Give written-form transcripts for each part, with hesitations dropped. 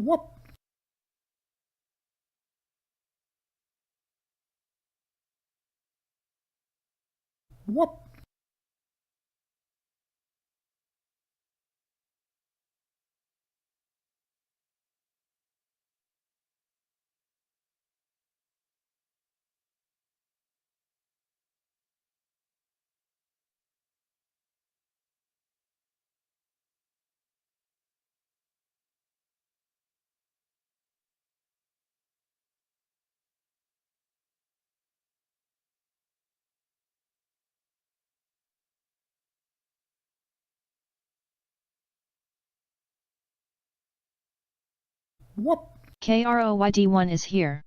Whoop. Whoop. Whoop. KROYD1 is here.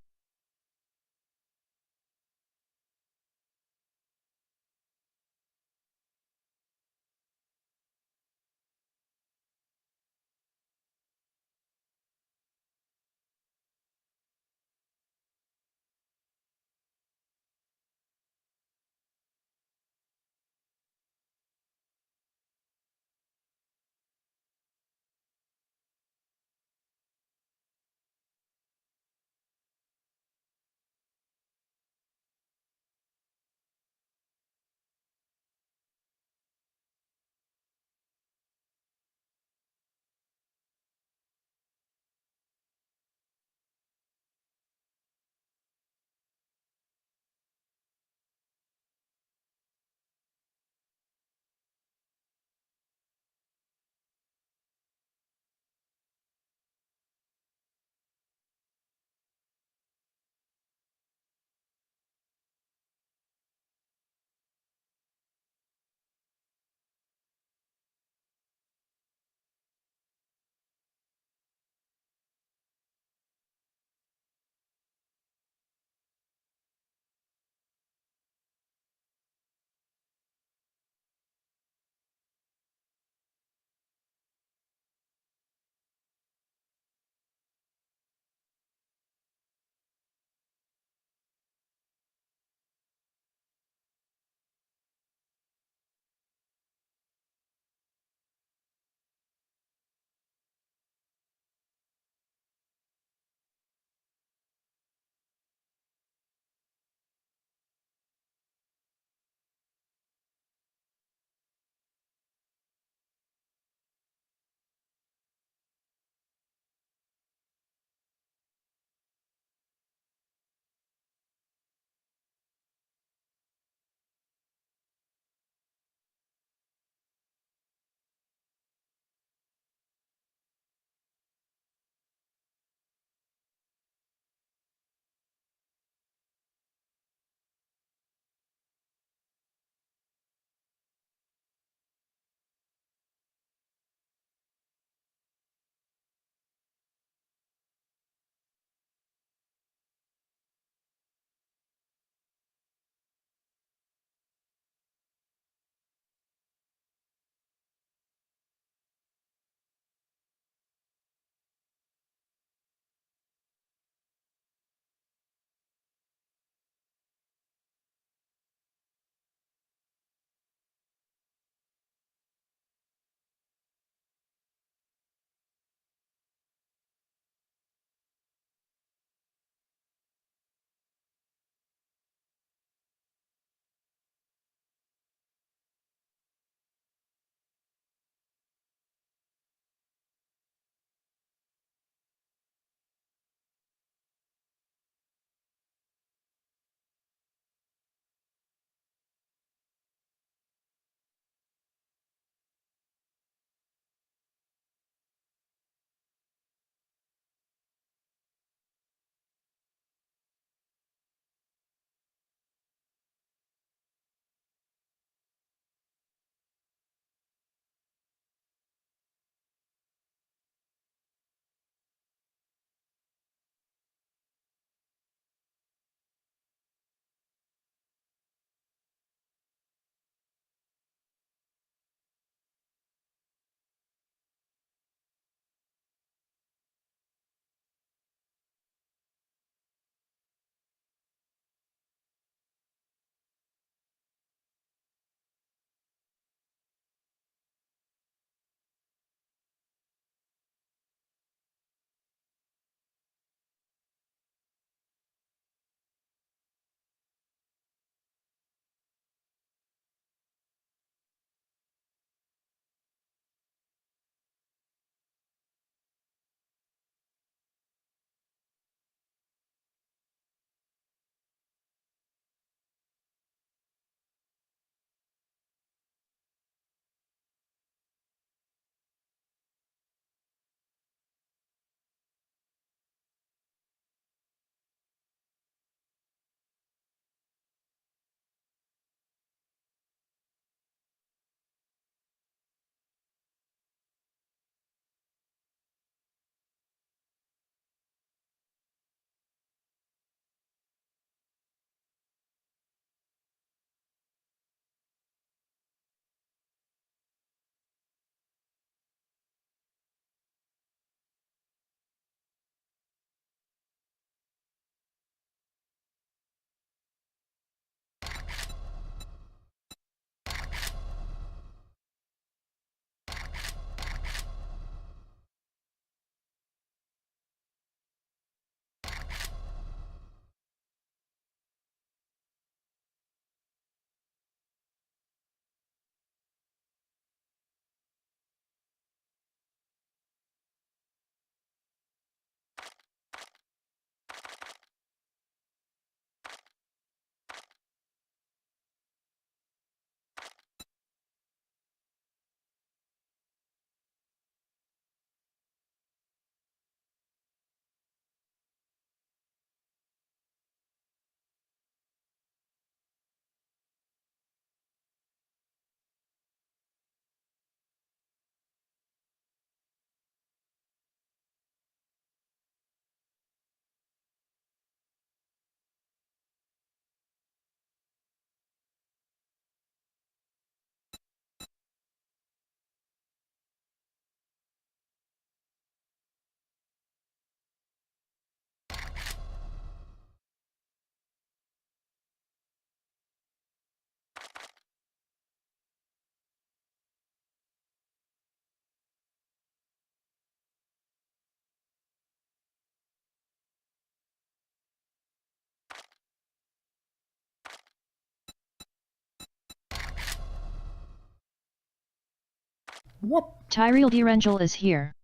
Whoop. Tyrell Derangel is here.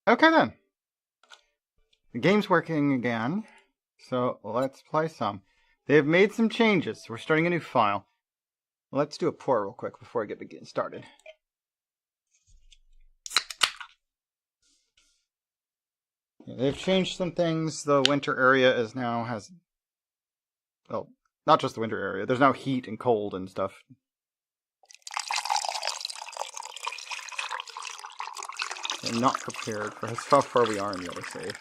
Okay then. The game's working again, so let's play some. They have made some changes. We're starting a new file. Let's do a pour real quick before I get started. Yeah, they've changed some things. The winter area is now has... Well, not just the winter area. There's now heat and cold and stuff. I'm not prepared for how far we are in the other save.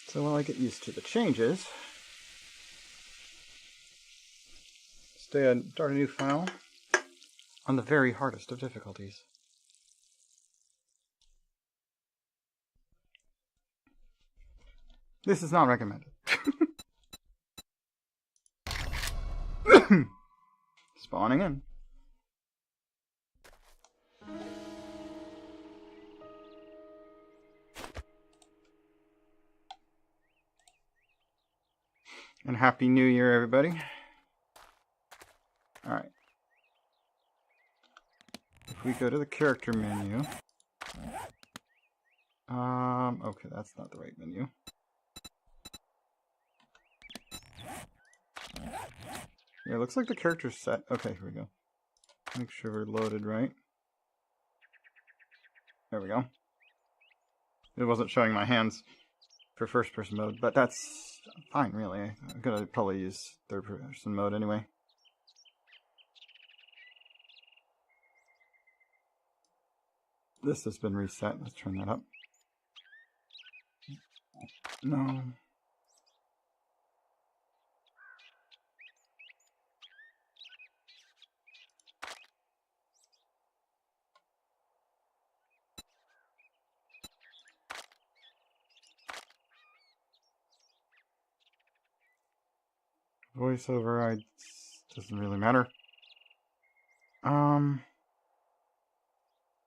So while I get used to the changes, start a new file on the very hardest of difficulties. This is not recommended. Spawning in. And Happy New Year, everybody. Alright. If we go to the character menu... okay, that's not the right menu. Yeah, it looks like the character's set. Okay, here we go. Make sure we're loaded right. There we go. It wasn't showing my hands for first person mode, but that's fine, really. I'm gonna probably use third person mode anyway. This has been reset. Let's turn that up. No. Voice override doesn't really matter. Not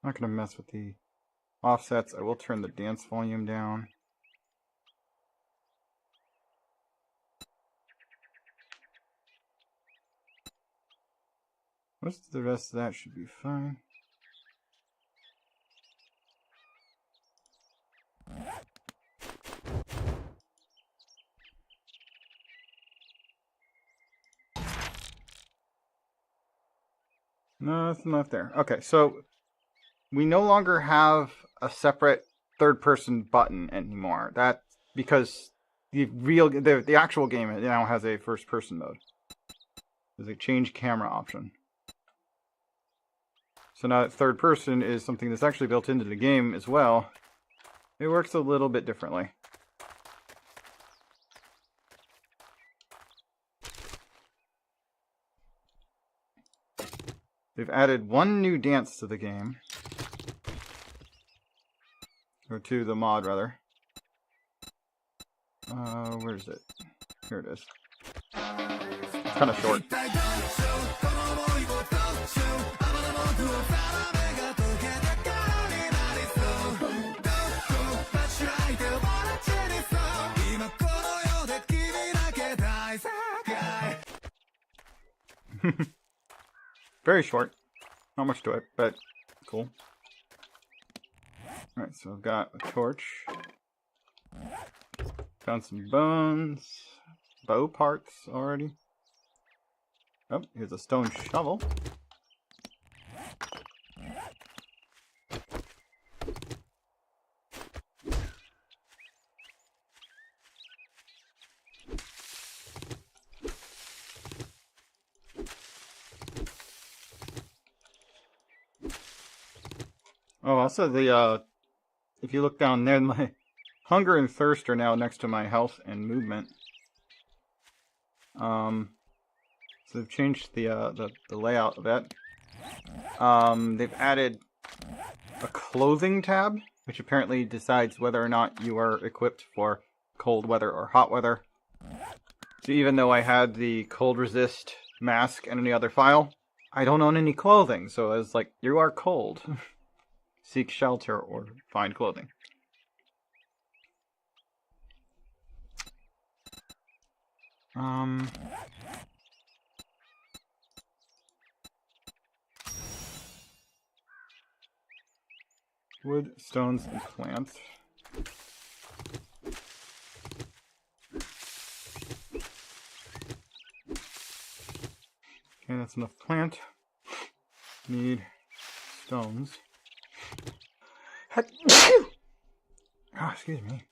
gonna mess with the offsets. I will turn the dance volume down. Most of the rest of that should be fine. Nothing left there. Okay, so we no longer have a separate third-person button anymore. That's because the actual game now has a first-person mode. There's a change camera option. So now that third person is something that's actually built into the game as well. It works a little bit differently. They've added one new dance to the game. Or to the mod, rather. Where is it? Here it is. It's kind of short. Very short. Not much to it, but cool. Alright, so I've got a torch. Found some bones. Bow parts already. Oh, here's a stone shovel. Oh, also if you look down there, my hunger and thirst are now next to my health and movement. So they've changed the layout of that. They've added a clothing tab, which apparently decides whether or not you are equipped for cold weather or hot weather. So even though I had the cold resist mask and any other file, I don't own any clothing. So I was like, you are cold. Seek shelter or find clothing. Wood, stones, and plants. Okay, that's enough plant. Need stones. Oh, excuse me.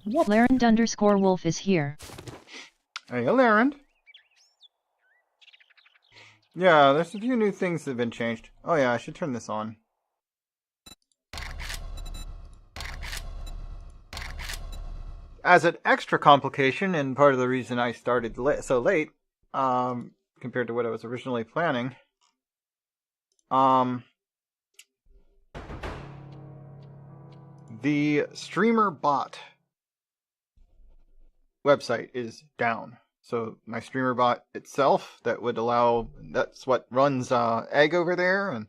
Larend underscore wolf is here. Hey, Larend. Yeah, there's a few new things that have been changed. Oh yeah, I should turn this on. As an extra complication, and part of the reason I started so late, compared to what I was originally planning, the streamer bot website is down. So my streamer bot itself, that would allow, that's what runs Egg over there, and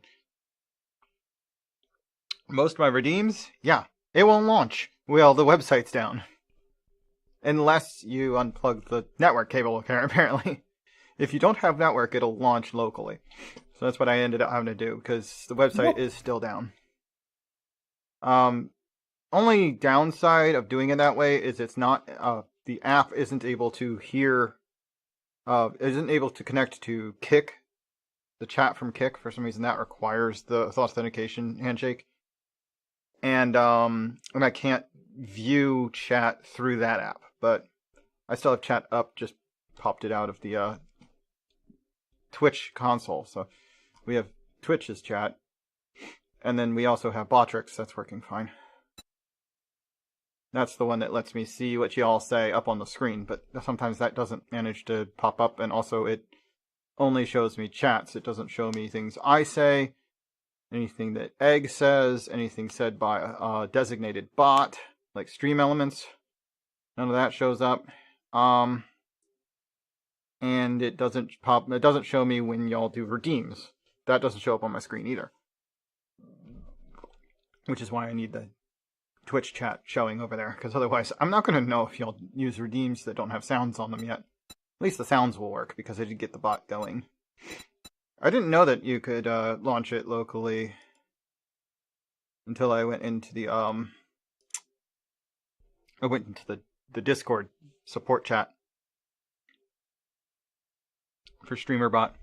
most of my redeems, yeah, it won't launch. Well, the website's down. Unless you unplug the network cable, apparently. If you don't have network, it'll launch locally. So that's what I ended up having to do, because the website is still down. Only downside of doing it that way is it's not, the app isn't able to hear, isn't able to connect to Kick, the chat from Kick. For some reason that requires the authentication handshake. And I can't view chat through that app, but I still have chat up, just popped it out of the Twitch console. So we have Twitch's chat, and then we also have Botrix, that's working fine. That's the one that lets me see what you all say up on the screen, but sometimes that doesn't manage to pop up, and also it only shows me chats. It doesn't show me things I say, anything that Egg says, anything said by a designated bot, like stream elements. None of that shows up. And it doesn't show me when y'all do redeems. That doesn't show up on my screen either. Which is why I need the Twitch chat showing over there, because otherwise I'm not going to know if y'all use redeems that don't have sounds on them yet. At least the sounds will work, because I did get the bot going. I didn't know that you could launch it locally until I went into the the Discord support chat for StreamerBot.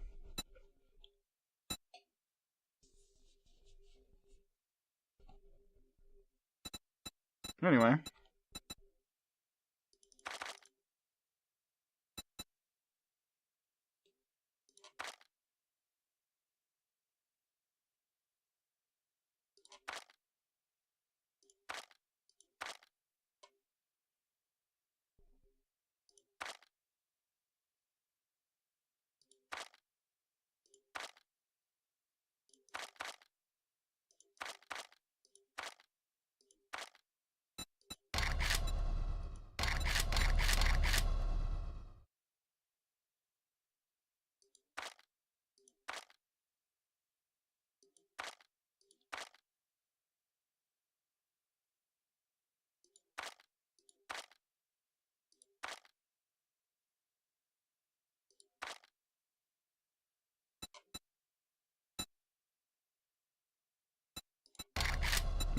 Anyway.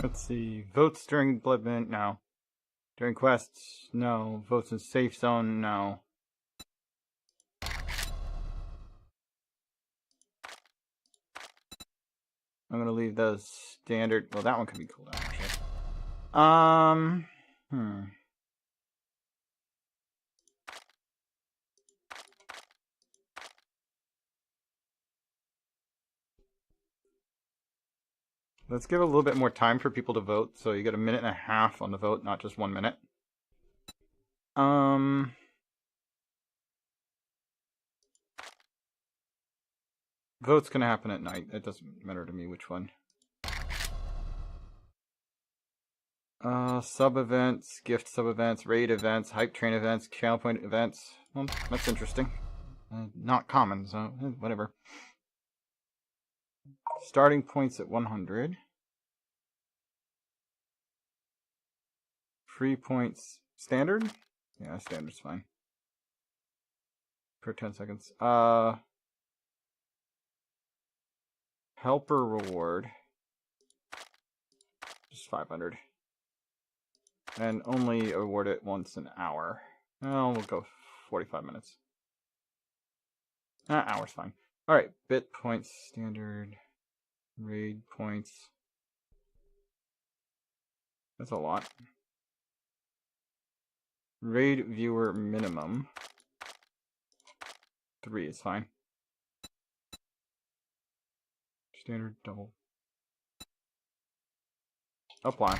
Let's see. Votes during Blood Mint? No. During quests? No. Votes in safe zone? No. I'm gonna leave those standard. Well, that one can be cooled down, actually. Let's give a little bit more time for people to vote, so you get 1.5 minutes on the vote, not just 1 minute. Vote's gonna happen at night. It doesn't matter to me which one. Sub-events, gift sub-events, raid events, hype train events, channel point events. Well, that's interesting. Not common, so whatever. Starting points at 100. Free points standard? Yeah, standard's fine. per 10 seconds. Helper reward. Just 500. And only award it once an hour. Oh, we'll go 45 minutes. Hour's fine. Alright, bit points, standard, raid points. That's a lot. Raid viewer minimum. 3 is fine. Standard double. Apply.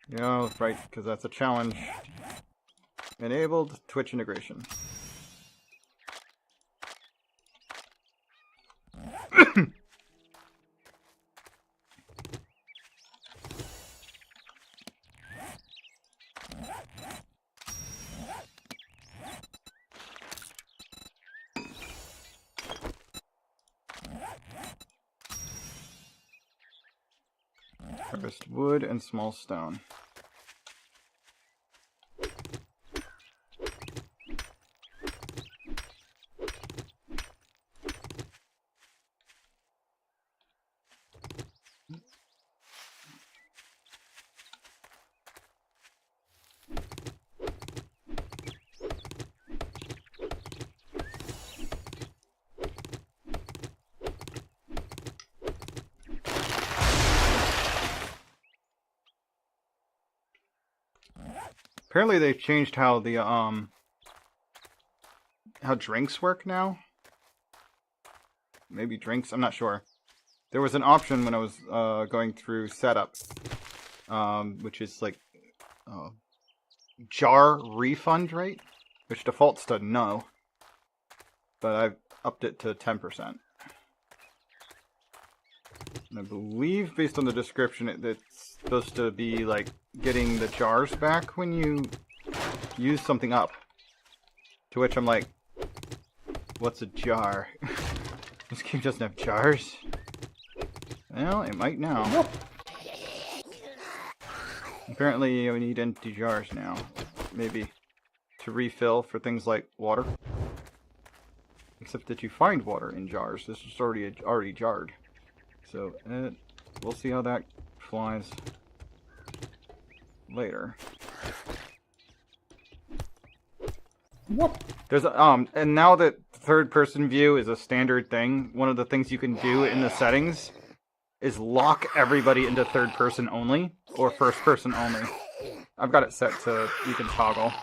Yeah, right, because that's a challenge. Enabled Twitch integration. Harvest wood and small stone. Apparently they've changed how the how drinks work now. Maybe drinks, I'm not sure. There was an option when I was going through setup, which is like jar refund rate, which defaults to no, but I've upped it to 10%. And I believe, based on the description, it's supposed to be like getting the jars back when you use something up. To which I'm like, what's a jar? This game doesn't have jars. Well, it might now. Whoop. Apparently we need empty jars now. Maybe to refill for things like water. Except that you find water in jars. This is already jarred. So, we'll see how that flies later. Whoop. There's and now that third-person view is a standard thing, one of the things you can do in the settings is lock everybody into third-person only or first-person only. I've got it set to you can toggle.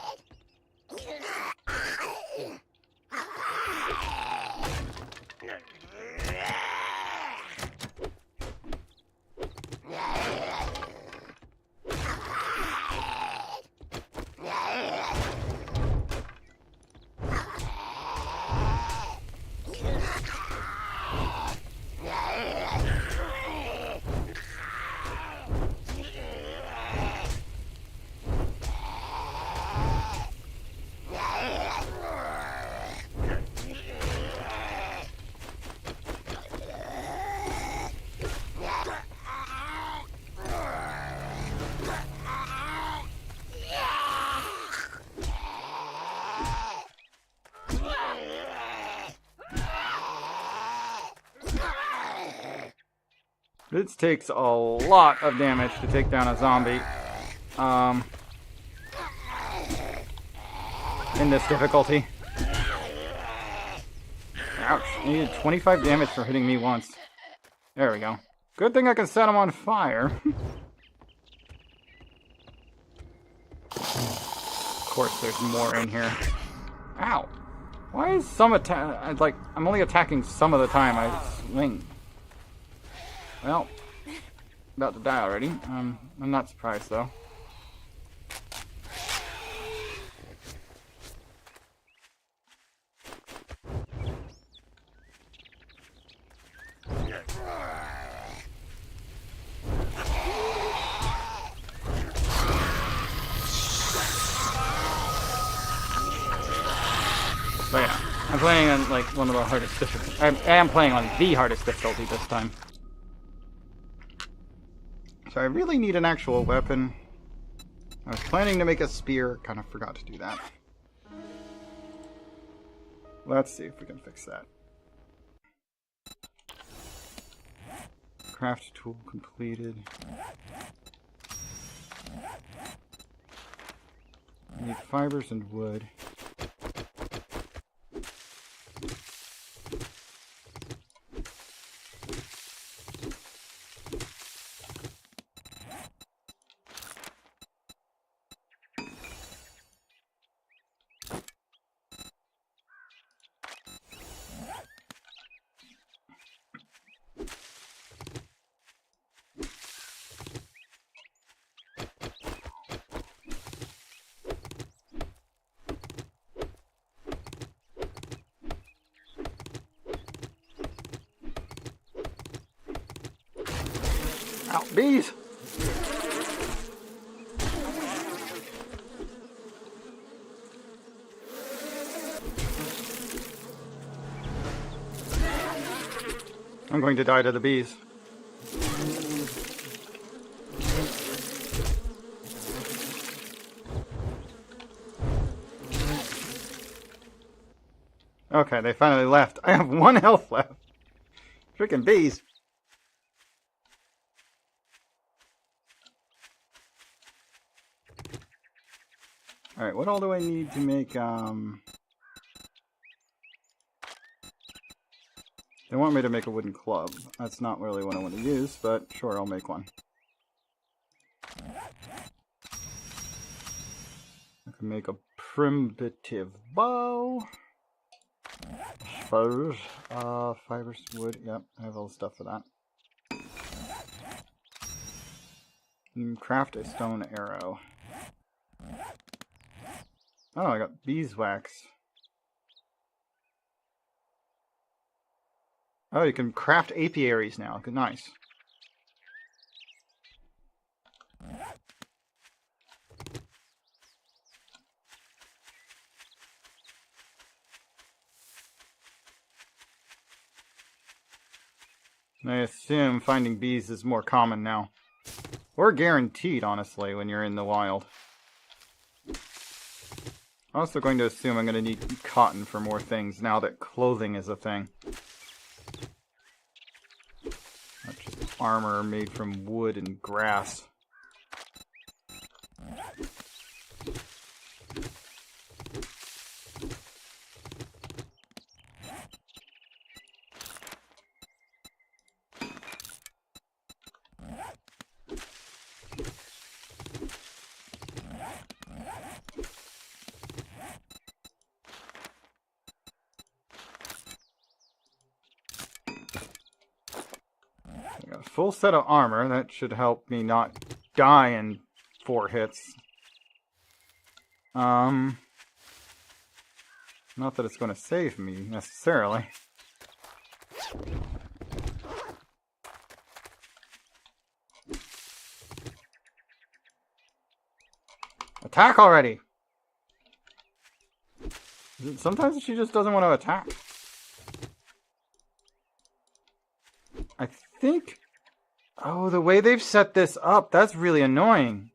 This takes a lot of damage to take down a zombie. In this difficulty. Ouch. I needed 25 damage for hitting me once. There we go. Good thing I can set him on fire. Of course there's more in here. Ow. Why is some attack... Like, I'm only attacking some of the time I swing. Well, about to die already. I'm not surprised though. But yeah, I'm playing on like one of the hardest difficulties. I am playing on the hardest difficulty this time. So I really need an actual weapon. I was planning to make a spear, kind of forgot to do that. Let's see if we can fix that. Craft tool completed. I need fibers and wood. Ow, bees! I'm going to die to the bees. Okay, they finally left. I have 1 health left. Freaking bees. Alright, what all do I need to make, They want me to make a wooden club. That's not really what I want to use, but sure, I'll make one. I can make a primitive bow. Spurs. Fibers, wood. Yep, I have all the stuff for that. You can craft a stone arrow. Oh, I got beeswax. Oh, you can craft apiaries now. Good, nice. I assume finding bees is more common now. Or guaranteed, honestly, when you're in the wild. I'm also going to assume I'm going to need cotton for more things now that clothing is a thing. Not just armor made from wood and grass. I got a full set of armor. That should help me not die in 4 hits. Not that it's going to save me, necessarily. Attack already! Sometimes she just doesn't want to attack. I think... Oh, the way they've set this up, that's really annoying.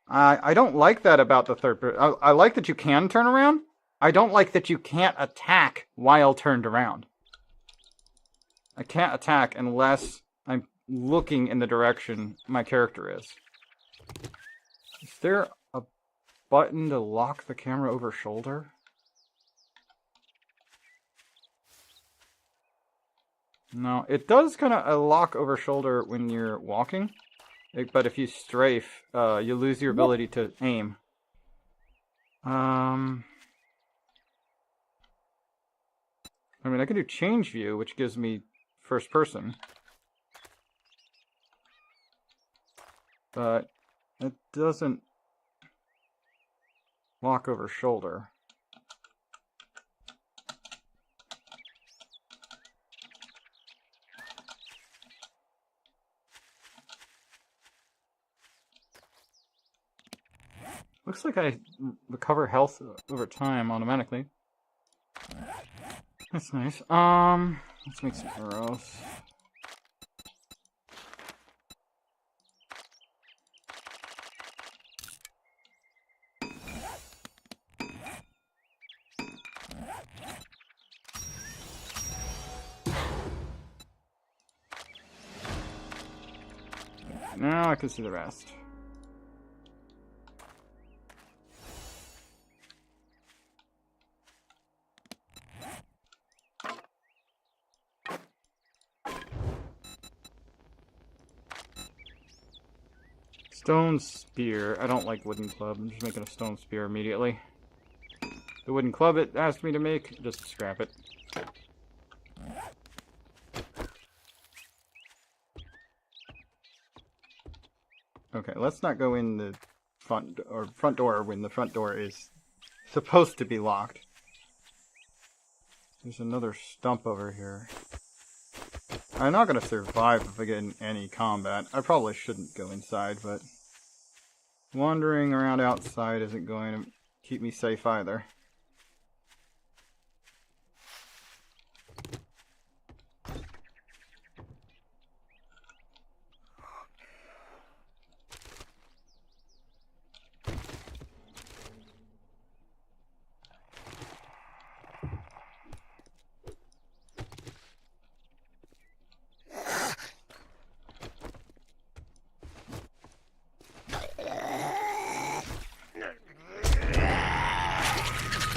I don't like that about the third person. I like that you can turn around. I don't like that you can't attack while turned around. I can't attack unless I'm looking in the direction my character is. Is there a button to lock the camera over shoulder? No, it does kind of lock over shoulder when you're walking. But if you strafe, you lose your ability to aim. I mean, I can do change view, which gives me first person. But it doesn't lock over shoulder. Looks like I recover health over time automatically. That's nice. Let's make some arrows. now I can see the rest. Stone spear. I don't like wooden club. I'm just making a stone spear immediately. The wooden club it asked me to make, just scrap it. Okay, let's not go in the front door when the front door is supposed to be locked. There's another stump over here. I'm not going to survive if I get in any combat. I probably shouldn't go inside, but wandering around outside isn't going to keep me safe either.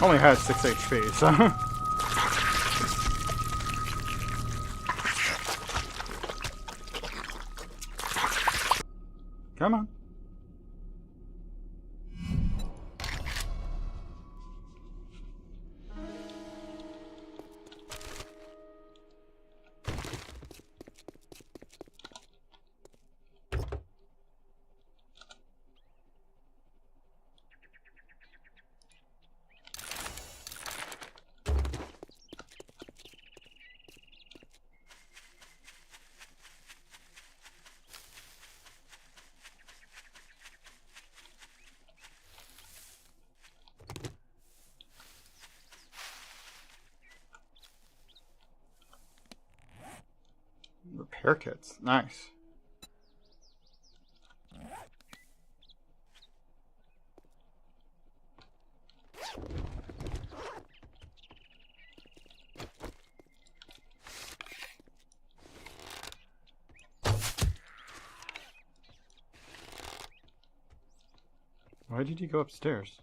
Only has 6 HP, so... Come on. Repair kits. Nice. Why did you go upstairs?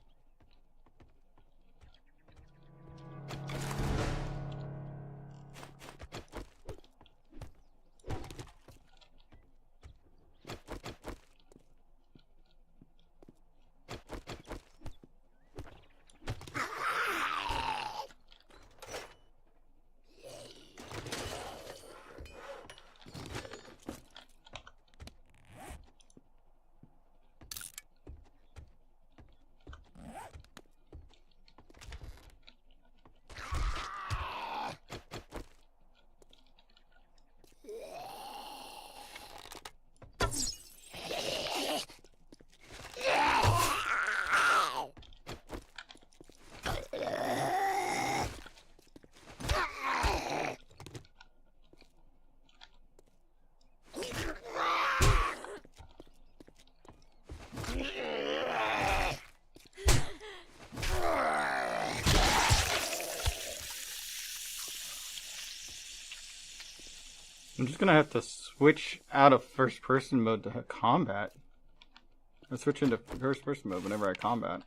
I'm just gonna have to switch out of first-person mode to combat. Or switch into first-person mode whenever I combat.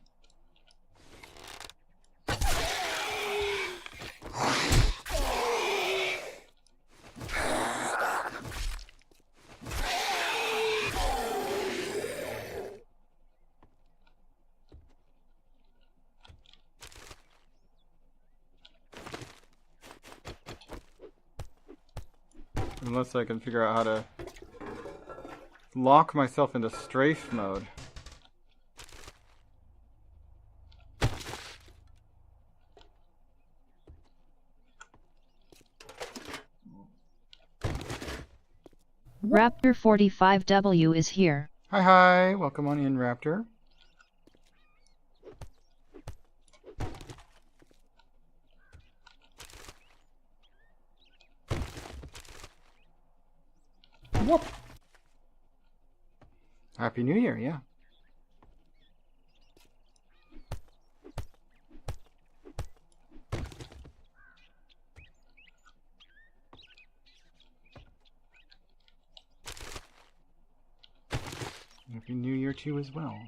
Unless I can figure out how to lock myself into strafe mode. Raptor 45W is here. Hi, welcome on in, Raptor. Whoop! Happy New Year, yeah. Happy New Year to you as well.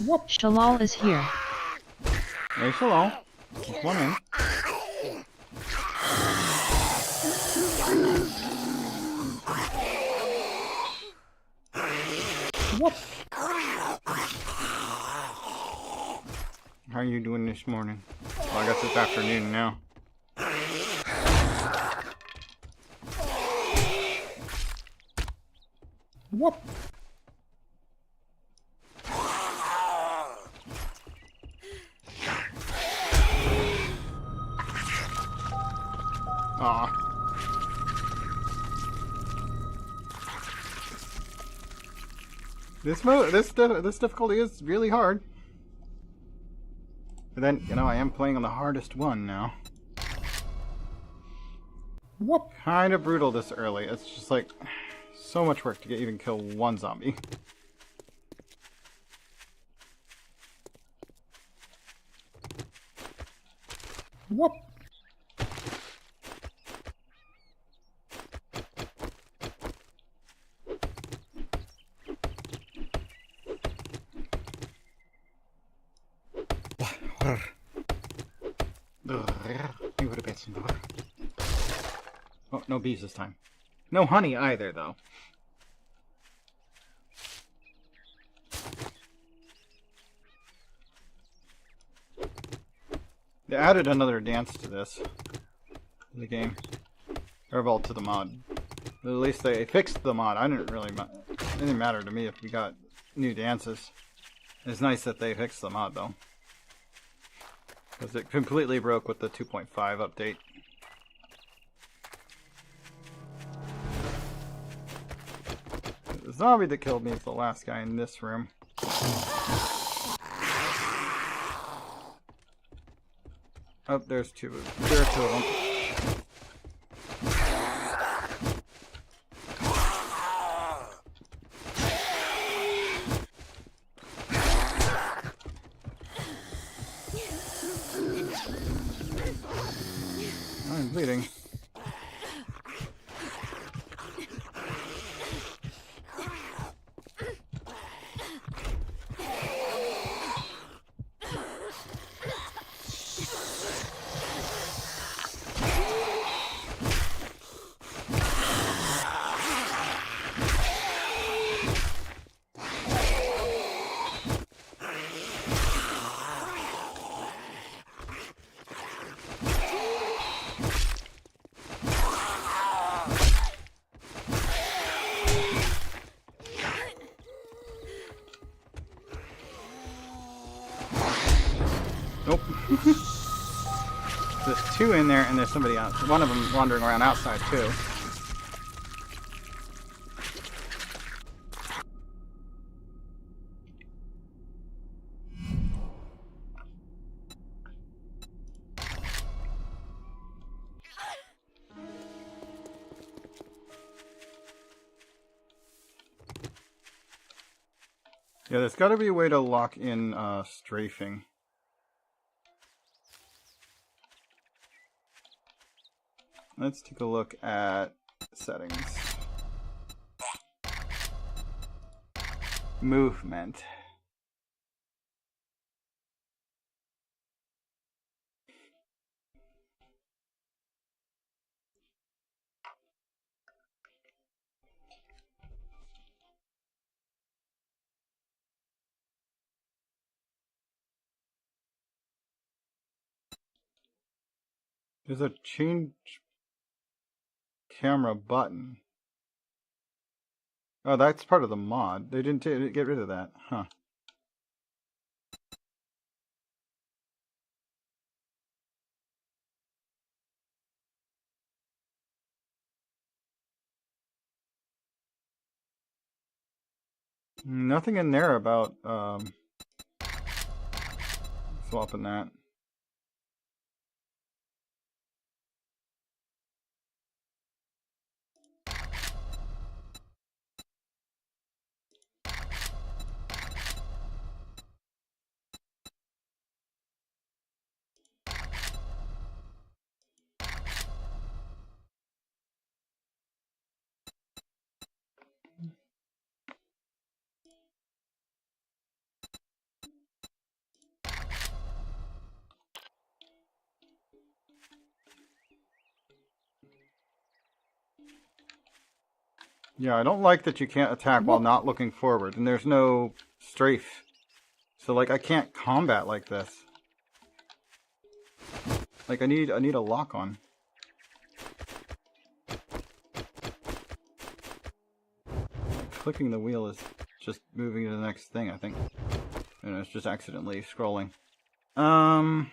Whoop! Shalal is here. Hey, Shalom. Just one in. Whoop! How are you doing this morning? Well, I guess it's afternoon now. Whoop! Aw. This difficulty is really hard. But then, you know, I am playing on the hardest one now. Whoop! Kind of brutal this early. It's just like so much work to even kill one zombie. Whoop! Oh, no bees this time. No honey either, though. They added another dance to the game. Or, well, to the mod. At least they fixed the mod. It didn't matter to me if we got new dances. It's nice that they fixed the mod, though. Because it completely broke with the 2.5 update. The zombie that killed me is the last guy in this room. Oh, there's two. There are two of them. I'm bleeding. Nope. There's two in there, and there's somebody else. One of them wandering around outside, too. Yeah, there's got to be a way to lock in strafing. Let's take a look at settings. movement. There's a change camera button. Oh, that's part of the mod. They didn't get rid of that. Huh. Nothing in there about swapping that. Yeah, I don't like that you can't attack while not looking forward, and there's no strafe. So, like, I can't combat like this. Like, I need a lock on. Clicking the wheel is just moving to the next thing, I think. And it's just accidentally scrolling. Hmm.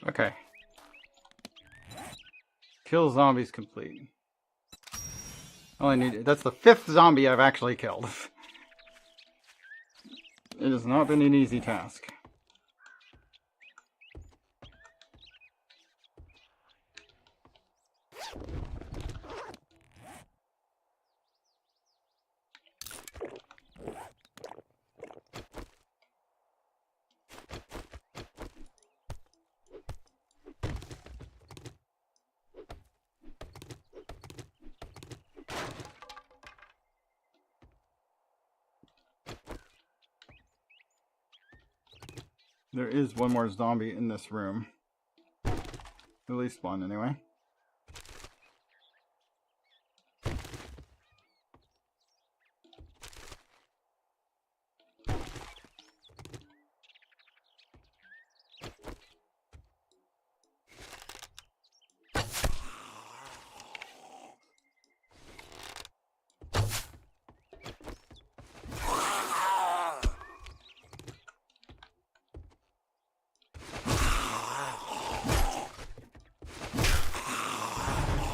Okay. Kill zombies complete. All I need, that's the 5th zombie I've actually killed. It has not been an easy task. There is one more zombie in this room. At least one, anyway.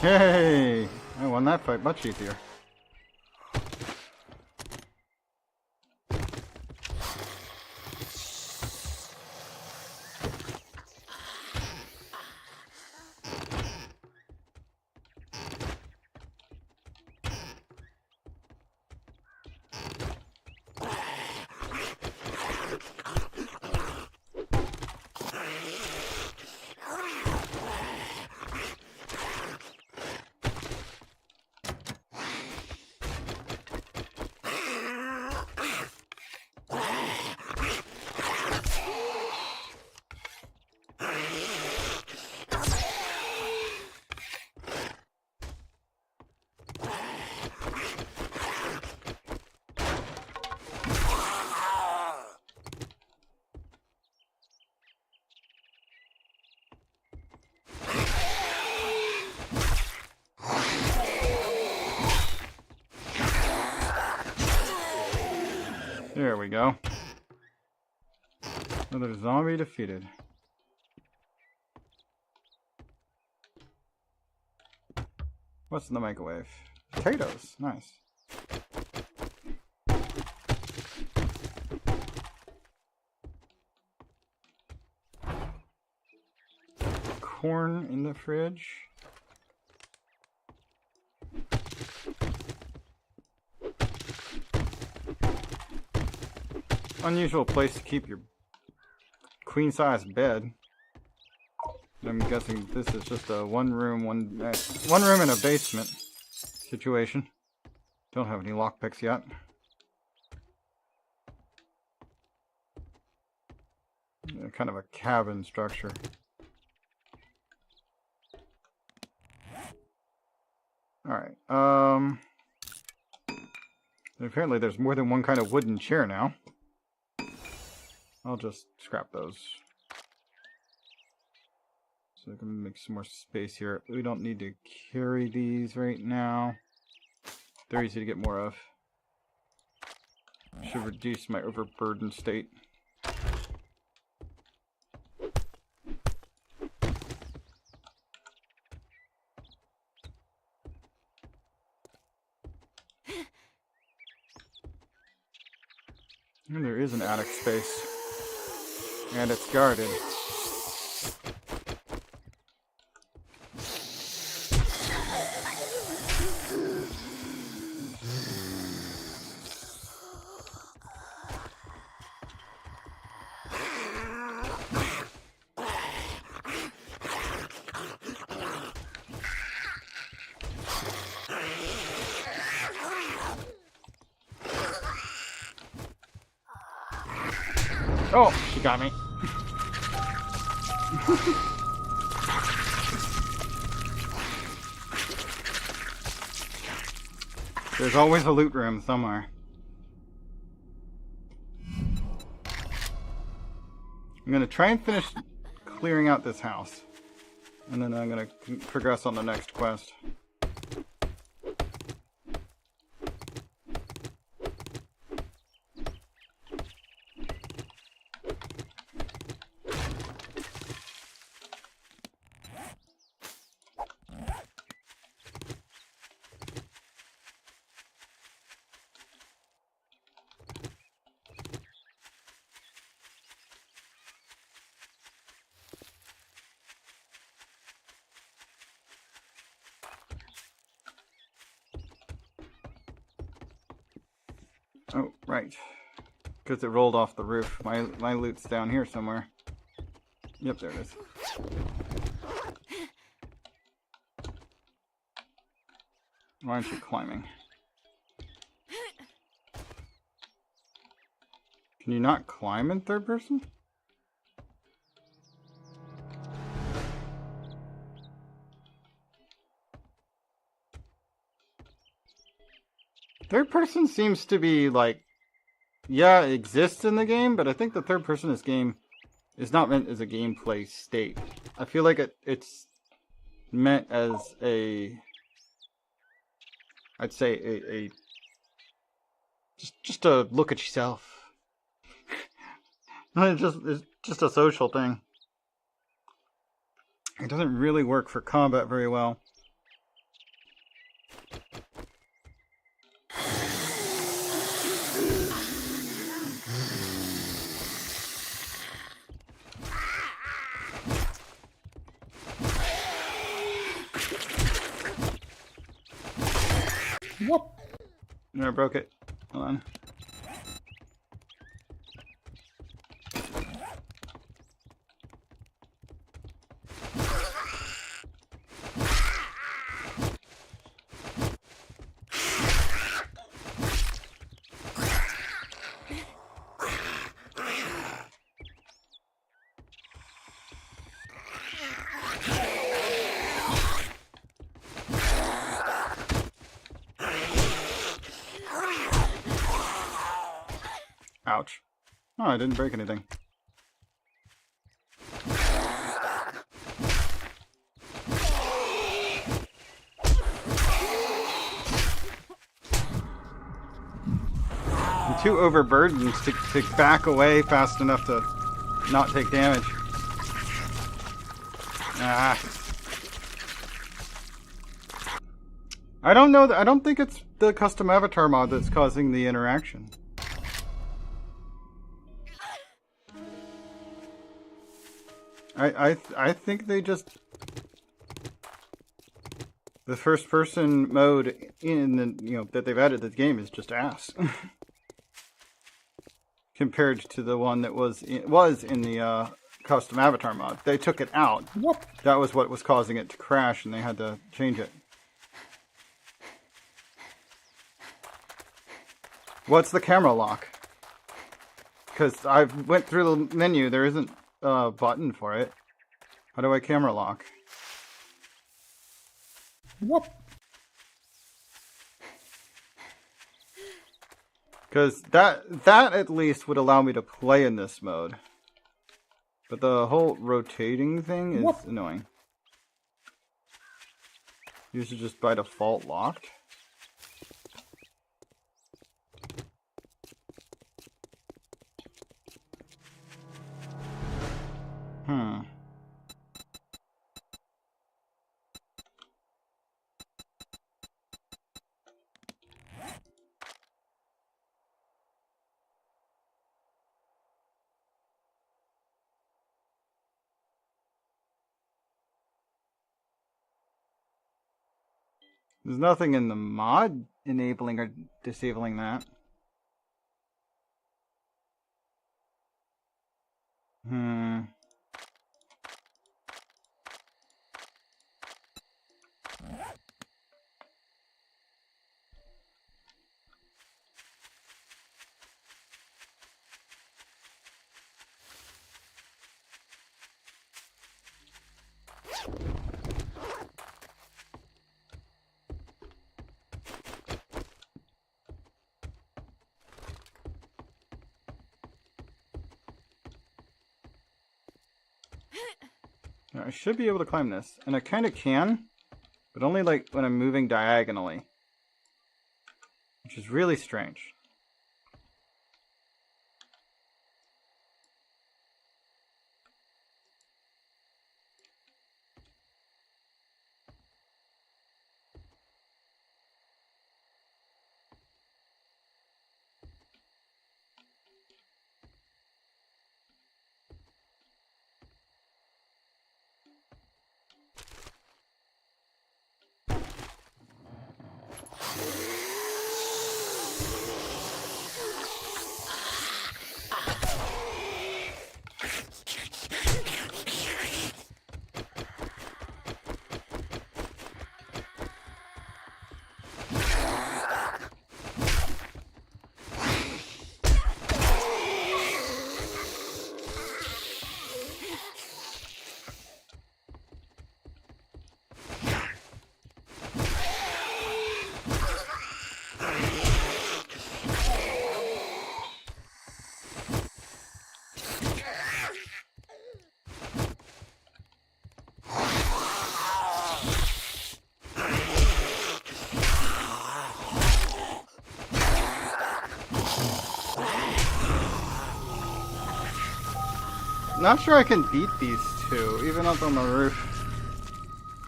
Hey! I won that fight much easier. There we go. Another zombie defeated. What's in the microwave? Potatoes. Nice. Corn in the fridge. Unusual place to keep your queen-size bed. I'm guessing this is just a one room and a basement situation. Don't have any lockpicks yet. Yeah, kind of a cabin structure. Alright, apparently there's more than one kind of wooden chair now. I'll just scrap those. So I can make some more space here. We don't need to carry these right now. They're easy to get more of. Should reduce my overburdened state. And there is an attic space. And it's guarded. Oh, she got me. There's always a loot room somewhere. I'm gonna try and finish clearing out this house. And then I'm gonna progress on the next quest. Oh, right. Because it rolled off the roof. My loot's down here somewhere. Yep, there it is. Why aren't you climbing? Can you not climb in third person? Third person seems to be like, yeah, it exists in the game, but I think the third person in this game is not meant as a gameplay state. I feel like it's meant as a, I'd say a just to look at yourself. It's just a social thing. It doesn't really work for combat very well. Whoop! No, I broke it. Hold on. Ouch. Oh, I didn't break anything. I'm too overburdened to back away fast enough to not take damage. Ah. I don't know. I don't think it's the custom avatar mod that's causing the interaction. I think they just... The first person mode in the, that they've added to the game is just ass. Compared to the one that was in the custom avatar mod. They took it out. What? That was what was causing it to crash, and they had to change it. What's the camera lock? Because I went through the menu, there isn't a button for it. How do I camera lock? What? Because that at least would allow me to play in this mode. But the whole rotating thing is annoying. Yours is just by default locked. There's nothing in the mod enabling or disabling that. I should be able to climb this, and I kind of can, but only like when I'm moving diagonally, which is really strange. Not sure I can beat these two, even up on the roof,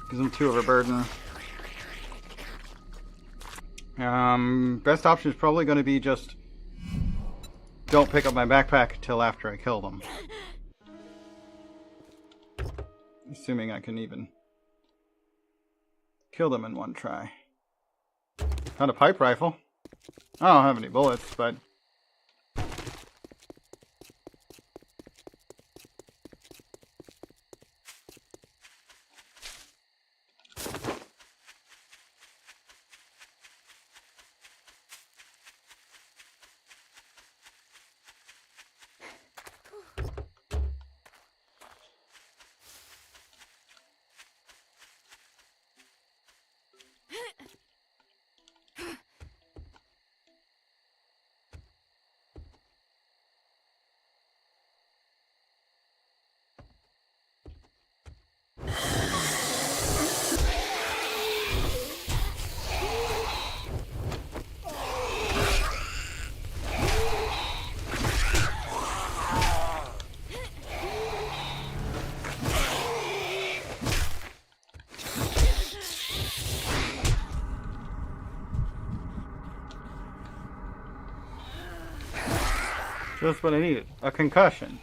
because I'm too overburdened. Best option is probably going to be just don't pick up my backpack till after I kill them. Assuming I can even kill them in one try. Found a pipe rifle. I don't have any bullets, but... Just what I needed. A concussion.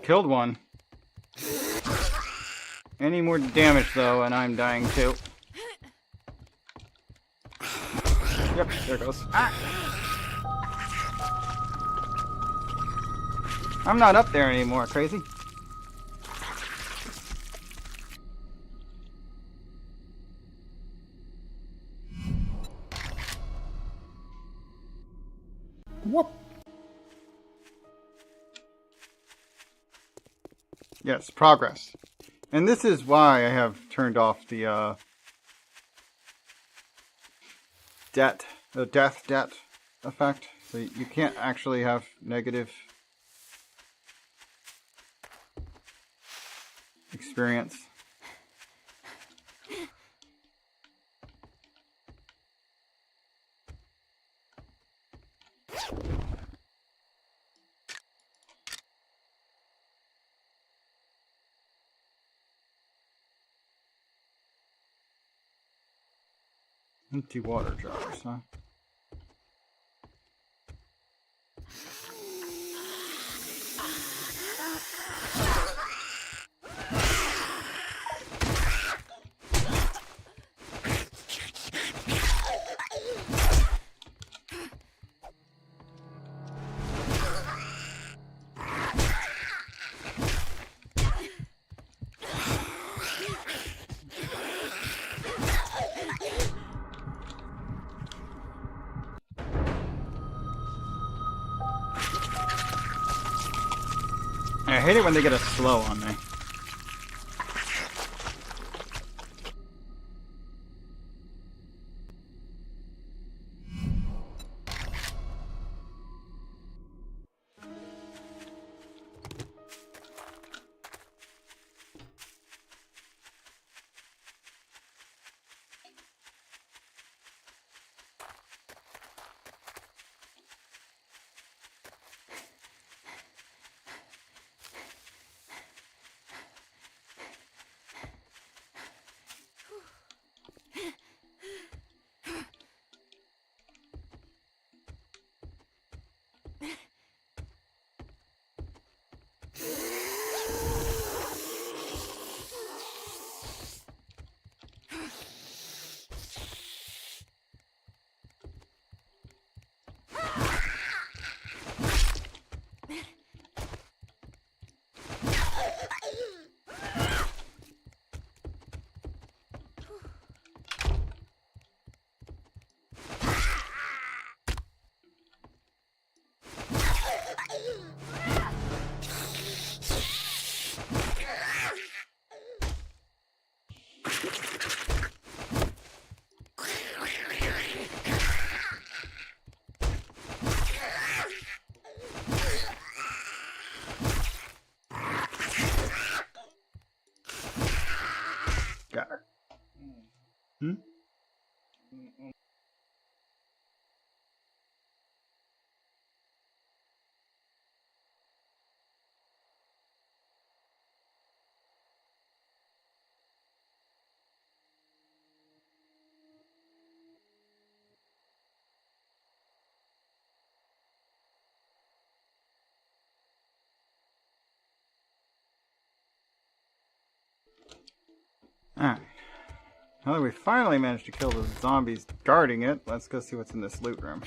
Killed one. Any more damage though, and I'm dying too. Yep, there it goes. Ah! I'm not up there anymore, crazy. What? Yes, progress. And this is why I have turned off the death effect. So you can't actually have negative experience. Empty water jars, huh? I hate it when they get a slow on me. Got her. Hmm? Alright. Now that we finally managed to kill the zombies guarding it, let's go see what's in this loot room.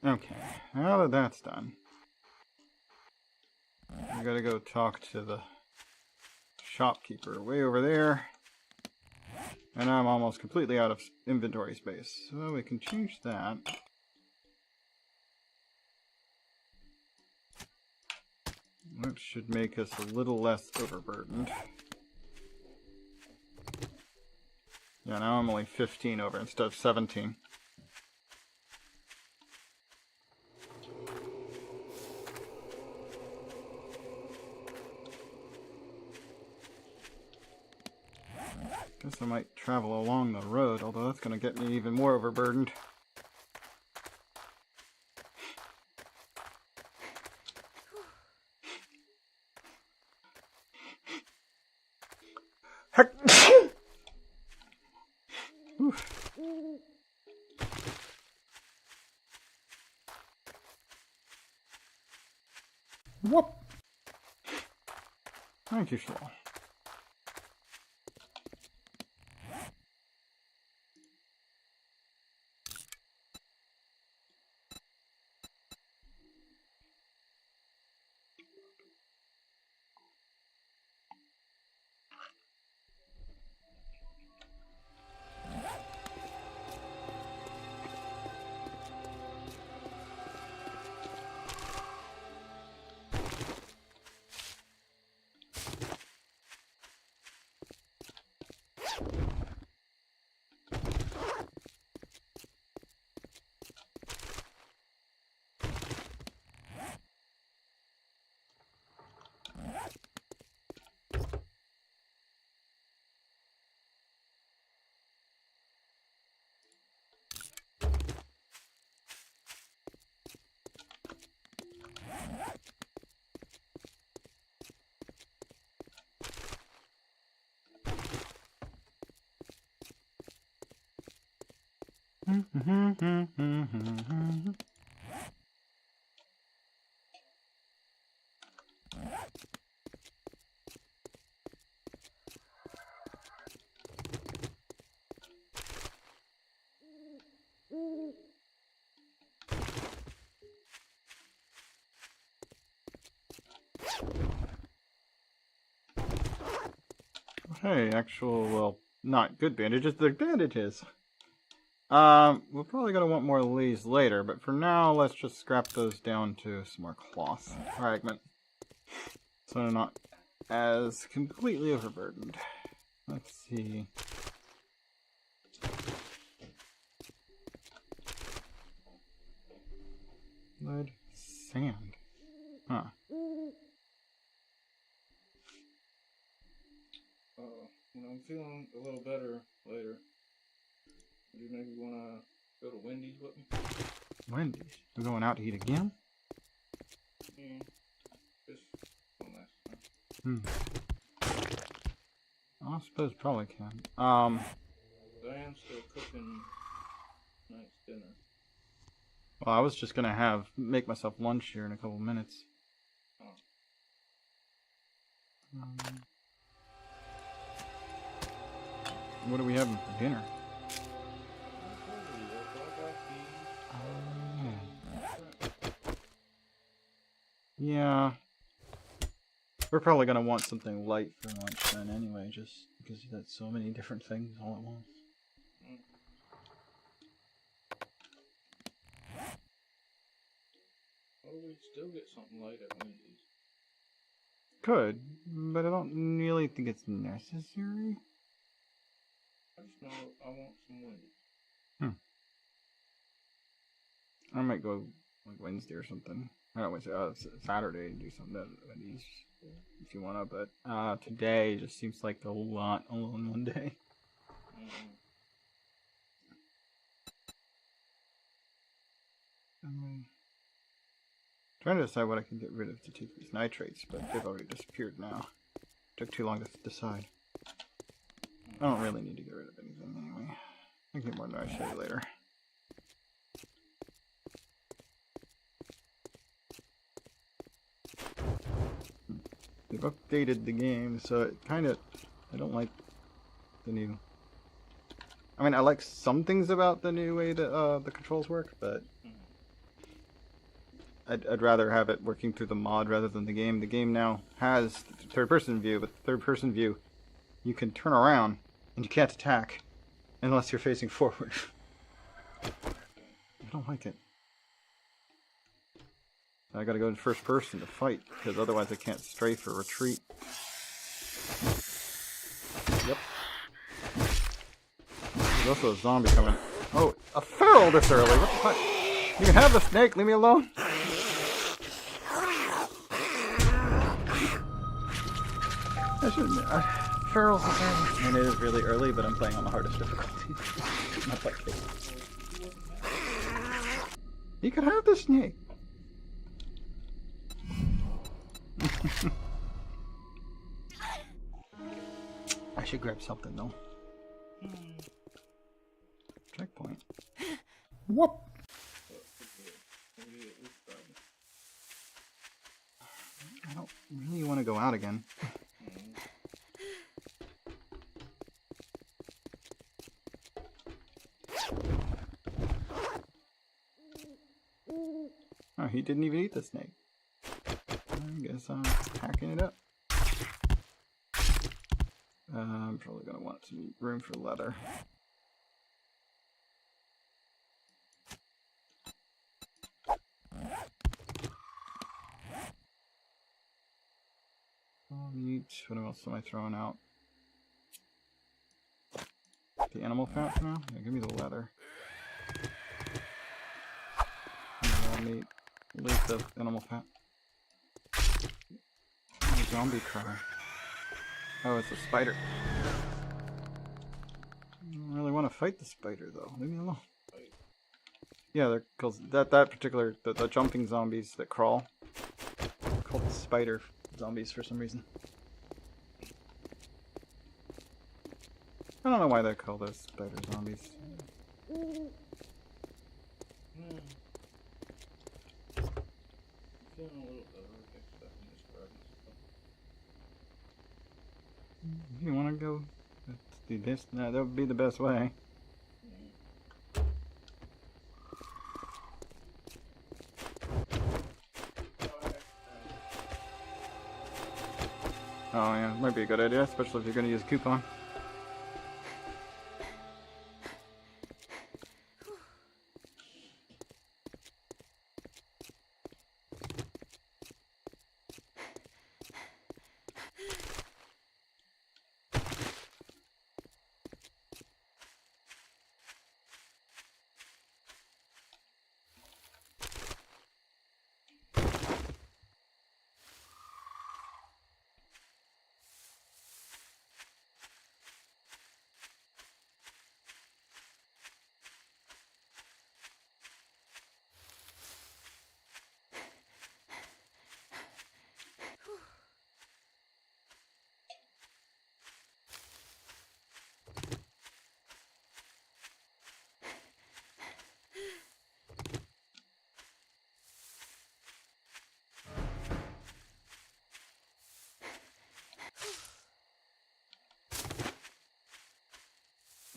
Okay, now that that's done, we gotta go talk to the shopkeeper way over there. And I'm almost completely out of inventory space, so we can change that. That should make us a little less overburdened. Yeah, now I'm only 15 over instead of 17. Guess I might travel along the road, although that's going to get me even more overburdened. Heck! Whoop. Thank you, Shaw. Hey, actual, well, not good bandages, they're bandages. We're probably gonna want more of these later, but for now, let's just scrap those down to some more cloth fragment. So I'm not as completely overburdened. Let's see. Lead, sand. Huh. When I'm feeling a little better later, do you maybe want to go to Wendy's with me? Wendy's? We're going out to eat again? Yeah, just one last time. I suppose probably can. Diane's still cooking tonight's dinner. Well, I was just gonna make myself lunch here in a couple minutes. Oh. What are we having for dinner? Yeah. We're probably gonna want something light for lunch then anyway, just because you got so many different things all at once. Well, we'd still get something light at Wendy's. Could, but I don't really think it's necessary. I just know I want some Wendy's. I might go like Wednesday or something. I don't Wednesday, Saturday and do something at Wendy's if you wanna, but today just seems like a lot all in one day. Trying to decide what I can get rid of to take these nitrates, but they've already disappeared now. Took too long to decide. I don't really need to get rid of anything anyway. I can get more nitrate later. They've updated the game, so it kind of... I don't like the new... I mean, I like some things about the new way that the controls work, but I'd rather have it working through the mod rather than the game. The game now has third-person view, but third-person view, you can turn around and you can't attack unless you're facing forward. I don't like it. I gotta go in first person to fight, because otherwise I can't strafe or retreat. Yep. There's also a zombie coming. Oh, a feral this early! What the fuck? You can have the snake, leave me alone! I shouldn't. Ferals is early. And it is really early, but I'm playing on the hardest difficulty. Not like it. You could have the snake! I should grab something though. Checkpoint. What? I don't really want to go out again. Oh, he didn't even eat the snake. I guess I'm hacking it up. I'm probably going to want some room for leather. Meat. What else am I throwing out? The animal fat now? Yeah, give me the leather. Meat. Leave the animal fat. Oh, zombie cry. Oh, it's a spider. I don't really want to fight the spider though. Leave me alone. Yeah, they're called that particular the jumping zombies that crawl. They're called spider zombies for some reason. I don't know why they call those spider zombies. You want to go? Let's do this. No, that would be the best way. Oh yeah, might be a good idea, especially if you're going to use a coupon.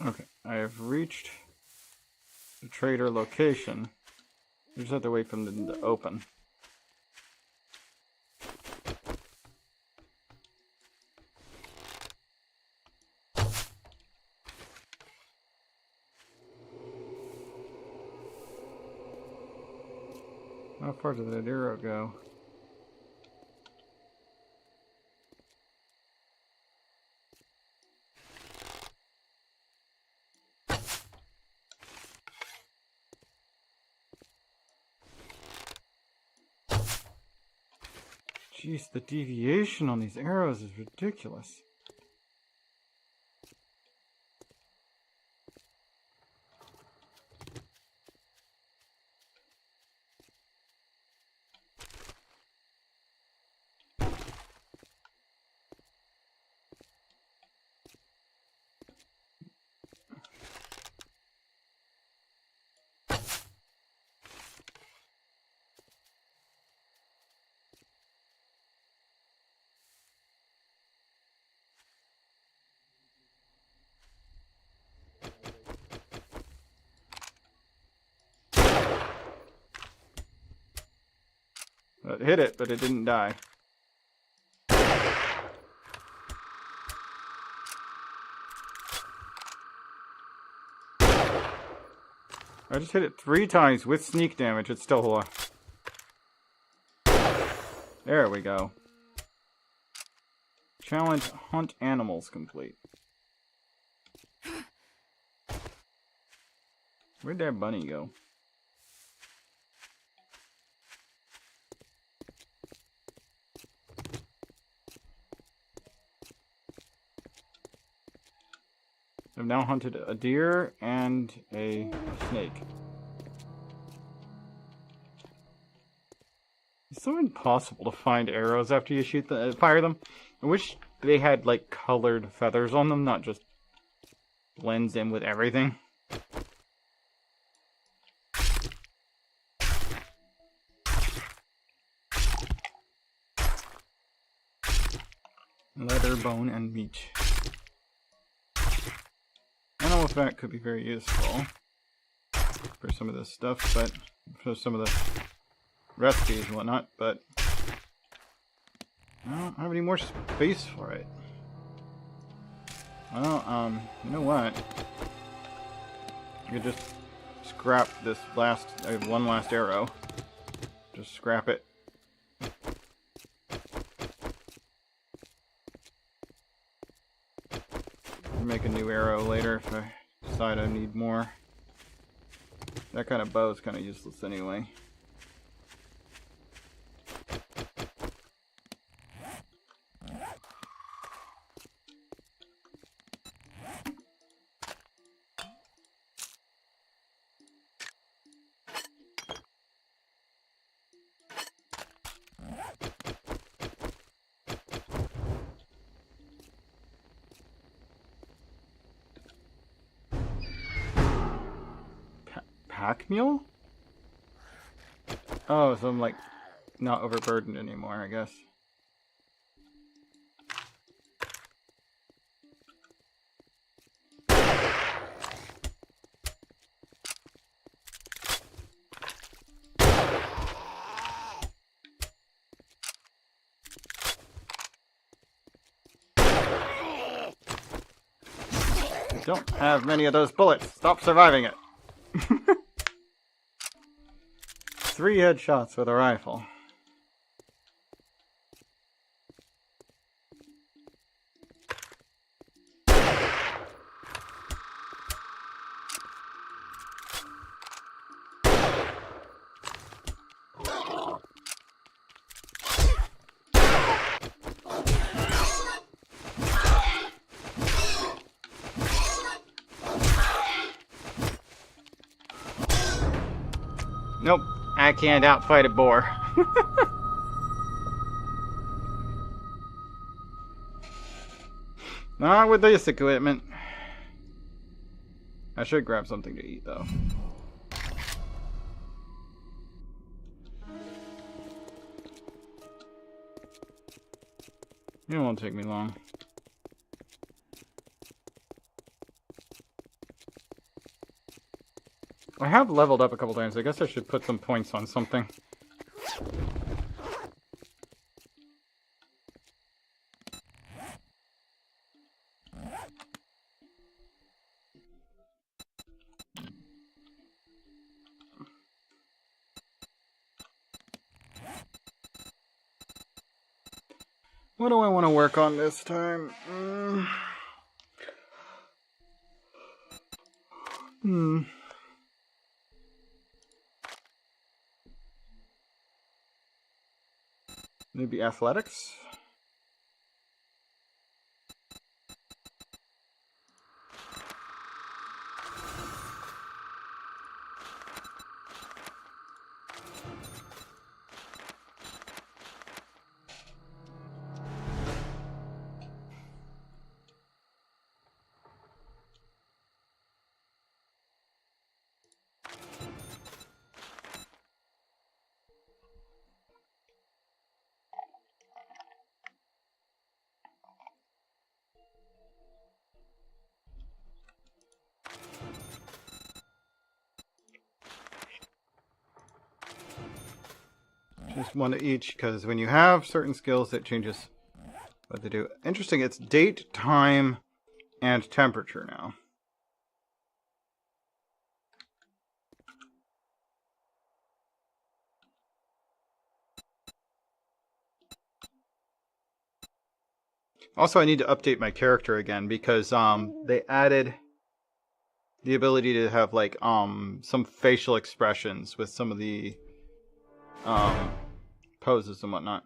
Okay, I have reached the trader location. I just have to wait for them to open. How far did that arrow go? Jeez, the deviation on these arrows is ridiculous. It hit it, but it didn't die. I just hit it 3 times with sneak damage. It's still alive. There we go. Challenge hunt animals complete. Where'd that bunny go? I've now hunted a deer and a snake. It's so impossible to find arrows after you fire them. I wish they had like colored feathers on them, not just blends in with everything. Leather, bone, and meat. Animal fat could be very useful for some of this stuff, but for some of the recipes and whatnot, but I don't have any more space for it. Well, you know what? I could just scrap this last, I have one last arrow. Just scrap it. Make a new arrow later if I decide I need more. That kind of bow is kind of useless anyway. Pack mule? Oh, so I'm like not overburdened anymore, I guess. I don't have many of those bullets. Stop surviving it. 3 headshots with a rifle. Nope, I can't outfight a boar. Not with this equipment. I should grab something to eat, though. It won't take me long. I have leveled up a couple times. I guess I should put some points on something. What do I want to work on this time? Maybe athletics? Just one to each, because when you have certain skills, it changes what they do. Interesting, it's date, time, and temperature now. Also, I need to update my character again because they added the ability to have like some facial expressions with some of the poses and whatnot.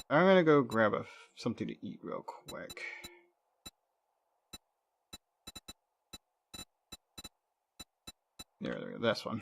I'm gonna go grab something to eat real quick. There, this one.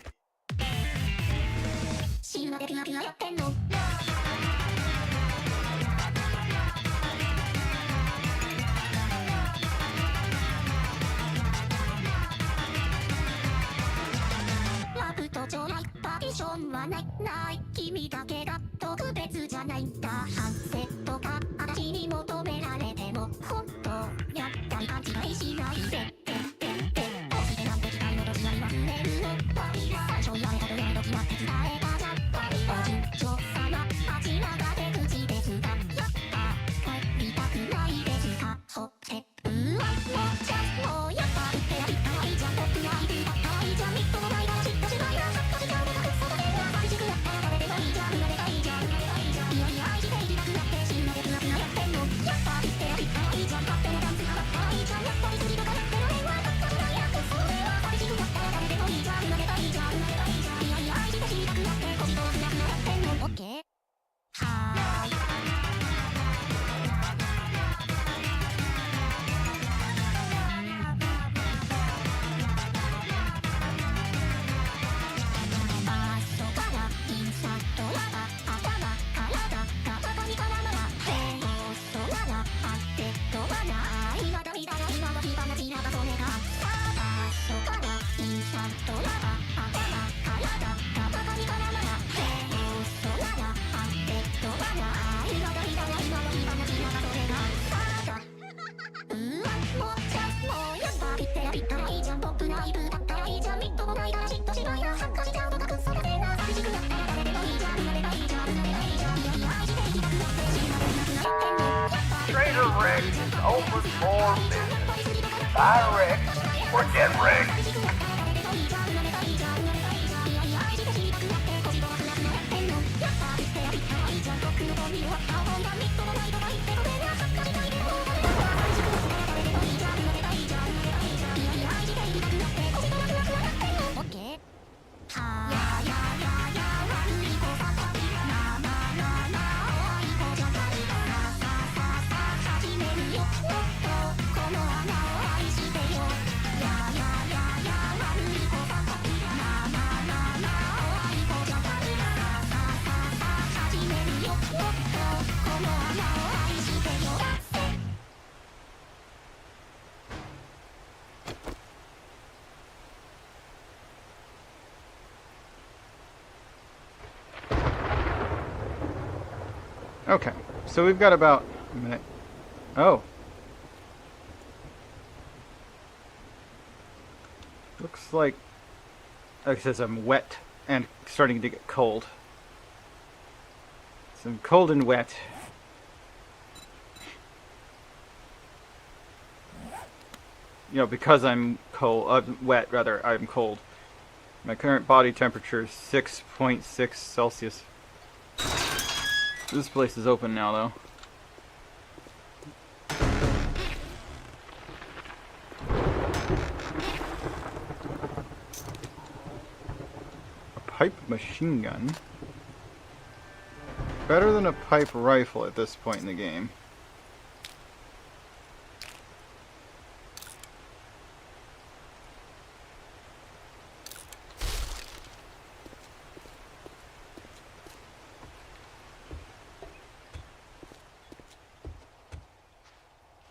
Trader Rex is open for business. Buy Rex or get Rex. Okay, so we've got about a minute. Oh. Looks like it says I'm wet and starting to get cold. So I'm cold and wet. You know, because I'm wet rather, I'm cold. My current body temperature is 6.6 Celsius. This place is open now, though. A pipe machine gun. Better than a pipe rifle at this point in the game.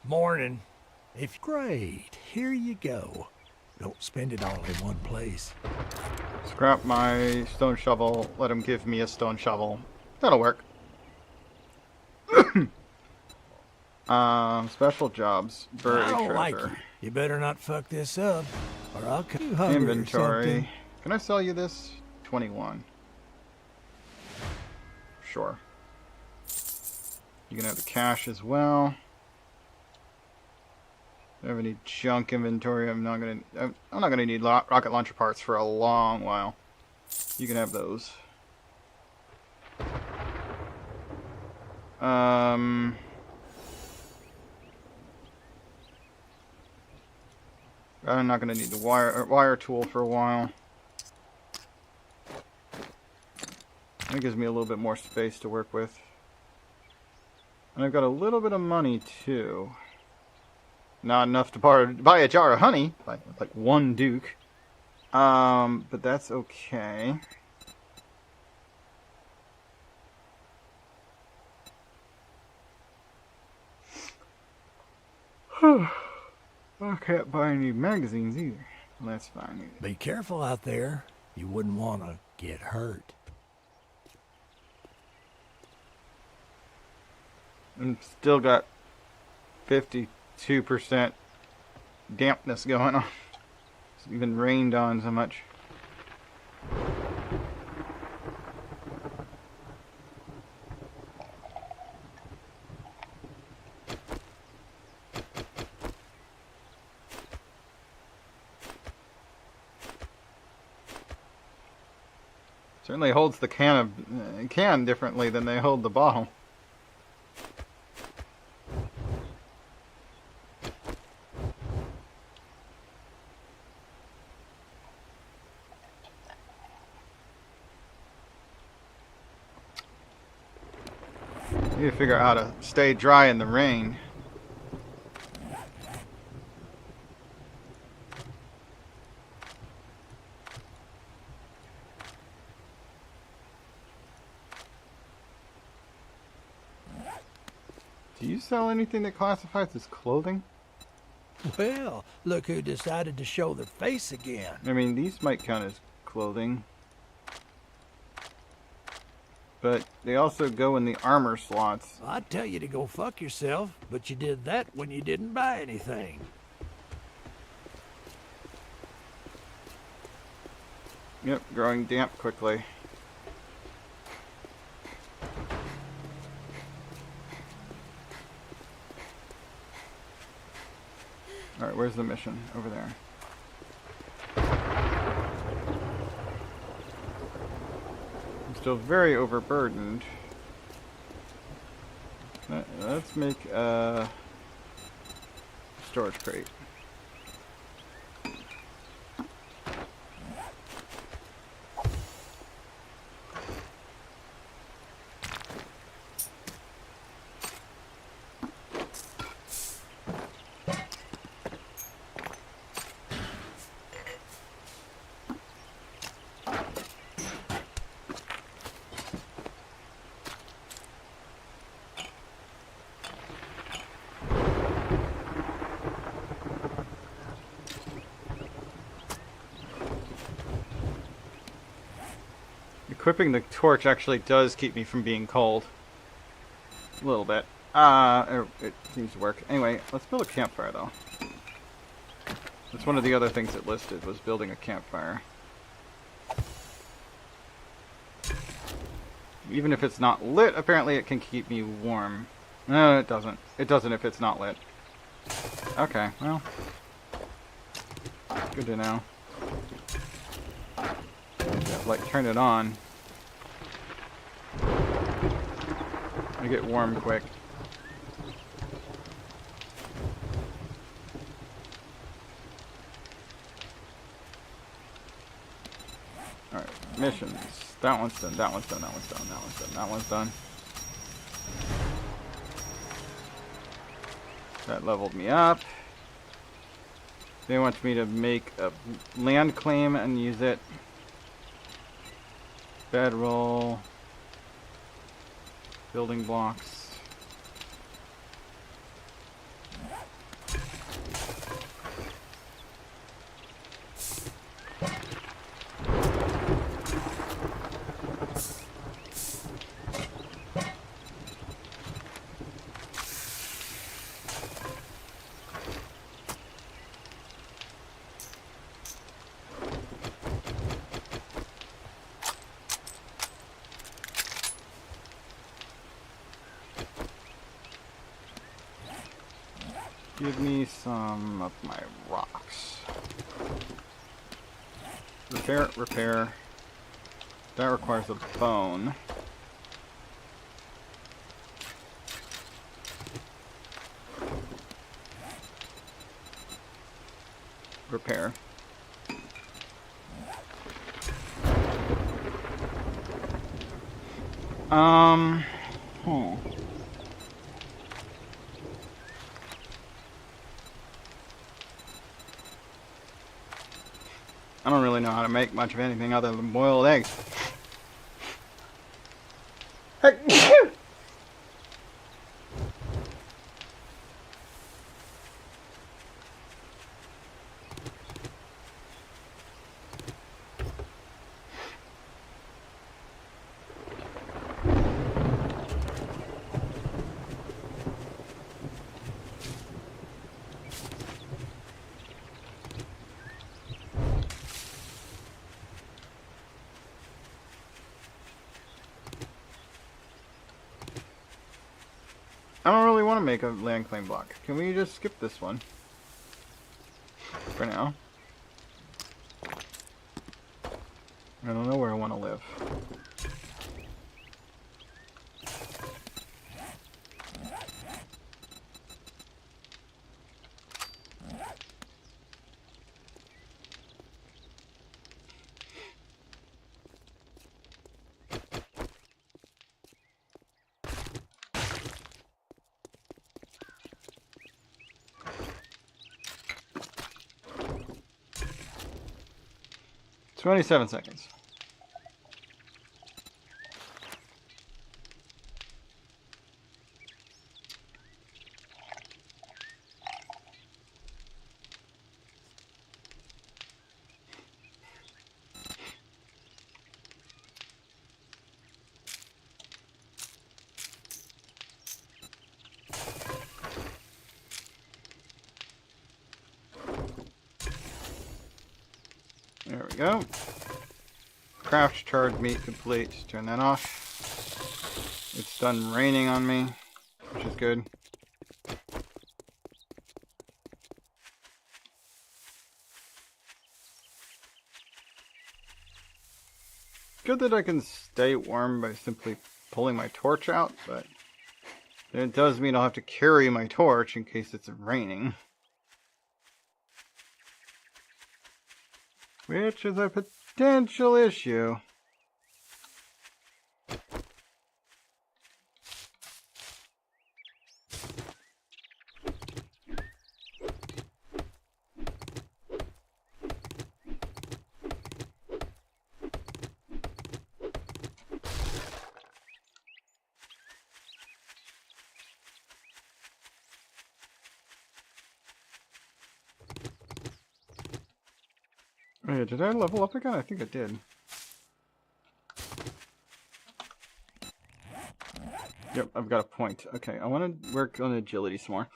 Morning. If great, here you go. Don't spend it all in one place. Scrap my stone shovel. Let him give me a stone shovel. That'll work. Special jobs. Buried I don't treasure. like you. You better not fuck this up, or I'll cut you hungry or Inventory. something. Can I sell you this? 21. Sure. You can have the cash as well. I don't have any junk inventory. I'm not gonna need rocket launcher parts for a long while. You can have those. I'm not gonna need the wire tool for a while. That gives me a little bit more space to work with. And I've got a little bit of money too. Not enough to buy a jar of honey, like one duke. But that's okay. I can't buy any magazines either. Well, that's fine. Be careful out there. You wouldn't want to get hurt. And still got 52% dampness going on. It's even rained on so much. Certainly holds the can differently than they hold the bottle. You need to figure out how to stay dry in the rain. Do you sell anything that classifies as clothing? Well, look who decided to show their face again. I mean, these might count as clothing. But they also go in the armor slots. I'd tell you to go fuck yourself, but you did that when you didn't buy anything. Yep, growing damp quickly. Alright, where's the mission? Over there. I'm still very overburdened. Let's make a storage crate. Equipping the torch actually does keep me from being cold. A little bit. It seems to work. Anyway, let's build a campfire though. That's one of the other things it listed, was building a campfire. Even if it's not lit, apparently it can keep me warm. No, it doesn't. It doesn't if it's not lit. Okay, well. Good to know. Like, turn it on. I get warm quick. Alright, missions. That one's done, that one's done, that one's done, that one's done, that one's done. That leveled me up. They want me to make a land claim and use it. Bedroll. Building blocks. Give me some of my rocks. Repair, repair. That requires a bone. Repair. I don't really know how to make much of anything other than boiled eggs. I don't really want to make a land claim block. Can we just skip this one? For now. I don't know where I want to live. "27 seconds. There we go. Craft charred meat complete. Turn that off. It's done raining on me, which is good. Good that I can stay warm by simply pulling my torch out, but it does mean I'll have to carry my torch in case it's raining. Which is a potential issue. Wait, did I level up again? I think I did. Yep, I've got a point. Okay, I want to work on agility some more.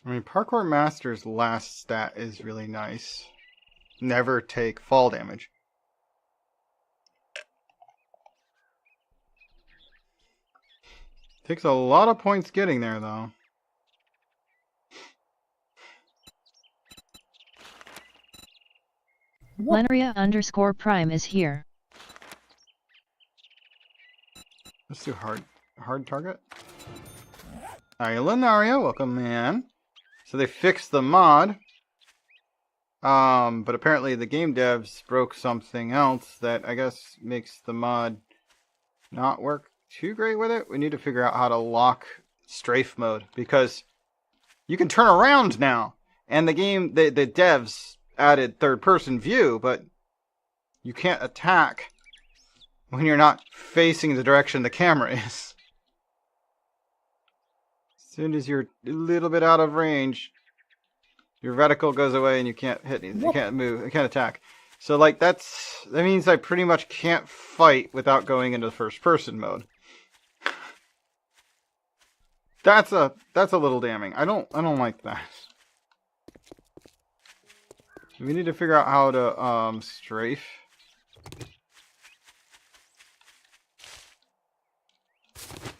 I mean, Parkour Master's last stat is really nice. Never take fall damage. Takes a lot of points getting there, though. Lenaria_Prime is here. Let's do hard target. Hi, Lenaria, welcome, man. So they fixed the mod. But apparently the game devs broke something else that I guess makes the mod not work too great with it. We need to figure out how to lock strafe mode, because you can turn around now. And the devs added third-person view, but you can't attack when you're not facing the direction the camera is. As soon as you're a little bit out of range, your reticle goes away and you can't hit anything. You can't move. You can't attack. So, like, that means I pretty much can't fight without going into the first-person mode. That's a little damning. I don't like that. We need to figure out how to strafe.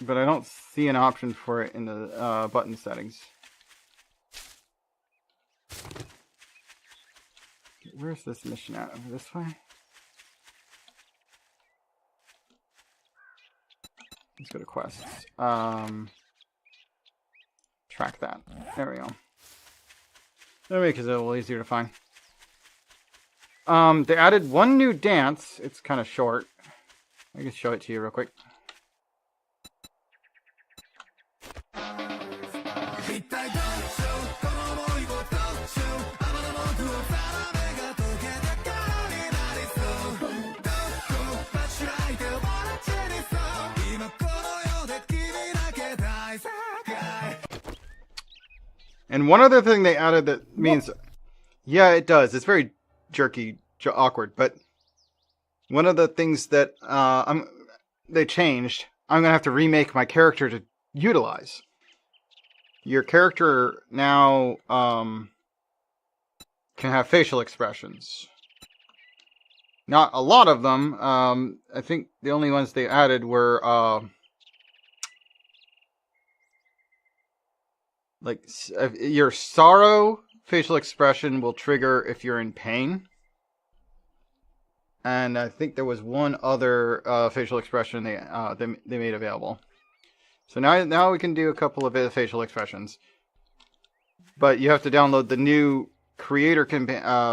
But I don't see an option for it in the button settings. Where's this mission at? Over this way? Let's go to quests. Track that. There we go. That makes it a little easier to find. They added one new dance. It's kind of short. I can show it to you real quick. And one other thing they added that means, yeah, it does. It's very jerky, awkward. But one of the things that they changed, I'm gonna have to remake my character to utilize. Your character now can have facial expressions. Not a lot of them. I think the only ones they added were like your sorrow facial expression will trigger if you're in pain. And I think there was one other facial expression they made available. So now we can do a couple of facial expressions. But you have to download the new creator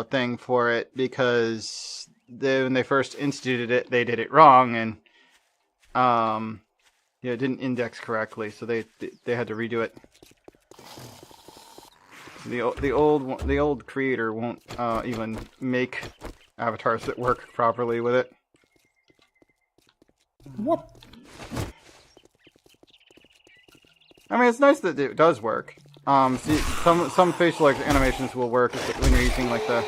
thing for it because when they first instituted it, they did it wrong and it didn't index correctly, so they had to redo it. The old creator won't even make avatars that work properly with it. What? I mean, it's nice that it does work. See, some facial animations will work when you're using like the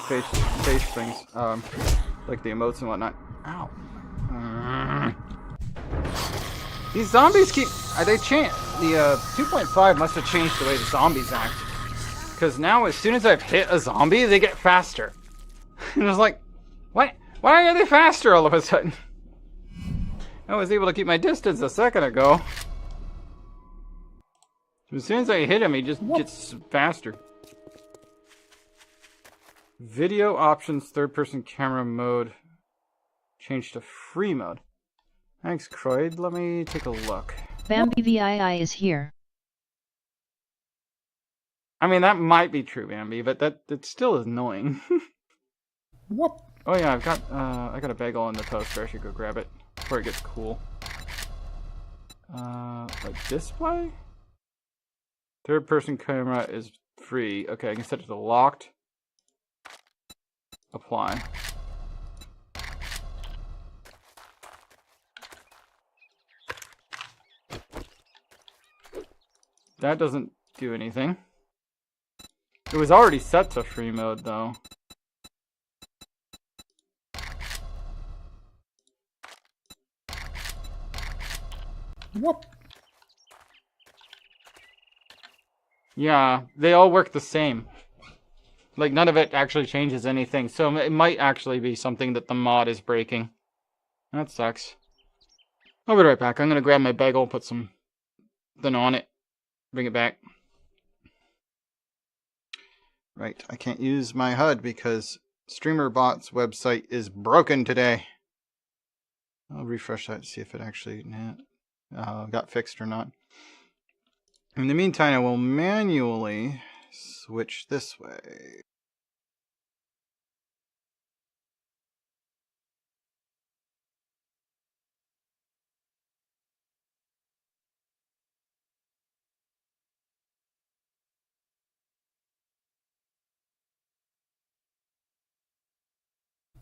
face things, like the emotes and whatnot. Ow. These zombies keep... They change... The 2.5 must have changed the way the zombies act. Because now, as soon as I've hit a zombie, they get faster. And I was like, what? Why are they faster all of a sudden? I was able to keep my distance a second ago. As soon as I hit him, he just gets faster. Video options, third-person camera mode. Changed to free mode. Thanks, Croyd. Let me take a look. Bambi VII is here. I mean, that might be true, Bambi, but that still is annoying. What? Oh yeah, I got a bagel in the toaster. I should go grab it before it gets cool. Like display? Third person camera is free. Okay, I can set it to locked. Apply. That doesn't do anything. It was already set to free mode though. What? Yeah, they all work the same. Like, none of it actually changes anything. So it might actually be something that the mod is breaking. That sucks. I'll be right back. I'm going to grab my bagel, put something on it, bring it back. Right, I can't use my HUD because StreamerBot's website is broken today. I'll refresh that to see if it actually got fixed or not. In the meantime, I will manually switch this way.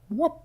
What?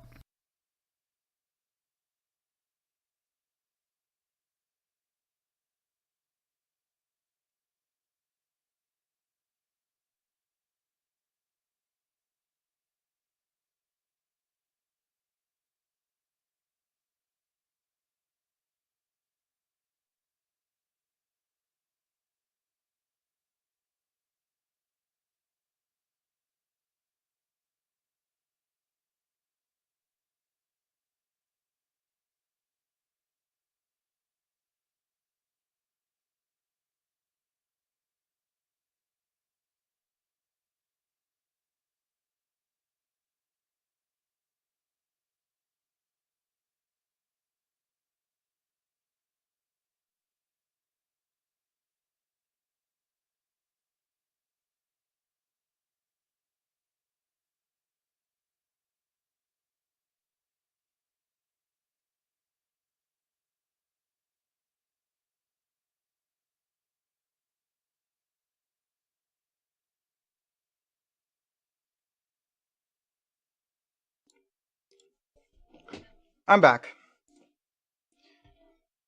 I'm back.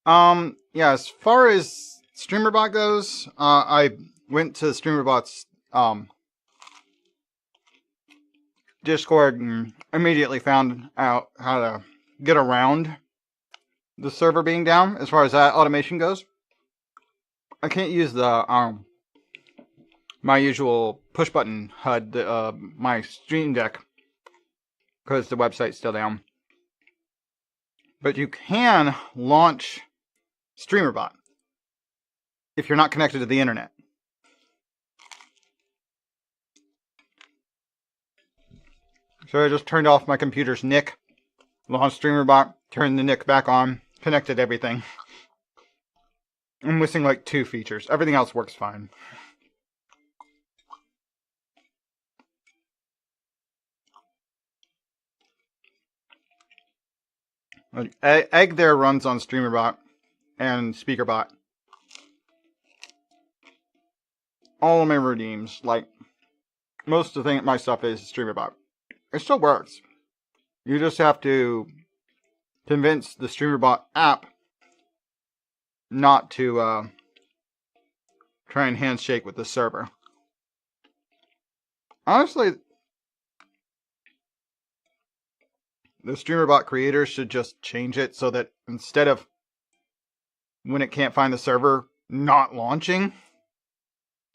Yeah, as far as StreamerBot goes, I went to StreamerBot's Discord and immediately found out how to get around the server being down as far as that automation goes. I can't use the my usual push button HUD, my Stream Deck, because the website's still down. But you can launch StreamerBot if you're not connected to the internet. So I just turned off my computer's NIC, launched StreamerBot, turned the NIC back on, connected everything. I'm missing like 2 features. Everything else works fine. Egg there runs on StreamerBot and SpeakerBot. All of my redeems, like most of my stuff is StreamerBot. It still works. You just have to convince the StreamerBot app not to try and handshake with the server. Honestly, the StreamerBot creators should just change it so that instead of when it can't find the server not launching,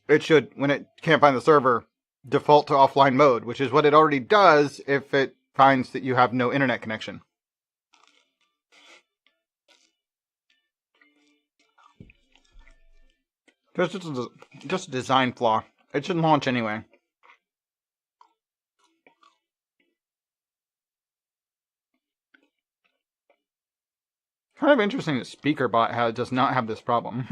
it should, when it can't find the server, default to offline mode, which is what it already does if it finds that you have no internet connection. Just a design flaw. It should launch anyway. Kind of interesting that SpeakerBot does not have this problem.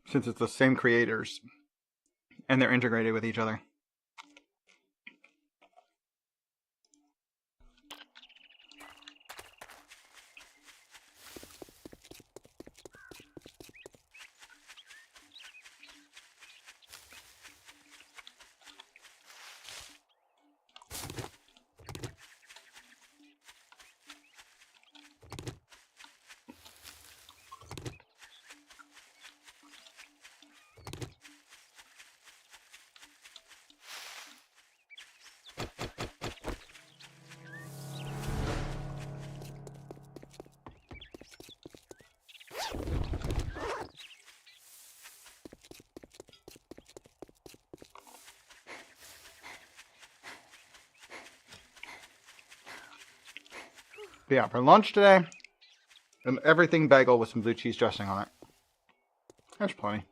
Since it's the same creators and they're integrated with each other. But yeah, for lunch today, an everything bagel with some blue cheese dressing on it. That's plenty.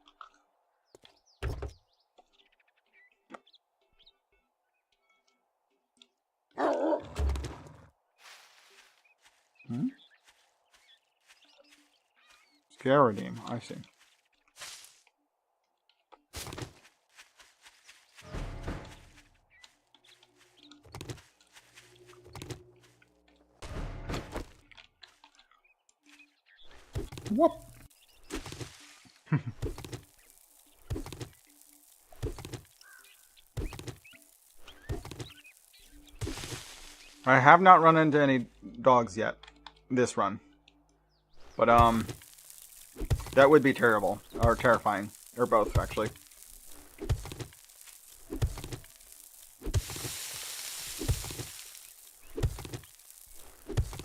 Scarodeem, I see. Whoop. I have not run into any dogs yet this run. But that would be terrible or terrifying, or both actually.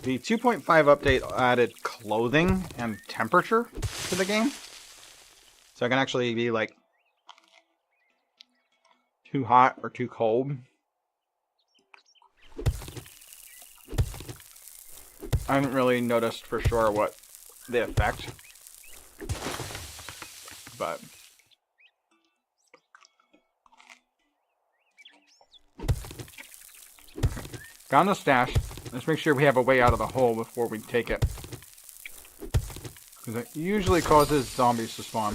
The 2.5 update added clothing and temperature to the game. So I can actually be like too hot or too cold. I haven't really noticed for sure what the effect. But found the stash. Let's make sure we have a way out of the hole before we take it. Because it usually causes zombies to spawn.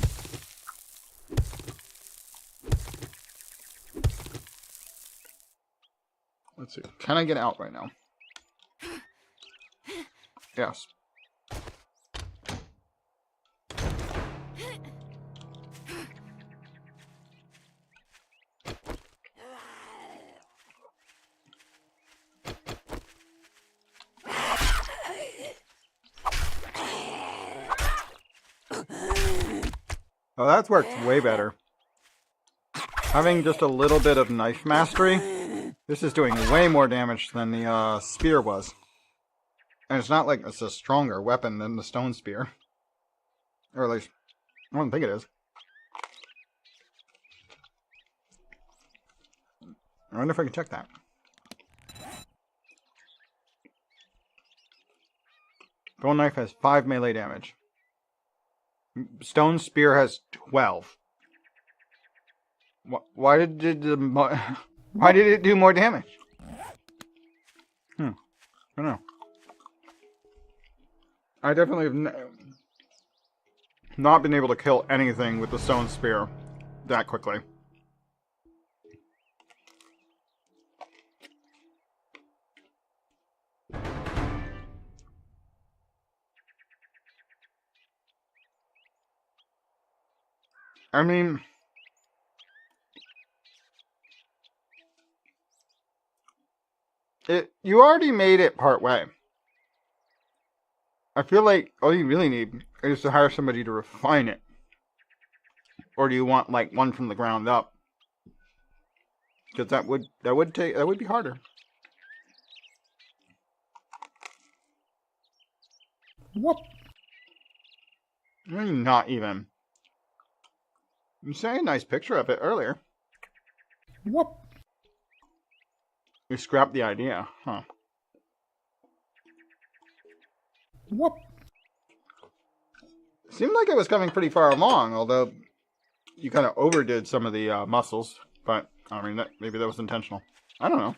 Let's see. Can I get out right now? Yes. Oh, that's worked way better. Having just a little bit of knife mastery, this is doing way more damage than the spear was. And it's not like it's a stronger weapon than the stone spear. Or at least, I don't think it is. I wonder if I can check that. Bone knife has 5 melee damage. Stone spear has 12. Why did it do more damage? I don't know. I definitely have not been able to kill anything with the stone spear that quickly. I mean, you already made it part way. I feel like all you really need is to hire somebody to refine it. Or do you want like one from the ground up? Because that would be harder. What? Not even. You sent a nice picture of it earlier. What? You scrapped the idea, huh? What? Seemed like it was coming pretty far along, although you kind of overdid some of the muscles. But, I mean, maybe that was intentional. I don't know.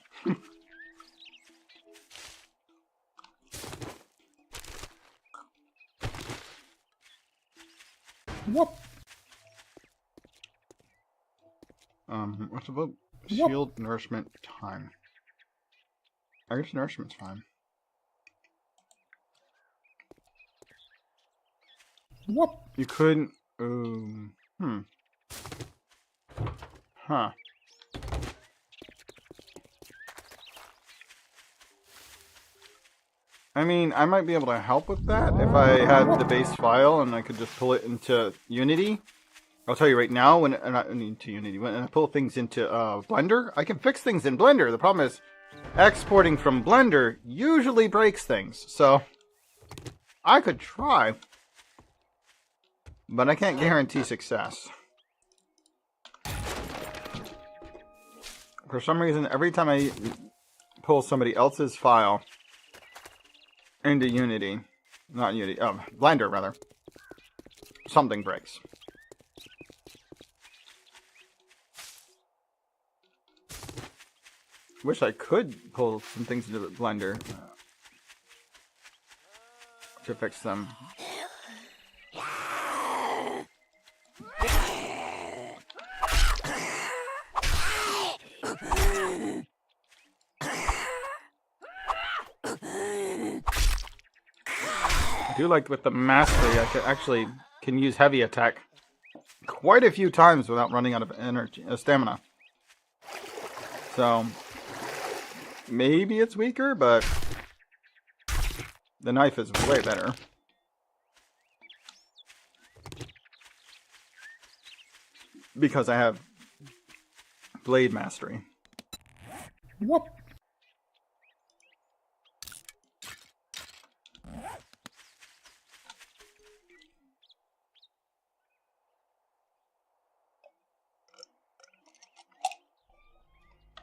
What? What's about shield nourishment time? I guess nourishment's fine. What? You couldn't. Huh. I mean, I might be able to help with that if I had the base file and I could just pull it into Unity. I'll tell you right now, when I pull things into Blender, I can fix things in Blender. The problem is, exporting from Blender usually breaks things. So, I could try, but I can't guarantee success. For some reason, every time I pull somebody else's file into Blender rather, something breaks. Wish I could pull some things into the Blender to fix them. I do like with the mastery, I can use heavy attack quite a few times without running out of energy, stamina. So maybe it's weaker, but the knife is way better. Because I have blade mastery. What?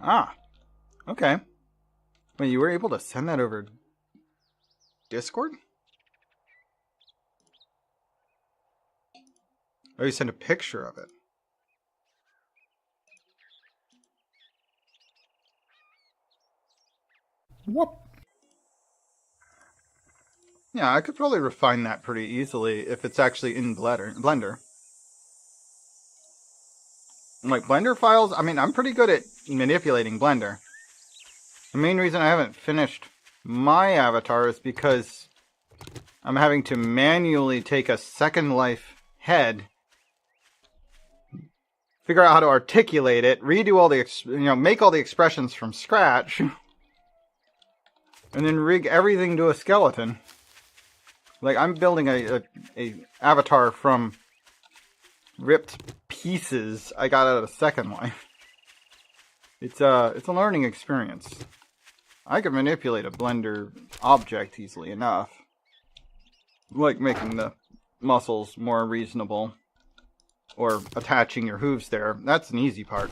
Ah, okay. Wait, you were able to send that over Discord? Oh, you sent a picture of it. What? Yeah, I could probably refine that pretty easily if it's actually in Blender. Like, Blender files, I mean, I'm pretty good at manipulating Blender. The main reason I haven't finished my avatar is because I'm having to manually take a Second Life head, figure out how to articulate it, redo all the, make all the expressions from scratch, and then rig everything to a skeleton. Like, I'm building a avatar from ripped pieces I got out of second life. It's a learning experience. I can manipulate a blender object easily enough. Like making the muscles more reasonable. Or attaching your hooves there. That's an easy part.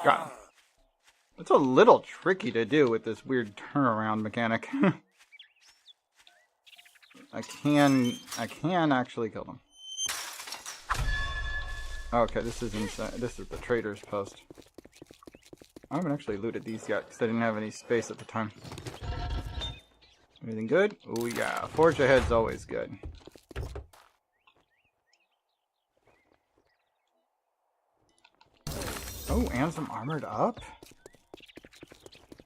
God. It's a little tricky to do with this weird turnaround mechanic. I can actually kill them. Okay, this is inside. This is the trader's post. I haven't actually looted these yet because I didn't have any space at the time. Anything good? Oh yeah, forge ahead's always good. Oh, and some armored up?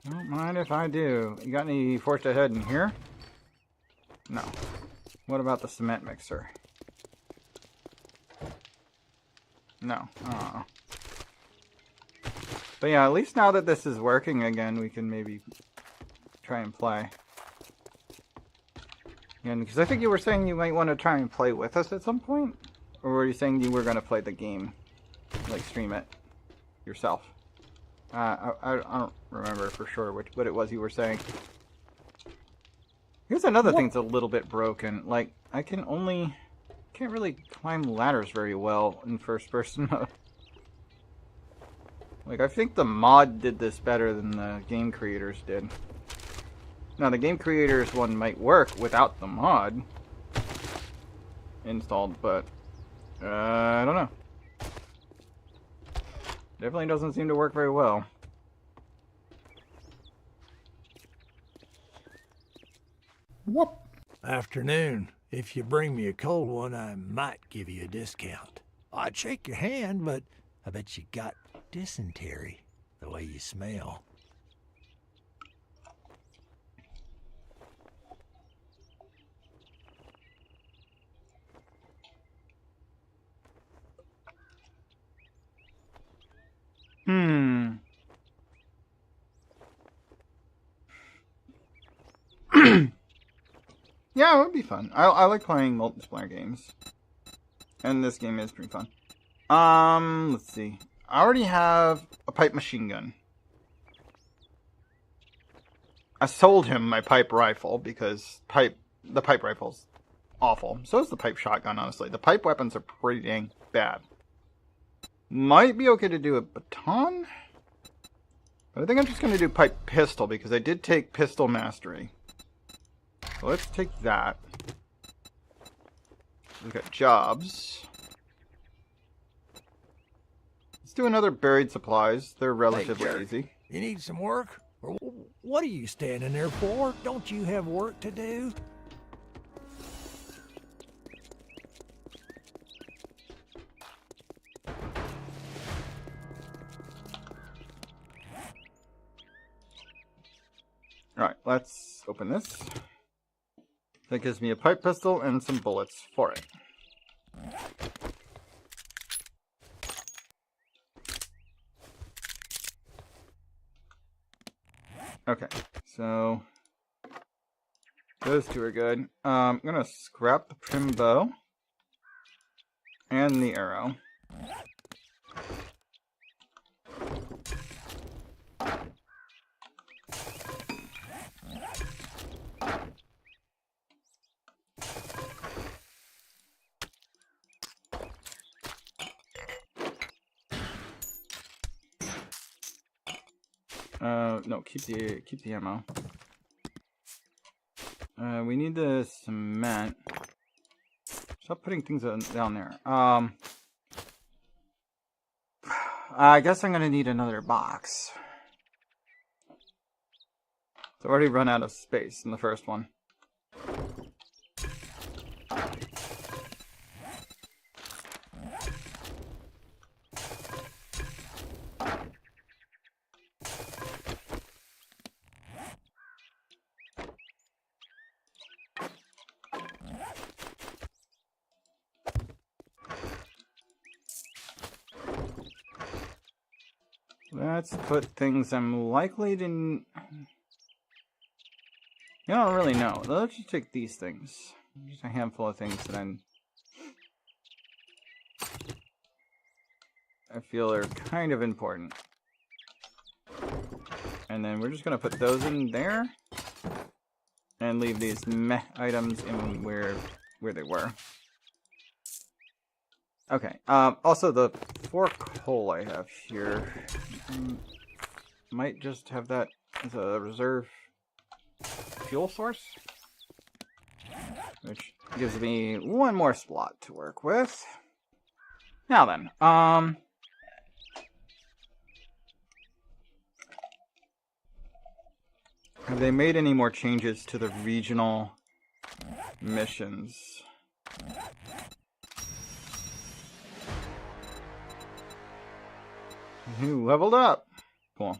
Don't mind if I do. You got any forged ahead in here? No. What about the cement mixer? No. Oh. But yeah, at least now that this is working again, we can maybe try and play. And because I think you were saying you might want to try and play with us at some point? Or were you saying you were going to play the game? Like, stream it yourself? I don't remember for sure what it was you were saying. Here's another thing that's a little bit broken. Like, I can't really climb ladders very well in first-person mode. Like, I think the mod did this better than the game creators did. Now, the game creators one might work without the mod installed, but I don't know. Definitely doesn't seem to work very well. What? Afternoon. If you bring me a cold one, I might give you a discount. I'd shake your hand, but I bet you got dysentery, the way you smell. Yeah, it would be fun. I like playing multiplayer games. And this game is pretty fun. Let's see. I already have a pipe machine gun. I sold him my pipe rifle because the pipe rifle's awful. So is the pipe shotgun, honestly. The pipe weapons are pretty dang bad. Might be okay to do a baton. But I think I'm just going to do pipe pistol because I did take pistol mastery. So let's take that. We've got jobs. Let's do another buried supplies. They're relatively easy. You need some work? Or what are you standing there for? Don't you have work to do? Alright, let's open this. That gives me a pipe pistol and some bullets for it. Okay, so those two are good. I'm gonna scrap the prim bow and the arrow. No, keep the ammo. We need the cement. Stop putting things down there. I guess I'm gonna need another box. So I already run out of space in the first one. Let's put things I'm likely to... I don't really know. Let's just take these things. Just a handful of things that I feel are kind of important. And then we're just going to put those in there. And leave these meh items in where they were. Okay. Also, the 4 coal I have here... might just have that as a reserve fuel source. Which gives me one more slot to work with. Now then, have they made any more changes to the regional missions? You leveled up. Cool.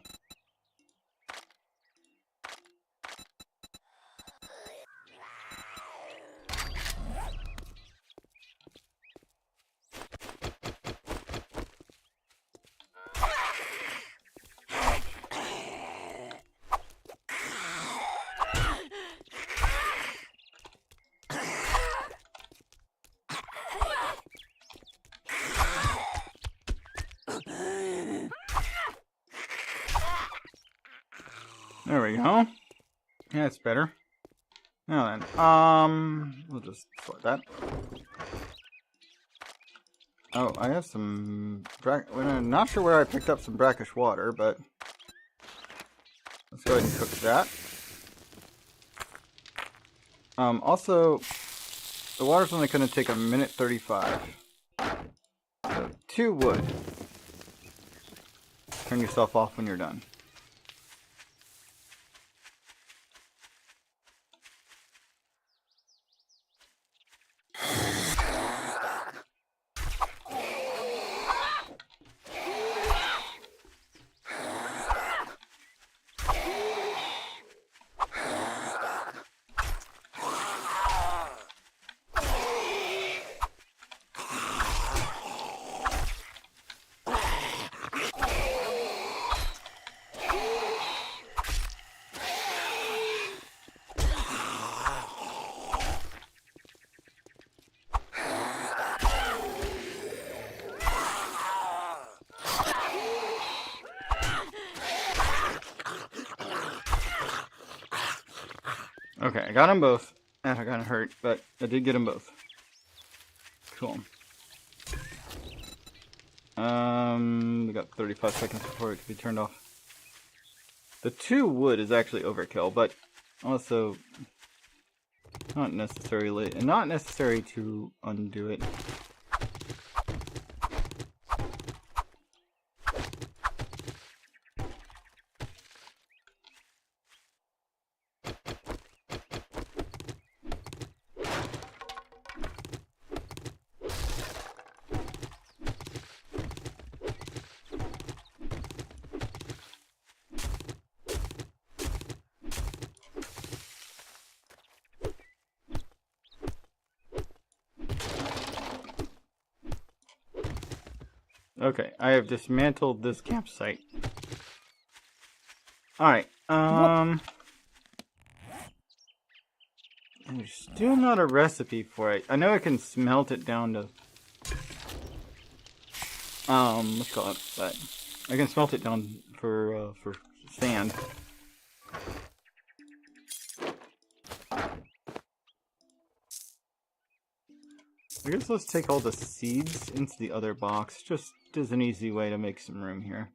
There we go. Yeah, it's better. Now then, we'll just sort that. Oh, I have some I'm not sure where I picked up some brackish water, but let's go ahead and cook that. Also, the water's only going to take 1:35. So 2 wood. Turn yourself off when you're done. Okay, I got them both. That kind of hurt, but I did get them both. Cool. We got 35 seconds before it can be turned off. The 2 wood is actually overkill, but also not necessary to undo it. Okay, I have dismantled this campsite. Alright, there's still not a recipe for it. I know I can smelt it down to... let's call it that. I can smelt it down for sand. I guess let's take all the seeds into the other box, just as an easy way to make some room here.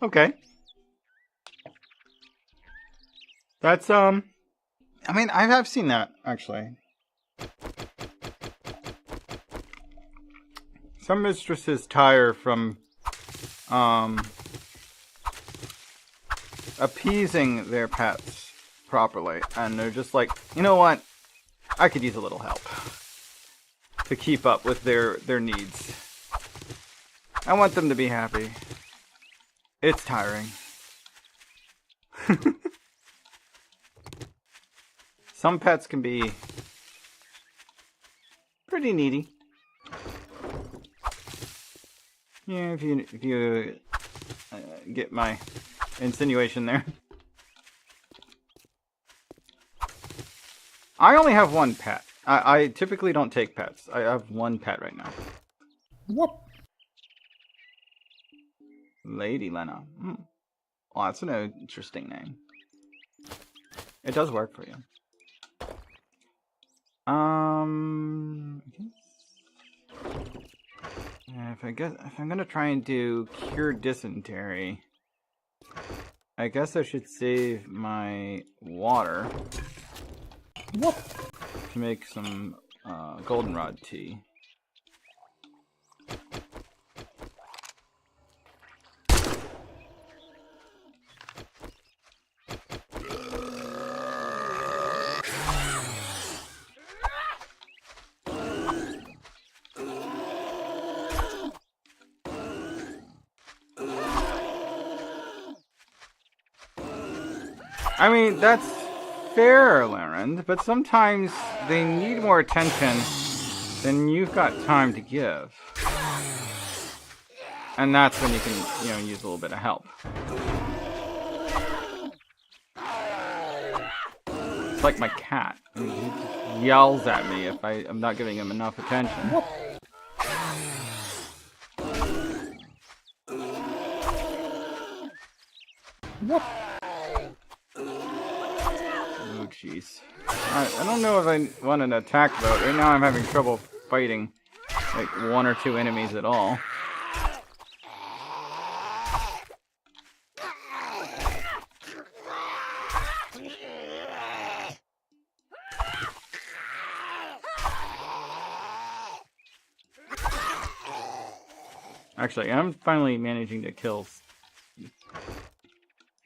Okay. That's, I mean, I have seen that, actually. Some mistresses tire from, appeasing their pets properly. And they're just like, you know what? I could use a little help to keep up with their needs. I want them to be happy. It's tiring. Some pets can be pretty needy. Yeah, if you get my insinuation there. I only have one pet. I typically don't take pets. I have one pet right now. Whoop. Lady Lena. Well, that's an interesting name. It does work for you. If I'm gonna try and do cure dysentery, I guess I should save my water Whoop. to make some goldenrod tea. I mean, that's fair, Larend, but sometimes they need more attention than you've got time to give. And that's when you can, use a little bit of help. It's like my cat. He just yells at me if I'm not giving him enough attention. Whoop. Whoop. Oh, jeez. I don't know if I want an attack vote. Right now I'm having trouble fighting, like, one or two enemies at all. Actually, I'm finally managing to kill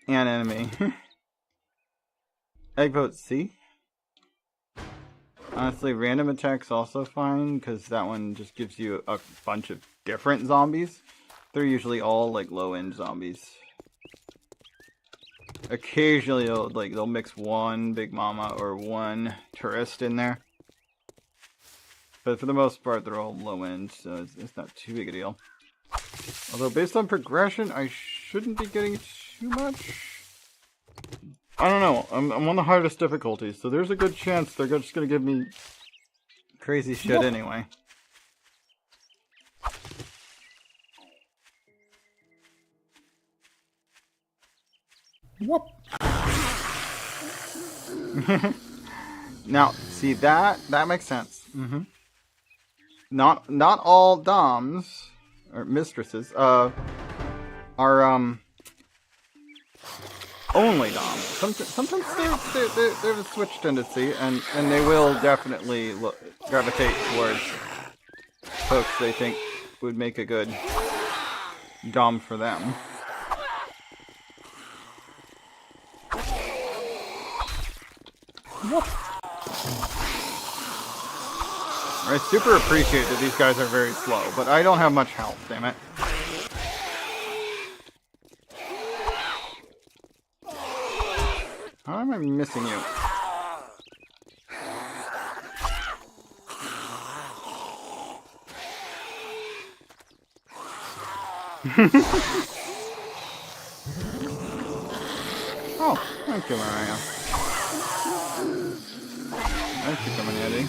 an enemy. Egg vote C. Honestly, random attack's also fine, because that one just gives you a bunch of different zombies. They're usually all, like, low-end zombies. Occasionally, they'll mix one Big Mama or one tourist in there. But for the most part, they're all low-end, so it's not too big a deal. Although, based on progression, I shouldn't be getting too much. I don't know. I'm on the hardest difficulty, so there's a good chance they're just gonna give me crazy shit anyway. Whoop. Now, see that makes sense. Not all doms or mistresses are only dom. Sometimes there's a switch tendency, and they will definitely gravitate towards folks they think would make a good dom for them. I super appreciate that these guys are very slow, but I don't have much health, damn it. How am I missing you? Oh, thank you, Mariah. Thanks for coming, Eddie.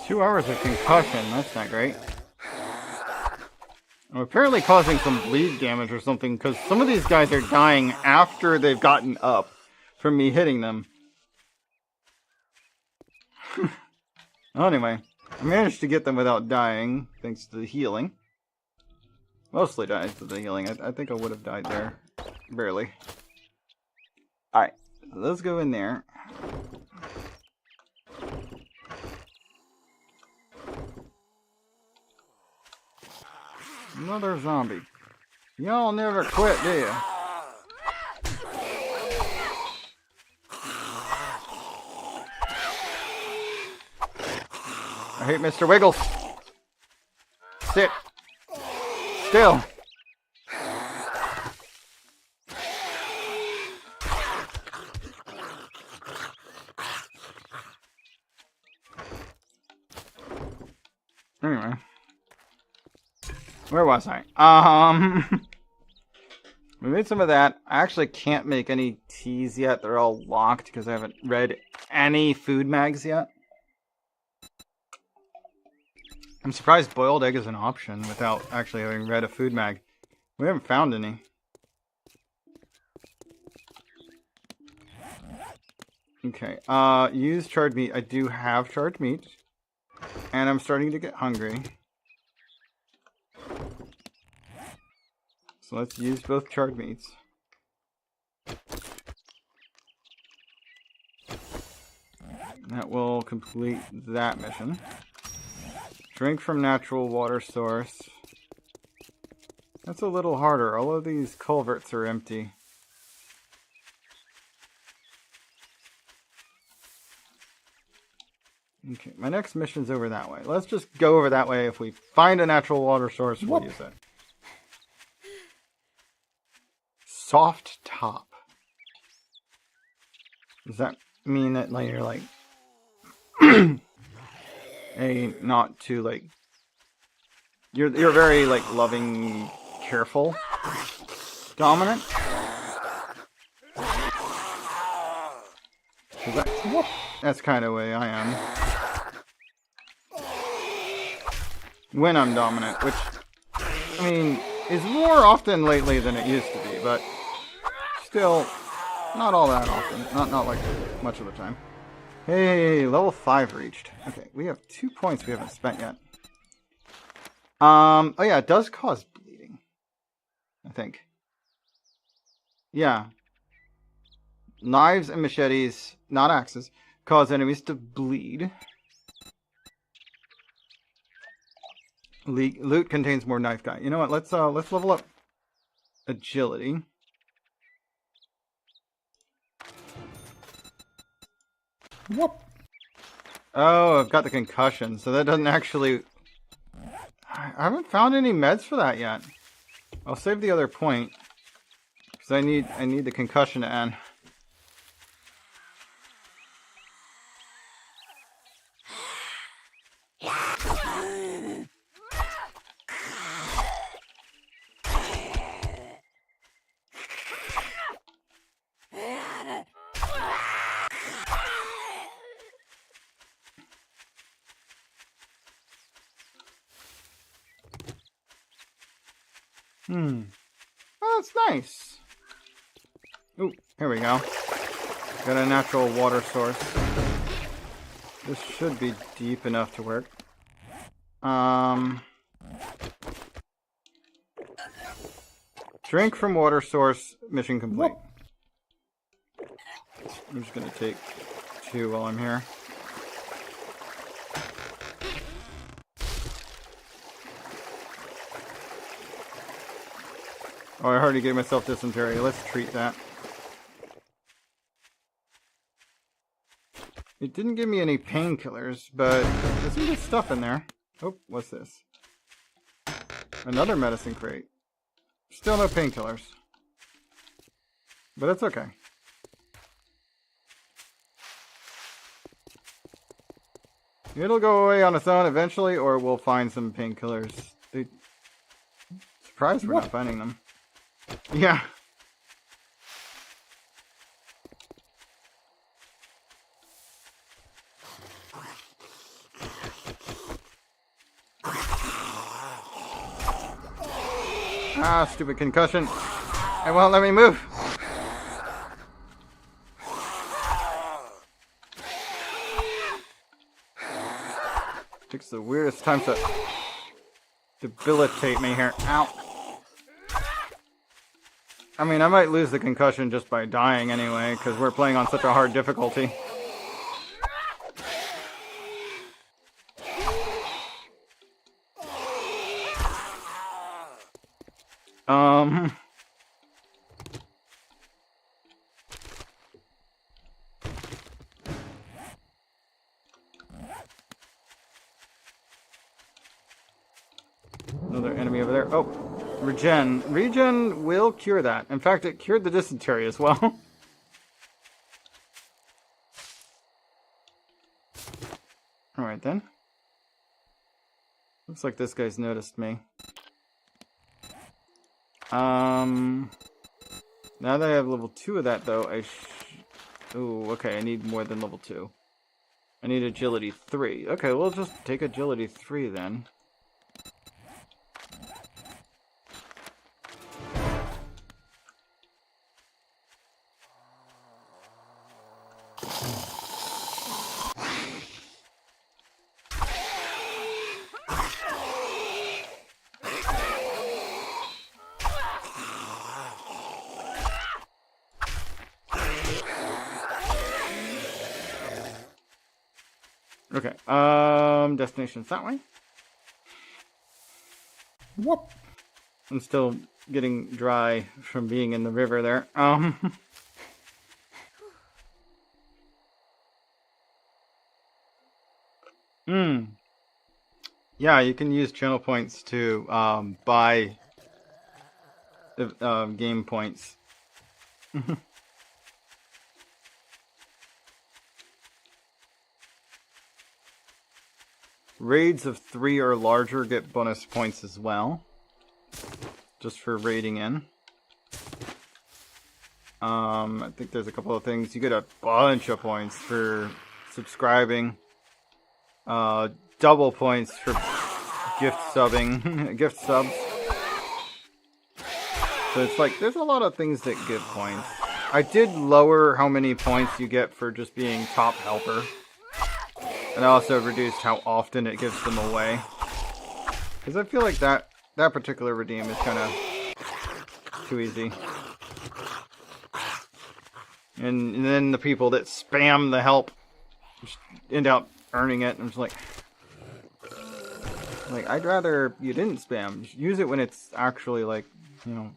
$2 of concussion, that's not great. I'm apparently causing some bleed damage or something, because some of these guys are dying after they've gotten up from me hitting them. Anyway, I managed to get them without dying, thanks to the healing. Mostly died to the healing. I think I would have died there. Barely. Alright, let's go in there. Another zombie. Y'all never quit, do you? I hate Mr. Wiggles. Sit. Still. Anyway. Where was I? We made some of that. I actually can't make any teas yet. They're all locked because I haven't read any food mags yet. I'm surprised boiled egg is an option without actually having read a food mag. We haven't found any. Okay, use charred meat. I do have charred meat. And I'm starting to get hungry. So let's use both charred meats. That will complete that mission. Drink from natural water source. That's a little harder. All of these culverts are empty. Okay, my next mission's over that way. Let's just go over that way. If we find a natural water source, we'll use it. Soft top. Does that mean that like you're like a not too like you're very like loving, careful, dominant? That's kind of the way I am. When I'm dominant, which, I mean, is more often lately than it used to be, but still, not all that often. Not like much of the time. Hey, level 5 reached. Okay, we have 2 points we haven't spent yet. Oh yeah, it does cause bleeding. I think. Yeah. Knives and machetes, not axes, cause enemies to bleed. Loot contains more knife guy. You know what? Let's level up agility. What? Oh, I've got the concussion, so that doesn't actually... I haven't found any meds for that yet. I'll save the other point, because I need the concussion to end. Oh, that's nice. Ooh, here we go. Got a natural water source. This should be deep enough to work. Drink from water source, mission complete. I'm just gonna take 2 while I'm here. Oh, I already gave myself dysentery. Let's treat that. It didn't give me any painkillers, but there's some good stuff in there. Oh, what's this? Another medicine crate. Still no painkillers. But it's okay. It'll go away on its own eventually, or we'll find some painkillers. Surprised we're not finding them. Yeah. Ah, stupid concussion. It won't let me move. Takes the weirdest time to debilitate me here. Ow. I mean, I might lose the concussion just by dying anyway, because we're playing on such a hard difficulty. Another enemy over there. Oh, regen. Regen will cure that. In fact, it cured the dysentery as well. Alright then. Looks like this guy's noticed me. Now that I have level 2 of that though, ooh, okay, I need more than level 2. I need agility 3. Okay, we'll just take agility 3 then. Okay, destination's that way. Whoop. I'm still getting dry from being in the river there. Yeah, you can use channel points to buy game points. Raids of 3 or larger get bonus points as well. Just for raiding in. I think there's a couple of things. You get a bunch of points for subscribing. Double points for gift subbing. Gift subs. So it's like, there's a lot of things that give points. I did lower how many points you get for just being top helper. And I also reduced how often it gives them away. Because I feel like that particular redeem is kind of too easy. And then the people that spam the help just end up earning it. And I'm just like, I'd rather you didn't spam. Just use it when it's actually, like, you know,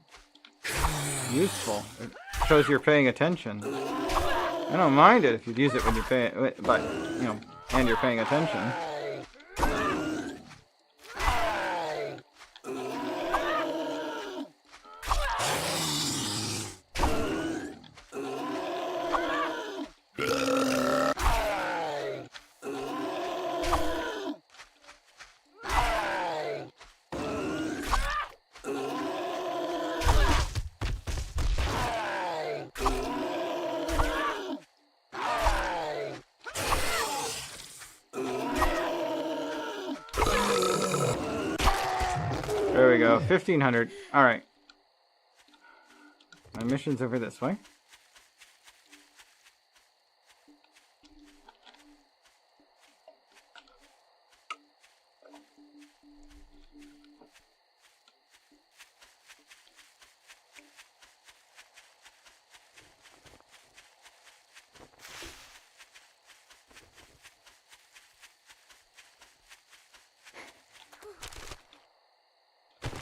useful. It shows you're paying attention. I don't mind it if you use it when you're paying, but, you know, and you're paying attention. There we go, 1500. Alright. My mission's over this way.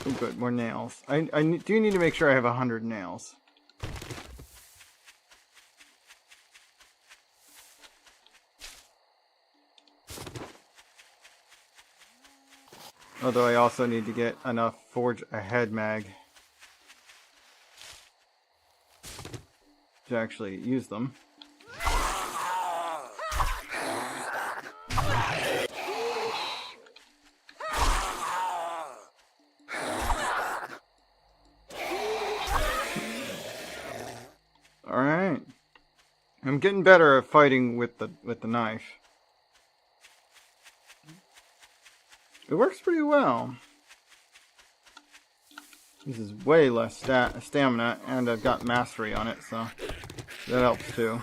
Oh, good, more nails. I do need to make sure I have 100 nails. Although I also need to get enough Forge Ahead mag to actually use them. Alright. I'm getting better at fighting with the knife. It works pretty well. This is way less stamina, and I've got mastery on it, so that helps too.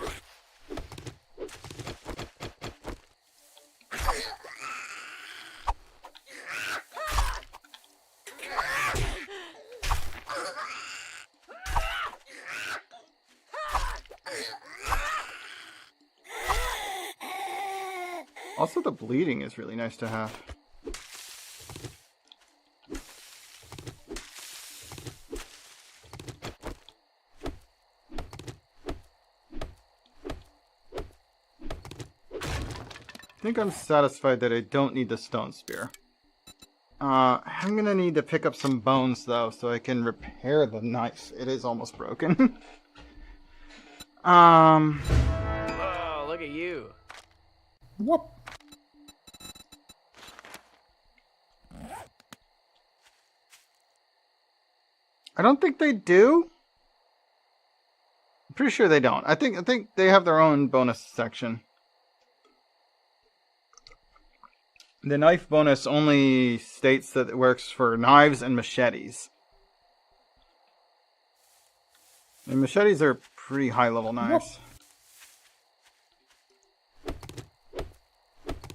Also, the bleeding is really nice to have. I think I'm satisfied that I don't need the stone spear. I'm gonna need to pick up some bones though, so I can repair the knife. It is almost broken. Oh, look at you. Whoop. I don't think they do. I'm pretty sure they don't. I think they have their own bonus section. The knife bonus only states that it works for knives and machetes. And machetes are pretty high level knives.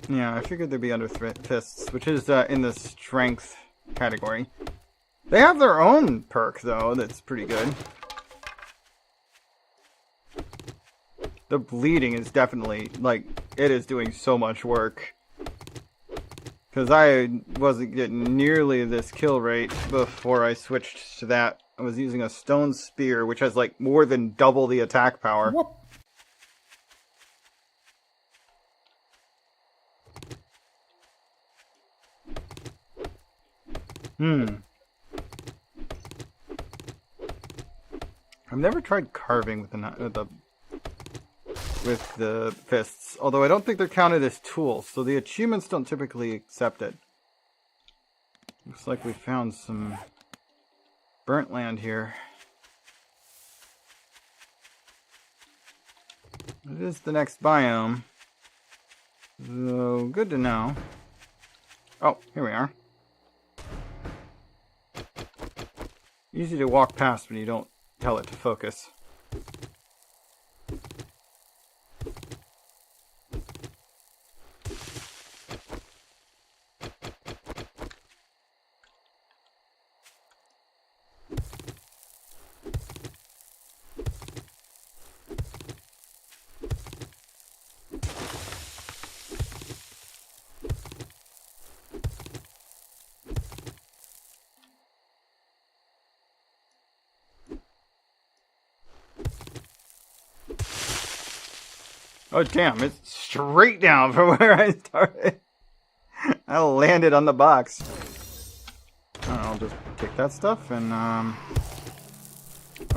Yeah, I figured they'd be under fists, which is in the strength category. They have their own perk though, that's pretty good. The bleeding is definitely, like, it is doing so much work. Because I wasn't getting nearly this kill rate before I switched to that. I was using a stone spear, which has like more than double the attack power. Whoop. I've never tried carving with the fists, although I don't think they're counted as tools, so the achievements don't typically accept it. Looks like we found some burnt land here. It is the next biome, so good to know. Oh, here we are. Easy to walk past when you don't tell it to focus. Oh damn, it's straight down from where I started. I landed on the box. I'll just take that stuff and oh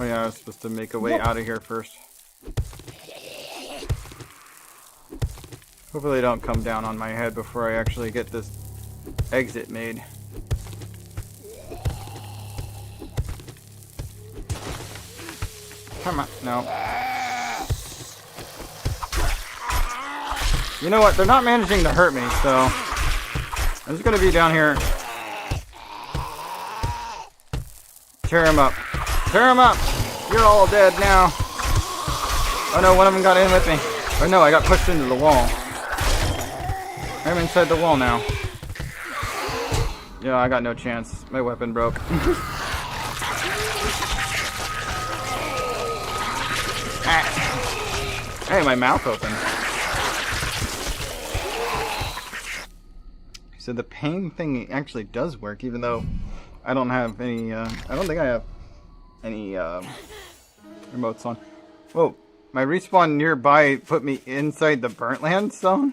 yeah, I was supposed to make a way out of here first. Hopefully they don't come down on my head before I actually get this exit made. Come on, no. You know what? They're not managing to hurt me, so I'm just gonna be down here. Tear him up. Tear him up! You're all dead now. Oh no, one of them got in with me. Or no, I got pushed into the wall. I'm inside the wall now. Yeah, I got no chance. My weapon broke. Hey, my mouth opened. So the pain thing actually does work, even though I don't have any, I don't think I have any, remotes on. Whoa, my respawn nearby put me inside the burnt land zone?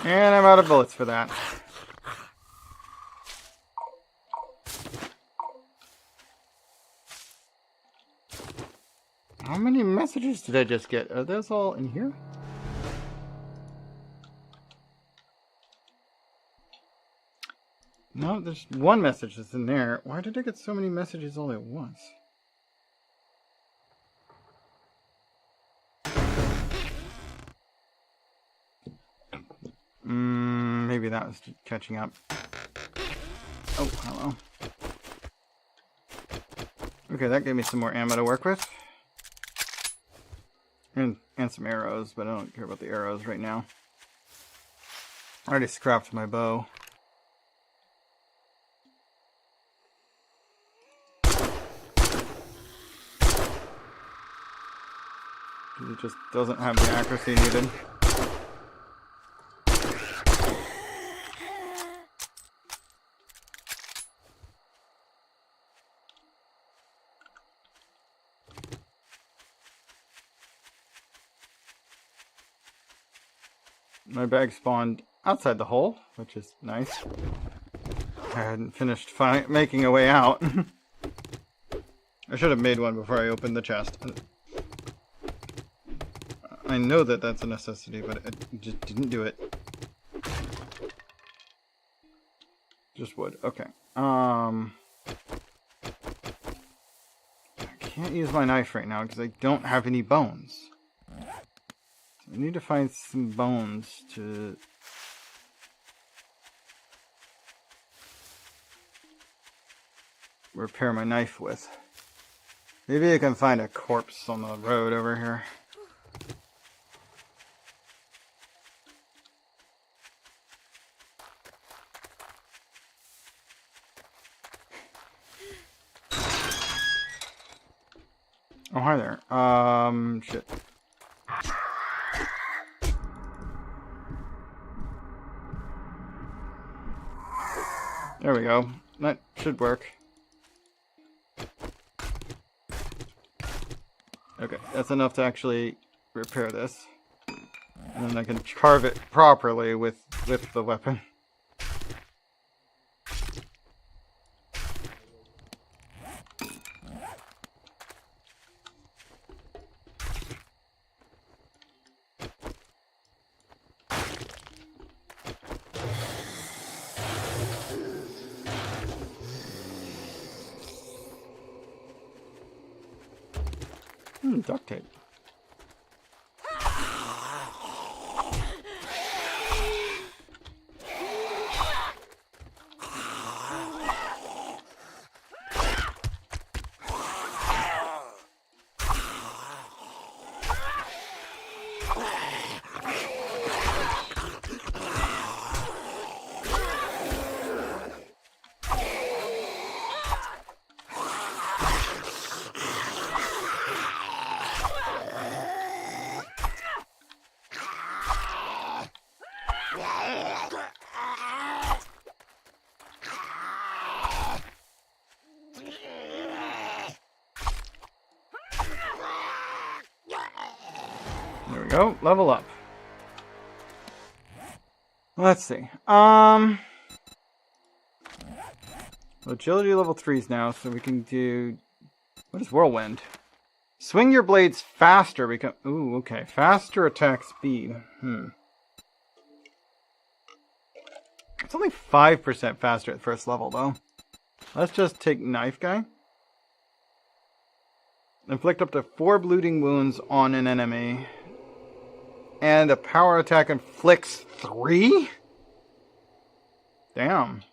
And I'm out of bullets for that. How many messages did I just get? Are those all in here? No, there's one message that's in there. Why did I get so many messages all at once? Maybe that was catching up. Oh, hello. Okay, that gave me some more ammo to work with. And some arrows, but I don't care about the arrows right now. I already scrapped my bow. It just doesn't have the accuracy needed. My bag spawned outside the hole, which is nice. I hadn't finished making a way out. I should have made one before I opened the chest. I know that that's a necessity, but I just didn't do it. Just wood. Okay. I can't use my knife right now because I don't have any bones. I need to find some bones to... repair my knife with. Maybe I can find a corpse on the road over here. Oh, hi there. Shit. There we go. That should work. Okay, that's enough to actually repair this. And then I can carve it properly with the weapon. Duct tape. There we go. Level up. Let's see. Agility level 3s now, so we can do... What is Whirlwind? Swing your blades faster. Ooh, okay. Faster attack speed. It's only 5% faster at first level, though. Let's just take Knife Guy. Inflict up to 4 bleeding wounds on an enemy. And a power attack inflicts 3? Damn.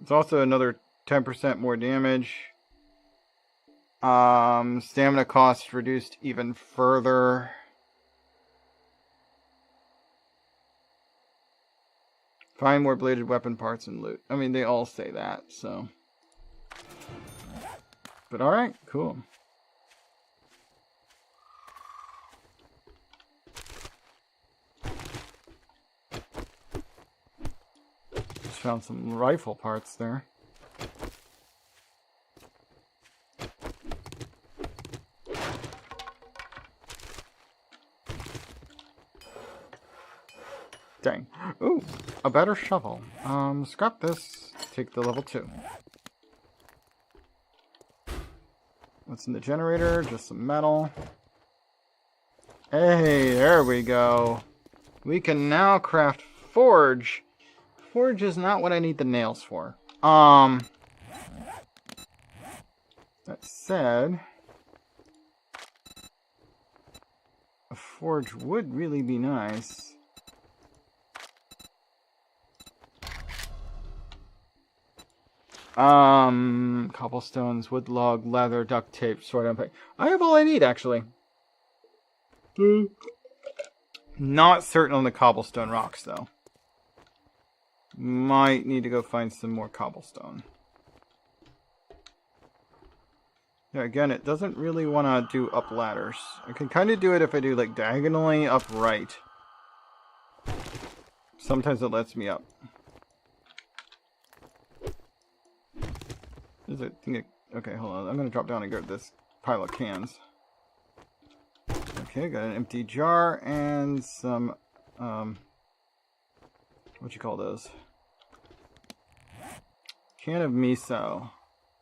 It's also another 10% more damage. Stamina cost reduced even further. Find more bladed weapon parts and loot. I mean, they all say that, so. But alright, cool. Just found some rifle parts there. Dang. Ooh, a better shovel. Scrap this. Take the level 2. What's in the generator? Just some metal. Hey, there we go. We can now craft forge. Forge is not what I need the nails for. That said, a forge would really be nice. Cobblestones, wood log, leather, duct tape, sword and pick. I have all I need, actually. Not certain on the cobblestone rocks, though. Might need to go find some more cobblestone. Yeah, again, it doesn't really want to do up ladders. I can kind of do it if I do, like, diagonally upright. Sometimes it lets me up. Is it? Okay, hold on. I'm going to drop down and grab this pile of cans. Okay, got an empty jar and some, what you call those? Can of miso.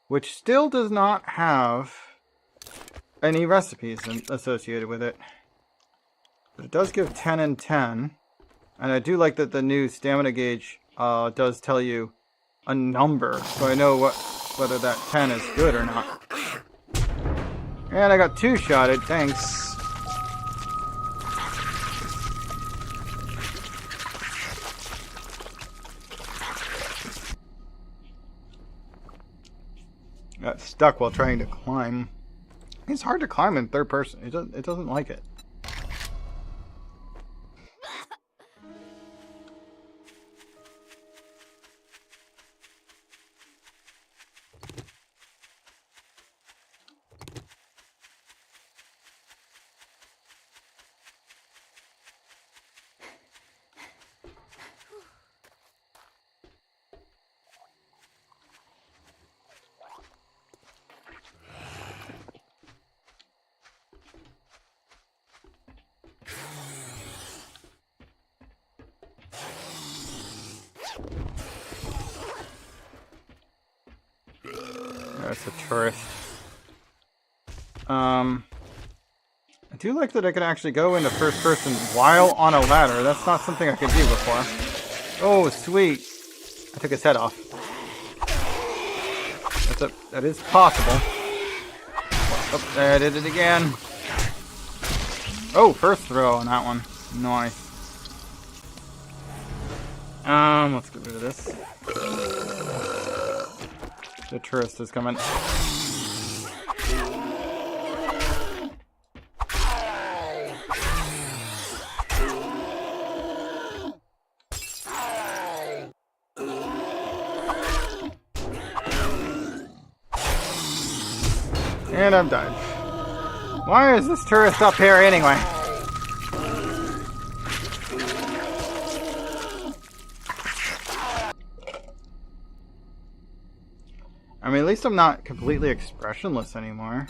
Which still does not have any recipes associated with it. But it does give 10 and 10. And I do like that the new stamina gauge does tell you a number. So I know whether that 10 is good or not. And I got 2-shotted, thanks. Got stuck while trying to climb. It's hard to climb in third person. It doesn't like it. That's a tourist. I do like that I can actually go into first person while on a ladder. That's not something I could do before. Oh, sweet. I took his head off. That is possible. Oh, I did it again. Oh, first throw on that one. Nice. Let's get rid of this. The tourist is coming. And I'm done. Why is this tourist up here anyway? I mean, at least I'm not completely expressionless anymore.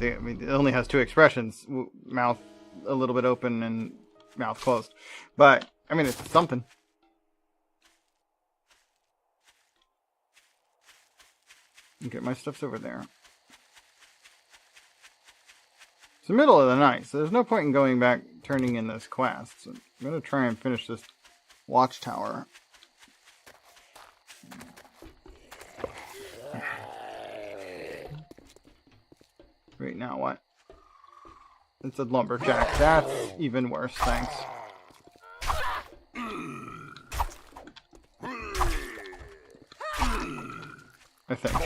I mean, it only has 2 expressions. Mouth a little bit open and mouth closed. But, I mean, it's something. Okay, my stuff's over there. It's the middle of the night, so there's no point in going back, turning in those quests. I'm going to try and finish this watchtower. Wait, now what? It's a lumberjack. That's even worse, thanks. I think.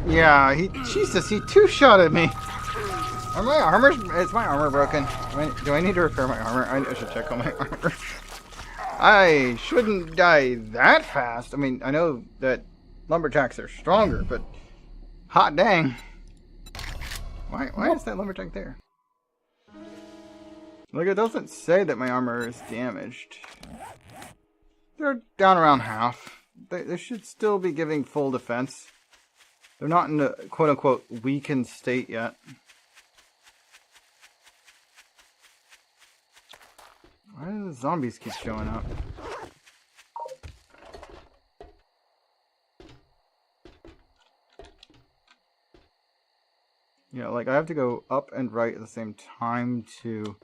Yeah, Jesus, he 2-shotted me. Is my armor broken? Do I need to repair my armor? I should check on my armor. I shouldn't die that fast. I mean, I know that lumberjacks are stronger, but hot dang. Why is that lumberjack there? Like, it doesn't say that my armor is damaged. They're down around half. They should still be giving full defense. They're not in a quote-unquote weakened state yet. the zombies keep showing up? Yeah, like I have to go up and right at the same time to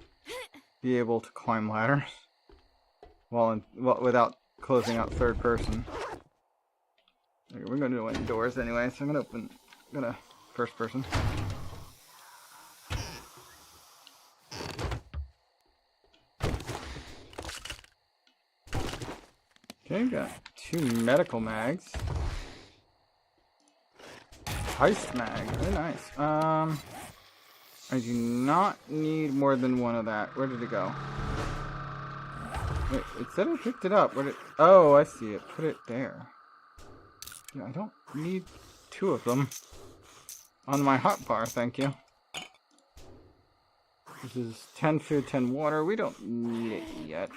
be able to climb ladders well, without closing out third person. Okay, we're gonna do indoors anyway, so I'm gonna first person. Okay, got 2 medical mags. Heist mag, very nice. I do not need more than 1 of that. Where did it go? Wait, it said I picked it up. Oh, I see it. Put it there. Yeah, I don't need 2 of them on my hotbar, thank you. This is 10 food, 10 water. We don't need it yet.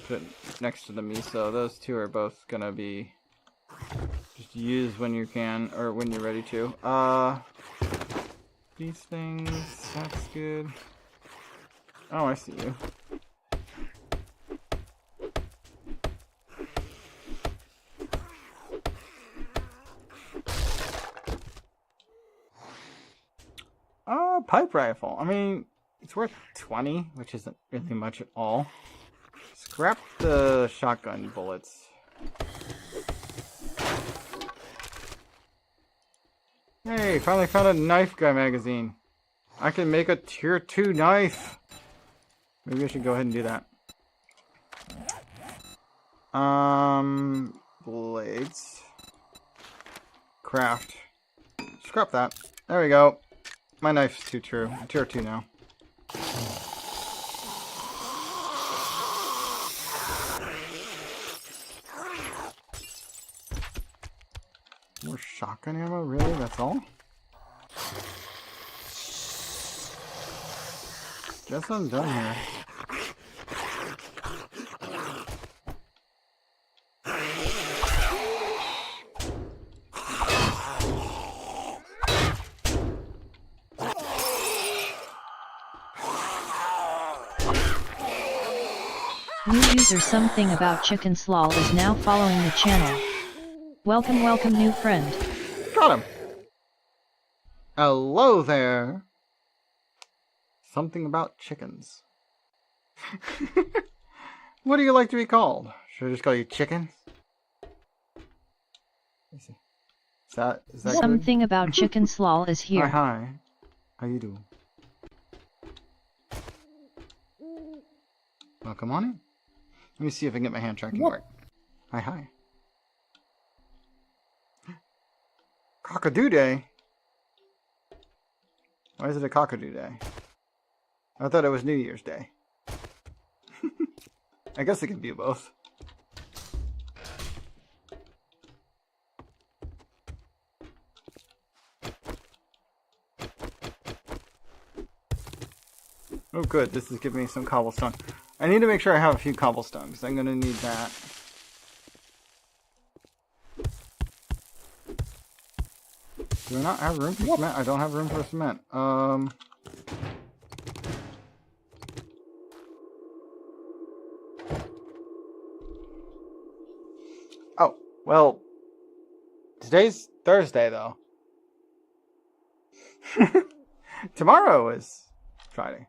Put it next to the miso. Those 2 are both gonna be just used when you can, or when you're ready to. These things, that's good. Oh, I see you. Pipe rifle. I mean, it's worth 20, which isn't really much at all. Scrap the shotgun bullets. Hey, finally found a knife guy magazine. I can make a tier 2 knife. Maybe I should go ahead and do that. Blades. Craft. Scrap that. There we go. My knife's tier 2 now. More shotgun ammo? Really? That's all? Guess I'm done here. New user something about chicken slaw is now following the channel. Welcome, welcome new friend. Got him. Hello there. Something about chickens. What do you like to be called? Should I just call you chickens? Is that Something about chicken slaw is here. Hi. How you doing? Well, come on in. Let me see if I can get my hand tracking work. Hi. Cockadoo day? Why is it a cockadoo day? I thought it was New Year's Day. I guess it can be both. Oh good, this is giving me some cobblestone. I need to make sure I have a few cobblestone, because I'm going to need that. Do I not have room for cement? I don't have room for cement. Oh, well, today's Thursday, though. Tomorrow is Friday.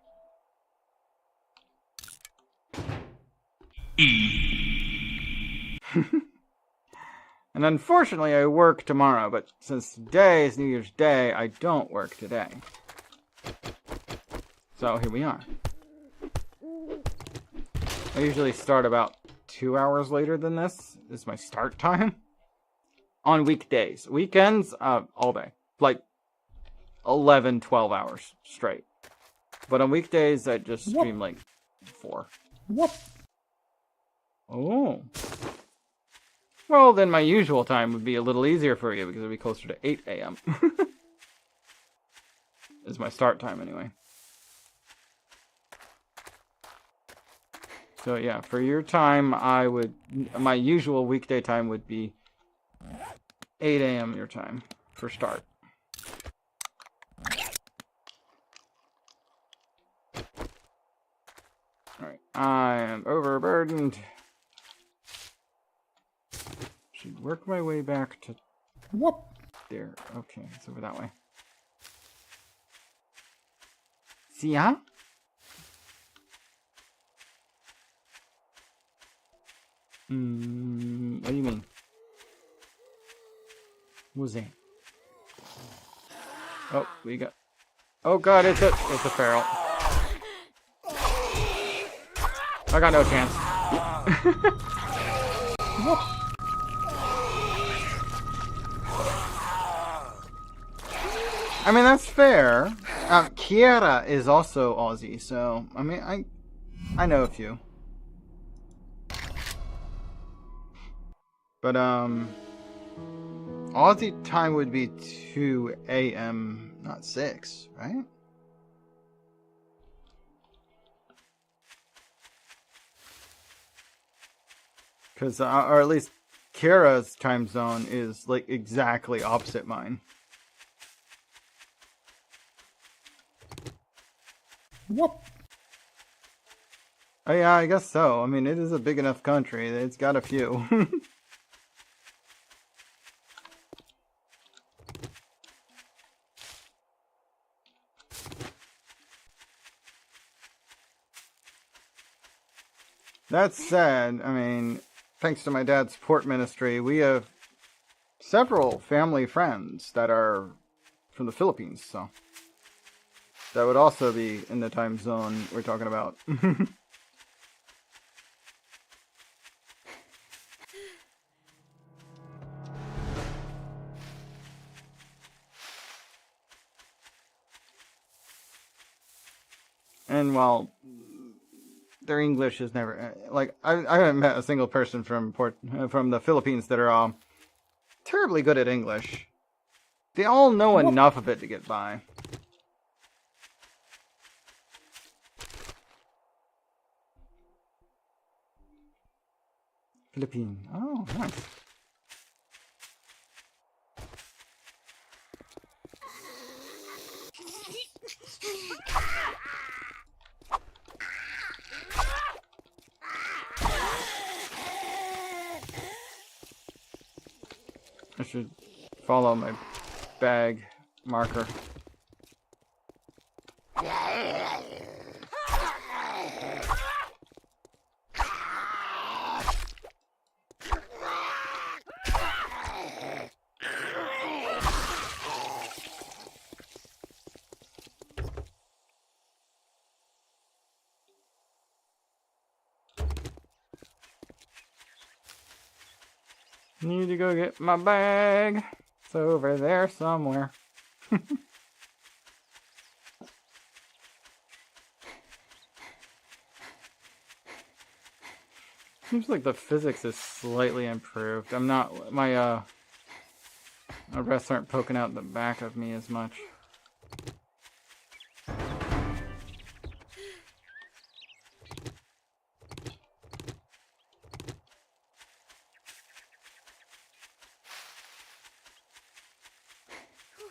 And unfortunately I work tomorrow, but since today is New Year's Day, I don't work today. So here we are. I usually start about 2 hours later than this. This is my start time. On weekdays. Weekends, all day. Like 11, 12 hours straight. But on weekdays, I just stream like 4. Oh. Well, then my usual time would be a little easier for you because it would be closer to 8 a.m. Is my start time anyway. So yeah, for your time, my usual weekday time would be 8 a.m. your time for start. Alright, I am overburdened. Should work my way back to Whoop! there. Okay, it's over that way. See ya? What do you mean? What's that? Oh, we got. Oh god, it's a feral. I got no chance. I mean, that's fair. Kiera is also Aussie, so I mean, I know a few. But Aussie time would be 2 a.m., not 6, right? Because, or at least Kiera's time zone is like exactly opposite mine. Whoop! Oh yeah, I guess so. I mean, it is a big enough country. It's got a few. That said, I mean, thanks to my dad's support ministry, we have several family friends that are from the Philippines, so that would also be in the time zone we're talking about. And while their English is never like I haven't met a single person from the Philippines that are terribly good at English. They all know enough of it to get by. Philippine. Oh, nice. I should follow my bag marker. Need to go get my bag. It's over there somewhere. Seems like the physics is slightly improved. I'm not my breasts aren't poking out the back of me as much.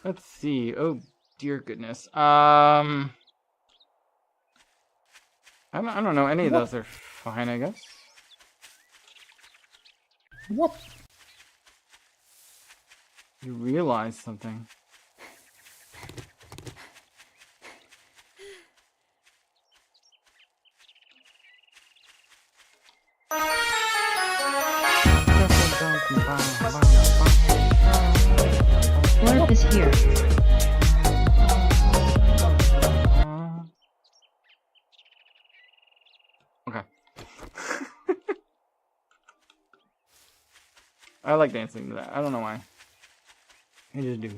Let's see. Oh dear goodness. I don't know. Any of those are fine, I guess. Whoop! You realize something. Flurp is here. Okay. I like dancing to that. I don't know why. I just do.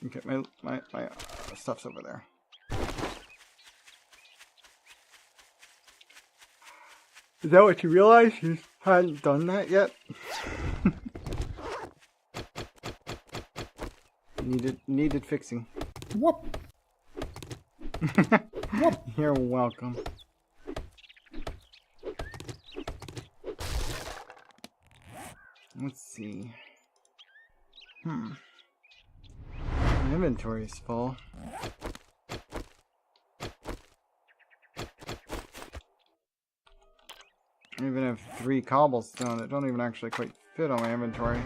Okay, my stuff's over there. Is that what you realized? You hadn't done that yet? Needed fixing. Whoop! You're welcome. Let's see. I inventory's full. I even have 3 cobblestone that don't even actually quite fit on my inventory.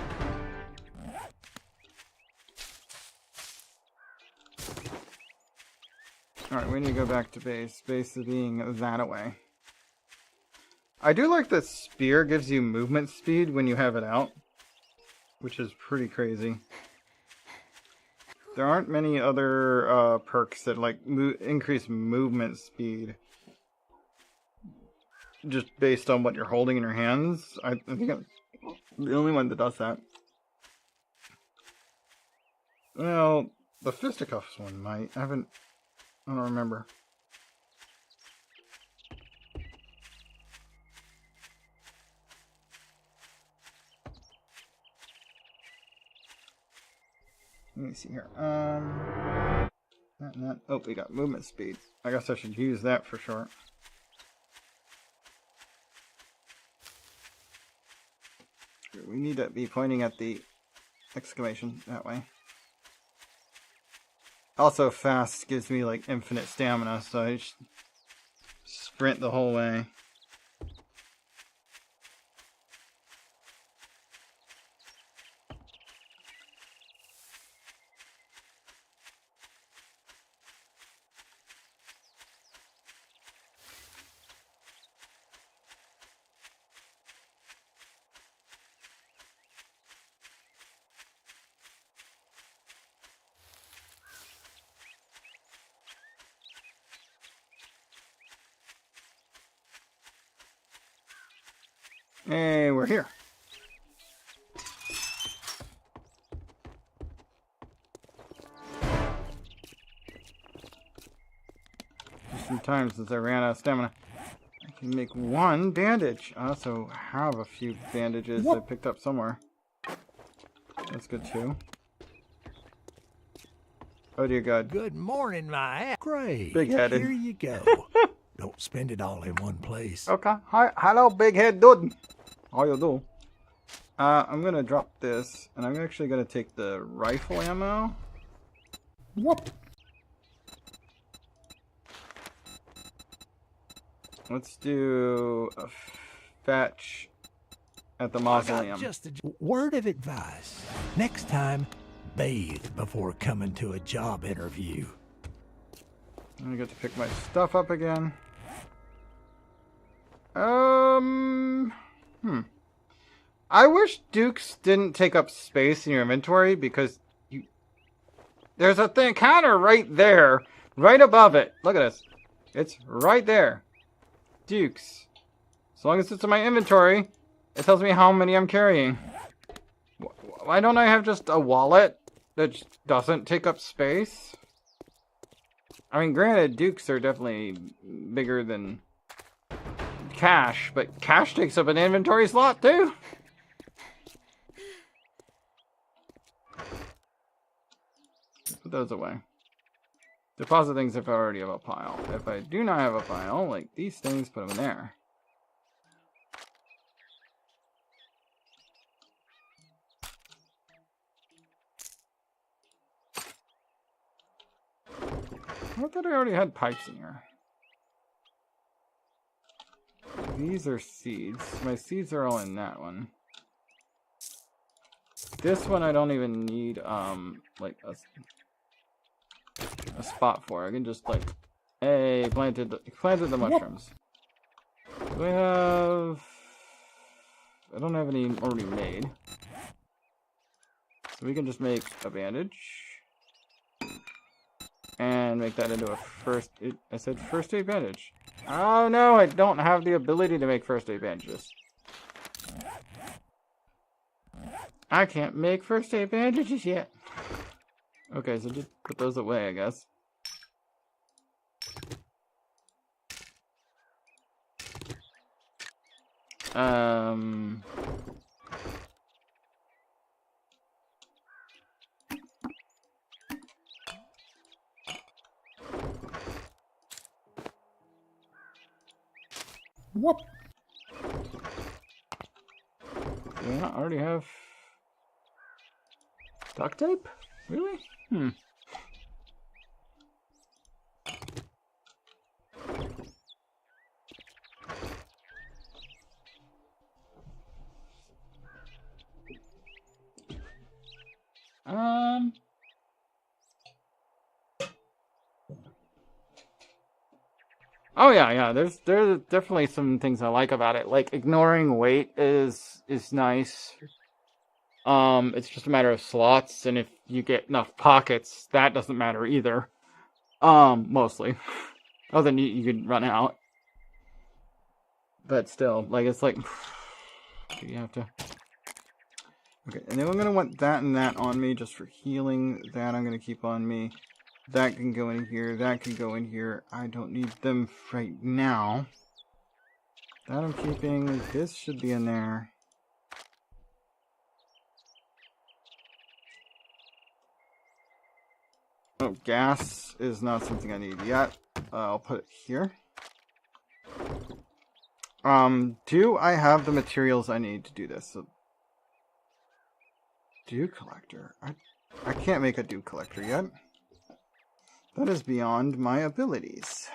Alright, we need to go back to base. Base is being that away. I do like that spear gives you movement speed when you have it out, which is pretty crazy. There aren't many other perks that like increase movement speed just based on what you're holding in your hands. I think I'm the only one that does that. Well, the fisticuffs one might. I don't remember. Let me see here. Not. Oh, we got movement speed. I guess I should use that for short. We need to be pointing at the exclamation that way. Also, fast gives me like infinite stamina, so I just sprint the whole way. Hey, we're here. Just some time since I ran out of stamina. I can make 1 bandage. I also have a few bandages I picked up somewhere. That's good too. Oh dear God. Good morning, my ass. Great. Big-headed. Here you go. Don't spend it all in one place. Okay. Hi, hello, big head dude. How you do? I'm gonna drop this, and I'm actually gonna take the rifle ammo. Whoop. Let's do a fetch at the I got mausoleum. just a word of advice. Next time, bathe before coming to a job interview. I get to pick my stuff up again. I wish Dukes didn't take up space in your inventory because there's a counter right there, right above it. Look at this. It's right there. Dukes. As long as it's in my inventory, it tells me how many I'm carrying. Why don't I have just a wallet that doesn't take up space? I mean, granted, Dukes are definitely bigger than cash, but cash takes up an inventory slot too. Put those away. Deposit things if I already have a pile. If I do not have a pile, like these things, put them in there. I thought I already had pipes in here. These are seeds. My seeds are all in that one. This one I don't even need like a spot for. I can just like, hey, planted the mushrooms. Do I have? I don't have any already made, so we can just make a bandage and make that into a first. I said first aid bandage. Oh no, I don't have the ability to make first aid bandages. I can't make first aid bandages yet. Okay, so just put those away, I guess. Whoop. Do I not already have duct tape? Really? Oh yeah. There's definitely some things I like about it. Like ignoring weight is nice. It's just a matter of slots, and if you get enough pockets, that doesn't matter either. Mostly. Oh, then you could run out. But still, like, it's like... You have to... Okay, and then I'm gonna want that and that on me, just for healing. That I'm gonna keep on me. That can go in here, that can go in here. I don't need them right now. That I'm keeping. This should be in there. Oh, gas is not something I need yet. I'll put it here. Do I have the materials I need to do this? So, dew collector. I can't make a dew collector yet. That is beyond my abilities.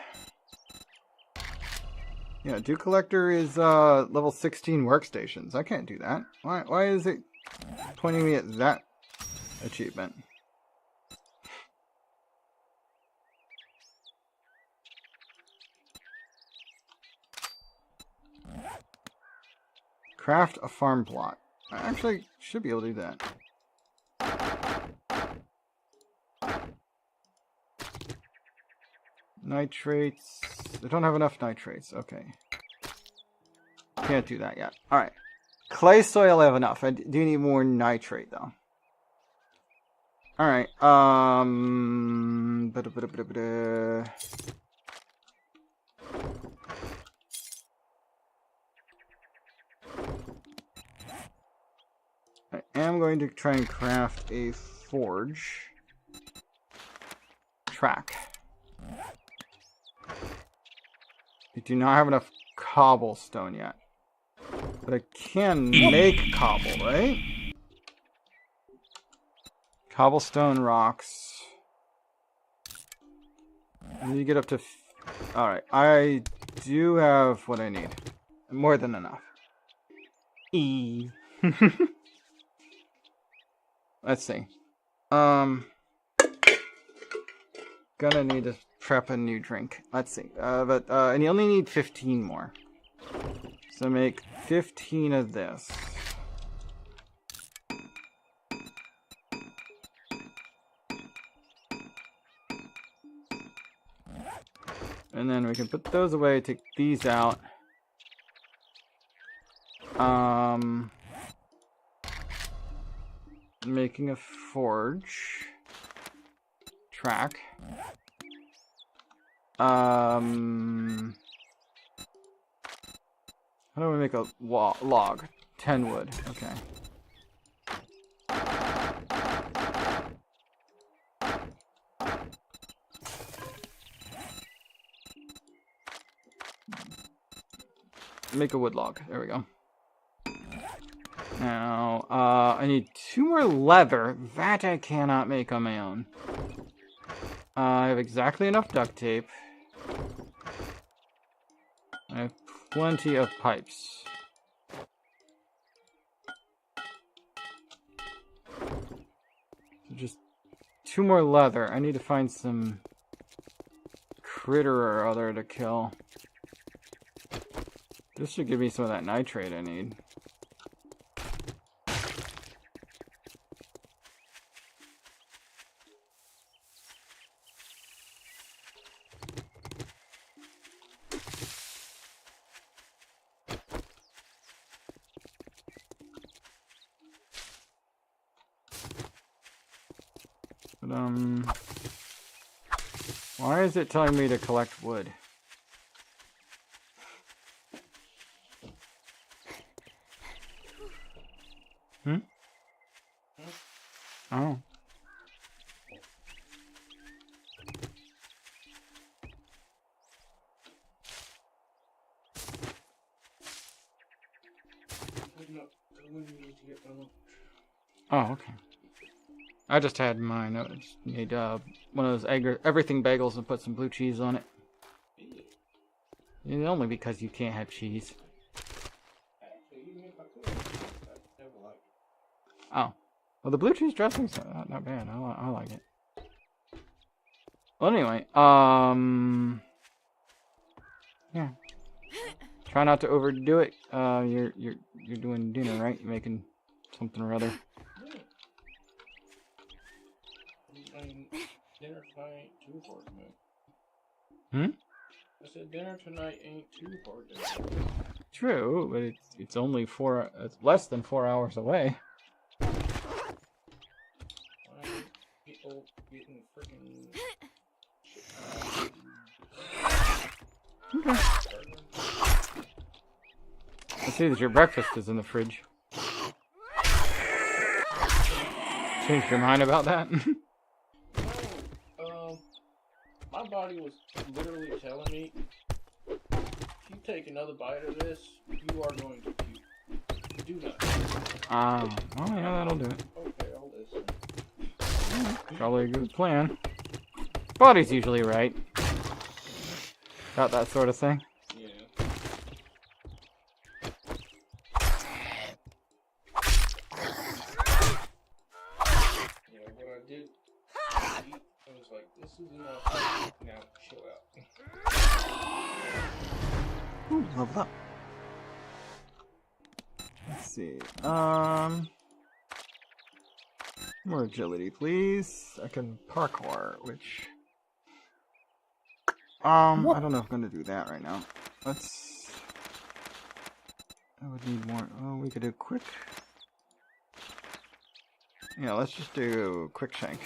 Yeah, dew collector is level 16 workstations. I can't do that. Why is it pointing me at that achievement? Craft a farm plot. I actually should be able to do that. Nitrates. I don't have enough nitrates. Okay. Can't do that yet. Alright. Clay soil I have enough. I do need more nitrate though. Alright. I am going to try and craft a forge track. I do not have enough cobblestone yet. But I can make cobble, right? Cobblestone rocks. And you get up to... Alright, I do have what I need. More than enough. Let's see. Gonna need to prep a new drink. Let's see. And you only need 15 more. So make 15 of this. And then we can put those away, take these out. Making a forge track. How do we make a log? 10 wood. Okay. Make a wood log. There we go. Now, I need 2 more leather. That I cannot make on my own. I have exactly enough duct tape. I have plenty of pipes. So just 2 more leather. I need to find some critter or other to kill. This should give me some of that nitrate I need. But, why is it telling me to collect wood? Oh. Oh, okay. I just had mine. I just made one of those everything bagels and put some blue cheese on it. Only because you can't have cheese. Oh. Well, the blue cheese dressing's not bad. I like it. Well, anyway, Yeah. Try not to overdo it. You're doing dinner, right? You're making something or other. I mean, dinner tonight ain't too hard to make. Hmm? I said dinner tonight ain't too hard to make. True, but it's only it's less than 4 hours away. Why ain't people getting freaking shit? Okay. I see that your breakfast is in the fridge. Changed your mind about that? No, my body was literally telling me, if you take another bite of this, you are going to puke. Do not. Oh yeah, that'll do it. Okay, I'll listen. Probably a good plan. Body's usually right. About that sort of thing. Yeah. Yeah, what I did eat, I was like, this is enough. Now, chill out. Ooh, level up. Let's see. More agility, please. I can parkour, which... I don't know if I'm gonna do that right now. Let's... I would need more... Oh, we could do quick... Yeah, let's just do quick shank.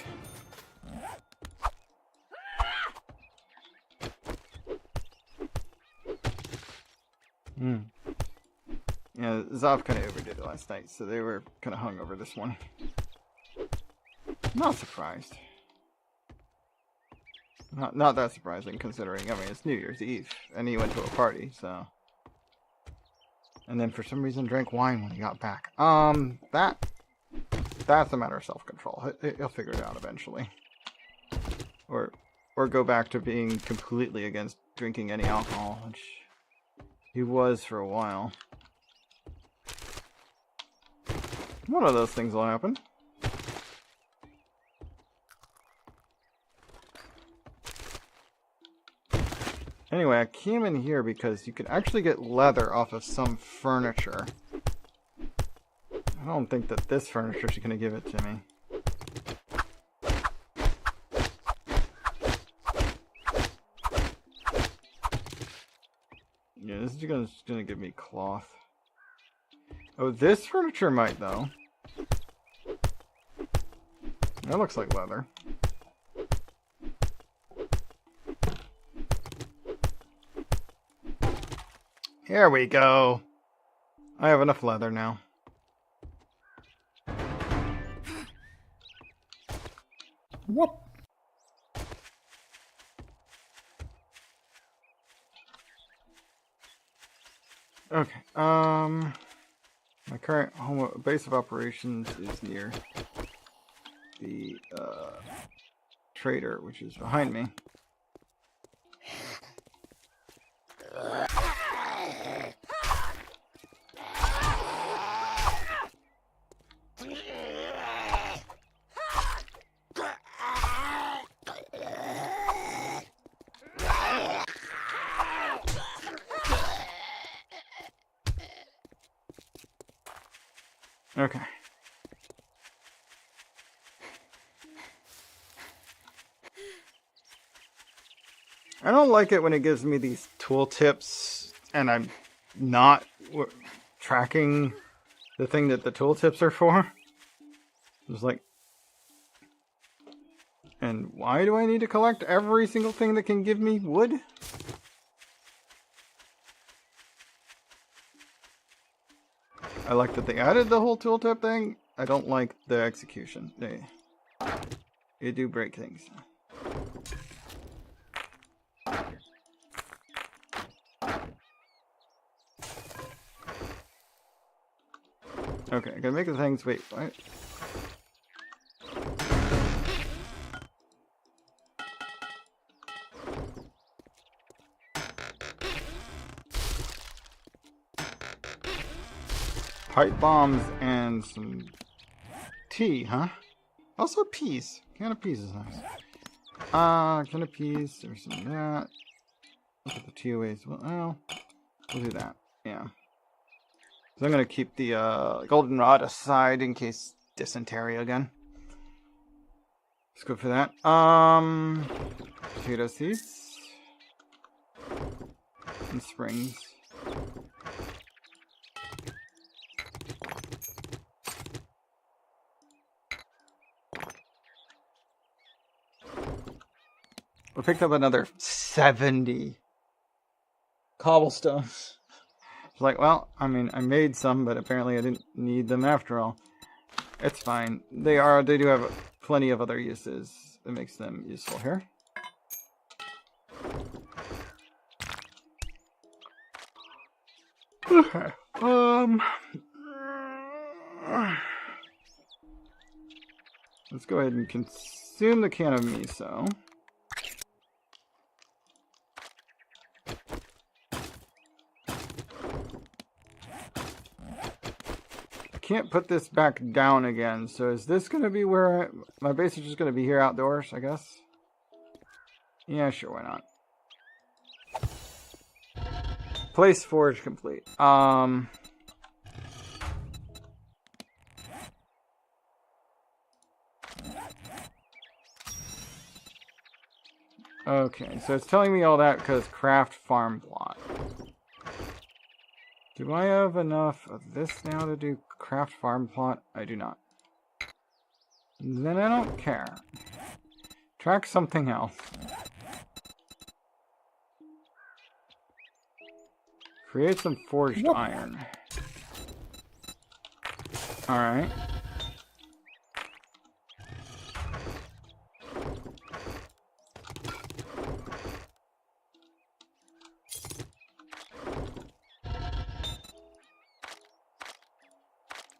Yeah, Zav kind of overdid it last night, so they were kind of hung over this one. Not surprised. Not that surprising, considering, I mean, it's New Year's Eve, and he went to a party, so... And then for some reason drank wine when he got back. That's a matter of self-control. He'll figure it out eventually. Or go back to being completely against drinking any alcohol, which he was for a while. One of those things will happen. Anyway, I came in here because you can actually get leather off of some furniture. I don't think that this furniture is going to give it to me. Yeah, this is going to give me cloth. Oh, this furniture might, though. That looks like leather. Here we go. I have enough leather now. Whoop. Okay. My current base of operations is near the trader, which is behind me. Okay. I don't like it when it gives me these tooltips and I'm not tracking the thing that the tooltips are for. It's like, and why do I need to collect every single thing that can give me wood? I like that they added the whole tooltip thing. I don't like the execution. They do break things. Okay, I gotta make the things. Wait, what? Pipe bombs and some tea, huh? Also peas. Can of peas is nice. Can of peas. There's some of that. Look at the TOAs. Well, we'll do that. Yeah. So I'm going to keep the goldenrod aside in case dysentery again. Let's go for that. Potato seeds. And springs. We picked up another 70 cobblestones. It's like, well, I mean, I made some, but apparently I didn't need them after all. It's fine. They do have plenty of other uses that makes them useful here. Okay. Let's go ahead and consume the can of miso. Can't put this back down again, so is this going to be where my base is just going to be here outdoors, I guess? Yeah, sure, why not? Place forge complete. Okay, so it's telling me all that because craft farm plot. Do I have enough of this now to do craft farm plot? I do not. Then I don't care. Track something else. Create some forged iron. Alright.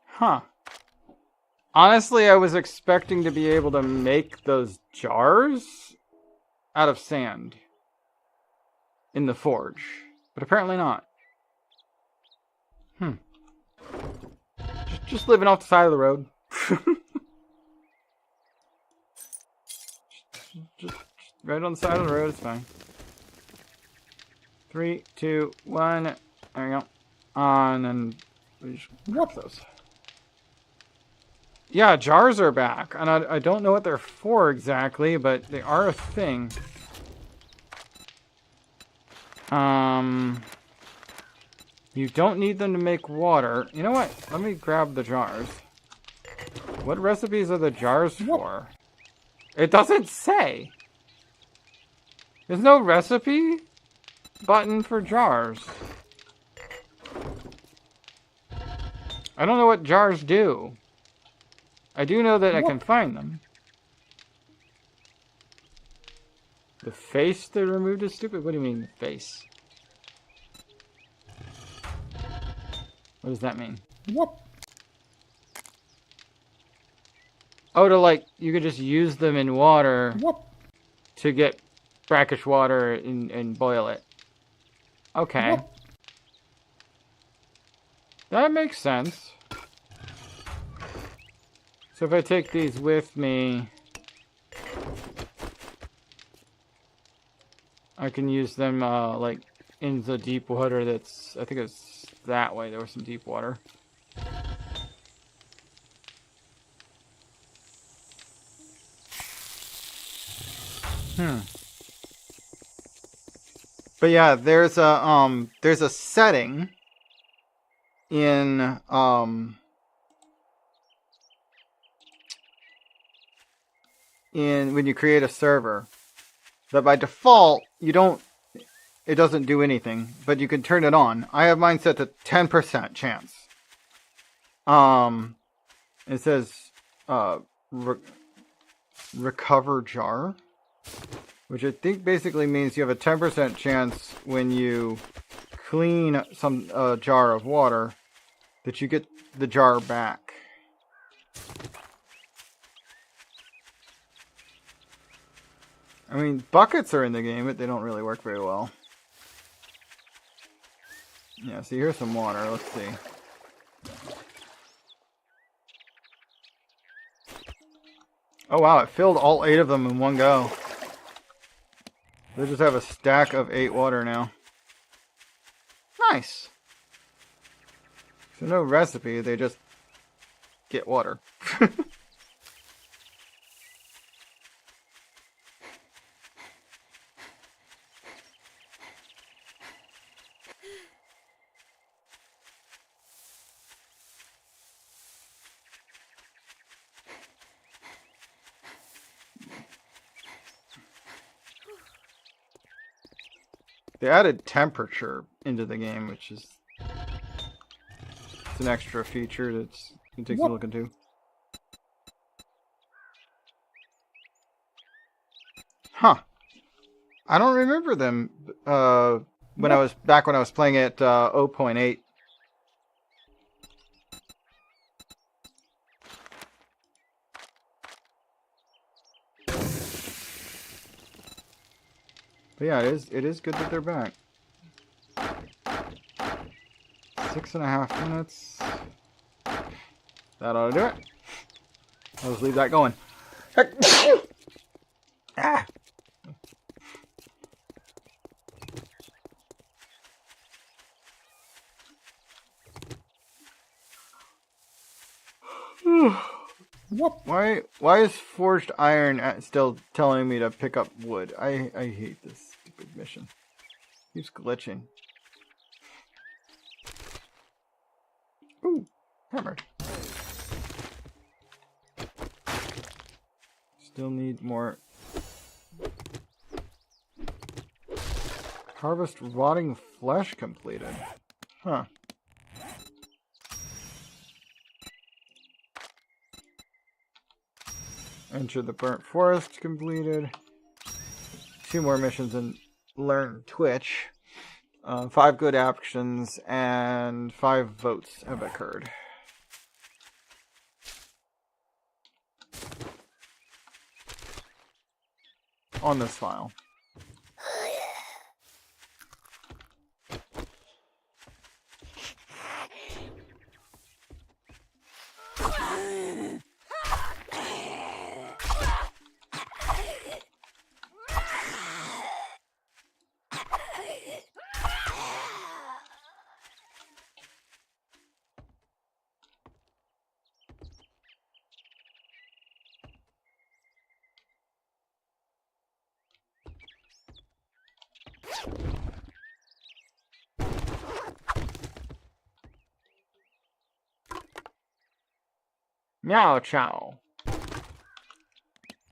Huh. Honestly, I was expecting to be able to make those jars out of sand in the forge, but apparently not. Just living off the side of the road. just right on the side of the road, it's fine. 3, 2, 1. There we go. On, and we just grab those. Yeah, jars are back, and I don't know what they're for exactly, but they are a thing. You don't need them to make water. You know what? Let me grab the jars. What recipes are the jars for? It doesn't say. There's no recipe button for jars. I don't know what jars do. I do know that I can find them. The face they removed is stupid? What do you mean, the face? What does that mean? What? Oh, to like, you could just use them in water What? to get brackish water and boil it. Okay. What? That makes sense. So if I take these with me, I can use them like in the deep water that's, I think it's that way, there was some deep water. But yeah, there's a setting in when you create a server that by default it doesn't do anything, but you can turn it on. I have mine set to 10% chance. It says recover jar, which I think basically means you have a 10% chance when you clean some jar of water that you get the jar back. I mean, buckets are in the game, but they don't really work very well. Yeah, see, here's some water. Let's see. Oh, wow, it filled all 8 of them in one go. They just have a stack of 8 water now. Nice. So no recipe, they just get water. They added temperature into the game, which is an extra feature that's it takes a look into. Huh. I don't remember them when I was playing at 0.8. But yeah, it is good that they're back. 6.5 minutes. That ought to do it. I'll just leave that going. Ah. Why is forged iron still telling me to pick up wood? I hate this stupid mission. Keeps glitching. Ooh, hammer. Still need more. Harvest rotting flesh completed. Huh. Enter the burnt forest completed. 2 more missions and learn Twitch. 5 good actions and 5 votes have occurred. On this file. Meow Chow.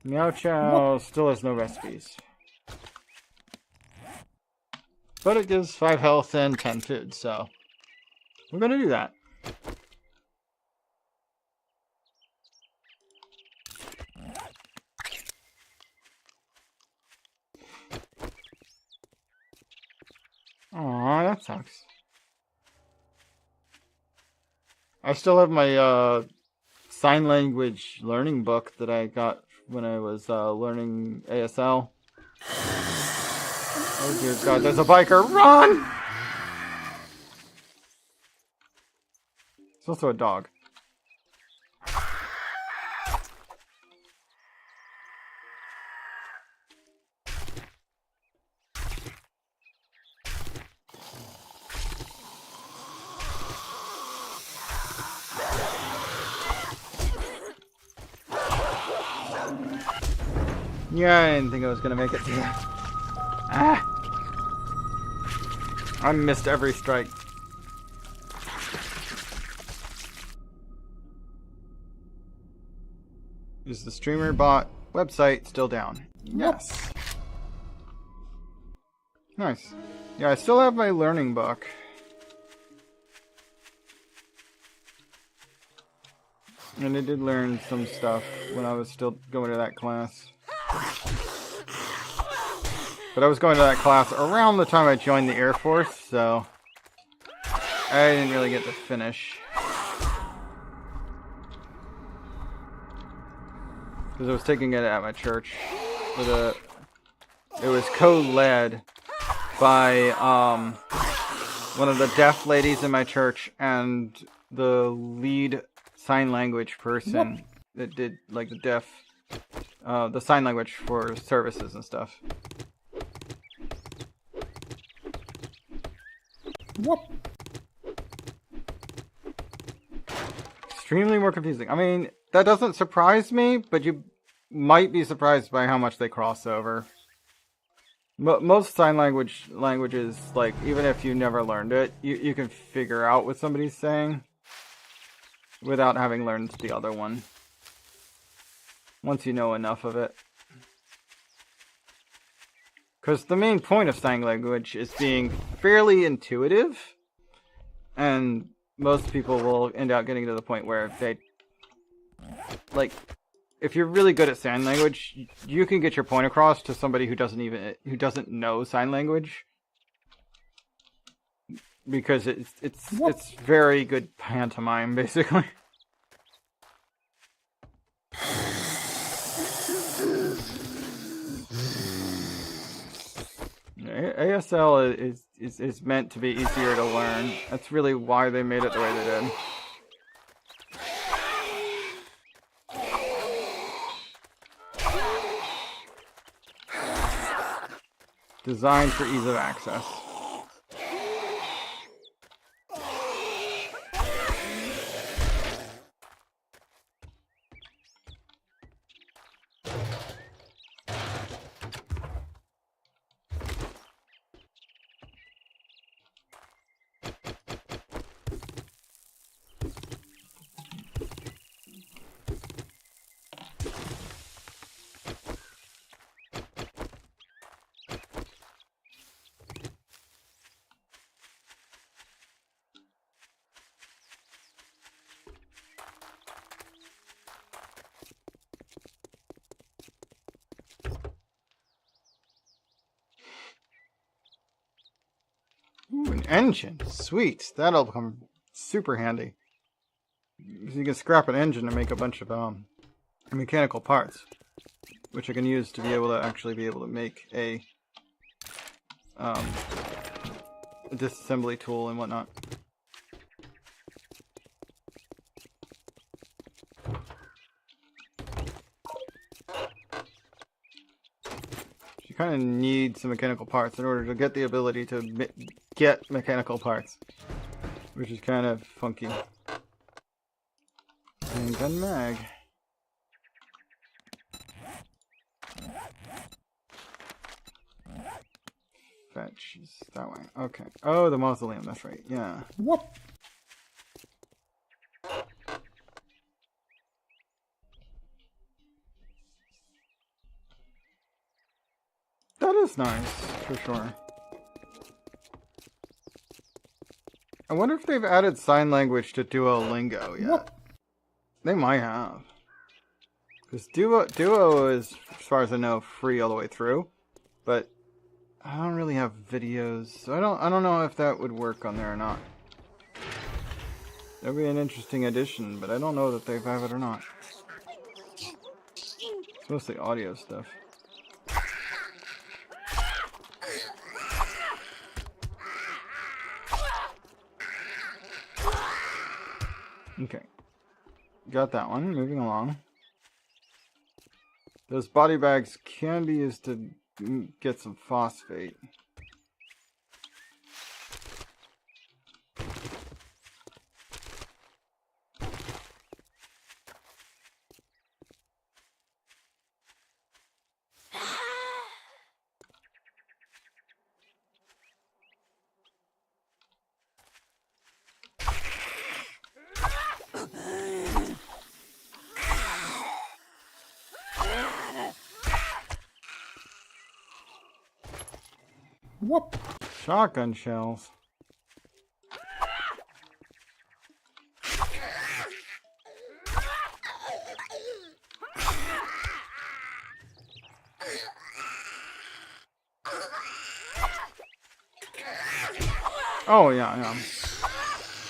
Meow Chow still has no recipes. But it gives 5 health and 10 food, so we're gonna do that. Aw, that sucks. I still have my sign language learning book that I got when I was learning ASL. Oh dear God, there's a biker! Run! There's also a dog. Yeah, I didn't think I was gonna make it to here. Ah! I missed every strike. Is the streamer bot website still down? Yes. Nice. Yeah, I still have my learning book. And I did learn some stuff when I was still going to that class. But I was going to that class around the time I joined the Air Force, so I didn't really get to finish. Because I was taking it at my church. It was co-led by one of the deaf ladies in my church and the lead sign language person that did like the sign language for services and stuff. Whoop. Extremely more confusing. I mean, that doesn't surprise me, but you might be surprised by how much they cross over. Most sign languages, like, even if you never learned it, you can figure out what somebody's saying without having learned the other one. Once you know enough of it. Because the main point of sign language is being fairly intuitive, and most people will end up getting to the point where they, like, if you're really good at sign language, you can get your point across to somebody who doesn't know sign language, because it's very good pantomime, basically. ASL is meant to be easier to learn. That's really why they made it the way they did. Designed for ease of access. Ooh, an engine. Sweet. That'll come super handy. You can scrap an engine to make a bunch of mechanical parts, which I can use to be able to make a disassembly tool and whatnot. You kind of need some mechanical parts in order to get the ability to get mechanical parts, which is kind of funky. Handgun mag. Fetch is that way. Okay. Oh, the mausoleum. That's right. Yeah. Whoop. That is nice, for sure. I wonder if they've added sign language to Duolingo yet. Whoop. They might have. Because Duo is, as far as I know, free all the way through. But I don't really have videos, so I don't know if that would work on there or not. That'd be an interesting addition, but I don't know that they have it or not. It's mostly audio stuff. Okay. Got that one. Moving along. Those body bags can be used to get some phosphate. Whoop. Shotgun shells. Oh yeah.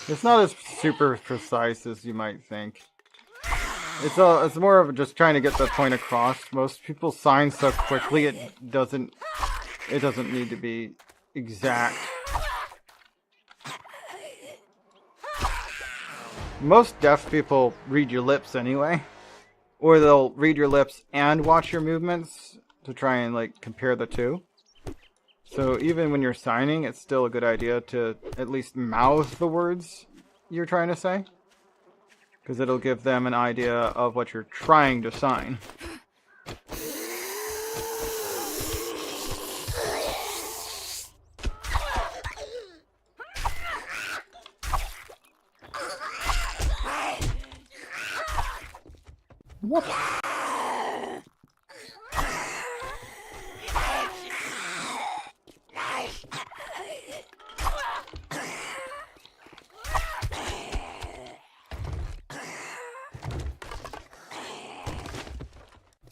It's not as super precise as you might think. It's more of just trying to get the point across. Most people sign so quickly it doesn't need to be exact. Most deaf people read your lips anyway, or they'll read your lips and watch your movements to try and like compare the two. So even when you're signing, it's still a good idea to at least mouth the words you're trying to say. Because it'll give them an idea of what you're trying to sign. What?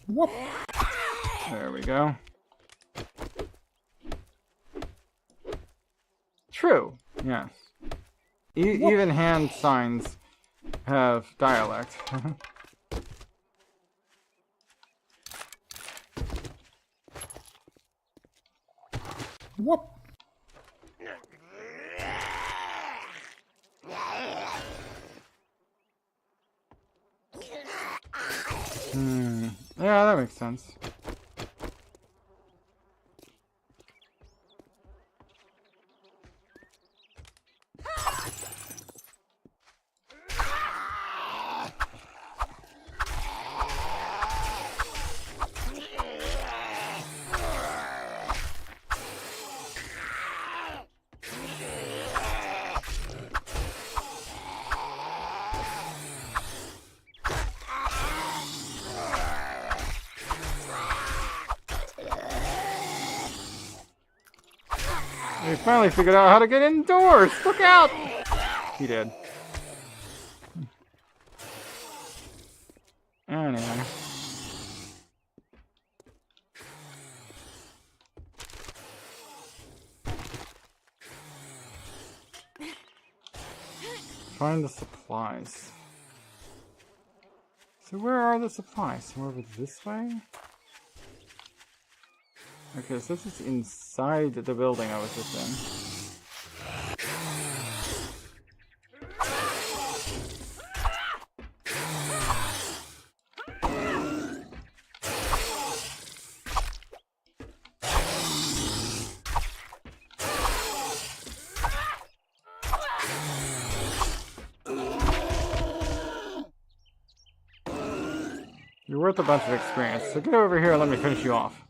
What? There we go. True. Yes. Even hand signs have dialect. What? Yeah, that makes sense. He finally figured out how to get indoors! Look out! He did. Anyway. Find the supplies. So where are the supplies? Somewhere over this way? Okay, so this is inside the building I was just in. You're worth a bunch of experience, so get over here and let me finish you off.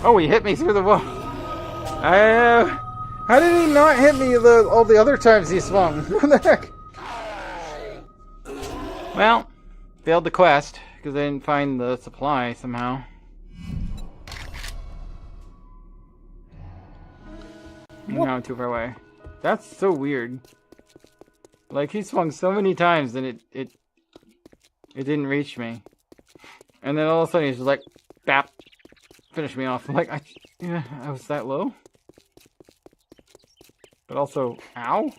Oh, he hit me through the wall. How did he not hit me all the other times he swung? What the heck? Well, failed the quest because I didn't find the supply somehow. Now I'm too far away. That's so weird. Like, he swung so many times and it didn't reach me. And then all of a sudden he's just like, bap. Finish me off. I'm like, I was that low? But also, ow?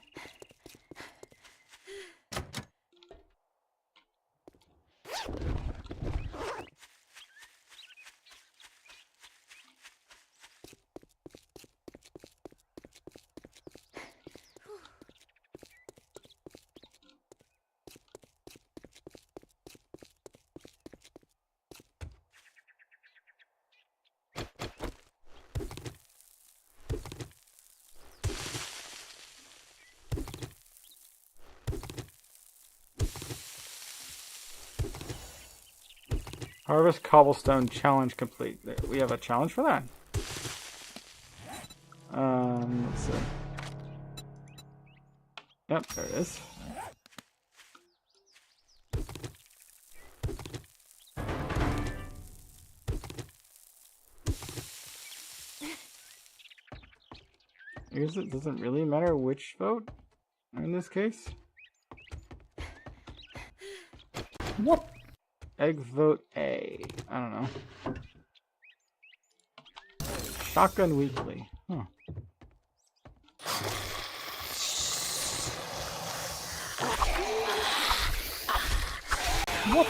Harvest Cobblestone Challenge complete. We have a challenge for that. Let's see. Yep, there it is. I guess it doesn't really matter which vote in this case. What? Egg vote A. I don't know. Shotgun Weekly. Huh. What?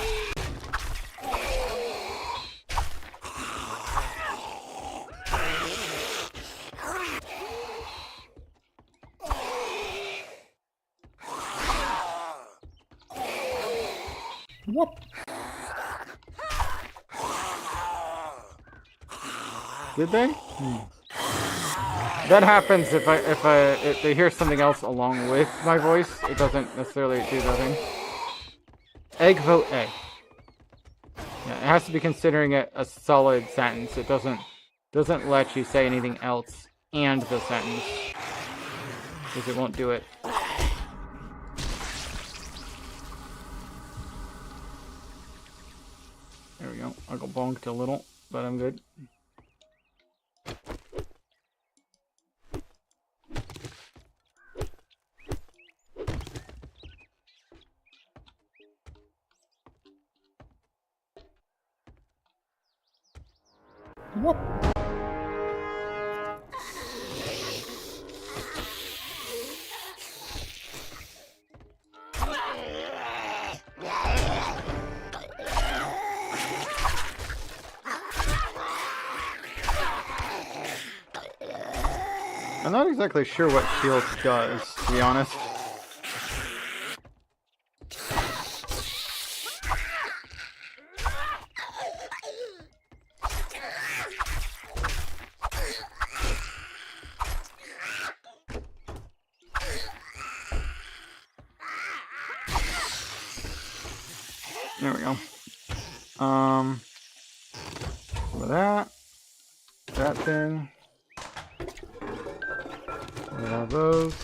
What? Did they? That happens if they hear something else along with my voice. It doesn't necessarily do the thing. Egg vote A. Yeah, it has to be considering it a solid sentence. It doesn't let you say anything else and the sentence, because it won't do it. There we go. I got bonked a little, but I'm good. What? I'm not exactly sure what shield does, to be honest. There we go. With that thing. We have those.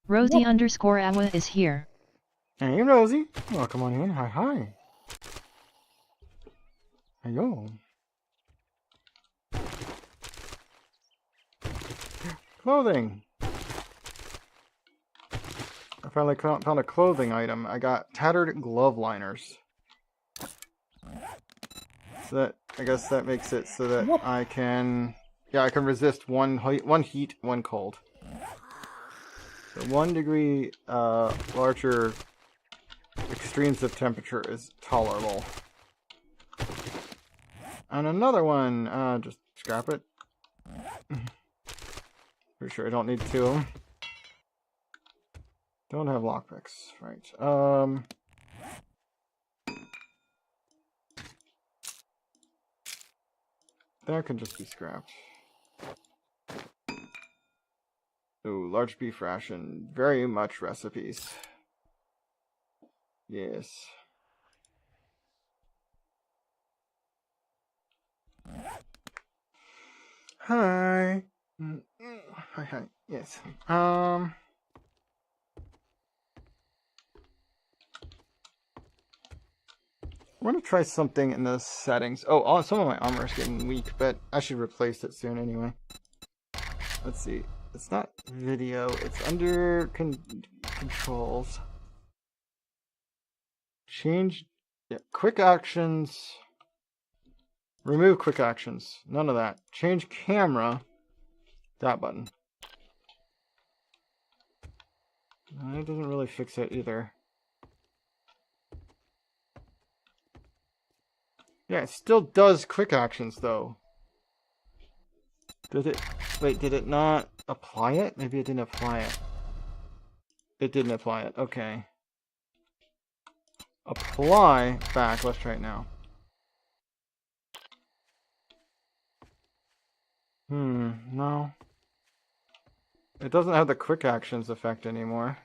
Rosie underscore Awa is here. Hey, Rosie. Welcome on in. Hi, hi. Hello. Clothing. I finally found a clothing item. I got tattered glove liners. So that, I guess that makes it so that I can, yeah, I can resist one heat, one cold. So 1 degree larger extremes of temperature is tolerable. And another one, just scrap it. Pretty sure I don't need 2 of them. Don't have lockpicks, right. That can just be scrapped. Ooh, large beef ration. Very much recipes. Yes. Hi. Hi, hi. Yes. I want to try something in the settings. Oh, some of my armor is getting weak, but I should replace it soon anyway. Let's see. It's not video. It's under controls. Change. Yeah, quick actions. Remove quick actions. None of that. Change camera. That button. It doesn't really fix it either. Yeah, it still does quick actions though. Did it? Wait, did it not apply it? Maybe it didn't apply it. It didn't apply it. Okay. Apply back. Let's try it now. No. It doesn't have the quick actions effect anymore.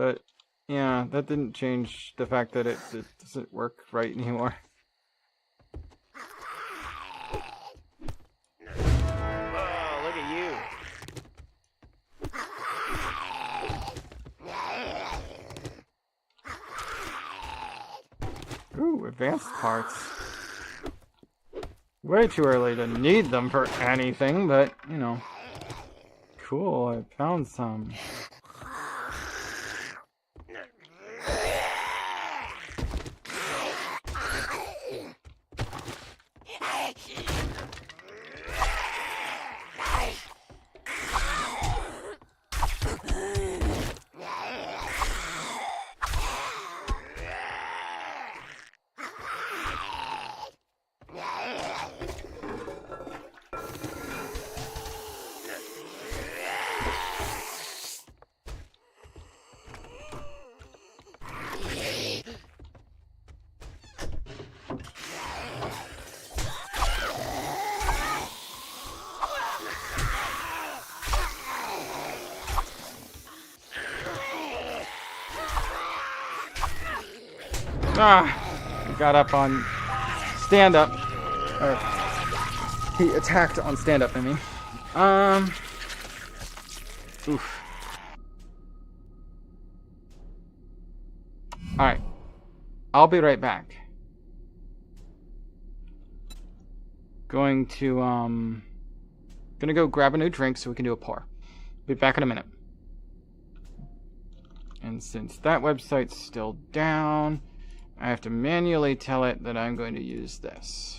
But yeah, that didn't change the fact that it doesn't work right anymore. Oh, look at you. Ooh, advanced parts. Way too early to need them for anything, but, you know. Cool, I found some. Ah! Got up on stand up. Or, he attacked on stand up, I mean. Oof. Alright. I'll be right back. Gonna go grab a new drink so we can do a pour. Be back in a minute. And since that website's still down, I have to manually tell it that I'm going to use this.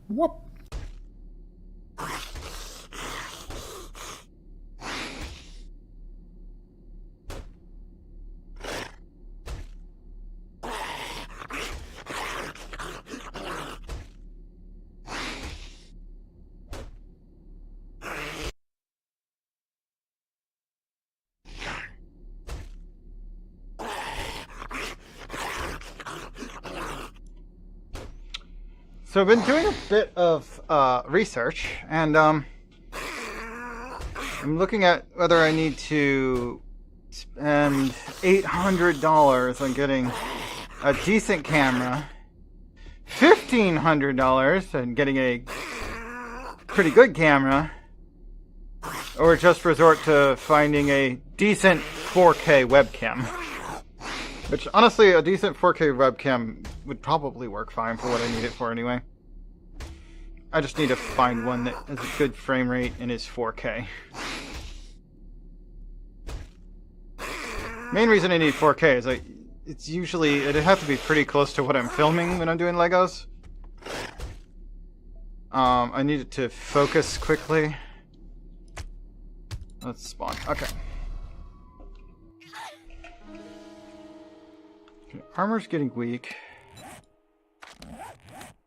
What? So I've been doing a bit of research, and I'm looking at whether I need to spend $800 on getting a decent camera, $1,500 on getting a pretty good camera, or just resort to finding a decent 4K webcam. Which, honestly, a decent 4K webcam would probably work fine for what I need it for anyway. I just need to find one that has a good frame rate and is 4K. Main reason I need 4K is it's usually, it'd have to be pretty close to what I'm filming when I'm doing Legos. I need it to focus quickly. Let's spawn. Okay. Armor's getting weak.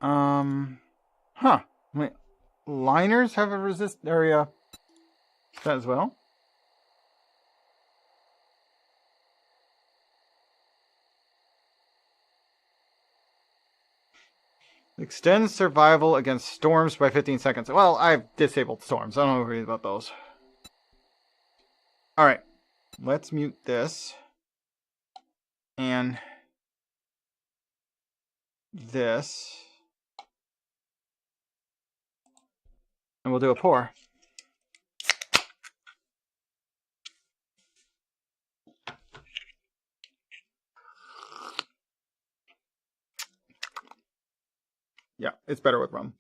Huh. Wait. Liners have a resist area. That as well? Extends survival against storms by 15 seconds. Well, I've disabled storms. I don't worry about those. Alright. Let's mute this. And this. And we'll do a pour. Yeah, it's better with rum.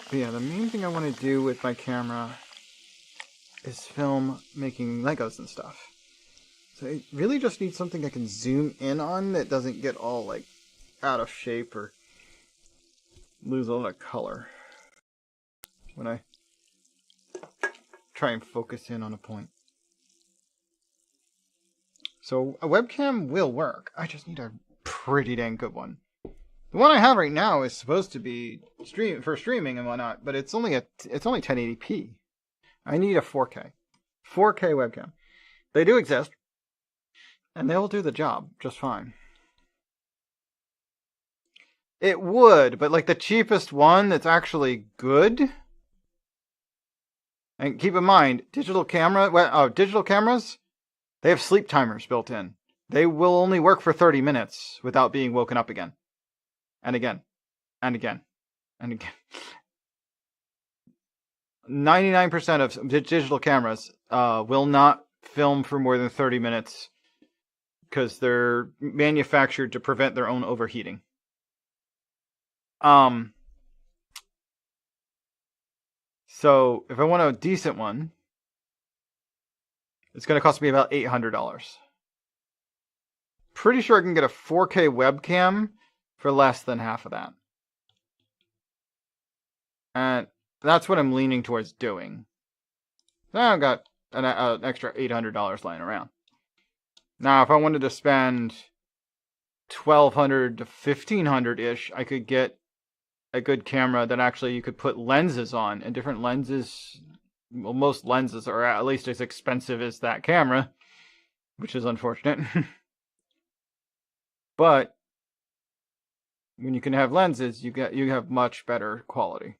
But yeah, the main thing I want to do with my camera is film making Legos and stuff. So I really just need something I can zoom in on that doesn't get all like out of shape or lose a lot of color when I try and focus in on a point. So a webcam will work. I just need a pretty dang good one. The one I have right now is supposed to be for streaming and whatnot, but it's only 1080p. I need a 4K webcam. They do exist, and they'll do the job just fine. It would, but like the cheapest one that's actually good. And keep in mind, digital cameras, they have sleep timers built in. They will only work for 30 minutes without being woken up again. And again. And again. And again. 99% of digital cameras will not film for more than 30 minutes because they're manufactured to prevent their own overheating. So if I want a decent one, it's going to cost me about $800. Pretty sure I can get a 4K webcam for less than half of that. And that's what I'm leaning towards doing. Now I've got an extra $800 lying around. Now, if I wanted to spend $1,200 to $1,500-ish, I could get a good camera that actually you could put lenses on. And different lenses, well, most lenses are at least as expensive as that camera, which is unfortunate. But when you can have lenses, you have much better quality.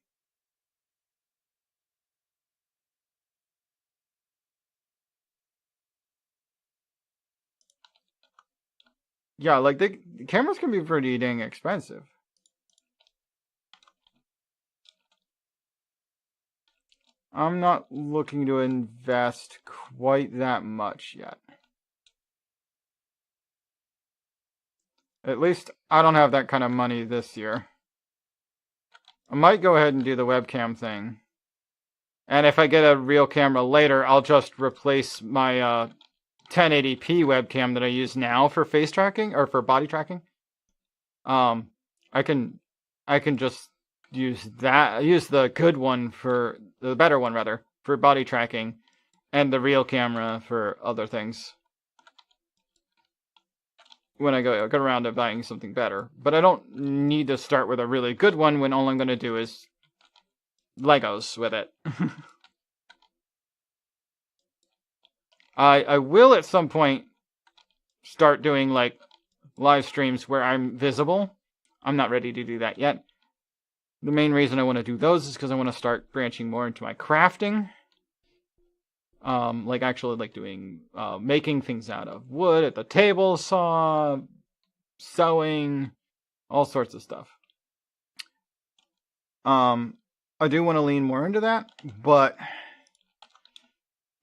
Yeah, like the cameras can be pretty dang expensive. I'm not looking to invest quite that much yet. At least I don't have that kind of money this year. I might go ahead and do the webcam thing. And if I get a real camera later, I'll just replace my 1080p webcam that I use now for face tracking or for body tracking. I can just use the good one for the better one rather for body tracking, and the real camera for other things. When I go around to buying something better, but I don't need to start with a really good one when all I'm going to do is Legos with it. I will at some point start doing like live streams where I'm visible. I'm not ready to do that yet. The main reason I want to do those is because I want to start branching more into my crafting. Like actually like doing, making things out of wood at the table saw, sewing, all sorts of stuff. I do want to lean more into that, but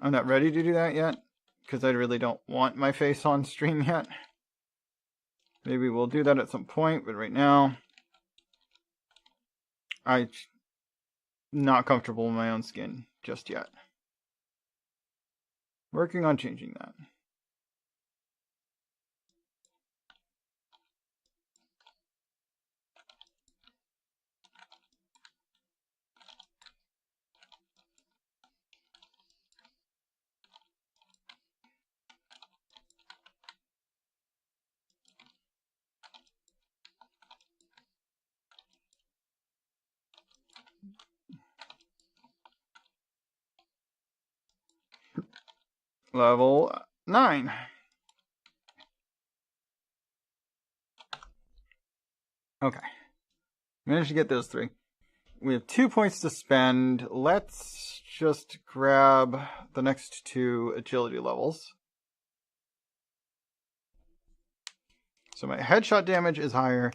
I'm not ready to do that yet because I really don't want my face on stream yet. Maybe we'll do that at some point, but right now I'm not comfortable in my own skin just yet. Working on changing that. Level 9. Okay. Managed to get those 3. We have 2 points to spend. Let's just grab the next 2 agility levels. So my headshot damage is higher,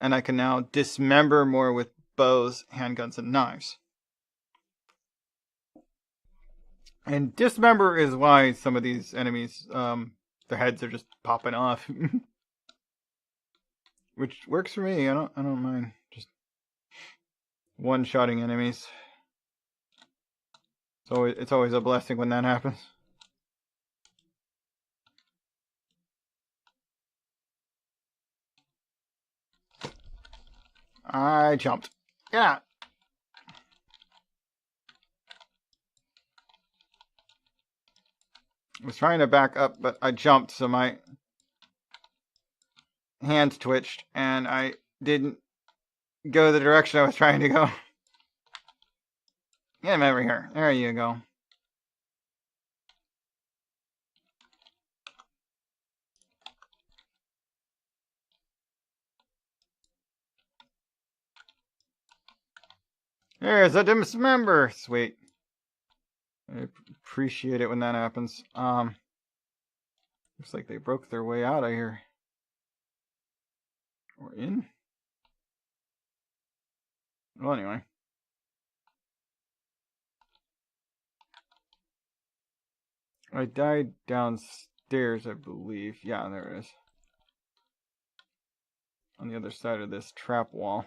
and I can now dismember more with bows, handguns, and knives. And dismember is why some of these enemies, their heads are just popping off. Which works for me. I don't mind just one-shotting enemies. So it's always a blessing when that happens. I jumped. Get out. I was trying to back up, but I jumped, so my hands twitched, and I didn't go the direction I was trying to go. Get him over here. There you go. There's a dismember. Sweet. I appreciate it when that happens. Looks like they broke their way out of here. Or in? Well, anyway. I died downstairs, I believe. Yeah, there it is. On the other side of this trap wall.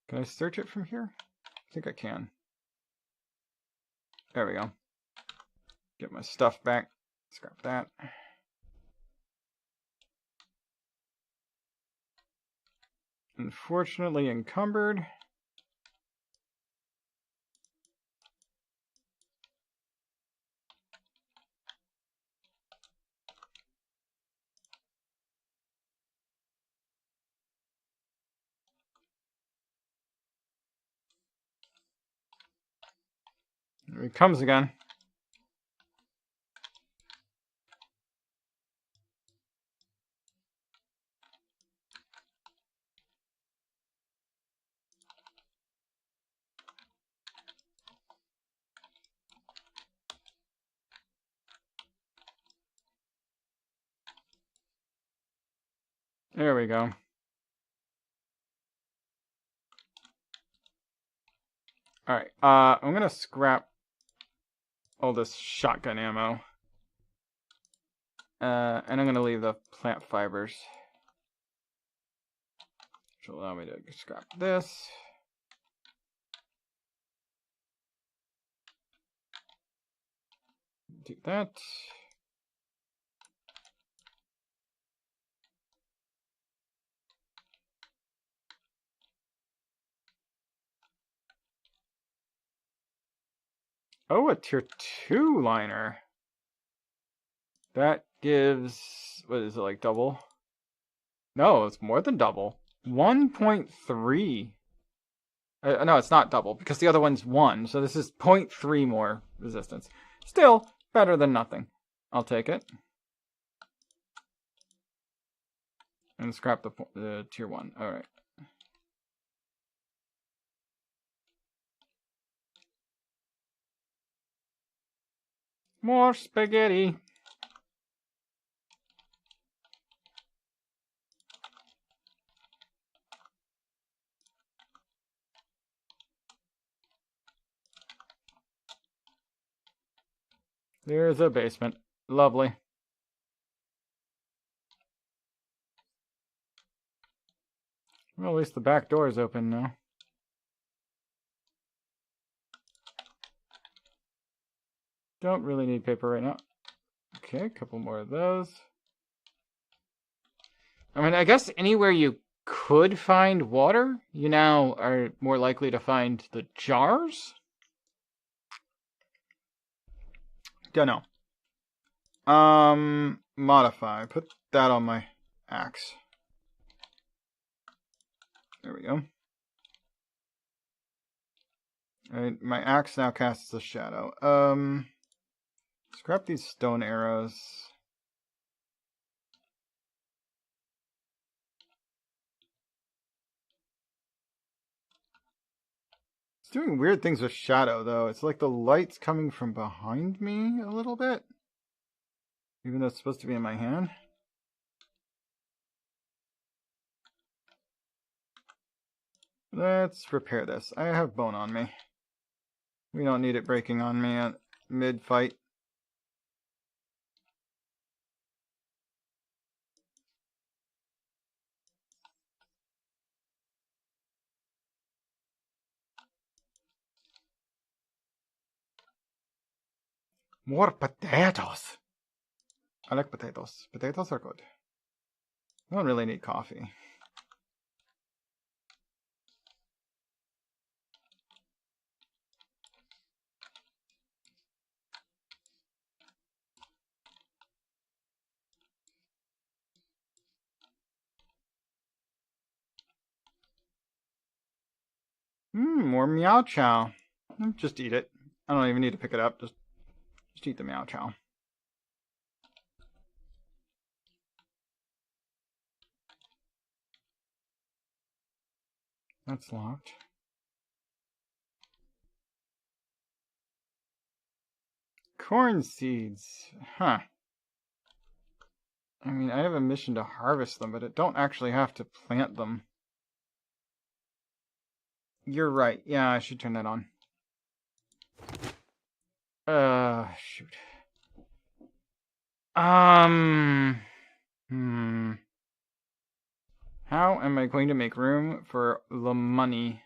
Can I search it from here? I think I can. There we go. Get my stuff back. Scrap that. Unfortunately encumbered. Here he comes again. There we go. Alright, I'm gonna scrap all this shotgun ammo. And I'm gonna leave the plant fibers. Which will allow me to scrap this. Do that. Oh, a tier 2 liner. That gives, what is it, like double? No, it's more than double. 1.3. No, it's not double, because the other one's 1, so this is 0.3 more resistance. Still, better than nothing. I'll take it. And scrap the tier 1. Alright. More spaghetti. There's a basement. Lovely. Well, at least the back door is open now. Don't really need paper right now. Okay, a couple more of those. I mean, I guess anywhere you could find water, you now are more likely to find the jars? Don't know. Modify. Put that on my axe. There we go. Alright, my axe now casts a shadow. Scrap these stone arrows. It's doing weird things with shadow, though. It's like the light's coming from behind me a little bit. Even though it's supposed to be in my hand. Let's repair this. I have bone on me. We don't need it breaking on me at mid-fight. More potatoes! I like potatoes. Potatoes are good. I don't really need coffee. More meow chow. Just eat it. I don't even need to pick it up. Just eat the meow chow. That's locked. Corn seeds. Huh. I mean, I have a mission to harvest them, but I don't actually have to plant them. You're right. Yeah, I should turn that on. Shoot. How am I going to make room for the money?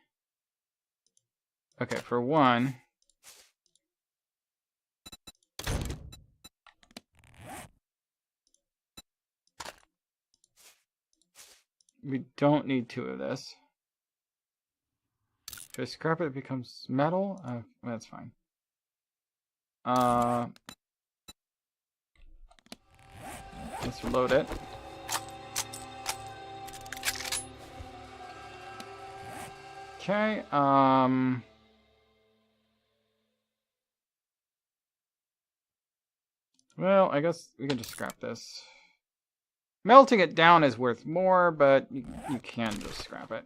Okay, for one... we don't need 2 of this. If I scrap it, it becomes metal? That's fine. Let's load it. Okay, well, I guess we can just scrap this. Melting it down is worth more, but you can just scrap it.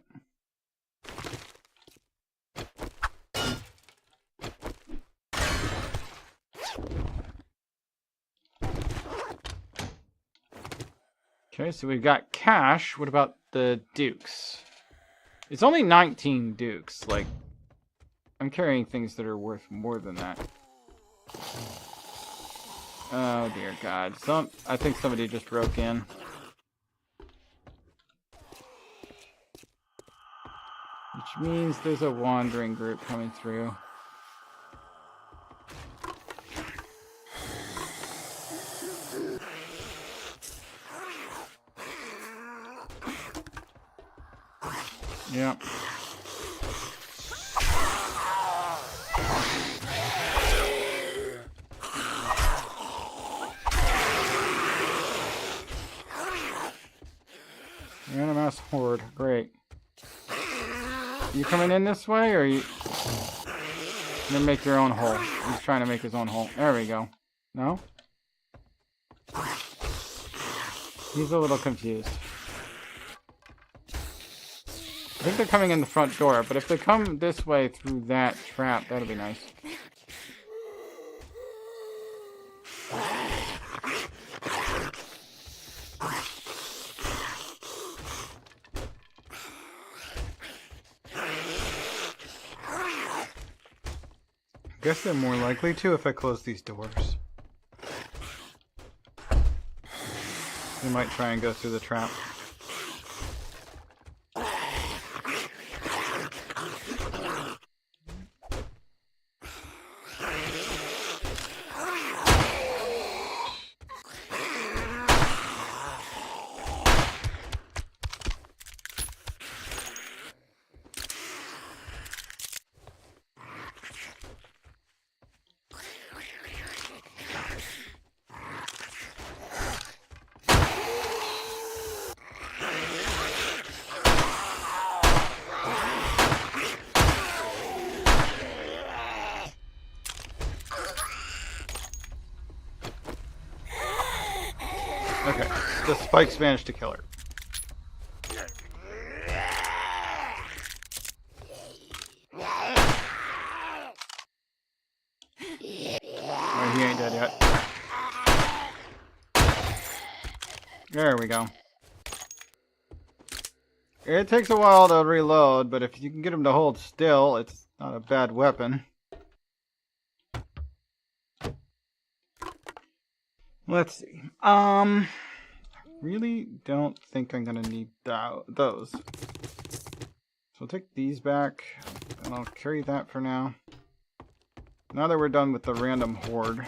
Okay, so we've got cash. What about the dukes? It's only 19 dukes. Like, I'm carrying things that are worth more than that. Oh dear God. I think somebody just broke in. Which means there's a wandering group coming through. Yeah. Animass horde. Great. You coming in this way, or are you gonna make your own hole? He's trying to make his own hole. There we go. No? He's a little confused. I think they're coming in the front door, but if they come this way through that trap, that'll be nice. I guess they're more likely to if I close these doors. They might try and go through the trap. Okay, the spikes managed to kill her. Alright, he ain't dead yet. There we go. It takes a while to reload, but if you can get him to hold still, it's not a bad weapon. Let's see. Really don't think I'm gonna need those. So I'll take these back, and I'll carry that for now. Now that we're done with the random horde.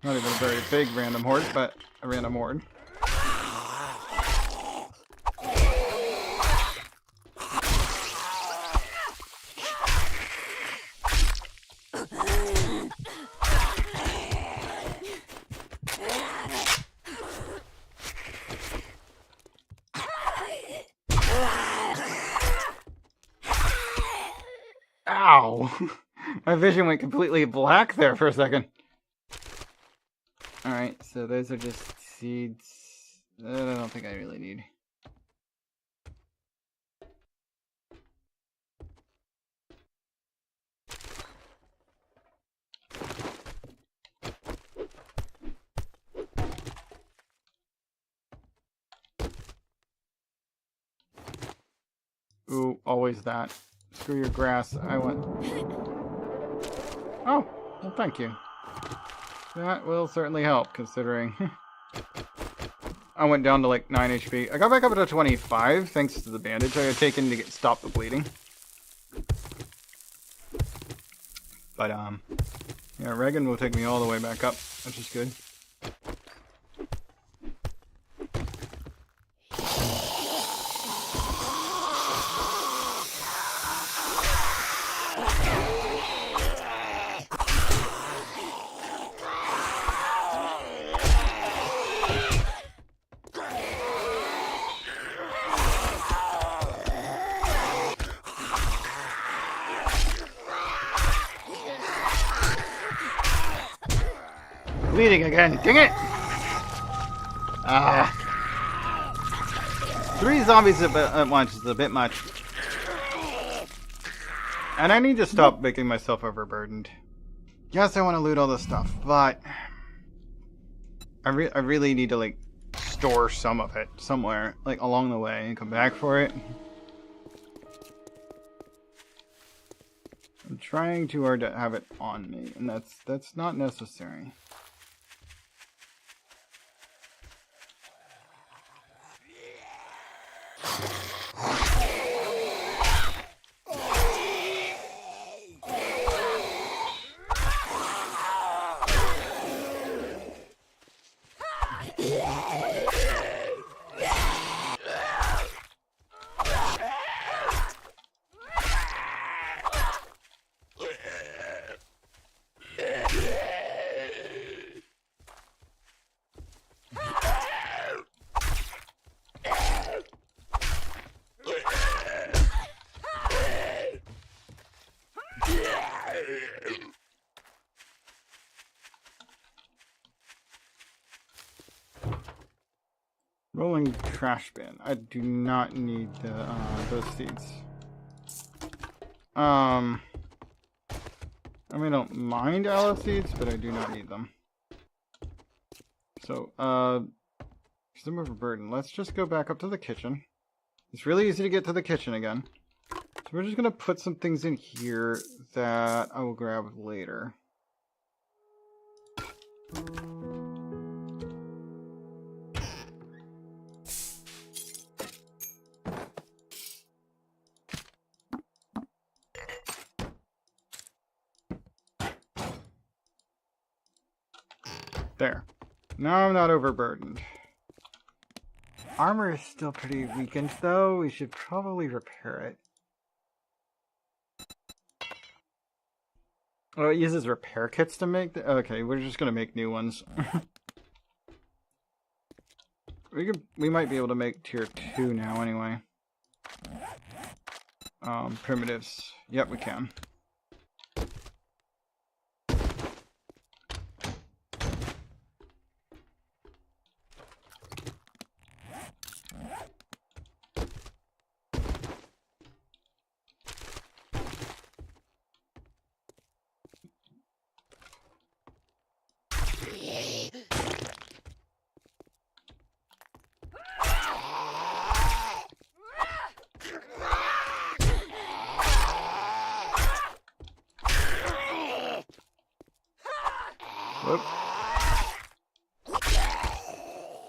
Not even a very big random horde, but a random horde. Ow! My vision went completely black there for a second. Alright, so those are just seeds that I don't think I really need. Ooh, always that. Screw your grass. I want... Oh, well thank you. That will certainly help, considering... I went down to like 9 HP. I got back up to 25, thanks to the bandage I had taken to stop the bleeding. But, yeah, Regan will take me all the way back up, which is good. Bleeding again, dang it! Ah. 3 zombies at once is a bit much. And I need to stop making myself overburdened. Yes, I want to loot all this stuff, but... I really need to, like, store some of it somewhere, like, along the way, and come back for it. I'm trying too hard to have it on me, and that's not necessary. Rolling trash bin. I do not need those seeds. I mean, I don't mind aloe seeds, but I do not need them. So, some overburden. Let's just go back up to the kitchen. It's really easy to get to the kitchen again. So we're just gonna put some things in here that I will grab later. There. Now I'm not overburdened. Armor is still pretty weakened, though. We should probably repair it. Oh, it uses repair kits to make the... Okay, we're just gonna make new ones. We might be able to make tier 2 now, anyway. Primitives. Yep, we can. Whoop.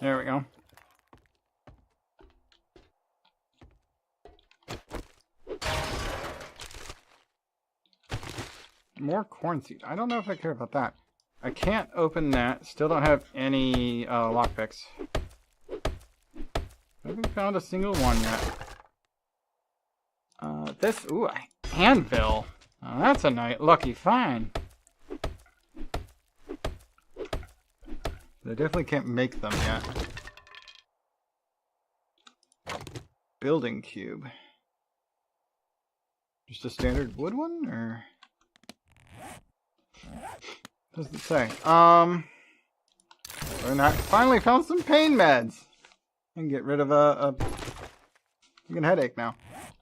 There we go. More corn seed. I don't know if I care about that. I can't open that. Still don't have any lockpicks. Haven't found a single one yet. This, ooh, anvil. Oh, that's a lucky find. I definitely can't make them yet. Building cube. Just a standard wood one, or? What does it say? And I finally found some pain meds. I can get rid of a fucking headache now.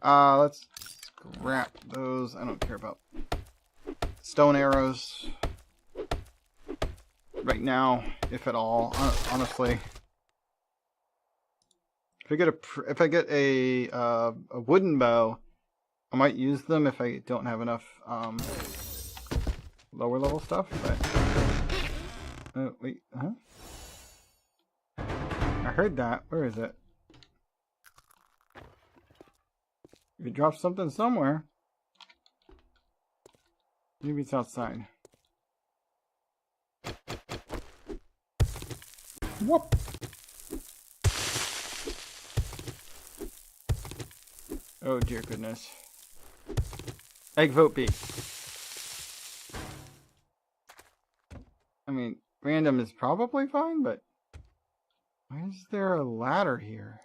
Let's scrap those. I don't care about stone arrows right now, if at all. Honestly, if I get a wooden bow, I might use them if I don't have enough lower level stuff. But wait, huh? I heard that. Where is it? You dropped something somewhere. Maybe it's outside. Whoop! Oh dear goodness. Egg vote B. I mean, random is probably fine, but why is there a ladder here?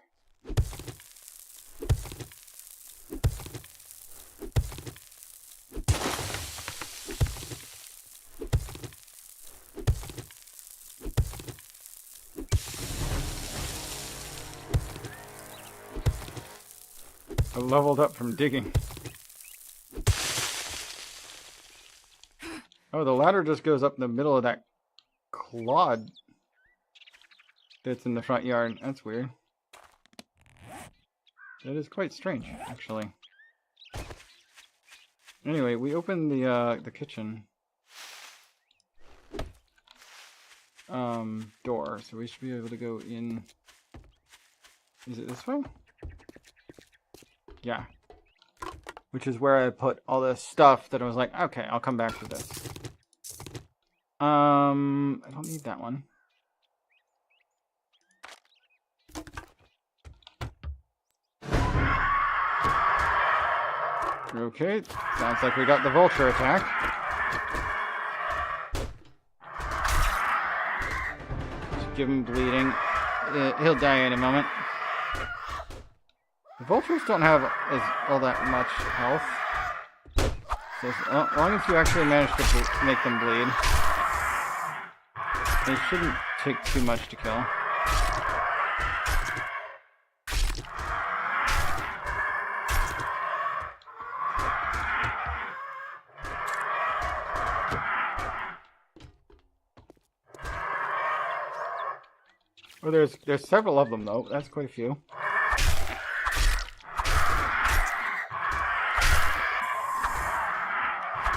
I leveled up from digging. Oh, the ladder just goes up in the middle of that clod that's in the front yard. That's weird. That is quite strange, actually. Anyway, we opened the kitchen door, so we should be able to go in. Is it this way? Yeah. Which is where I put all the stuff that I was like, okay, I'll come back to this. I don't need that one. Okay, sounds like we got the vulture attack. Just give him bleeding. He'll die in a moment. The vultures don't have all that much health. So as long as you actually manage to make them bleed, they shouldn't take too much to kill. Well, there's several of them though. That's quite a few.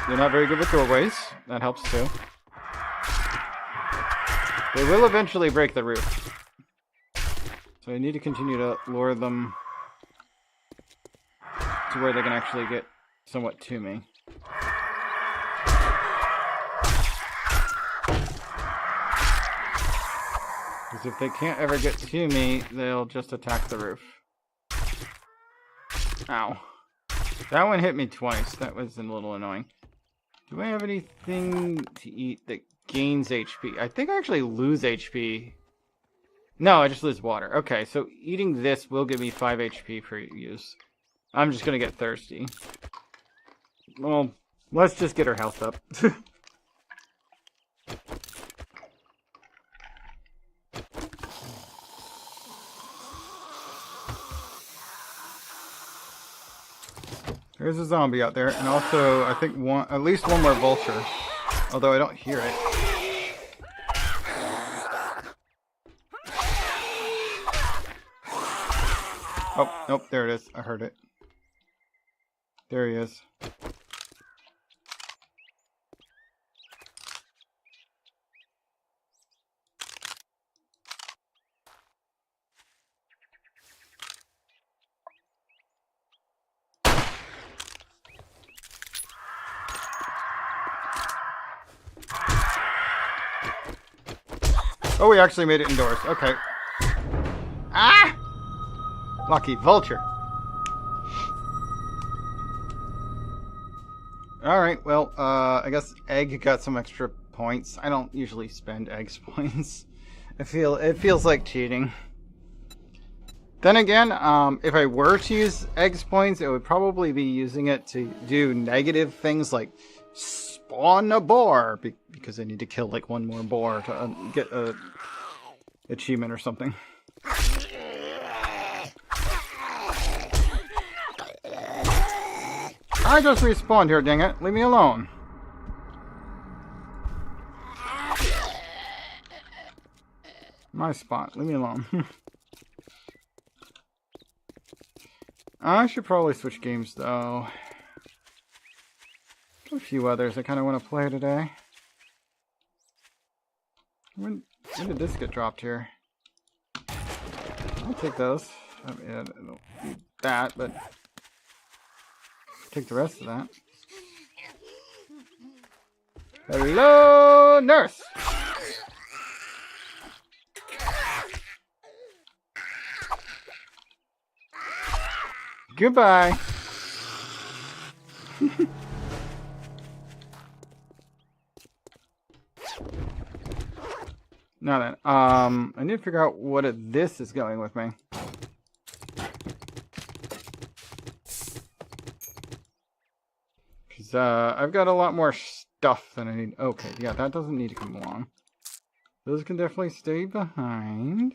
They're not very good with doorways. That helps too. They will eventually break the roof. So I need to continue to lure them to where they can actually get somewhat to me. Because if they can't ever get to me, they'll just attack the roof. Ow. That one hit me twice. That was a little annoying. Do I have anything to eat that gains HP? I think I actually lose HP. No, I just lose water. Okay, so eating this will give me 5 HP per use. I'm just gonna get thirsty. Well, let's just get her health up. There's a zombie out there, and also I think at least one more vulture. Although I don't hear it. Oh, nope, there it is. I heard it. There he is. Oh, we actually made it indoors. Okay. Ah! Lucky vulture. Alright, well, I guess egg got some extra points. I don't usually spend eggs points. It feels like cheating. Then again, if I were to use eggs points, it would probably be using it to do negative things like spawn a boar, because I need to kill like one more boar to get a achievement or something. I just respawned here, dang it. Leave me alone. My spot. Leave me alone. I should probably switch games though. A few others I kind of want to play today. When did this get dropped here? I'll take those. I mean, I don't need that, but take the rest of that. Hello, nurse! Goodbye! Now then, I need to figure out what this is going with me. Because, I've got a lot more stuff than I need. Okay, yeah, that doesn't need to come along. Those can definitely stay behind.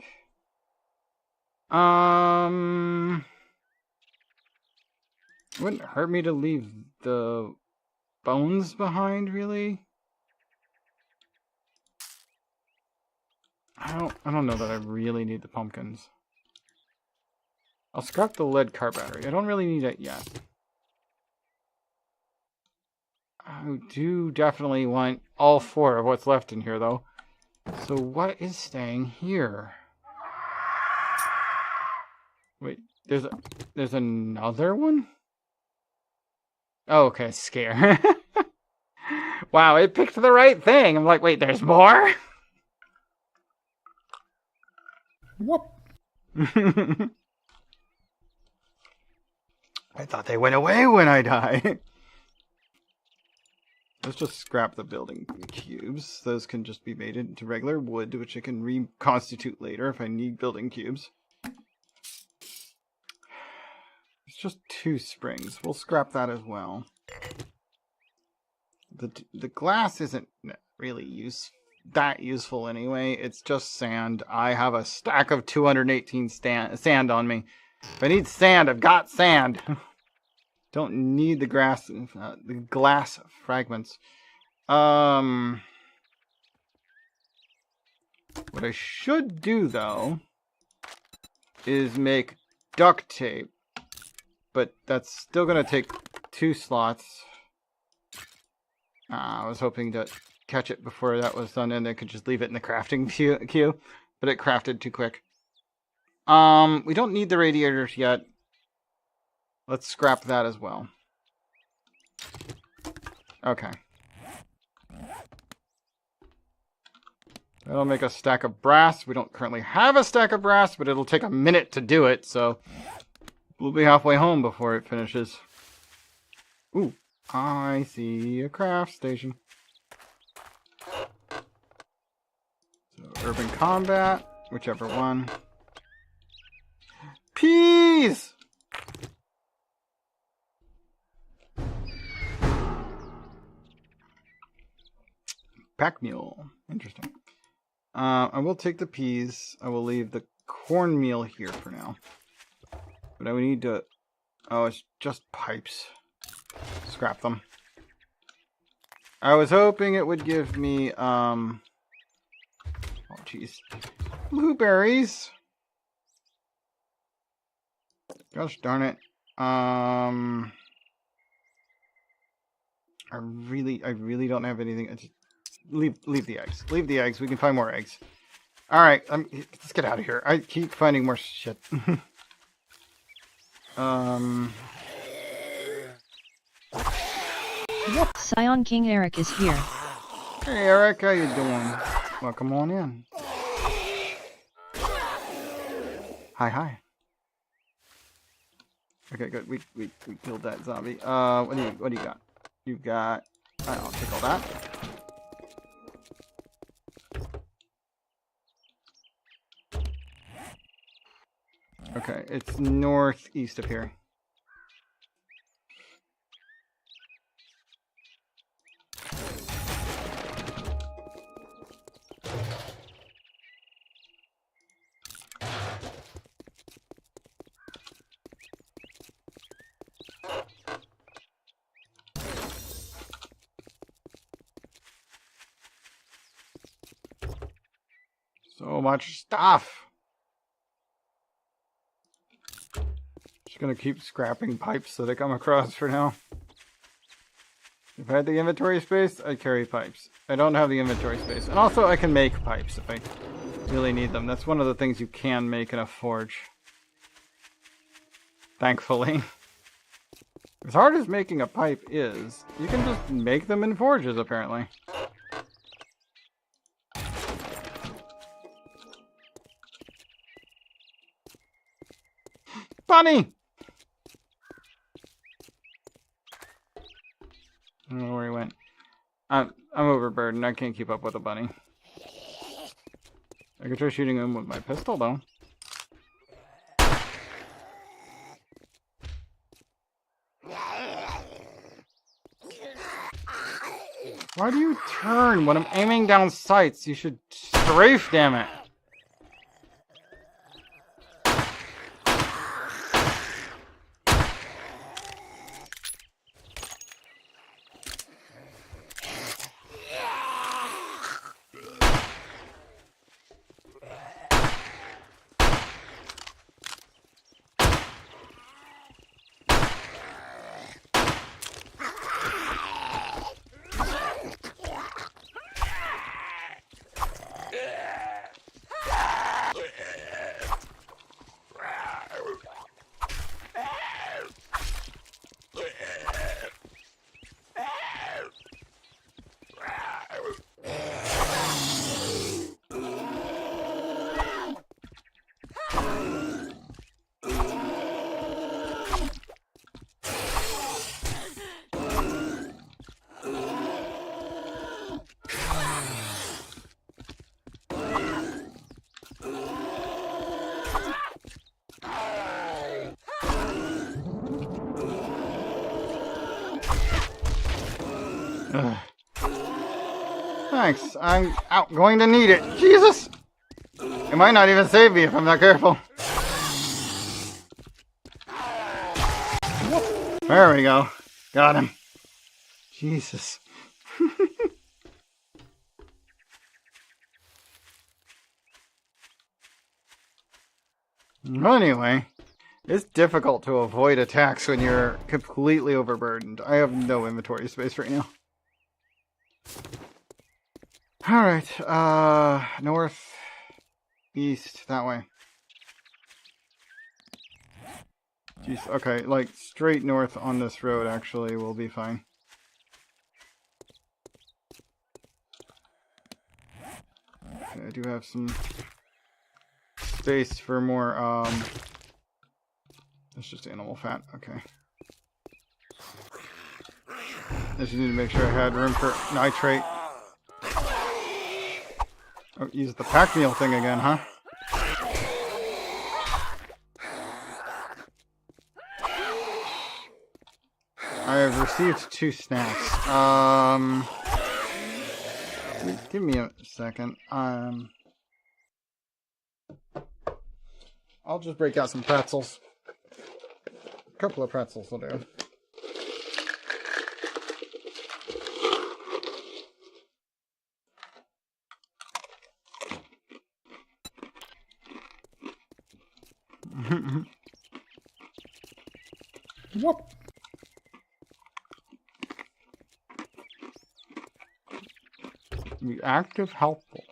It wouldn't hurt me to leave the bones behind, really. I don't know that I really need the pumpkins. I'll scrap the lead car battery. I don't really need it yet. I do definitely want all 4 of what's left in here, though. So what is staying here? Wait, there's another one? Oh, okay, scare. Wow, it picked the right thing. I'm like, wait, there's more? Whoop. I thought they went away when I died. Let's just scrap the building cubes. Those can just be made into regular wood, which I can reconstitute later if I need building cubes. It's just 2 springs. We'll scrap that as well. The glass isn't really that useful anyway. It's just sand. I have a stack of 218 sand on me. If I need sand, I've got sand. Don't need the glass fragments. What I should do, though, is make duct tape. But that's still going to take 2 slots. I was hoping to catch it before that was done, and I could just leave it in the crafting queue. But it crafted too quick. We don't need the radiators yet. Let's scrap that as well. Okay. That'll make a stack of brass. We don't currently have a stack of brass, but it'll take a minute to do it, so we'll be halfway home before it finishes. Ooh, I see a craft station. So, urban combat, whichever one. Peas! Pack mule. Interesting. I will take the peas. I will leave the cornmeal here for now. But I would need to... Oh, it's just pipes. Scrap them. I was hoping it would give me, oh, jeez. Blueberries! Gosh darn it. I really don't have anything. Leave the eggs. Leave the eggs. We can find more eggs. Alright, let's get out of here. I keep finding more shit. Scion King Eric is here. Hey Eric, how you doing? Welcome on in. Hi. Okay, good. We killed that zombie. What do you got? You got... I'll take all that. Okay, it's northeast of here. So much stuff. Just gonna keep scrapping pipes that I come across for now. If I had the inventory space, I'd carry pipes. I don't have the inventory space. And also I can make pipes if I really need them. That's one of the things you can make in a forge. Thankfully. As hard as making a pipe is, you can just make them in forges apparently. Bunny! I don't know where he went. I'm overburdened. I can't keep up with a bunny. I could try shooting him with my pistol, though. Why do you turn when I'm aiming down sights? You should strafe, damn it. Ugh. Thanks. I'm going to need it. Jesus! It might not even save me if I'm not careful. There we go. Got him. Jesus. Anyway, it's difficult to avoid attacks when you're completely overburdened. I have no inventory space right now. Alright, north, east, that way. Jeez, okay, like, straight north on this road, actually, will be fine. Okay, I do have some space for more, that's just animal fat, okay. I just need to make sure I had room for nitrate. Oh, use the pack meal thing again, huh? I have received 2 snacks. Give me a second. I'll just break out some pretzels. A couple of pretzels will do. Whoop. The active helpful.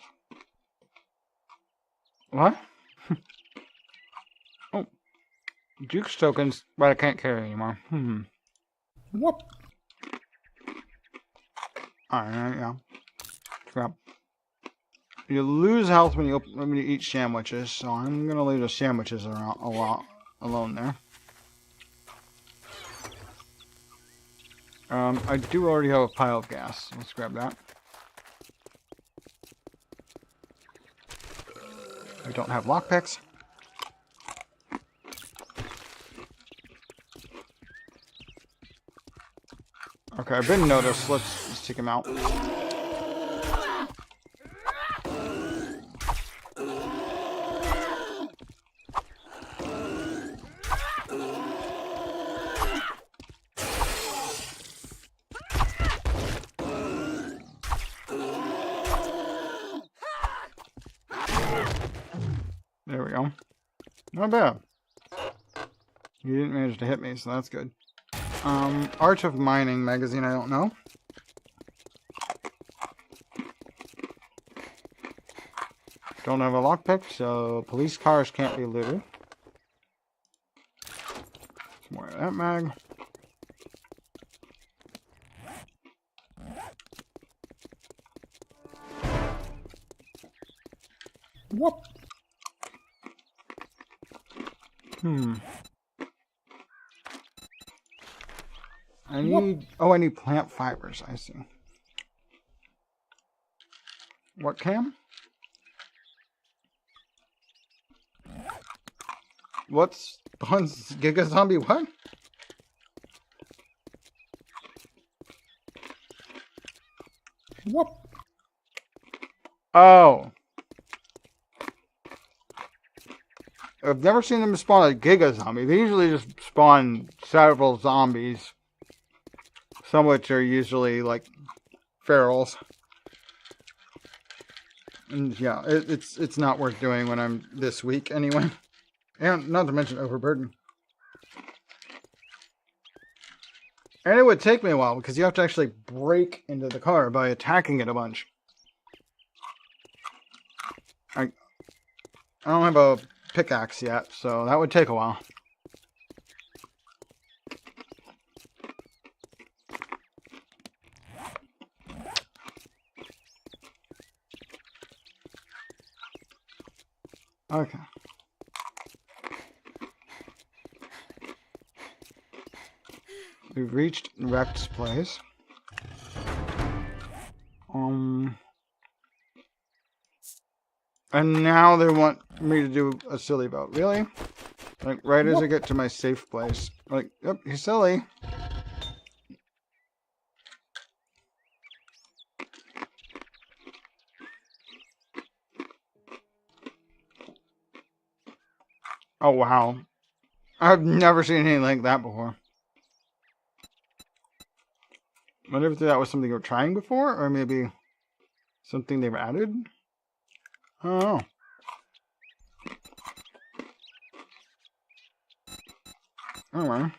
What? Oh. Jukes tokens, but I can't carry anymore. Whoop. Alright, yeah. Crap. You lose health when you eat sandwiches, so I'm gonna leave the sandwiches around a lot alone there. I do already have a pile of gas. Let's grab that. I don't have lockpicks. Okay, I've been noticed. Let's take him out. There we go. Not bad. You didn't manage to hit me, so that's good. Art of Mining magazine, I don't know. Don't have a lockpick, so police cars can't be looted. More of that mag. Whoop. I need... Oh, I need plant fibers. I see. What, Cam? What's... Giga Zombie what? Whoop. Oh. I've never seen them spawn a Giga Zombie. They usually just spawn several zombies. Some of which are usually, like, ferals. And yeah, it's not worth doing when I'm this weak anyway. And not to mention overburden. And it would take me a while because you have to actually break into the car by attacking it a bunch. I don't have a pickaxe yet, so that would take a while. Okay. We've reached Rect's place. And now they want me to do a silly vote. Really? Like, right as I get to my safe place. Like, yep, you're silly. Oh, wow. I've never seen anything like that before. I wonder if that was something they were trying before, or maybe something they've added? I don't know. Anyway.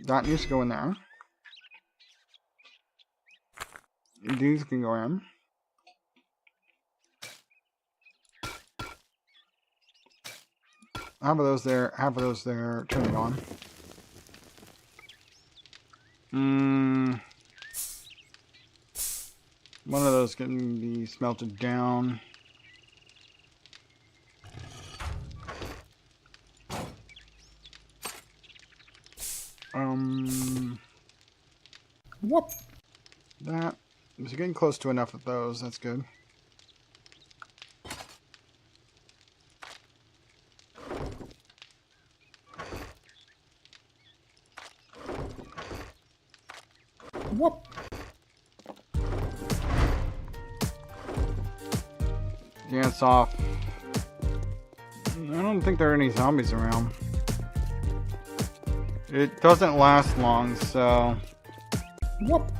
That needs to go in there. These can go in. Half of those there, half of those there. Turn it on. One of those can be smelted down. Whoop. That is getting close to enough of those. That's good. Whoop. Dance off. I don't think there are any zombies around. It doesn't last long, so... Whoop.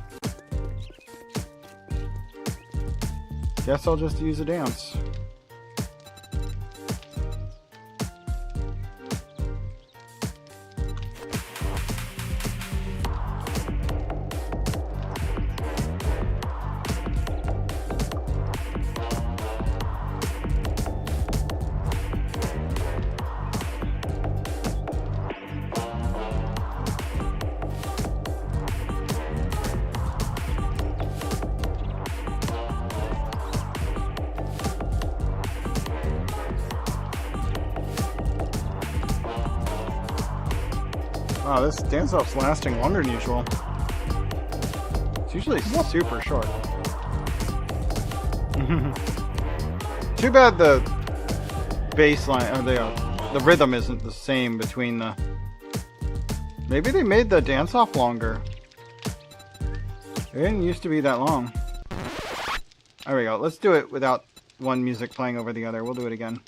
Guess I'll just use a dance. Wow, this dance-off's lasting longer than usual. It's usually super short. Too bad the bass line, or the rhythm isn't the same between the... Maybe they made the dance-off longer. It didn't used to be that long. There we go. Let's do it without one music playing over the other. We'll do it again.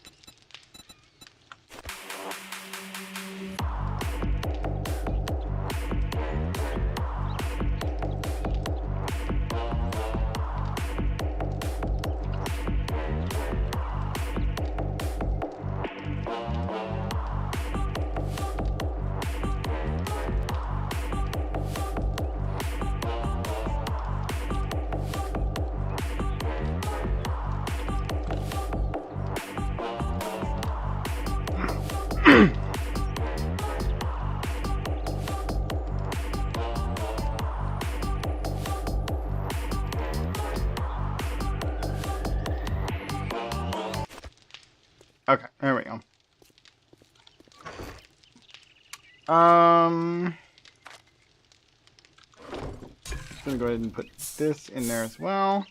Okay, there we go. Just gonna go ahead and put this in there as well.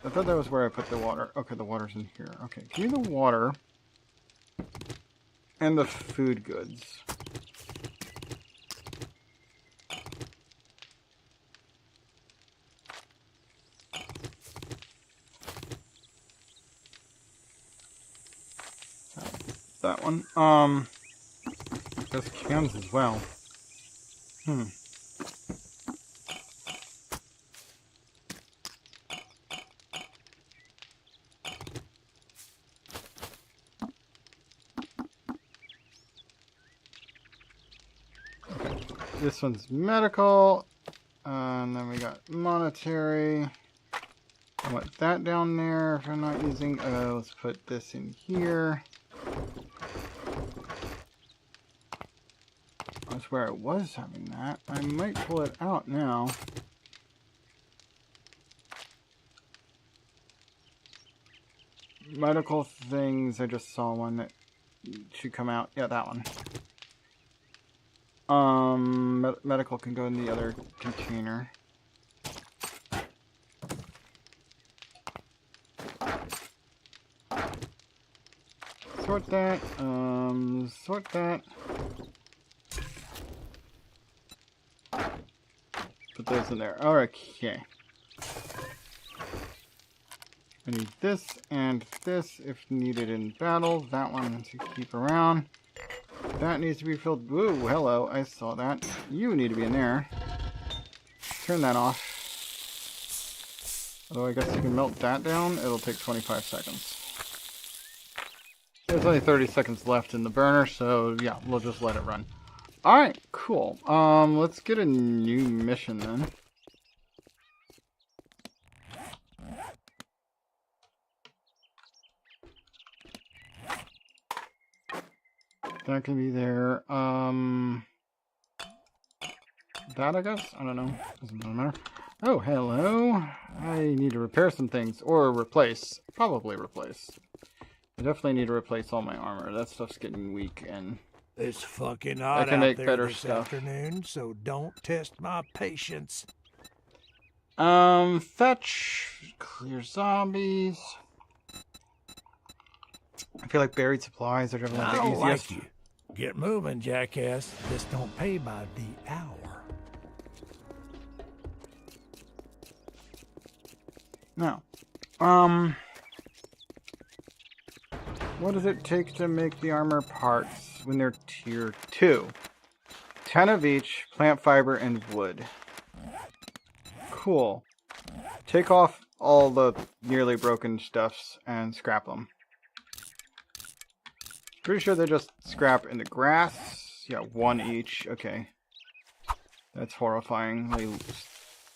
I thought that was where I put the water. Okay, the water's in here. Okay, give me the water and the food goods. That one. There's cans as well. Okay. This one's medical. And then we got monetary. I want that down there if I'm not using. Let's put this in here. That's where I was having that. I might pull it out now. Medical things, I just saw one that should come out. Yeah, that one. Medical can go in the other container. Sort that. Sort that. Put those in there. Okay. I need this and this if needed in battle. That one to keep around. That needs to be filled. Ooh, hello. I saw that. You need to be in there. Turn that off. So I guess you can melt that down. It'll take 25 seconds. There's only 30 seconds left in the burner, so yeah, we'll just let it run. Alright, cool. Let's get a new mission then. That can be there. That, I guess? I don't know. Doesn't really matter. Oh, hello. I need to repair some things. Or replace. Probably replace. I definitely need to replace all my armor. That stuff's getting weak, and It's fucking hot can out make there better this stuff. afternoon, so don't test my patience. Fetch. Clear zombies. I feel like buried supplies are definitely I the don't easiest. like you. Get moving, jackass. This don't pay by the hour. No. What does it take to make the armor parts when they're tier 2? 10 of each, plant fiber, and wood. Cool. Take off all the nearly broken stuffs and scrap them. Pretty sure they're just scrap in the grass. Yeah, 1 each. Okay. That's horrifyingly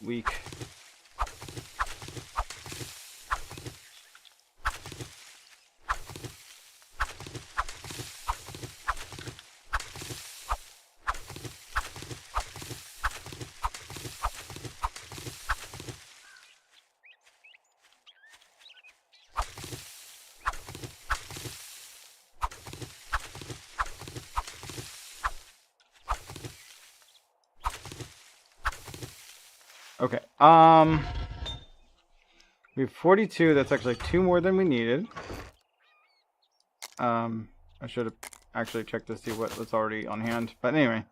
weak. Okay, we have 42, that's actually 2 more than we needed. I should have actually checked to see what was already on hand, but anyway.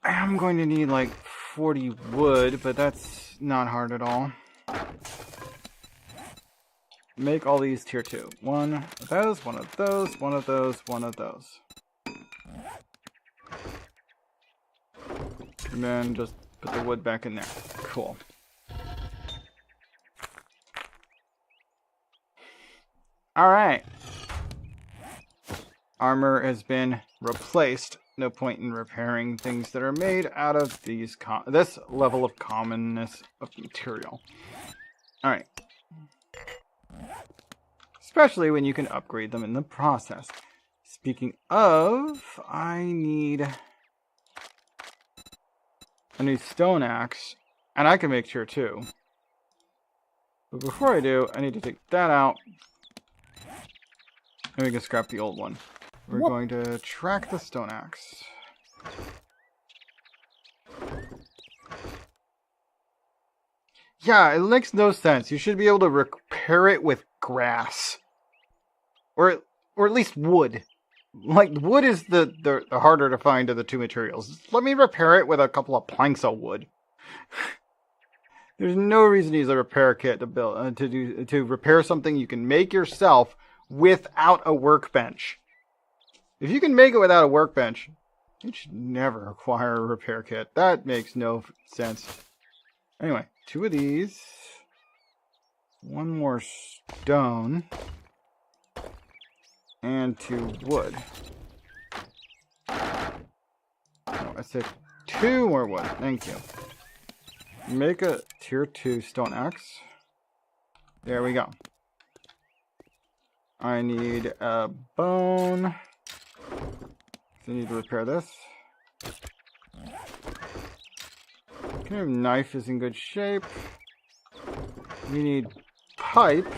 I'm going to need like 40 wood, but that's not hard at all. Make all these tier 2. 1 of those, 1 of those, 1 of those, 1 of those. And then just put the wood back in there. Cool. Alright. Armor has been replaced. No point in repairing things that are made out of these this level of commonness of material. Alright. Especially when you can upgrade them in the process. Speaking of, I need a new stone axe, and I can make tier 2. But before I do, I need to take that out, and we can scrap the old one. We're going to track the stone axe. Yeah, it makes no sense. You should be able to repair it with grass. Or at least wood. Like, wood is the harder to find of the 2 materials. Let me repair it with a couple of planks of wood. There's no reason to use a repair kit to build to repair something you can make yourself without a workbench. If you can make it without a workbench, you should never require a repair kit. That makes no sense. Anyway, 2 of these. 1 more stone. And 2 wood. Oh, I said 2 more wood. Thank you. Make a tier 2 stone axe. There we go. I need a bone. So I need to repair this. Okay, knife is in good shape. We need pipe.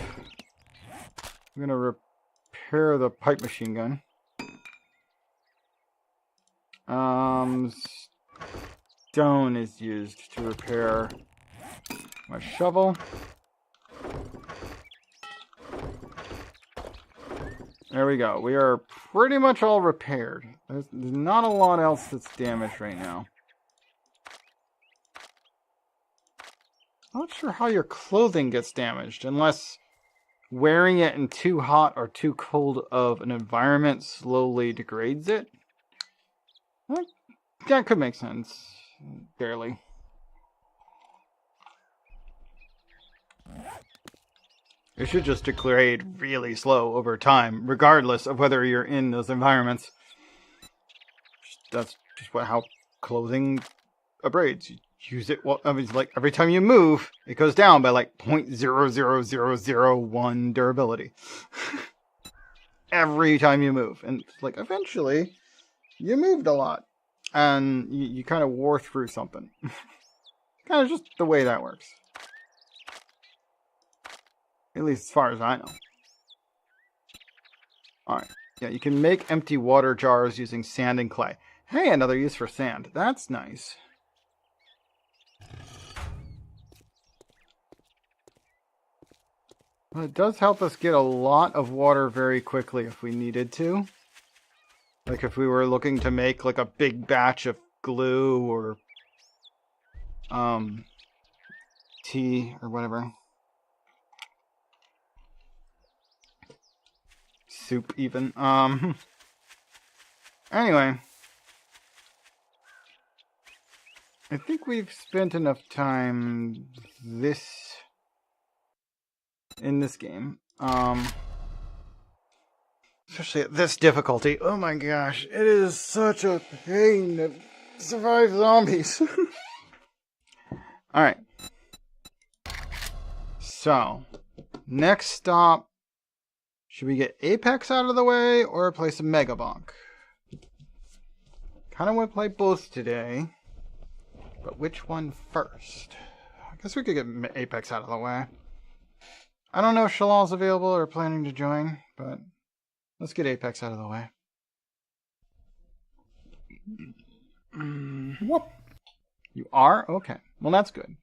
I'm gonna repair the pipe machine gun. Stone is used to repair my shovel. There we go. We are pretty much all repaired. There's not a lot else that's damaged right now. Not sure how your clothing gets damaged, unless wearing it in too hot or too cold of an environment slowly degrades it. That could make sense. Barely. It should just degrade really slow over time, regardless of whether you're in those environments. That's just how clothing abrades. You use it, well, I mean, like, every time you move, it goes down by, like, 0.00001 durability. Every time you move. And, like, eventually, you moved a lot. And you kind of wore through something. Kind of just the way that works. At least as far as I know. Alright. Yeah, you can make empty water jars using sand and clay. Hey, another use for sand. That's nice. Well, it does help us get a lot of water very quickly if we needed to. Like if we were looking to make like a big batch of glue or tea or whatever. Soup even. Anyway. I think we've spent enough time in this game. Especially at this difficulty. Oh my gosh, it is such a pain to survive zombies. Alright. So, next stop. Should we get Apex out of the way or play some Mega Bonk? Kind of want to play both today. But which one first? I guess we could get Apex out of the way. I don't know if Shalal's available or planning to join, but let's get Apex out of the way. Whoop. You are? Okay. Well, that's good.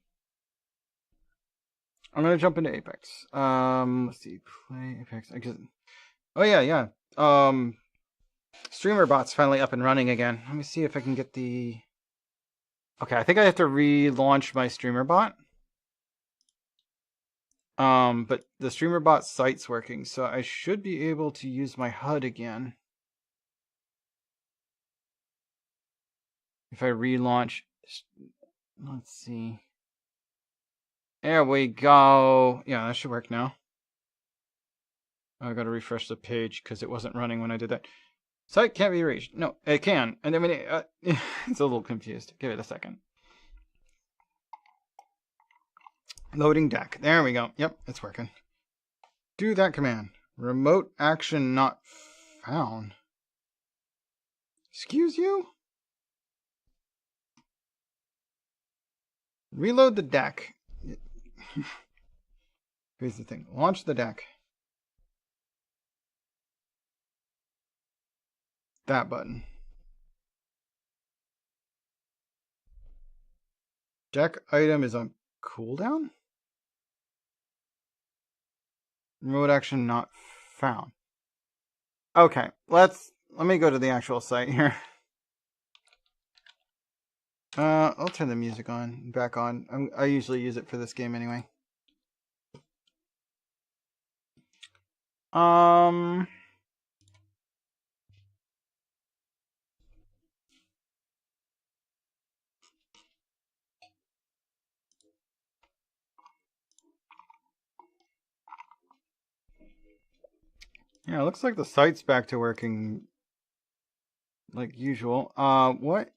I'm going to jump into Apex. Let's see. Play Apex. Oh, yeah. Streamer bot's finally up and running again. Let me see if I can get the... Okay, I think I have to relaunch my streamer bot. But the streamer bot site's working, so I should be able to use my HUD again. If I relaunch, let's see. There we go. Yeah, that should work now. I gotta refresh the page because it wasn't running when I did that. Site can't be reached. No, it can. And I mean, it's a little confused. Give it a second. Loading deck. There we go. Yep, it's working. Do that command. Remote action not found. Excuse you? Reload the deck. Here's the thing. Launch the deck. That button. Deck item is on cooldown? Remote action not found. Okay, let me go to the actual site here. I'll turn the music back on. I usually use it for this game anyway. Yeah, it looks like the site's back to working like usual. What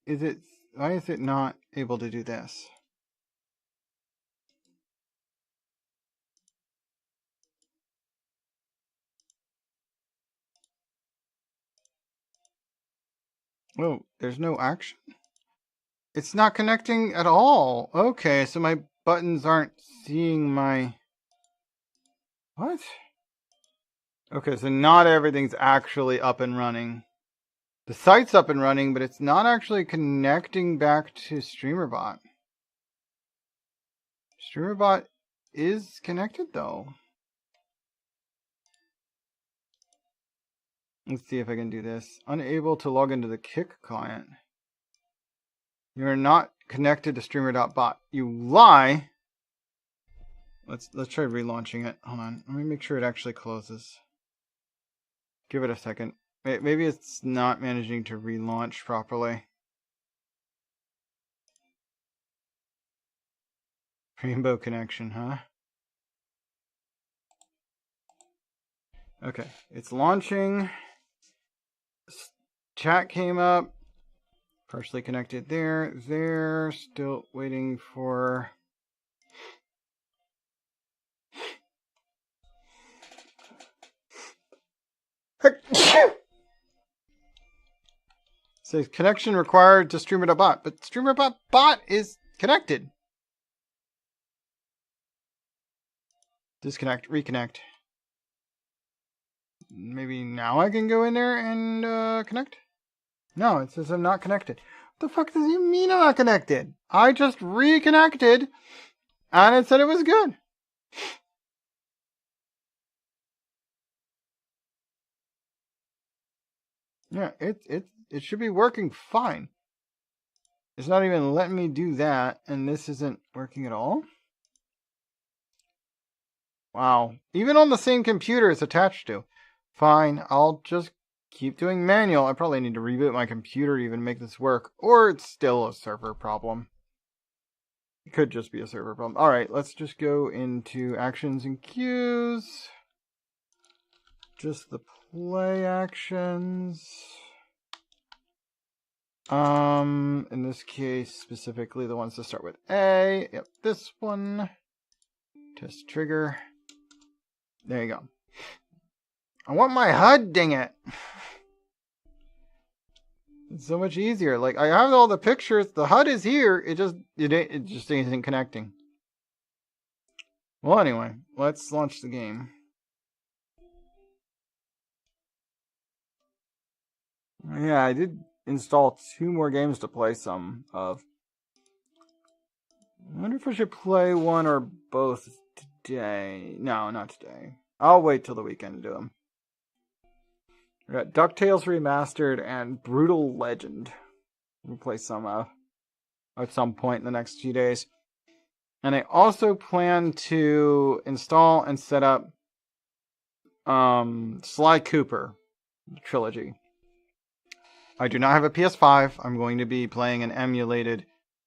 is it? Why is it not able to do this? Oh, there's no action? It's not connecting at all. Okay, so my buttons aren't seeing my... What? Okay, so not everything's actually up and running. The site's up and running, but it's not actually connecting back to StreamerBot. StreamerBot is connected, though. Let's see if I can do this. Unable to log into the Kick client. You're not connected to streamer.bot. You lie! Let's try relaunching it. Hold on. Let me make sure it actually closes. Give it a second. Maybe it's not managing to relaunch properly. Rainbow connection, huh? Okay, it's launching. Chat came up. Partially connected there. There. Still waiting for... Says connection required to streamer.bot, but streamer.bot is connected. Disconnect, reconnect. Maybe now I can go in there and connect? No, it says I'm not connected. What the fuck does it mean I'm not connected? I just reconnected and it said it was good. Yeah, it should be working fine. It's not even letting me do that, and this isn't working at all. Wow. Even on the same computer it's attached to. Fine, I'll just keep doing manual. I probably need to reboot my computer to even make this work. Or it's still a server problem. It could just be a server problem. Alright, let's just go into actions and queues. Just the play actions. In this case, specifically the ones that start with A. Yep, this one. Test trigger. There you go. I want my HUD, dang it. It's so much easier. Like, I have all the pictures. The HUD is here. It just isn't connecting. Well, anyway, let's launch the game. Yeah, I did install 2 more games to play some of. I wonder if I should play one or both today. No, not today. I'll wait till the weekend to do them. We got DuckTales Remastered and Brutal Legend. We'll play some at some point in the next few days. And I also plan to install and set up Sly Cooper trilogy. I do not have a PS5. I'm going to be playing an emulated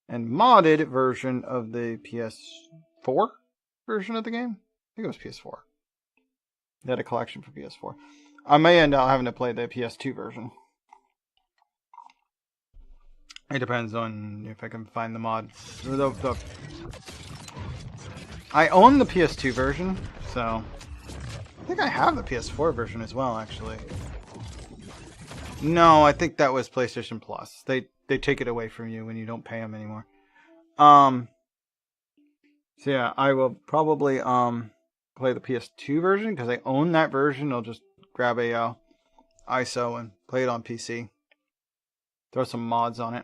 and modded version of the PS4 version of the game. I think it was PS4. They had a collection for PS4. I may end up having to play the PS2 version. It depends on if I can find the mod. I own the PS2 version, so I think I have the PS4 version as well, actually. No, I think that was PlayStation Plus. They take it away from you when you don't pay them anymore. So yeah, I will probably play the PS2 version because I own that version. I'll just grab a ISO and play it on PC. Throw some mods on it.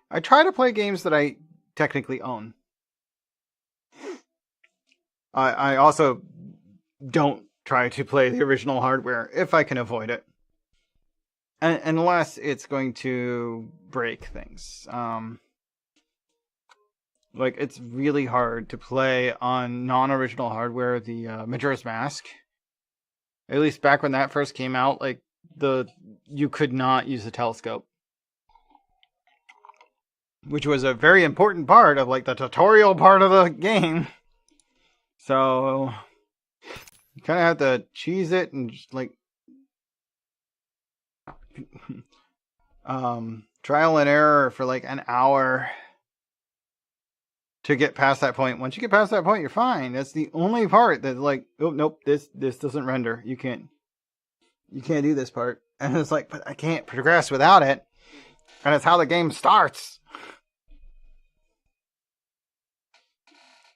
I try to play games that I technically own. I also don't try to play the original hardware if I can avoid it. Unless it's going to break things. Like, it's really hard to play on non-original hardware the Majora's Mask. At least back when that first came out, like, you could not use the telescope. Which was a very important part of, like, the tutorial part of the game. So, you kind of have to cheese it and just, like, trial and error for, like, an hour to get past that point. Once you get past that point, you're fine. That's the only part that's like, oh, nope, this doesn't render. You can't do this part. And it's like, but I can't progress without it. And it's how the game starts.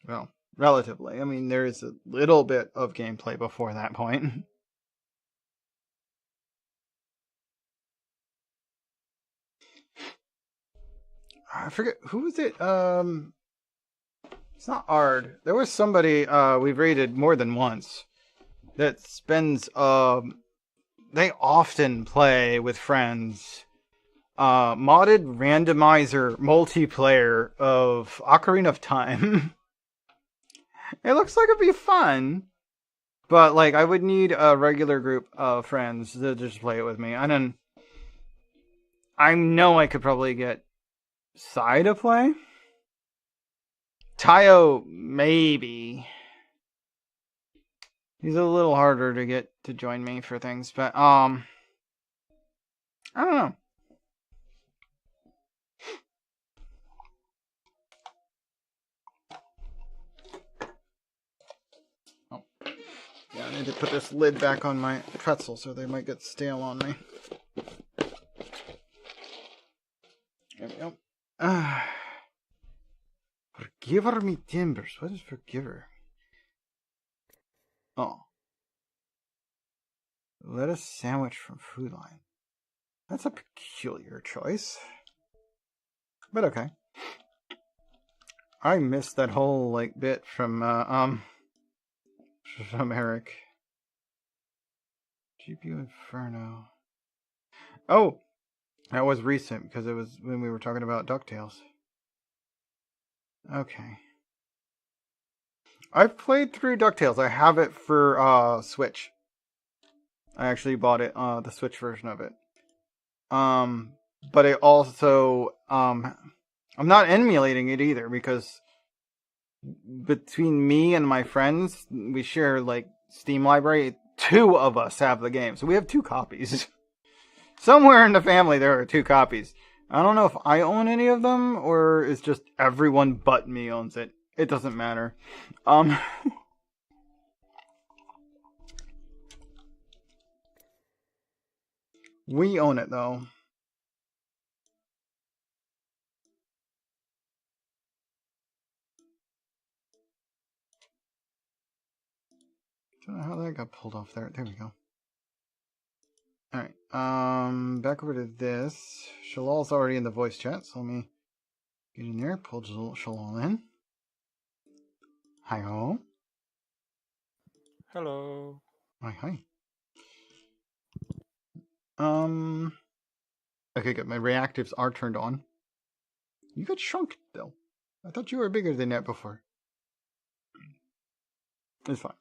Well, relatively. I mean, there is a little bit of gameplay before that point. I forget, who was it? It's not Ard. There was somebody we've rated more than once that spends they often play with friends modded randomizer multiplayer of Ocarina of Time. It looks like it'd be fun, but like I would need a regular group of friends to just play it with me. And then I know I could probably get Sai to play. Tayo, maybe. He's a little harder to get to join me for things, but I don't know. Oh. Yeah, I need to put this lid back on my pretzel so they might get stale on me. There we go. Forgiver me timbers. What is forgiver? Oh. Lettuce sandwich from Food Line. That's a peculiar choice. But okay. I missed that whole bit from Eric. GPU Inferno. Oh! That was recent because it was when we were talking about DuckTales. Okay. I've played through DuckTales. I have it for Switch. I actually bought it, the Switch version of it. But it also, I'm not emulating it either because between me and my friends, we share Steam library. 2 of us have the game, so we have 2 copies. Somewhere in the family there are 2 copies. I don't know if I own any of them or it's just everyone but me owns it. It doesn't matter. We own it though. Don't know how that got pulled off there. There we go. Alright. Back over to this. Shalal's already in the voice chat, so let me get in there. Pull Shalal in. Hi-ho. Hello. Hi. Okay, good. My reactives are turned on. You got shrunk, though. I thought you were bigger than that before. It's fine.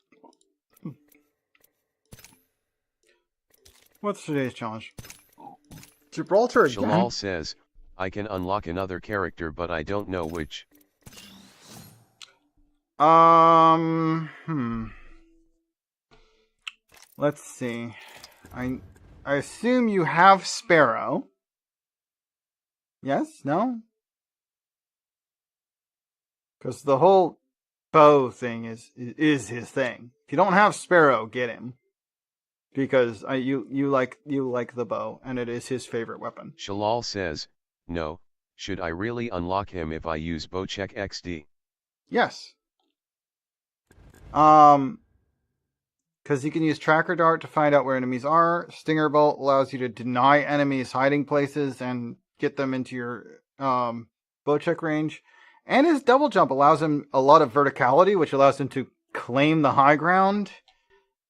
What's today's challenge? Gibraltar again? Shalal says, I can unlock another character but I don't know which. Let's see. I assume you have Sparrow. Yes? No? Because the whole bow thing is his thing. If you don't have Sparrow, get him. Because you like the bow, and it is his favorite weapon. Shalal says, no, should I really unlock him if I use Bowcheck XD? Yes. Because you can use Tracker Dart to find out where enemies are. Stinger Bolt allows you to deny enemies hiding places and get them into your Bowcheck range. And his Double Jump allows him a lot of verticality, which allows him to claim the high ground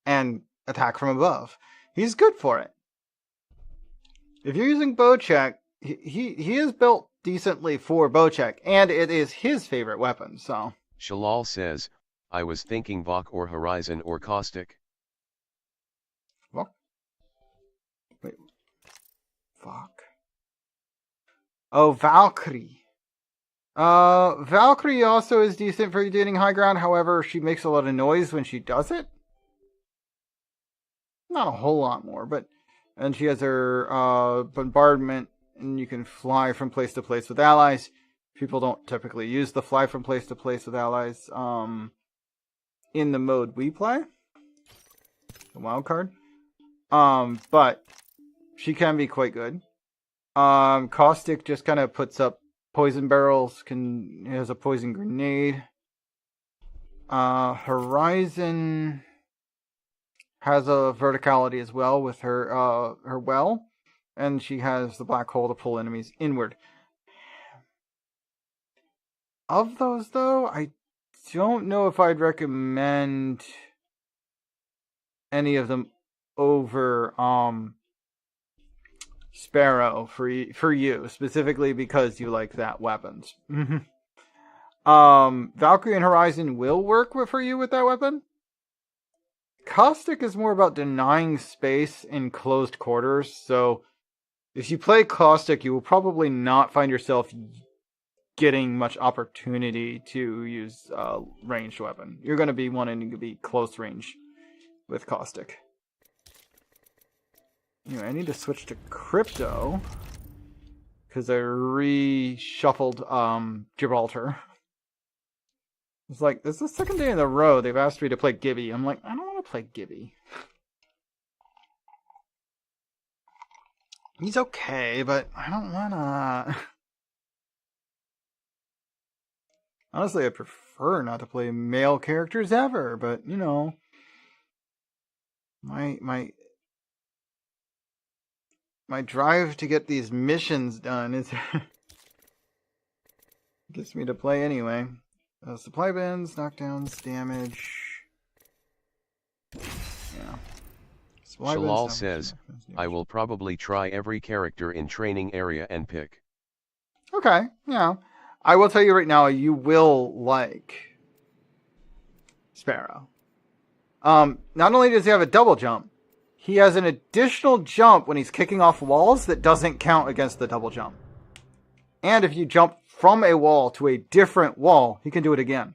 and attack from above. He's good for it. If you're using Bowcheck, he is built decently for Bowcheck, and it is his favorite weapon, so. Shalal says, I was thinking Vok or Horizon or Caustic. Vok? Wait. Vok. Oh, Valkyrie. Valkyrie also is decent for getting high ground, however, she makes a lot of noise when she does it. Not a whole lot more, but... And she has her bombardment, and you can fly from place to place with allies. People don't typically use the fly from place to place with allies in the mode we play. The wild card. But she can be quite good. Caustic just kind of puts up poison barrels, has a poison grenade. Horizon has a verticality as well with her well, and she has the black hole to pull enemies inward. Of those, though, I don't know if I'd recommend any of them over Sparrow for you, specifically because you like that weapons. Valkyrie and Horizon will work for you with that weapon. Caustic is more about denying space in closed quarters, so if you play Caustic, you will probably not find yourself getting much opportunity to use ranged weapon. You're going to be wanting to be close range with Caustic. Anyway, I need to switch to Crypto because I reshuffled Gibraltar. It's like, this is the second day in a row they've asked me to play Gibby. I'm like, I don't want to play Gibby. He's okay, but I don't wanna. Honestly, I prefer not to play male characters ever, but you know, my drive to get these missions done is gets me to play anyway. Supply bins, knockdowns, damage. Yeah. Shalal says, I will probably try every character in training area and pick. Okay, yeah. I will tell you right now, you will like Sparrow. Not only does he have a double jump, he has an additional jump when he's kicking off walls that doesn't count against the double jump. And if you jump from a wall to a different wall, he can do it again.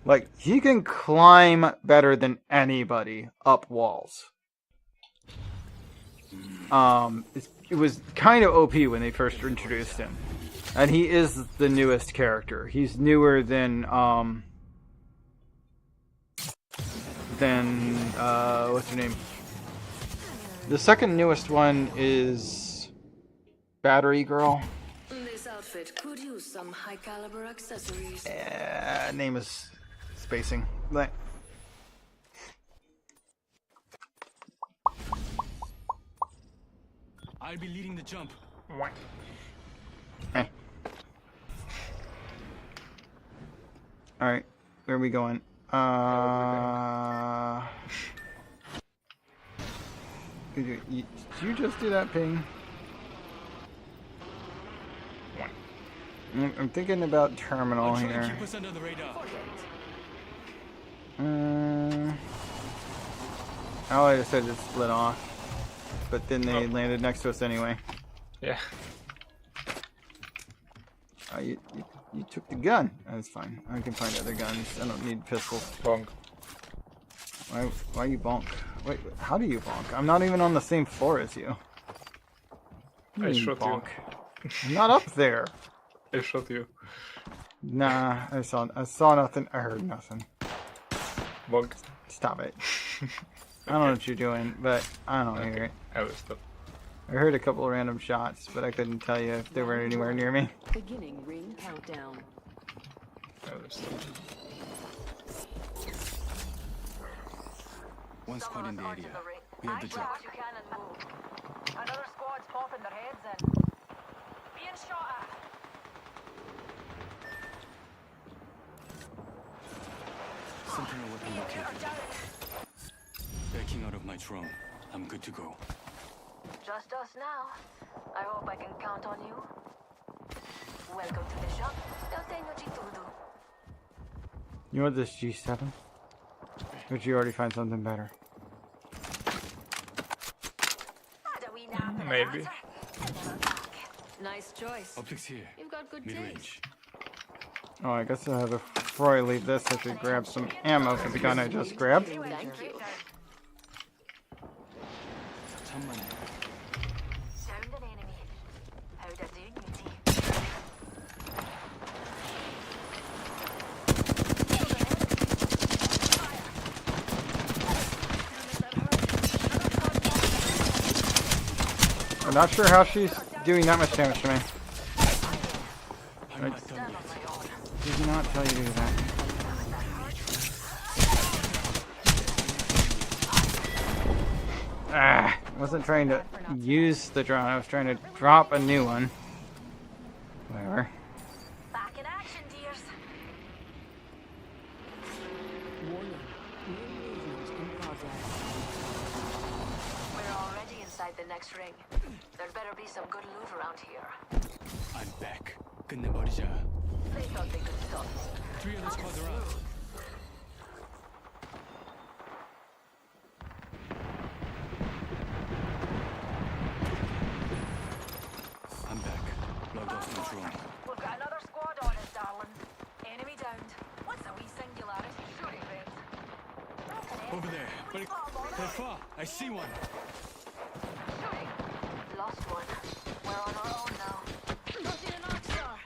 Like, he can climb better than anybody up walls. It was kind of OP when they first introduced him. And he is the newest character. He's newer than what's her name? The second newest one is Battery Girl. This outfit could use some high caliber accessories. Name is spacing. But I'll be leading the jump. hey. Alright, where are we going? Did you just do that ping? I'm thinking about terminal here. Keep us under the radar. I just said it split off, but then they landed next to us anyway. Yeah. You took the gun. That's fine. I can find other guns. I don't need pistols. Bonk. Why you bonk? Wait, how do you bonk? I'm not even on the same floor as you. I shot bonk. I'm not up there. I shot you. Nah, I saw nothing. I heard nothing. Bonk. Stop it. I don't know what you're doing, but I don't hear it. I will stop. I heard a couple of random shots, but I couldn't tell you if they were anywhere near me. Beginning ring countdown. I will stop. One squad in the area. We have the drop. Another squad's popping their heads in. Being shot at. Sentinel weapon located. Backing out of my drone. I'm good to go. Just us now. I hope I can count on you. Welcome to the shop. Eu tenho de tudo. You want this G7? Or did you already find something better? Maybe. Nice choice. Optics here. You've got good Mid-range. Oh, I guess before I leave this, I should grab some ammo for the gun I just grabbed. Thank you. 잠만해. Sound an enemy. How'd I do, Newty? I'm not sure how she's doing that much damage to me. I'm not done yet. Did not tell you to do that. I wasn't trying to use the drone, I was trying to drop a new one. Whatever. Back in action, dears. We're already inside the next ring. There'd better be some good loot around here. I'm back. 끝내버리자. They thought they could stop me. 3 other squads around. I'm back. Logged off my drone. We've got another squad on us, darling. Enemy downed. What's a wee singularity shooting range? Over there. But they're far. I see one. Lost one. We're on our own now. Losing an arc star.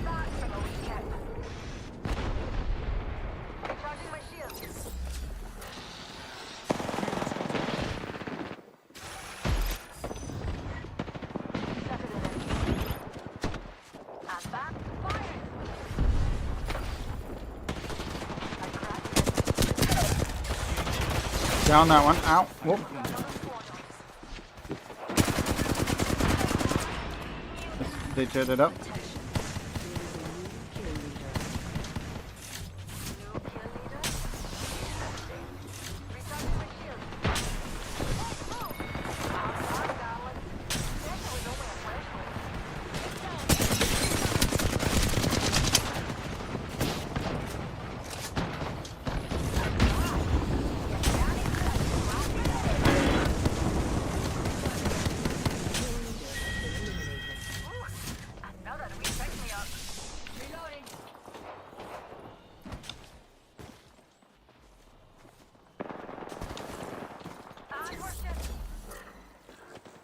Back from a weekend. Recharging my shield. I'm back. Fire. Down that one. Ow. Whoop. They teared it up.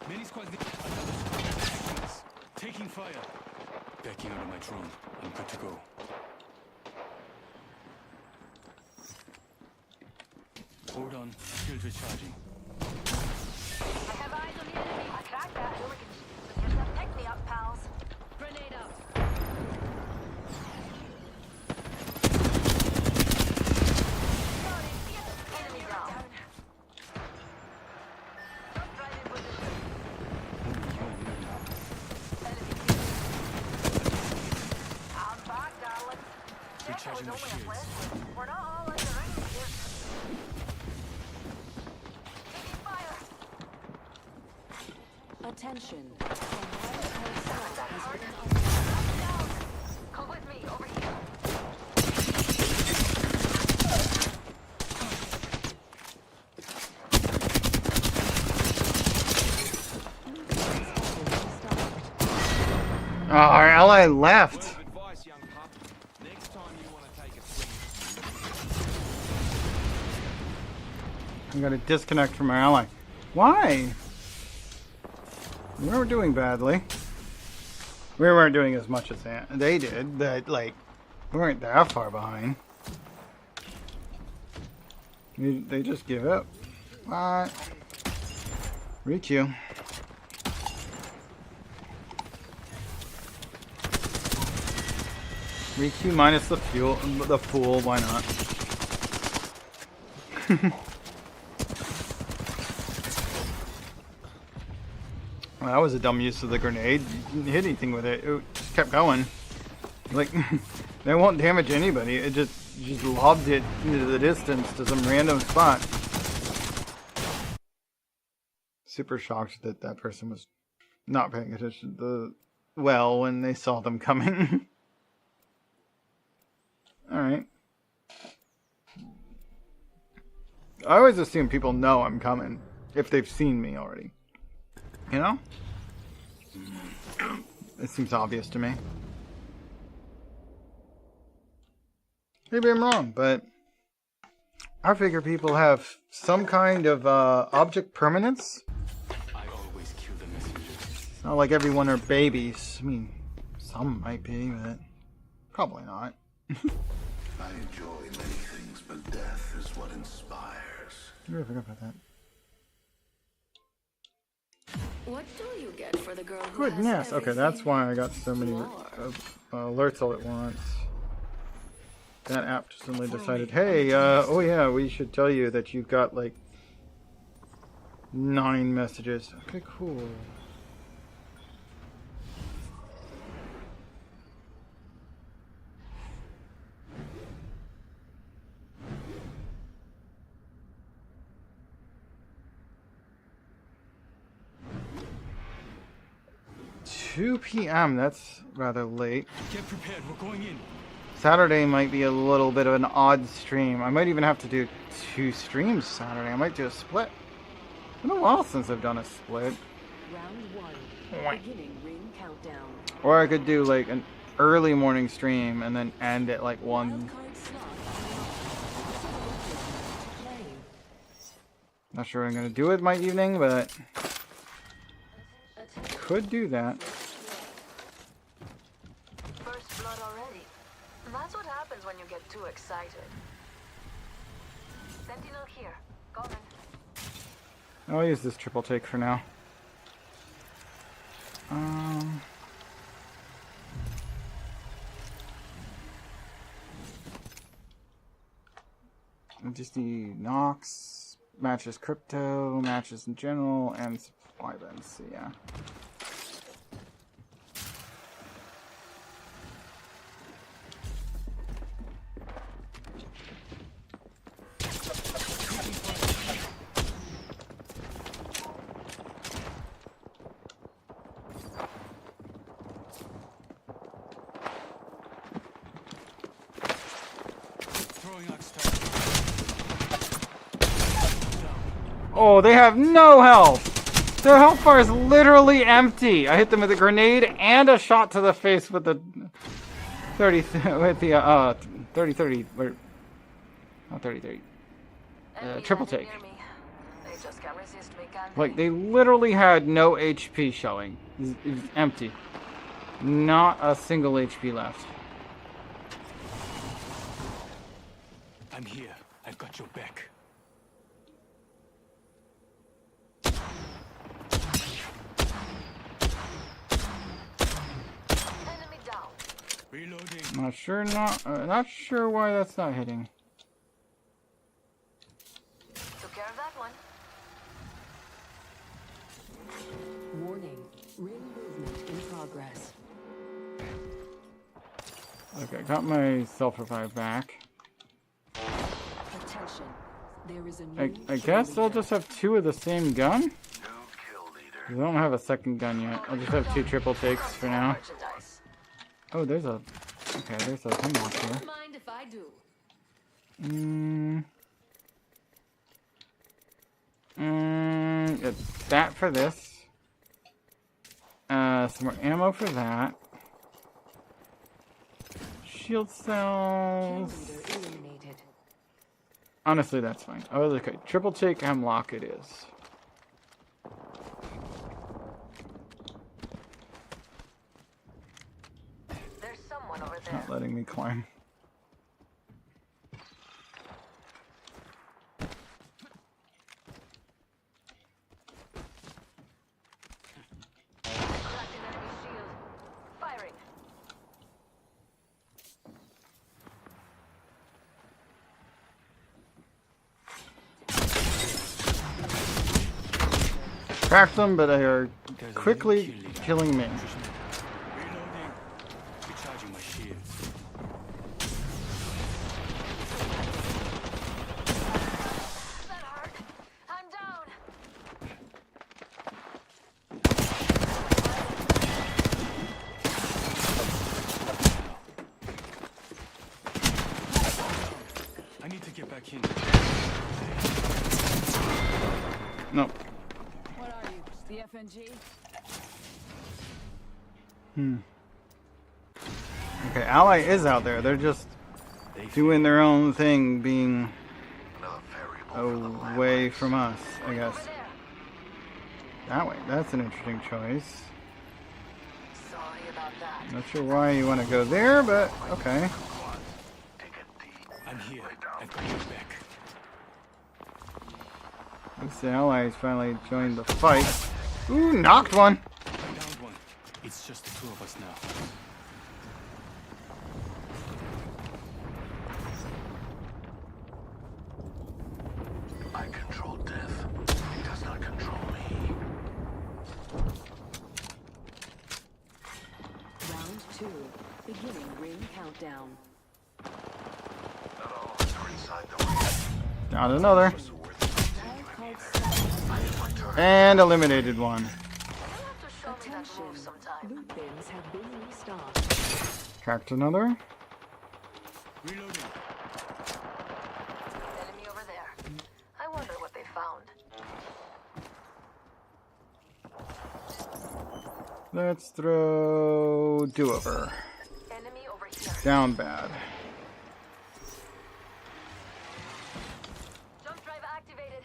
Many squads need another squad. Taking fire. Backing out of my drone. I'm good to go. Hold on. Shield recharging. I have eyes on the enemy. I cracked that. Here's some pick me up, pals. Grenade out. Enemy down. Don't try it with this. I'm back, darling. Recharging my shields. We're not all in the ring here. Taking fire. Attention. Come with me, over here. Oh, our ally left. I got to disconnect from our ally. Why? We weren't doing badly. We weren't doing as much as they did, but like, we weren't that far behind. They just give up. What? Requeue. Requeue minus the fuel, the fool. Why not? Well, that was a dumb use of the grenade. You didn't hit anything with it. It just kept going. Like, they won't damage anybody. It just lobbed it into the distance to some random spot. Super shocked that that person was not paying attention to the well when they saw them coming. Alright. I always assume people know I'm coming if they've seen me already. You know? It seems obvious to me. Maybe I'm wrong, but I figure people have some kind of object permanence. I always kill the messengers. It's not like everyone are babies. I mean, some might be, but probably not. I enjoy many things, but death is what inspires. I forgot about that. What do you get for the girl who Goodness. has Okay, that's why I got so many alerts all at once. That app just suddenly decided, hey, oh yeah, we should tell you that you've got like 9 messages. Okay, cool. $2 p.m. That's rather late. Get prepared. We're going in. Saturday might be a little bit of an odd stream. I might even have to do 2 streams Saturday. I might do a split. It's been a while since I've done a split. Round 1. Beginning ring countdown. Or I could do like early morning stream and then end at like 1. Not sure what I'm gonna do with my evening, but could do that. First blood already. That's what happens when you get too excited. Sentinel here. Coming. I'll use this triple take for now. Just the Nox, matches crypto, matches in general, and supply bins, so yeah. Oh, they have no health! Their health bar is literally empty! I hit them with a grenade and a shot to the face with the 30-30, or not 30-30, triple take. They just can't resist me, can Like, they literally had no HP showing. It was empty. Not a single HP left. I'm here. I've got your back. Enemy down. Reloading. Not sure why that's not hitting. Took care of that one. Warning. Ring movement in progress. Okay, got my self-revive back. Attention. There is a new I guess I'll just have 2 of the same gun? I don't have a second gun yet. I'll just have 2 triple takes for now. Oh, there's a... Okay, there's a hemlock here. Don't mind if I do. It's that for this. Some more ammo for that. Shield cells. Honestly, that's fine. Oh, okay. Triple take hemlock it is. There's someone over there. Not letting me climb. Cracked an enemy shield. Firing. Cracked them, but they are quickly killing me. Reloading. Recharging my shields. That hurt. I'm down. I need to get back in. Nope. What are you? The FNG? Okay, Ally is out there. They're just doing their own thing, being away from us, I guess. That way. That's an interesting choice. Sorry about that. Not sure why you want to go there, but okay. I'm here. I've got your back. Looks the allies finally joined the fight. Ooh, knocked one! I downed one. It's just the 2 of us now. I control death. It does not control me. Round 2. Beginning ring countdown. Not all of us are inside the ring. Down another. And eliminated one. Attention. Loot bins have been restocked. Cracked another. Reloading. Enemy over there. I wonder what they found. Let's throw do-over. down bad. Jump drive activated.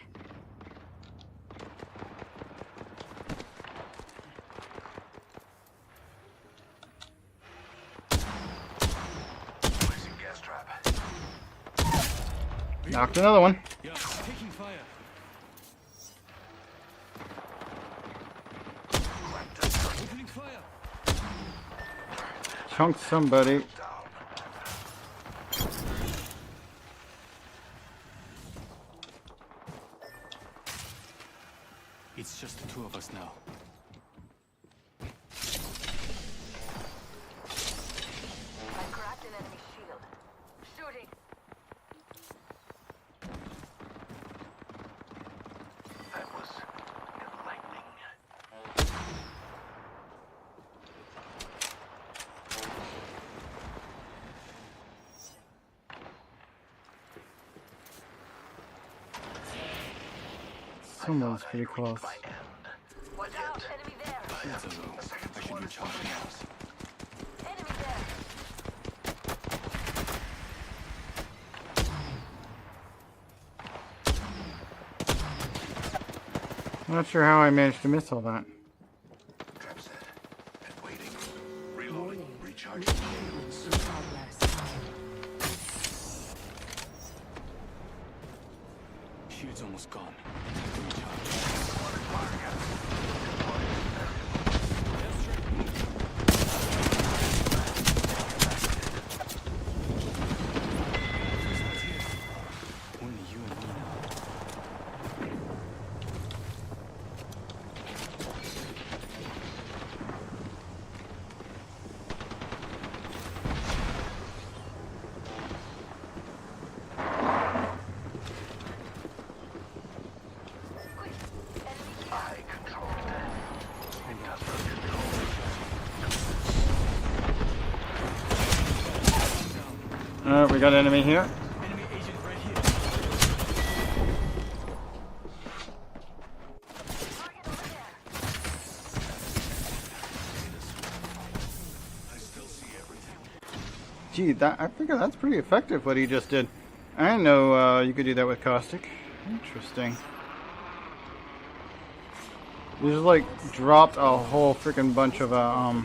Placing gas trap. Knocked another one. Yeah, taking fire. Opening fire. Chunked somebody. It's just the two of us now. I cracked an enemy shield. Shooting. That was enlightening. Someone's pretty close. Watch out, enemy there. Shields are low. I should recharge now. Enemy there. I'm not sure how I managed to miss all that. Trap set. And waiting. Reloading. Recharging shields. Shield's almost gone. Only you and me now. I control that. Industrial control. We got an enemy here. Enemy agent right here. Target over there. I still see everything. Gee, I figure that's pretty effective what he just did. I didn't know you could do that with caustic. Interesting. You just like dropped a whole freaking bunch of My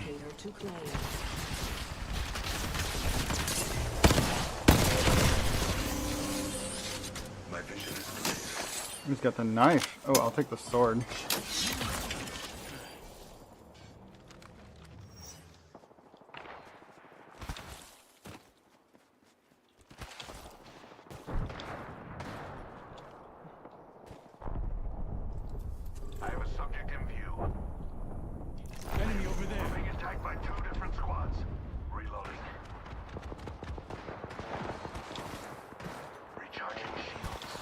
vision is clear. He's got the knife. Oh, I'll take the sword. I have a subject in view. Enemy over there. Being attacked by two different squads. Reloading. Recharging shields.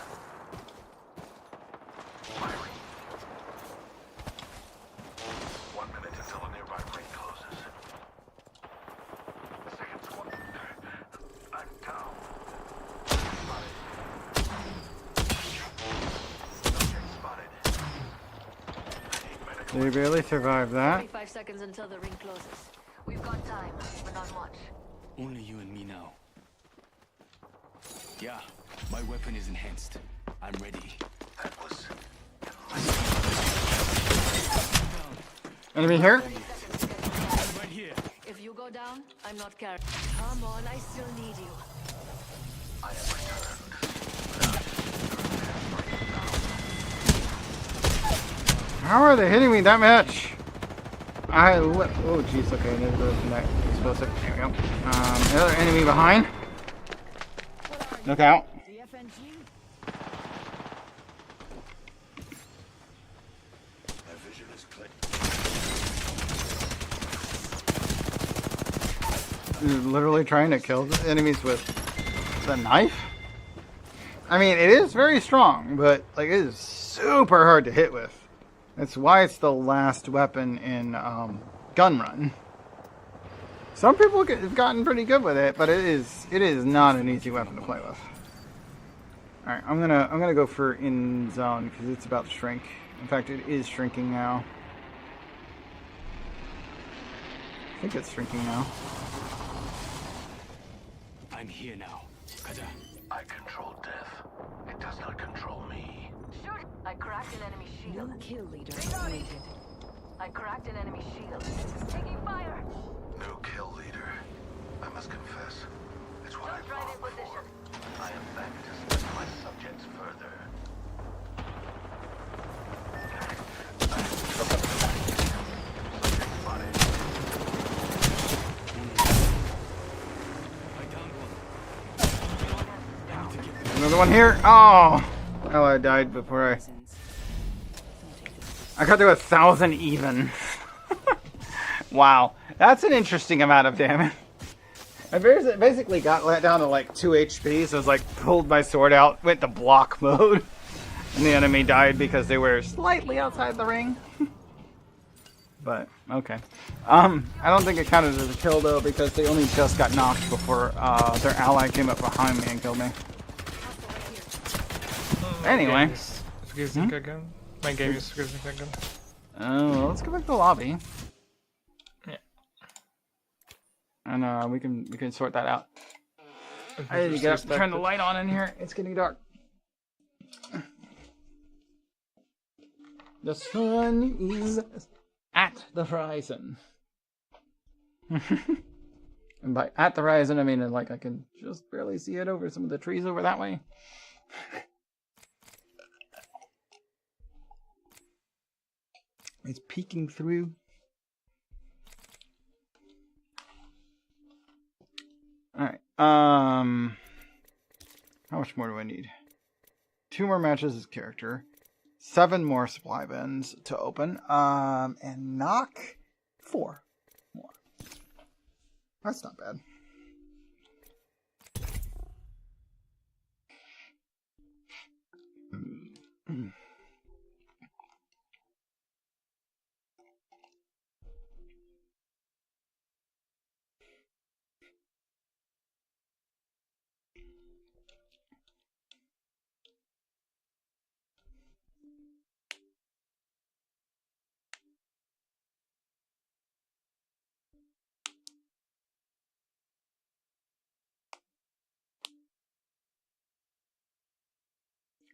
Firing. 1 minute until the nearby ring closes. Second squad. I'm down. Spotted. Subject spotted. I need medical. They barely survived that. 45 seconds until the ring closes. We've got time, but not much. Only you and me now. Yeah, my weapon is enhanced. I'm ready. That was Enemy here? Right here. If you go down, I'm not carrying. Come on, I still need you. I have returned. How are they hitting me that much? Oh jeez, okay, there's the next explosive. There we go. Another enemy behind. Look out. My vision is clear. He's literally trying to kill the enemies with the knife. I mean, it is very strong, but like it is super hard to hit with. That's why it's the last weapon in Gun Run. Some people have gotten pretty good with it, but it is not an easy weapon to play with. All right, I'm gonna go for in zone because it's about to shrink. In fact, it is shrinking now. I think it's shrinking now. I'm here now. 가자. I control death. It does not control me. Shoot! I cracked an enemy shield. New kill leader appointed. I cracked an enemy shield. Taking fire! New kill leader. I must confess, it's what Just I right in longed position. for. I am back to study my subjects further. Subject spotted. I downed one. I need to get Another one here. Oh, oh, I died before I got to 1,000 even. Wow, that's an interesting amount of damage. I basically got let down to like 2 HP, so I was like pulled my sword out, went to block mode, and the enemy died because they were slightly outside the ring. But okay, I don't think it counted as a kill though because they only just got knocked before their ally came up behind me and killed me. Anyway, Freezing again. My game is freezing again. Oh, well, let's go back to the lobby. Yeah. And we can sort that out. think I need to it's get up, just turn the like light on in here. It's getting dark. The sun is at the horizon. And by at the horizon, I mean like I can just barely see it over some of the trees over that way. It's peeking through. Alright, how much more do I need? 2 more matches as character, 7 more supply bins to open, and knock 4 more. That's not bad.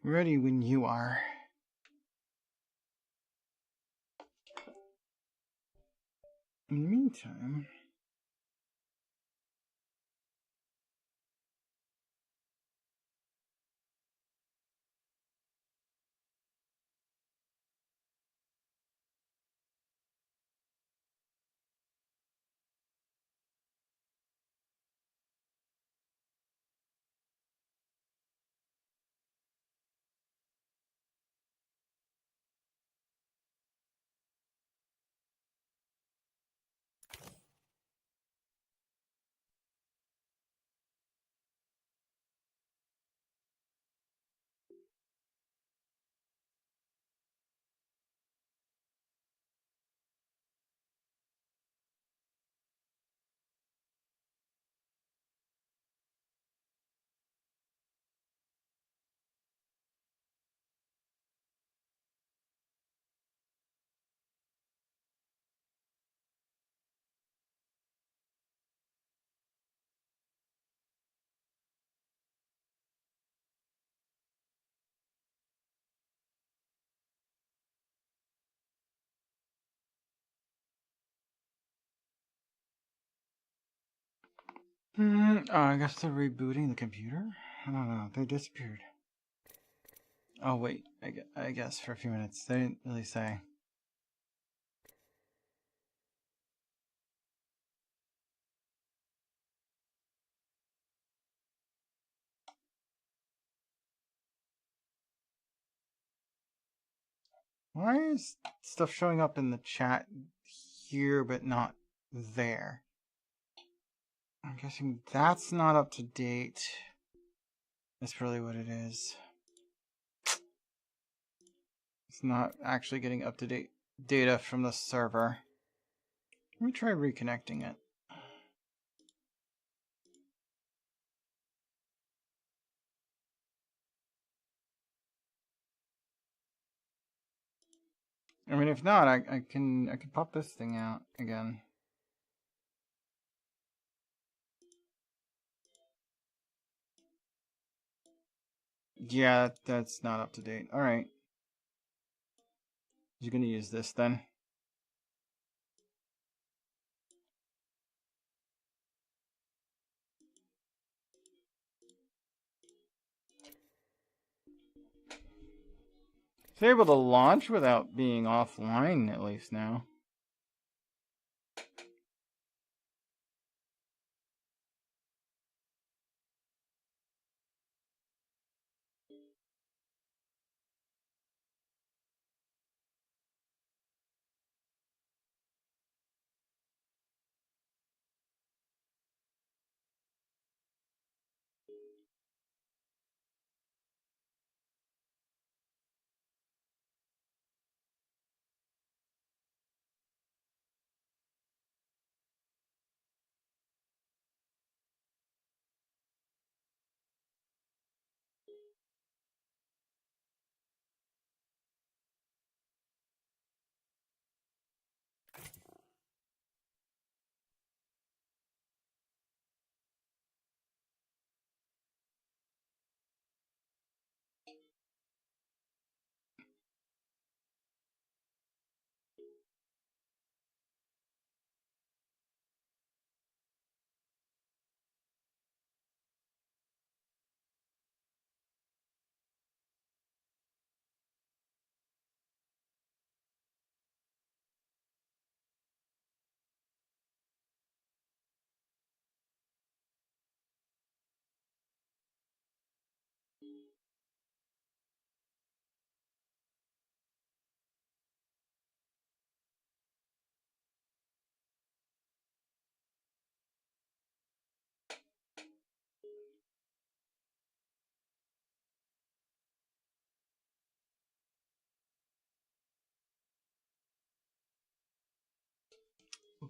Ready when you are. In the meantime... I guess they're rebooting the computer? I don't know, they disappeared. Oh wait, I guess for a few minutes. They didn't really say. Why is stuff showing up in the chat here but not there? I'm guessing that's not up to date. That's really what it is. It's not actually getting up to date data from the server. Let me try reconnecting it. I mean, if not, I can pop this thing out again. Yeah, that's not up to date. Alright. You're gonna use this then. It's able to launch without being offline, at least now.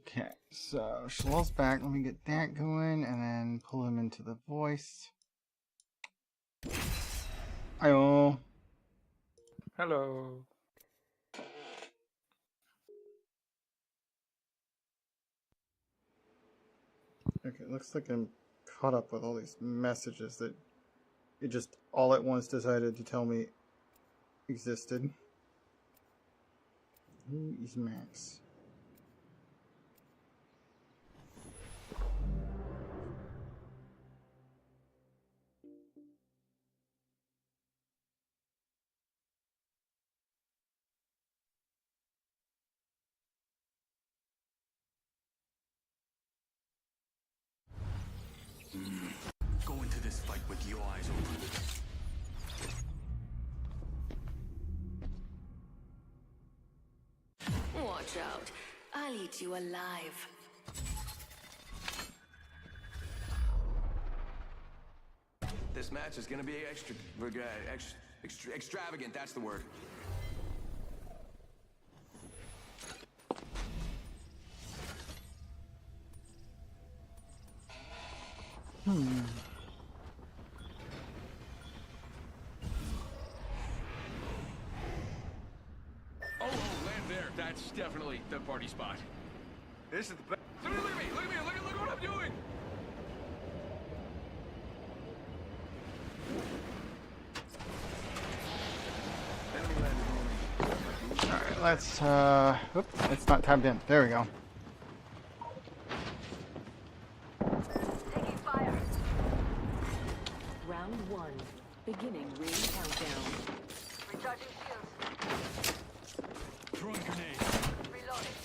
Okay, so Shalol's back. Let me get that going and then pull him into the voice. Ayo. Hello. Okay, it looks like I'm caught up with all these messages that it just all at once decided to tell me existed. Who is Max? Go into this fight with your eyes open. Watch out. I'll eat you alive. This match is gonna be extravagant, that's the word. Oh, land there. That's definitely the party spot. This is the best. Look at me! Look at me! Look what I'm doing! Alright, let's oops, it's not tabbed in. There we go. Taking fire. Round 1. Beginning ring countdown. Recharging shields. Throwing grenade. Reloading.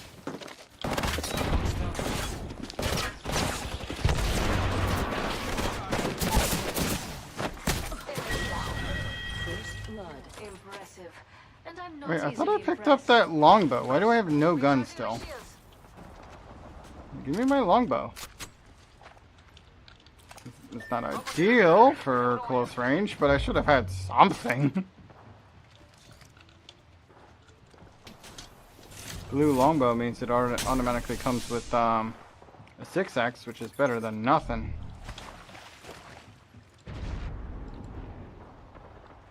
First blood. Impressive. And I'm not Wait, I thought I easily picked up impressed. that longbow. Why do I have no gun still? Shields. Give me my longbow. It's not ideal for close range, but I should have had something. Blue longbow means it automatically comes with a 6x, which is better than nothing.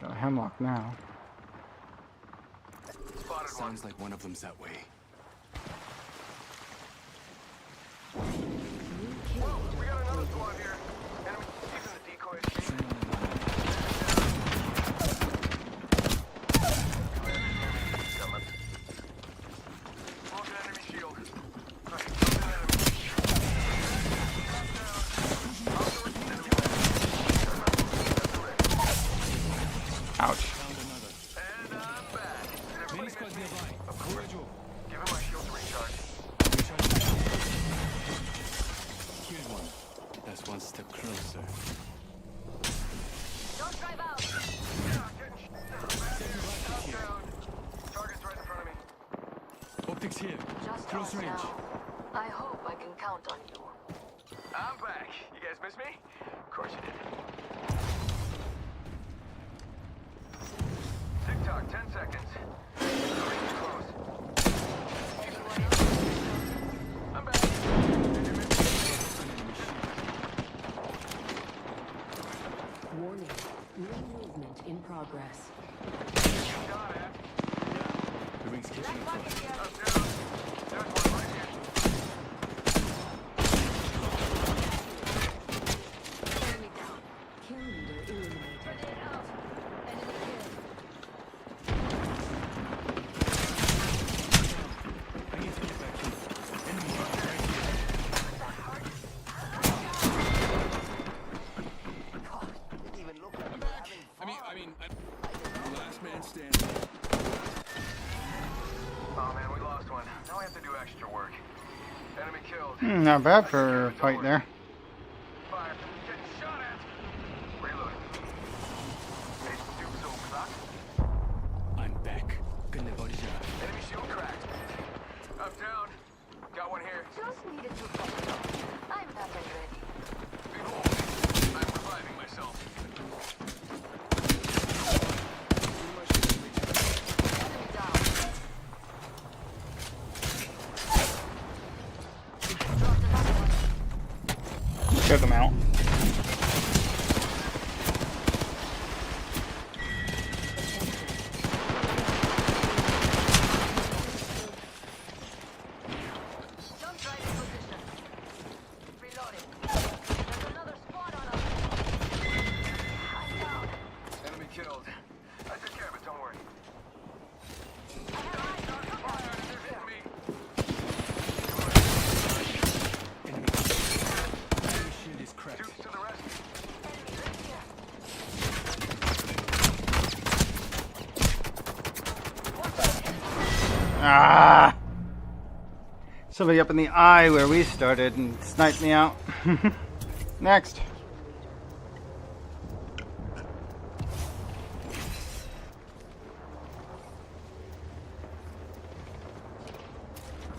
Got a hemlock now. Sounds like one of them's that way. We got another squad here. Enemy using the decoy. step closer. Don't drive out. Target's right in front of me. Optics here. Just Close us range. now. I hope I can count on you. I'm back. You guys miss me? Of course you did. TikTok, 10 seconds. Close. I'm back. Warning. Ring movement in progress. The ring's catching up fast. Up, down. There's one right here. Enemy down. Kill leader eliminated. Grenade out. Enemy I need to get back in. Enemy right here. Last man standing. Oh man, we lost one. Now we have to do extra work. Enemy killed. Not bad for a fight there. Fire. Getting shot at. Reloading. Hey, Duke's old clock. I'm back. Gonna body shot. Enemy shield cracked. Up, down. Got one here. just needed to focus. I'm back and ready. Behold, I'm reviving myself. Enemy down. Dropped another one. Took him out. Jump right in position. Reloading. There's another squad on us. I'm down. Enemy killed. I took care of it, don't worry. I have eyes on Fire, they're hitting me. Enemy. Enemy shield is cracked. Duke's to the rescue. enemy right here. Ah! Somebody up in the eye where we started and sniped me out. Next.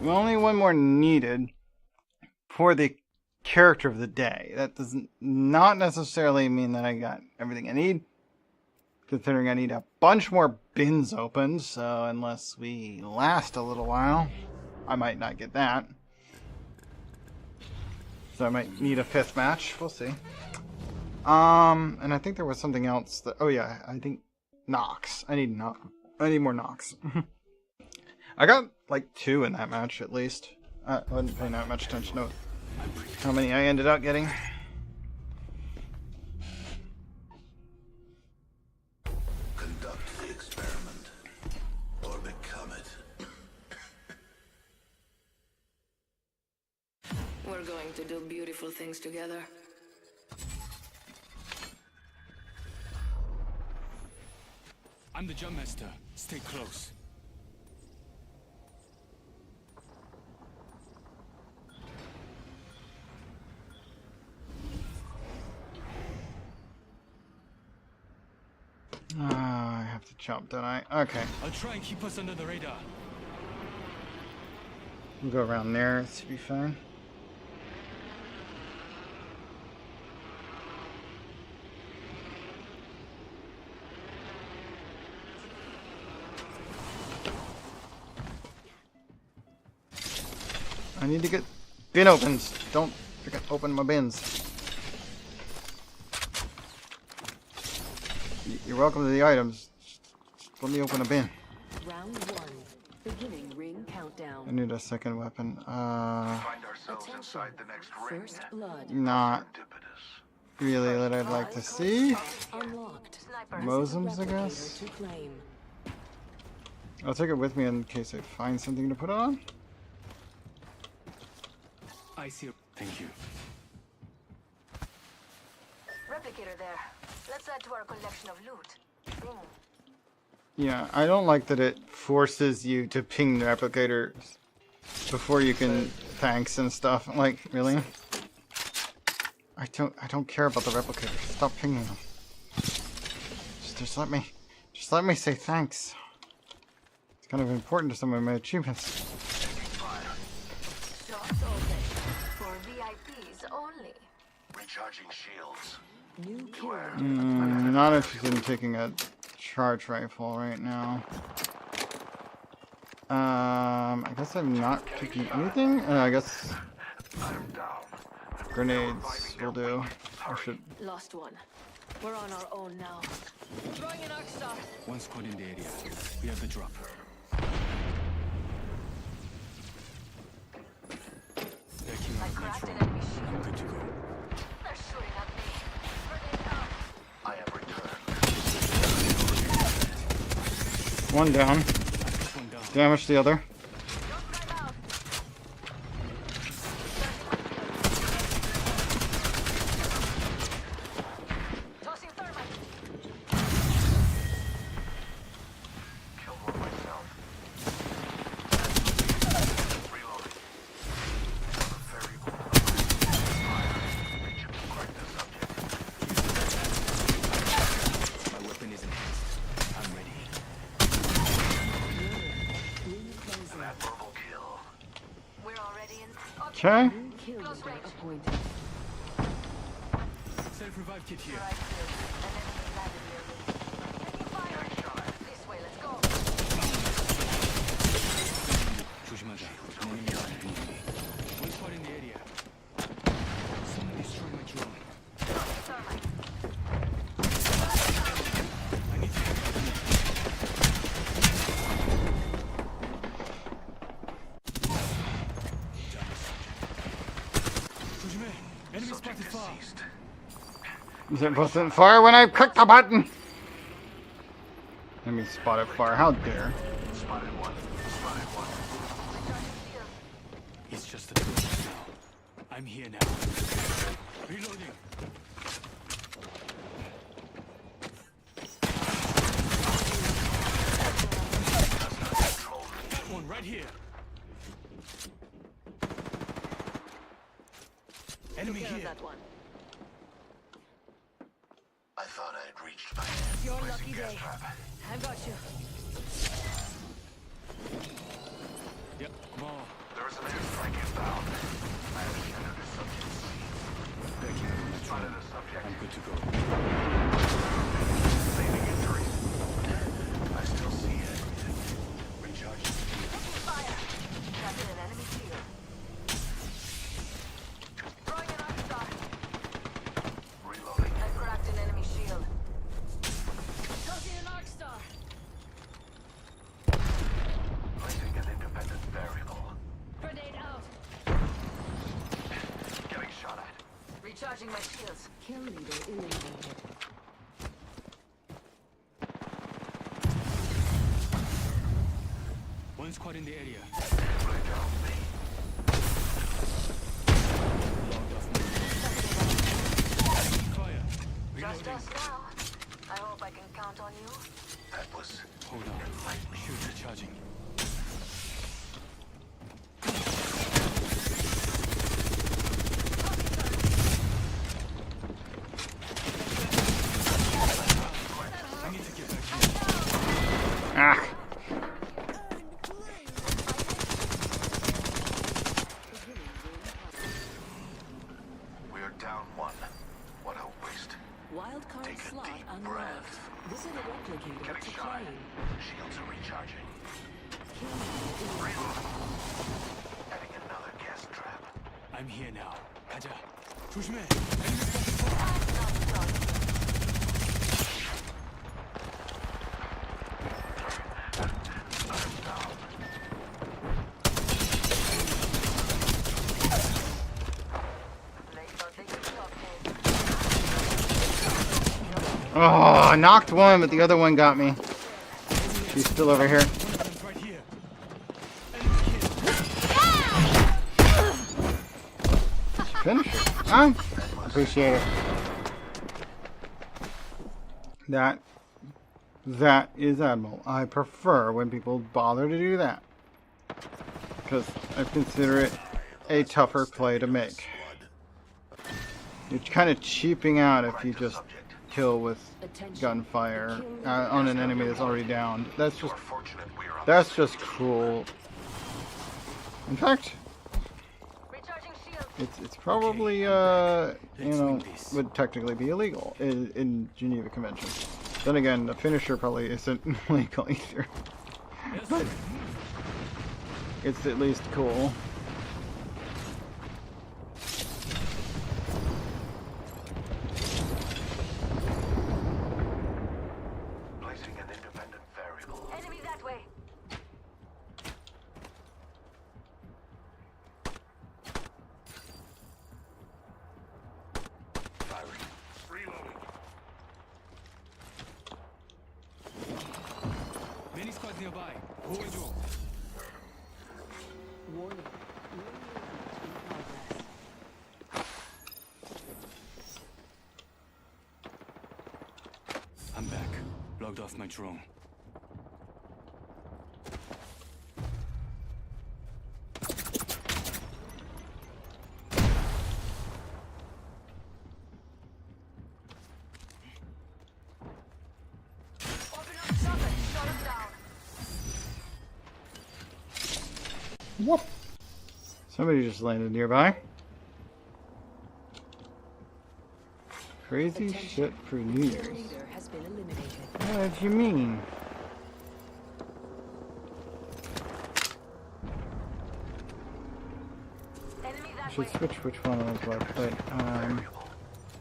Only one more needed for the character of the day. That does not necessarily mean that I got everything I need, considering I need a bunch more bins opened, so unless we last a little while, I might not get that. So I might need a 5th match. We'll see. And I think there was something else that... Oh yeah, I think Nox. I need more Nox. I got like 2 in that match at least. I wasn't paying that much attention to how many I ended up getting. Conduct the experiment, or become it. We're going to do beautiful things together. I'm the jump master. Stay close. I have to jump, don't I? Okay. I'll try and keep us under the radar. We'll go around there. It should be fine. I need to get bin opens. Don't forget to open my bins. You're welcome to the items. Just let me open a bin. Round 1. Beginning ring countdown. I need a second weapon. Find ourselves inside the next ring. First blood. Not really that I'd like to see. Unlocked. Mosums, I guess. To claim. I'll take it with me in case I find something to put on. I see. Thank you. Replicator there. Let's add to our collection of loot. Ping. Yeah, I don't like that it forces you to ping the replicators before you can thanks and stuff. Like, really? I don't care about the replicator. Stop pinging them. Just let me say thanks. It's kind of important to some of my achievements. Shops open. For VIPs only. Recharging shields. New kill. Not interested in taking a charge rifle right now. I guess I'm not taking anything. I guess grenades will do. I should. Lost one. We're on our own now. Throwing an arc star. One squad in the area. We have the drop. Backing out of my cracked an drone. enemy shield. I'm good to go. They're shooting at me. Grenade out. I have returned. One down. One down. Damage the other. Jump right out. Tossing thermite. Killed one myself. Reloading. Very well. Reach to crack the subject. My weapon is enhanced. I'm ready. That verbal kill. We're already in. Okay. Kill Close leader range. appointed. Self-revive kit here. Right here. An enemy landed near me. Taking fire. This way, let's go. 조심하자. An enemy landed near me. One squad in the area. Someone destroyed my drone. Tossing thermite. I need to get 조심해. Enemy spotted far. It wasn't far when I clicked the button. Enemy spotted far. How dare? Spotted one. Spotted one. It's just the two of us now. I'm here now. Reloading. Got one right here. Enemy Care of here. that one. I thought I had reached my end. Your Placing lucky gas day. trap. I've got you. Yep, come on. There is an airstrike inbound. I have scanned the subject. Backing out of my Spotted drone. a subject. I'm good to go. Saving injuries. I still see it. Recharging. Taking fire. Trapping an enemy shield. Throwing an arc star. Reloading. I cracked an enemy shield. Tossing an arc star. Placing an independent variable. Grenade out. Getting shot at. Recharging my shields. Kill leader eliminated. One squad in the area. Right down me. Logged off my fire. Just Reloading. us now. I hope I can count on you. That was Hold on. Shields recharging. I need to get back here. Ah. we are down one. What a waste. Wildcard Take a slot deep unlocked. breath. Visit a replicator Getting to shot at. claim. Shields are recharging. Kill leader eliminated. Adding another gas trap. I'm here now. 가자. 조심해. Oh, I knocked one, but the other one got me. She's still over here. Right here. Finish it. Huh? Appreciate it. That is admirable. I prefer when people bother to do that, because I consider it a tougher play to make. You're kind of cheaping out if you just kill with gunfire on an enemy that's already downed. That's just cruel. In fact, it's probably would technically be illegal in Geneva Convention. Then again, the finisher probably isn't legal either. But it's at least cool. Placing an independent variable. Enemy that way. Firing. Reloading. Many squads nearby. 보호해줘. Warning. I'm back. Logged off my drone. Open up shop and shut him down. Whoop! Somebody just landed nearby. Crazy shit for New Year's. Leader has been eliminated. What do you mean? Enemy I that should way. switch which one I was left, but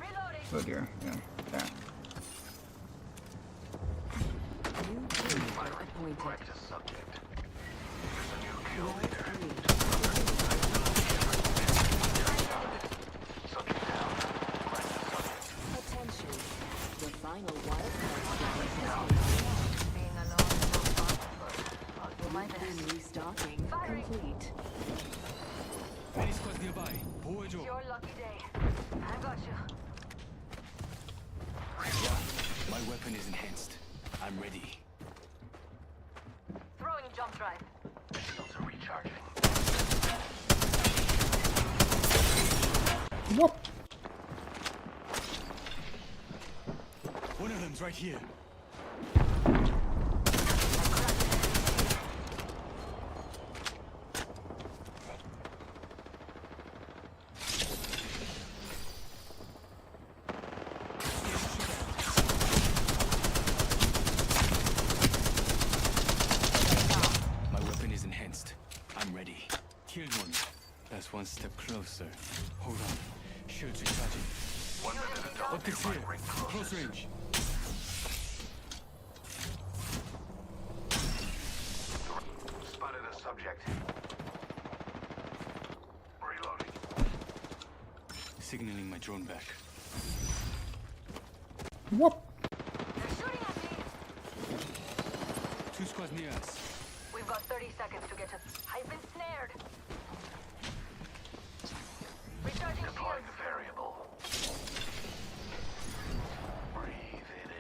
Reloading. oh dear, yeah, that. New kill leader appointed. Practice subject. There's a new kill leader. Subject down. Practice subject. Attention. The final wildcard Being alone is no fun, but I'll do my has best. been restocking complete. Many squads nearby. 보호해줘. Your lucky day. I got you. My weapon is enhanced. I'm ready. Throwing jump drive. Shields are recharging. Whoop! One of them's right here. My weapon is enhanced. I'm ready. Killed one. That's one step closer. Hold on. Shields recharging. 1 minute until Optics new here. ring Close closes. range. Spotted a subject. Reloading. Signaling my drone back. Whoop! They're shooting at me. Two squads near us. We've got 30 seconds to get to. I've been snared. Recharging Deploying shields. the variable. Breathe it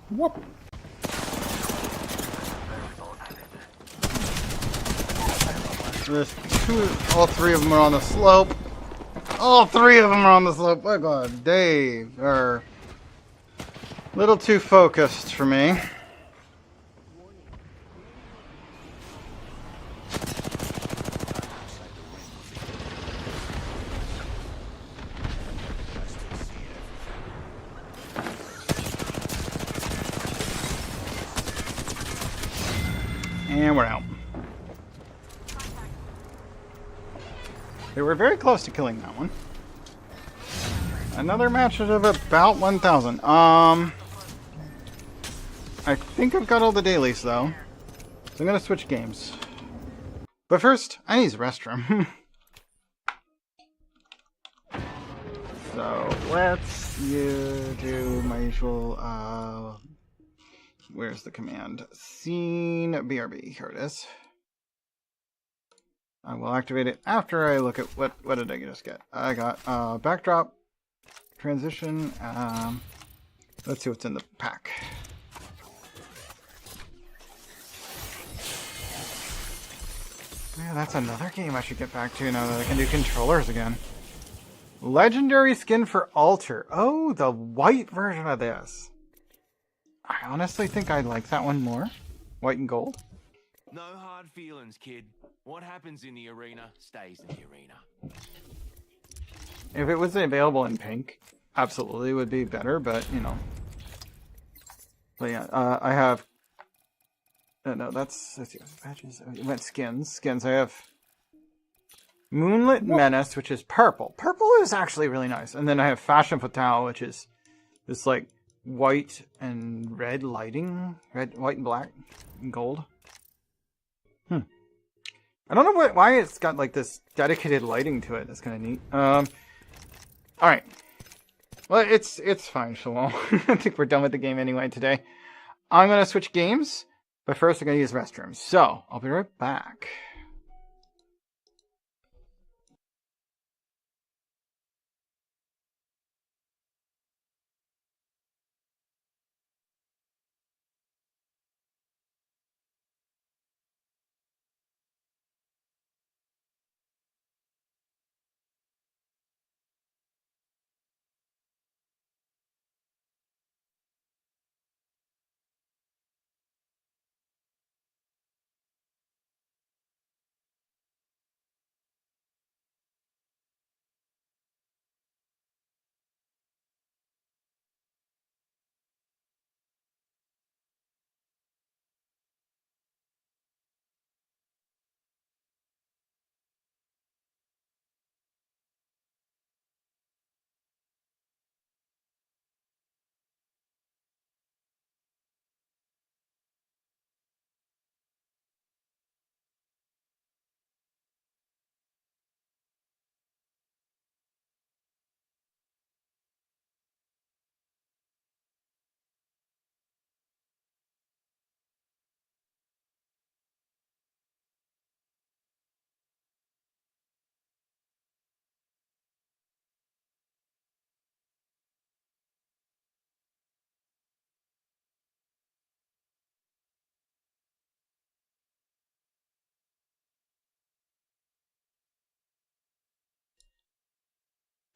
in. Whoop! Variable added. There's all three of them are on the slope. All three of them are on the slope. Oh god, Dave are a little too focused for me. And we're out. They were very close to killing that one. Another match of about 1,000. I think I've got all the dailies though. So I'm gonna switch games. But first, I need the restroom. So let's do my usual where's the command? Scene BRB. Here it is. I will activate it after I look at what did I just get. I got backdrop, transition. Let's see what's in the pack. Yeah, that's another game I should get back to now that I can do controllers again. Legendary skin for Alter. Oh, the white version of this. I honestly think I like that one more. White and gold. No hard feelings, kid. What happens in the arena stays in the arena. If it was available in pink, absolutely would be better, but, you know. But yeah, I have... no, let's see, patches. It went skins. Skins, I have... Moonlit Menace, which is purple. Purple is actually really nice. And then I have Fashion Fatale, which is this, like, white and red lighting. White and black and gold. I don't know why it's got, like, this dedicated lighting to it. That's kind of neat. Alright. Well, it's fine, Shalom. I think we're done with the game anyway today. I'm going to switch games, but first I'm going to use restrooms. So, I'll be right back.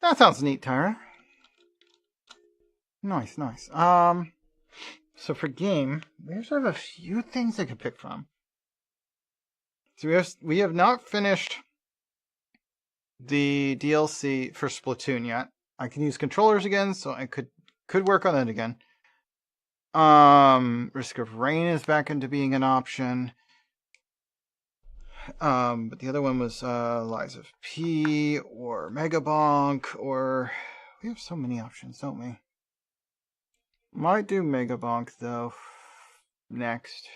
That sounds neat, Tyra. Nice. So for game, we actually have a few things I could pick from. So we have not finished the DLC for Splatoon yet. I can use controllers again, so I could work on it again. Risk of Rain is back into being an option. But the other one was Lies of P or Mega Bonk, or we have so many options, don't we? Might do Mega Bonk though next.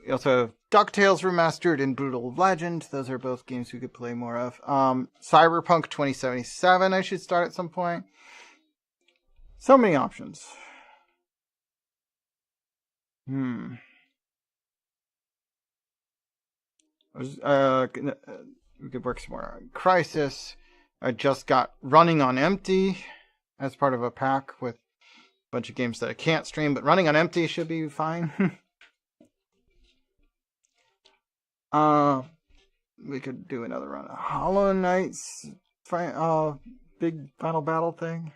We also have DuckTales Remastered and Brutal Legend. Those are both games we could play more of. Cyberpunk 2077 I should start at some point. So many options. We could work some more on Crisis. I just got Running on Empty as part of a pack with a bunch of games that I can't stream, but Running on Empty should be fine. We could do another run of Hollow Knight's big final battle thing.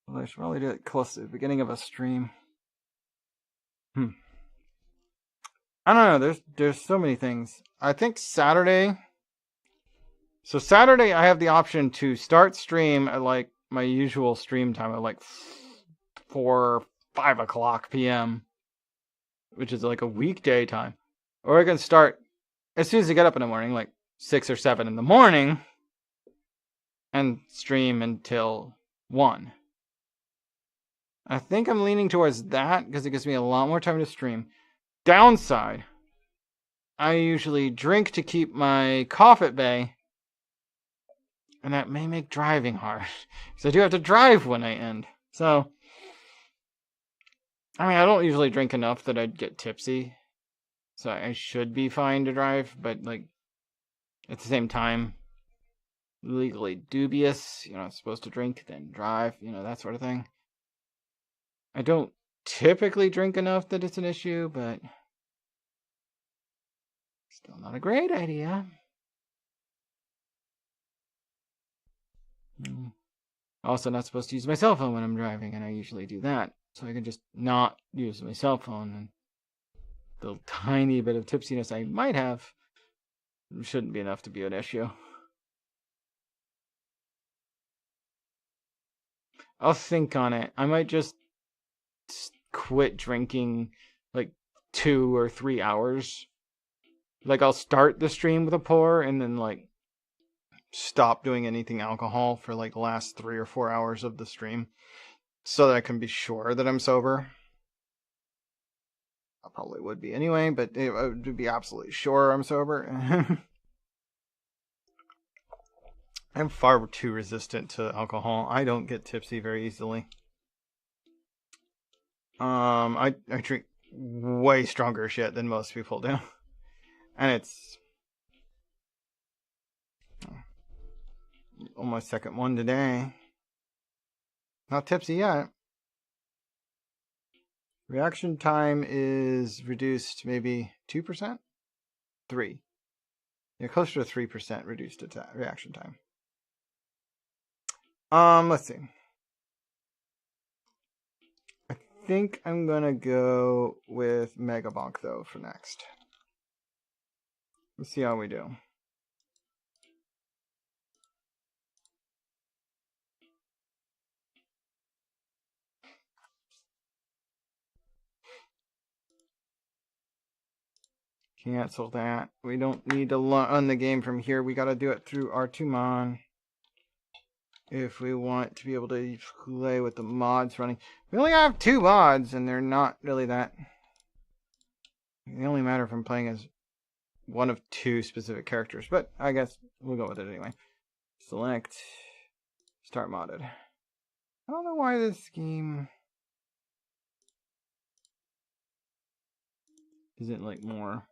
Well, I should probably do it close to the beginning of a stream. I don't know, there's so many things. I think Saturday. So Saturday I have the option to start stream at like my usual stream time at like 4 or 5 o'clock PM, which is like a weekday time. Or I can start as soon as I get up in the morning, like 6 or 7 in the morning, and stream until 1. I think I'm leaning towards that because it gives me a lot more time to stream. Downside, I usually drink to keep my cough at bay, and that may make driving hard, because I do have to drive when I end. So, I mean, I don't usually drink enough that I'd get tipsy, so I should be fine to drive, but, like, at the same time, legally dubious, you're not supposed to drink, then drive, that sort of thing. I don't typically drink enough that it's an issue, but Still not a great idea. Also not supposed to use my cell phone when I'm driving, and I usually do that. So I can just not use my cell phone, and the tiny bit of tipsiness I might have shouldn't be enough to be an issue. I'll think on it. I might just quit drinking like 2 or 3 hours. Like I'll start the stream with a pour and then like stop doing anything alcohol for like the last 3 or 4 hours of the stream so that I can be sure that I'm sober. I probably would be anyway, but I would be absolutely sure I'm sober. I'm far too resistant to alcohol. I don't get tipsy very easily. I drink way stronger shit than most people do. And it's on my second one today. Not tipsy yet. Reaction time is reduced maybe 2%? 3%. Yeah, closer to 3% reduced reaction time. Let's see. I think I'm gonna go with Mega Bonk though for next. Let's see how we do. Cancel that. We don't need to run the game from here. We gotta do it through R2Mon. If we want to be able to play with the mods running. We only have 2 mods, and they're not really that... They only matter if I'm playing as one of 2 specific characters. But I guess we'll go with it anyway. Select. Start modded. I don't know why this game... isn't like more...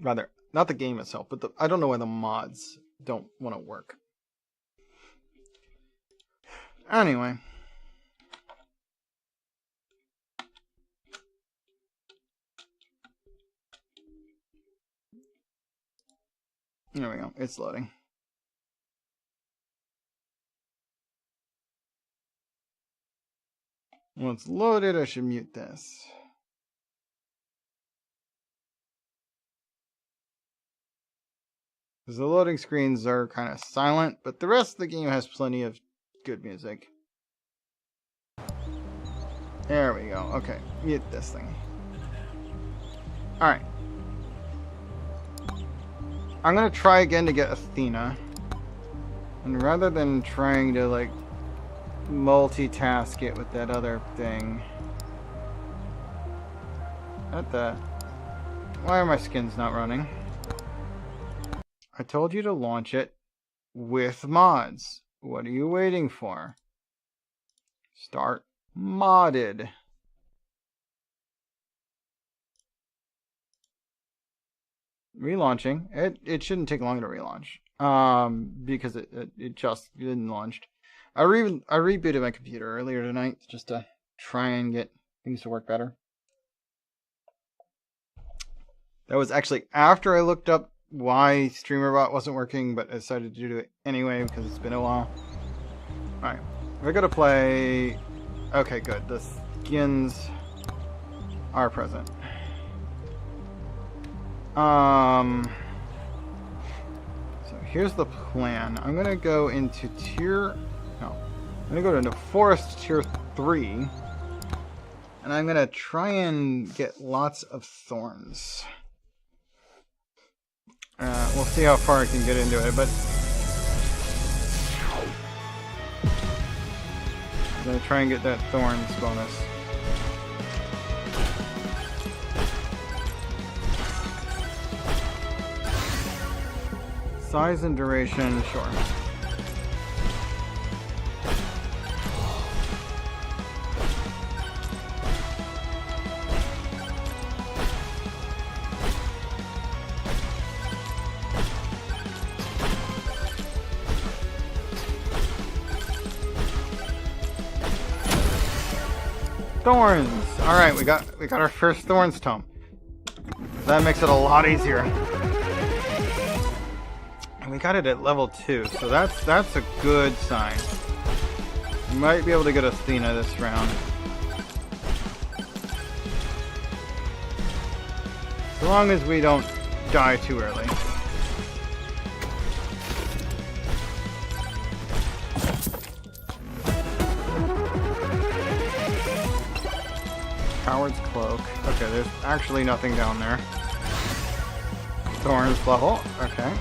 Rather, not the game itself, but I don't know why the mods don't want to work. Anyway. There we go. It's loading. Once loaded, I should mute this. Because the loading screens are kind of silent, but the rest of the game has plenty of good music. There we go. Okay, mute this thing. Alright. I'm going to try again to get Athena. And rather than trying to, like, multitask it with that other thing... Why are my skins not running? I told you to launch it with mods. What are you waiting for? Start modded. Relaunching. It shouldn't take long to relaunch. Because it just didn't launch. I rebooted my computer earlier tonight just to try and get things to work better. That was actually after I looked up why StreamerBot wasn't working, but I decided to do it anyway because it's been a while. Alright, we're gonna play... Okay, good. The skins are present. So here's the plan. I'm gonna go into I'm gonna go into Forest Tier 3. And I'm gonna try and get lots of thorns. We'll see how far I can get into it, but I'm gonna try and get that thorns bonus. Size and duration, sure. thorns. All right, we got our first thorns tome. That makes it a lot easier. And we got it at level 2, so that's a good sign. We might be able to get Athena this round. As long as we don't die too early. Coward's Cloak. Okay, there's actually nothing down there. Thorns level. Okay.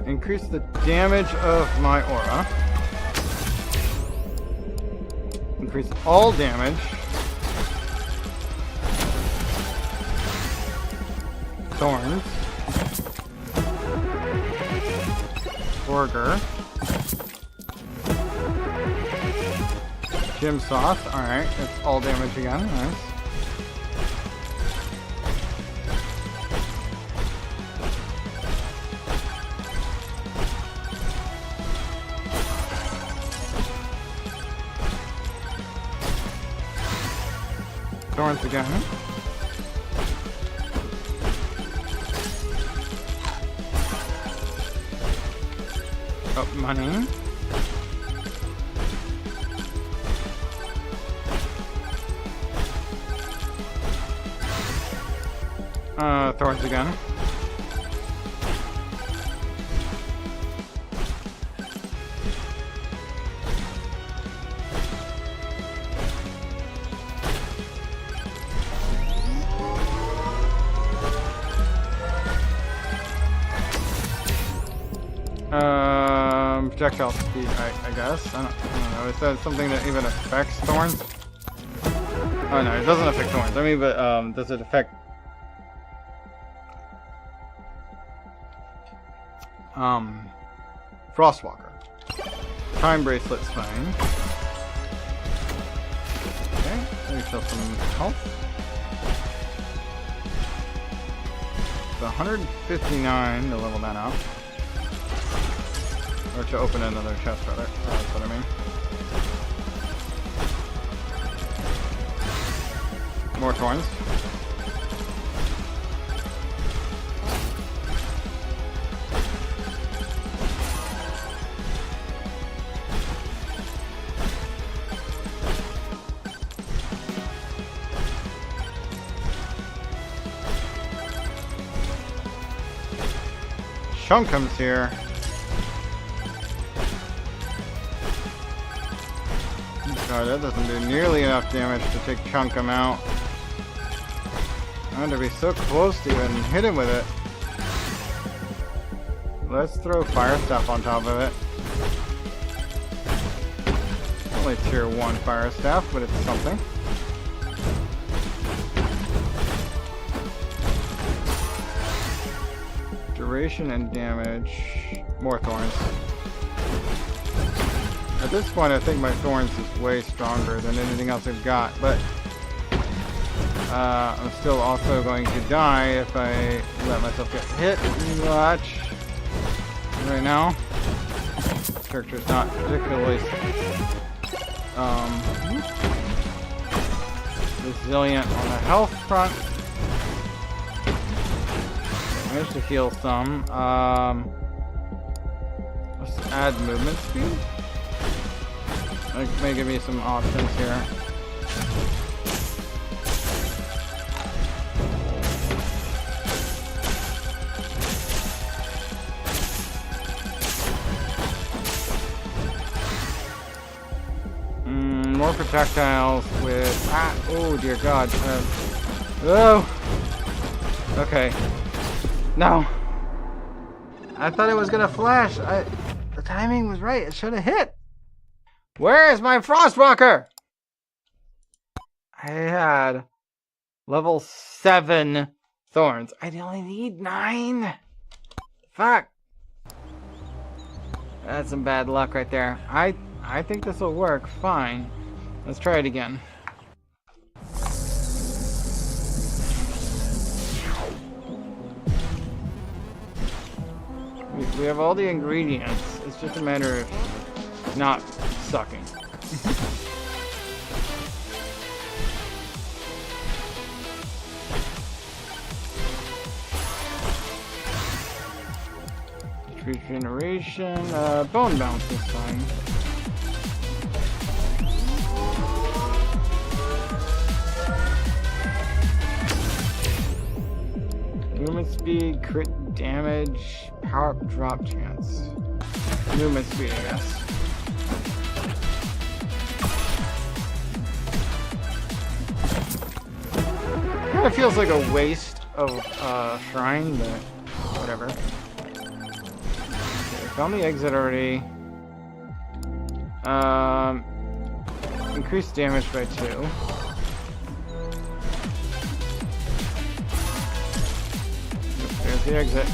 Increase the damage of my aura. Increase all damage. Thorns. Burger. Gym Sauce. Alright, it's all damage again. Nice. Thorns again. Up money. Thorns again. Projectile speed, I guess. I don't know. Is that something that even affects thorns? Oh no, it doesn't affect thorns. I mean, but does it affect Frostwalker? Time bracelet's fine. Okay, let me show some health. So 159 to level that out. Or to open another chest, rather. That's what I mean. More thorns. Chunk comes here. God, that doesn't do nearly enough damage to take Chunkum out. I want to be so close to even hit him with it. Let's throw Fire Staff on top of it. Only tier 1 Fire Staff, but it's something. Duration and damage. More thorns. At this point, I think my thorns is way stronger than anything else I've got, but I'm still also going to die if I let myself get hit much. Right now, this character's not particularly resilient on the health front. I managed to heal some. Let's add movement speed. That may give me some options here. More projectiles with... oh dear god. Oh! Okay. No! I thought it was gonna flash. The timing was right. It should have hit. Where is my Frostwalker? I had level 7 thorns. I only need 9. Fuck. That's some bad luck right there. I think this will work fine. Let's try it again. We have all the ingredients. It's just a matter of not sucking. Regeneration, bone bounce this time. Movement speed, crit damage, power up drop chance. Movement speed, I guess. Kinda feels like a waste of shrine, but whatever. Found the exit already. Increased damage by 2. There's the exit.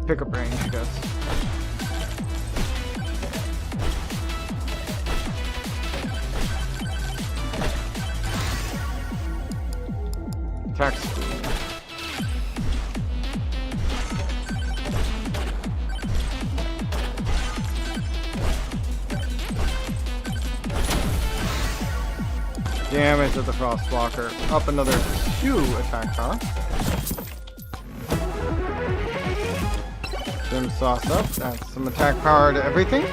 Pickup range, I guess. Attack speed. Damage of the frost blocker. Up another 2 attack power. Gem sauce up. That's some attack power to everything.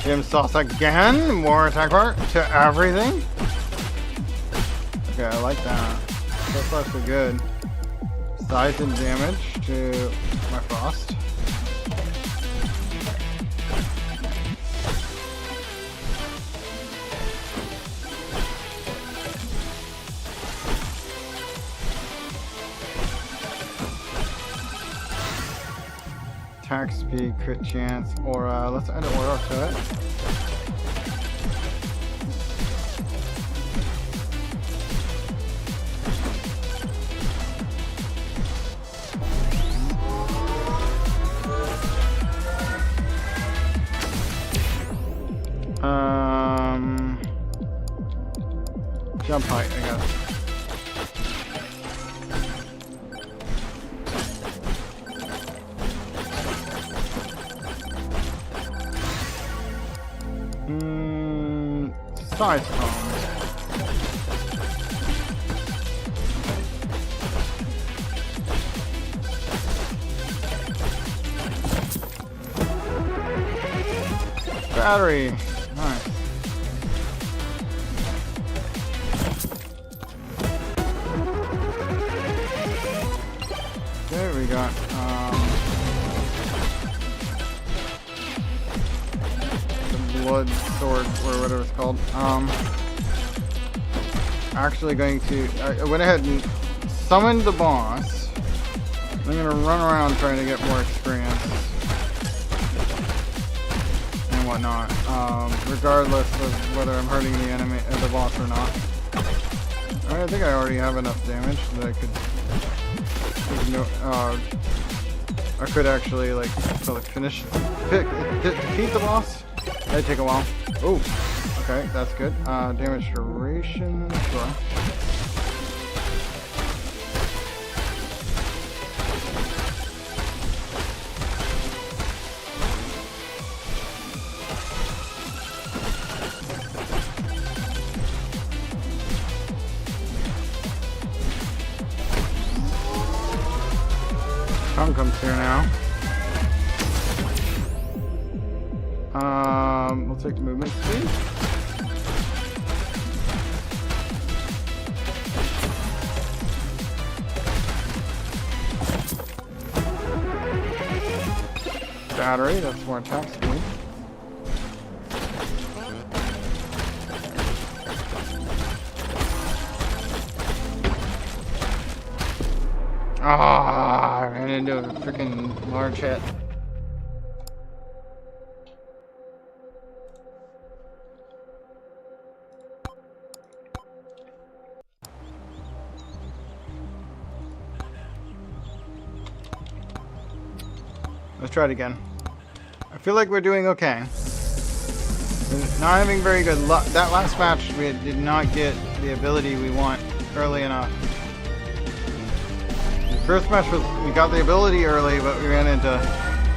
Gem sauce again. More attack power to everything. Okay, I like that. So far so good. Size and damage to my frost. Attack speed, crit chance, aura. Let's add an aura to it. Jump height, I guess. Size cone. Battery. Nice. There we got the blood sword or whatever it's called. Actually going to I went ahead and summoned the boss. I'm gonna run around trying to get more experience and whatnot. Regardless of whether I'm hurting the enemy or the boss or not. I think I already have enough damage that I could I could actually like finish defeat the boss. That'd take a while. Oh, okay, that's good. Damage duration, sure. Tongue comes here now. We'll take movement speed. Battery, that's more attack speed. Ah, I ran into a freaking large hit. Let's try it again. I feel like we're doing okay. Not having very good luck. That last match, we did not get the ability we want early enough. The first match was, we got the ability early, but we ran into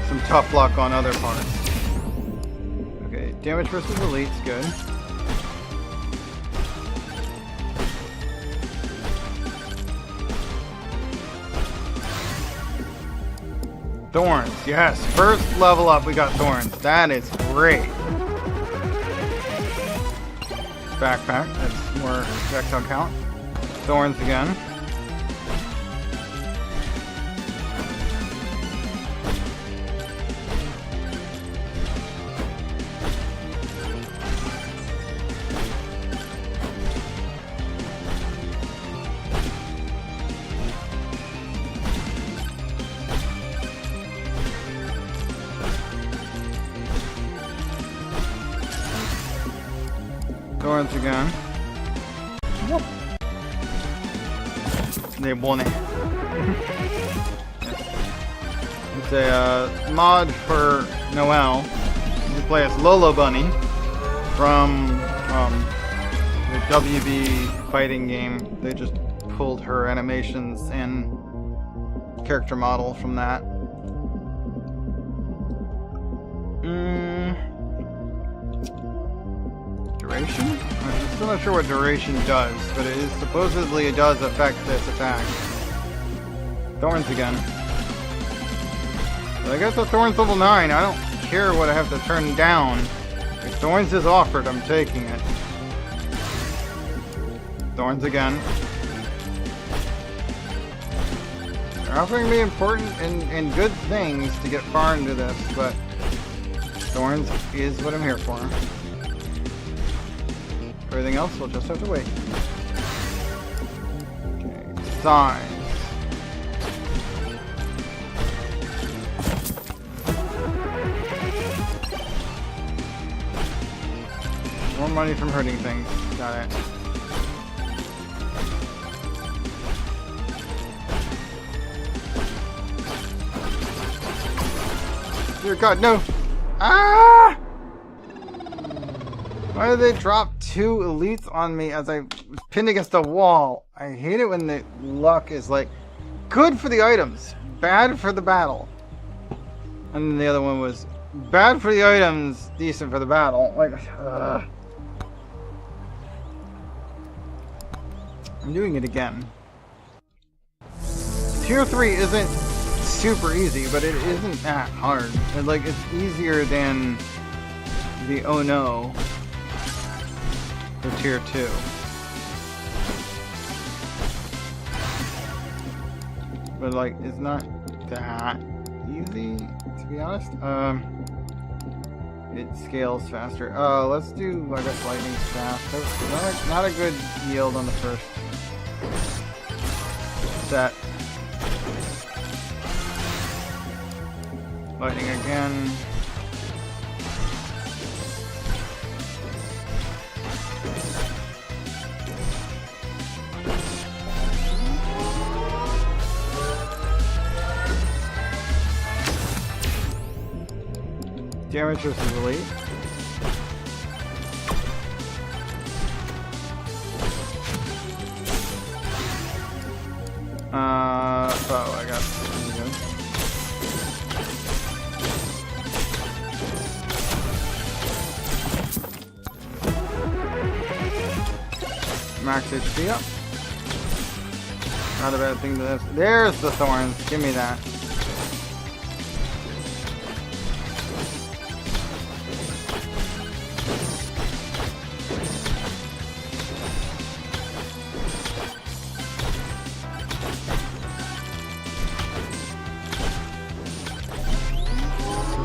some tough luck on other parts. Okay, damage versus elite's good. Thorns, yes. First level up, we got thorns. That is great. Backpack, that's more checks on count. Thorns again. Thorns again. They won it. It's a mod for Noelle. You play as Lolo Bunny from the WB fighting game. They just pulled her animations and character model from that. Duration? I'm still not sure what duration does, but it is supposedly it does affect this attack. Thorns again. But I guess the Thorns level 9. I don't care what I have to turn down. If Thorns is offered, I'm taking it. Thorns again. They're offering me important and good things to get far into this, but Thorns is what I'm here for. Everything else, we'll just have to wait. Okay, size. More money from hurting things. Got it. Dear God, no! Ah! Why did they drop 2 elites on me as I was pinned against a wall? I hate it when the luck is like, good for the items, bad for the battle. And then the other one was, bad for the items, decent for the battle. Like, I'm doing it again. Tier 3 isn't super easy, but it isn't that hard. Like, it's easier than the oh no. For tier 2. But like, it's not that easy, to be honest. It scales faster. Let's do, I guess, lightning staff. Not a good yield on the first set. Lightning again. Damage versus elite. Oh, I got good. Max HP up. Not a bad thing to this. There's the thorns. Give me that.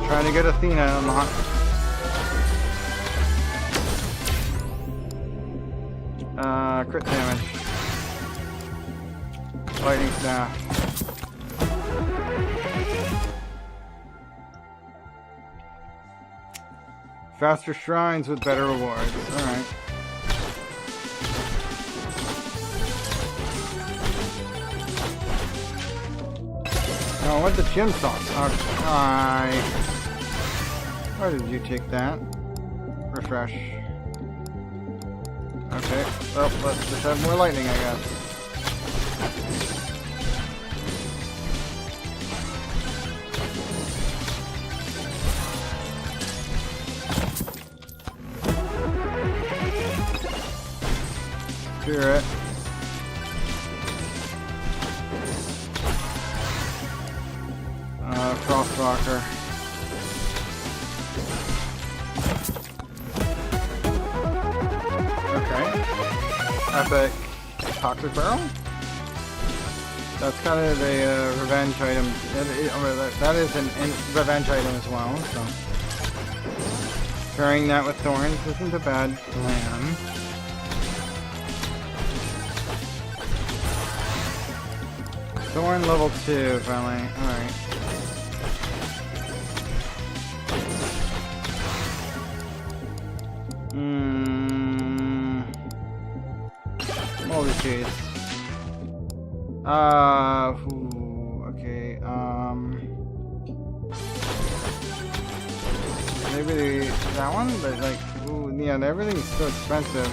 Trying to get Athena on the hunt. Crit damage. Lightning staff. Faster shrines with better rewards. Alright. Oh, what the gym sauce? Okay. Where did you take that? Refresh. Okay. Well, let's just have more lightning, I guess. Spirit. Crosswalker. Okay. Epic toxic barrel. That's kind of a revenge item. That is an revenge item as well. So pairing that with thorns isn't a bad plan. Thorn level 2, finally. Alright. Multi-cheese. Okay, maybe that one? But like, ooh, yeah, everything's so expensive.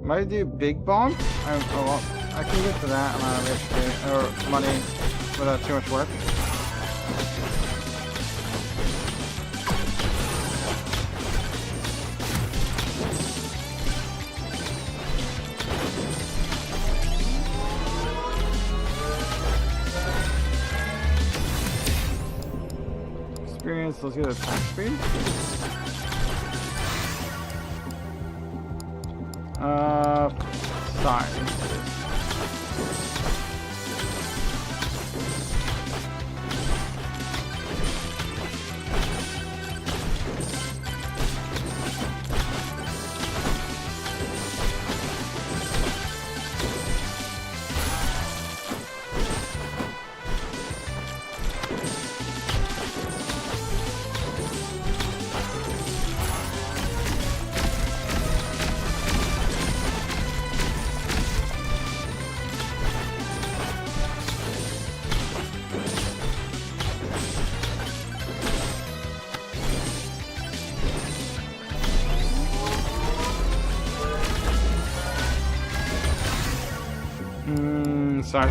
Might do big bomb? I can get to that amount of HP, or money, without too much work. Experience, let's get attack speed. Size.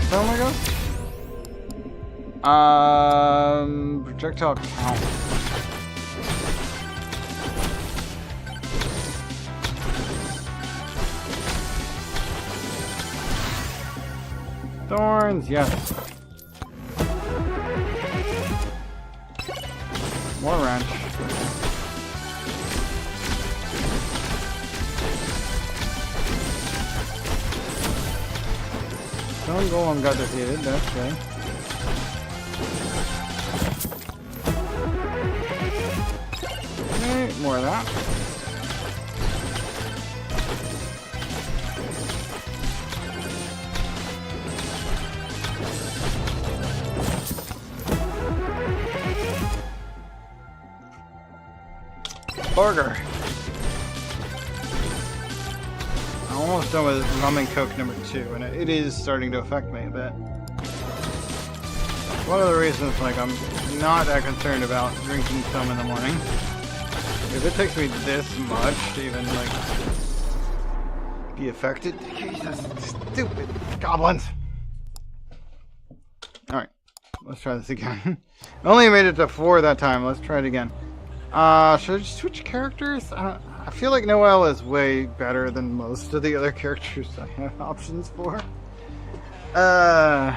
Stone, I guess? Projectile count. Thorns, yes. More wrench. Stone Golem got defeated, that's good. Okay, more of that. Burger. I'm almost done with rum and coke number 2, and it is starting to affect me a bit. One of the reasons, like, I'm not that concerned about drinking some in the morning. If it takes me this much to even, like, be affected, Jesus, stupid goblins. Alright, let's try this again. I only made it to 4 that time, let's try it again. Should I just switch characters? I feel like Noelle is way better than most of the other characters I have options for. Yeah,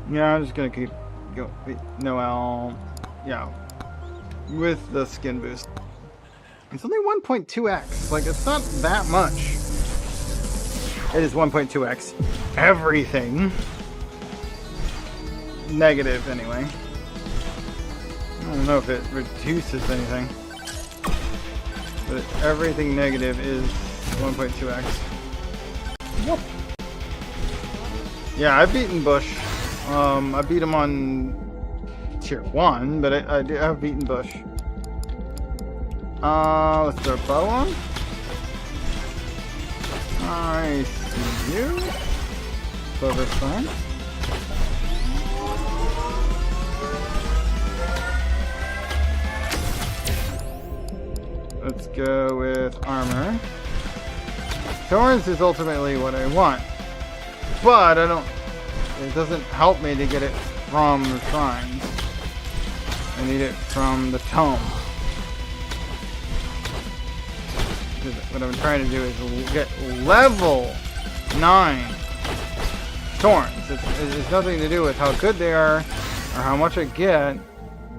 I'm just gonna keep going. Noelle, yeah, with the skin boost. It's only 1.2x. Like, it's not that much. It is 1.2x. Everything. Negative, anyway. I don't know if it reduces anything. But everything negative is 1.2x. Yep. Yeah, I've beaten Bush. I beat him on tier 1, but I have beaten Bush. Let's throw a bow on. I see you. for this time. Let's go with armor. Thorns is ultimately what I want, but it doesn't help me to get it from the shrines. I need it from the tome. What I'm trying to do is get level 9 thorns. It's nothing to do with how good they are or how much I get,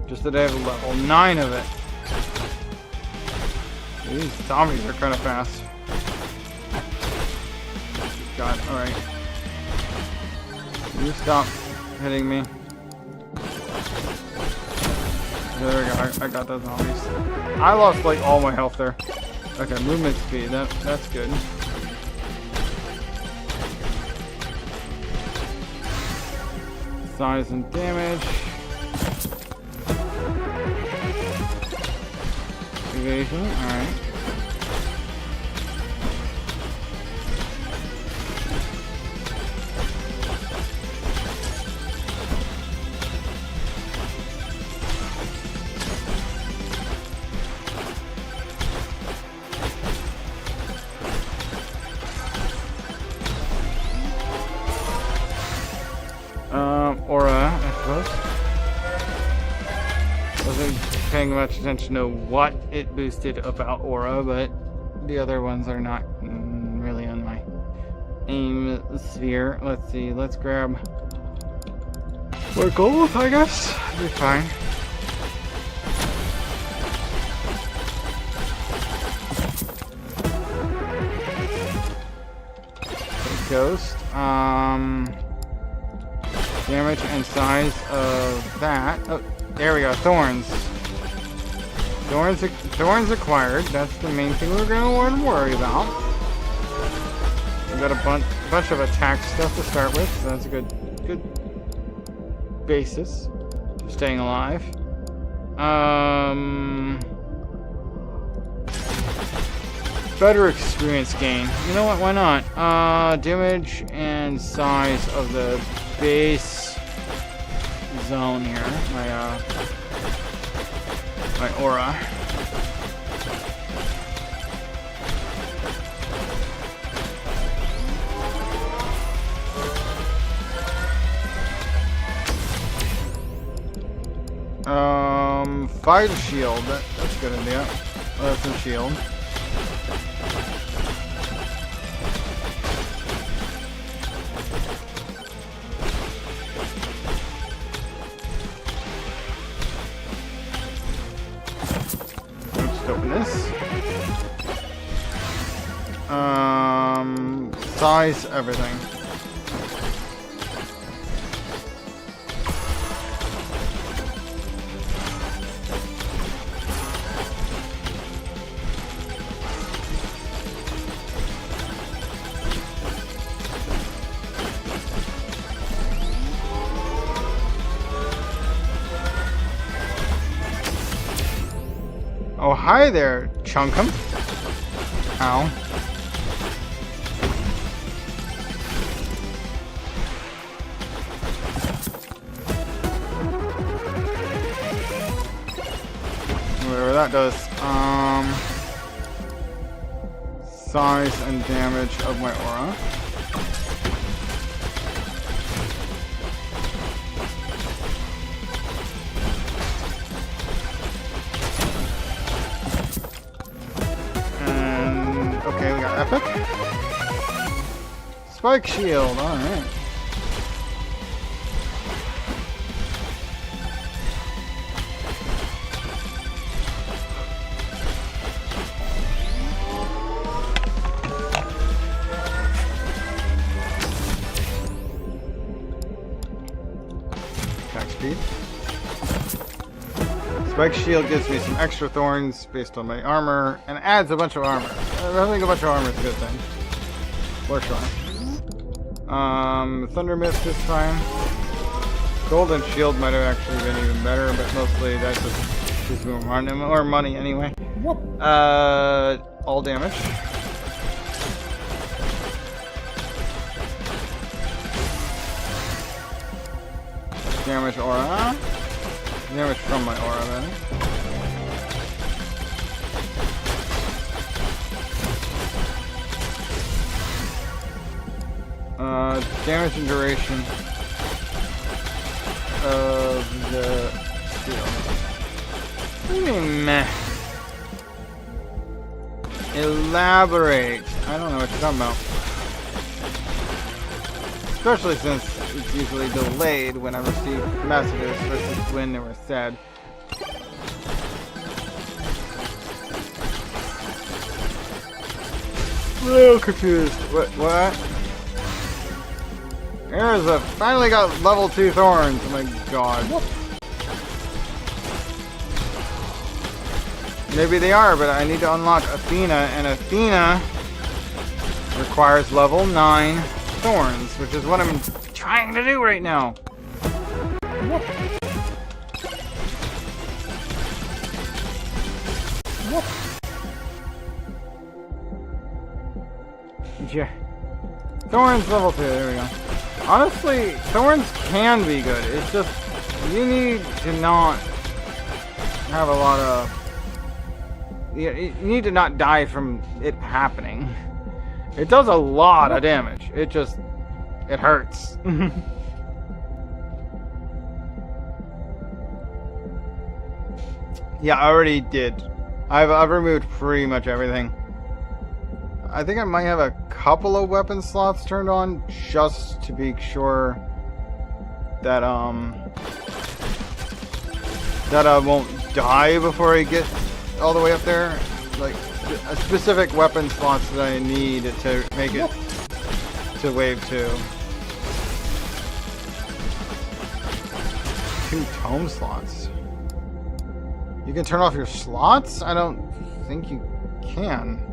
just that I have a level 9 of it. These zombies are kind of fast. God, alright. You stop hitting me. There we go, I got those zombies. I lost like all my health there. Okay, movement speed, that's good. Size and damage. Evasion, alright. Aura, I suppose. Wasn't paying much attention to what it boosted about Aura, but the other ones are not really on my aim sphere. Let's see, let's grab more gold, I guess. Be fine. Ghost. Damage and size of that. Oh, there we go. Thorns. Thorns acquired. That's the main thing we're gonna want to worry about. We've got a bunch of attack stuff to start with, so that's a good basis for staying alive. Better experience gain. You know what? Why not? Damage and size of the base zone here. My aura. Fire shield. That's a good idea. Oh, that's a shield. This. Size everything. Oh, hi there, Chunkum. Ow. Whatever that does. Size and damage of my aura. Okay, we got epic. Spike shield, alright. Attack speed. Spike shield gives me some extra thorns based on my armor and adds a bunch of armor. I think a bunch of armor is a good thing. For sure. Thunder Mist this time. Golden Shield might have actually been even better, but mostly that just gives me more money anyway. All damage. damage aura. Damage from my aura, then. Damage and duration of the shield. What do you mean, meh? Elaborate. I don't know what you're talking about. Especially since it's usually delayed when I receive messages versus when they were said. A little confused. What? There's a finally got level 2 thorns. Oh my god. Maybe they are, but I need to unlock Athena, and Athena requires level 9 thorns, which is what I'm trying to do right now. Yeah. Thorns level 2, there we go. Honestly, thorns can be good. It's just, you need to not have a lot of... You need to not die from it happening. It does a lot of damage. It just... It hurts. Yeah, I already did. I've removed pretty much everything. I think I might have a couple of weapon slots turned on just to be sure that that I won't die before I get all the way up there. Like a specific weapon slots that I need to make it to wave 2. 2 tome slots. You can turn off your slots? I don't think you can.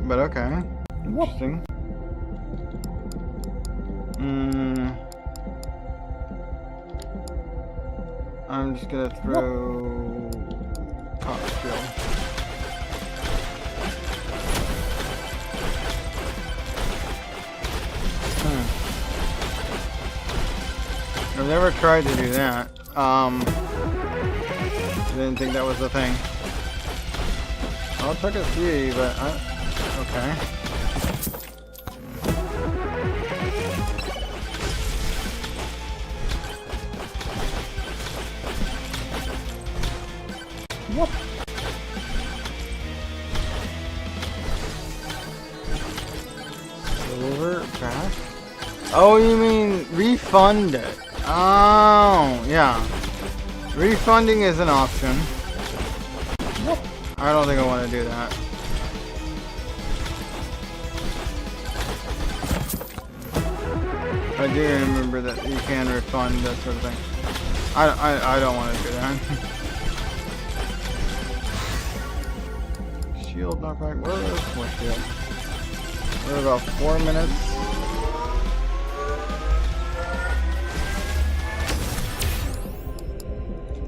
But okay. Interesting. I'm just gonna throw top skill. I've never tried to do that. Didn't think that was a thing. I'll check a few, but okay. What? Silver back? Oh, you mean refund it? Oh, yeah. Refunding is an option. I don't think I want to do that. I do remember that you can refund that sort of thing. I don't want to do that. Shield knockback. Where is my shield? We're about 4 minutes.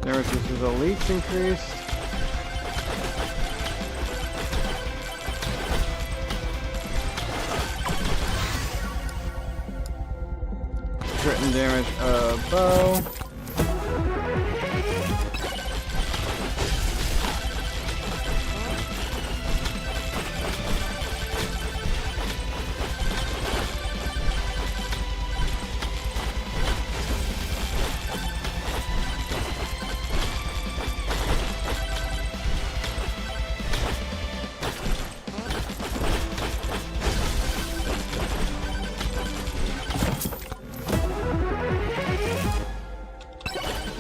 There was this elites increased. Crit and damage of bow.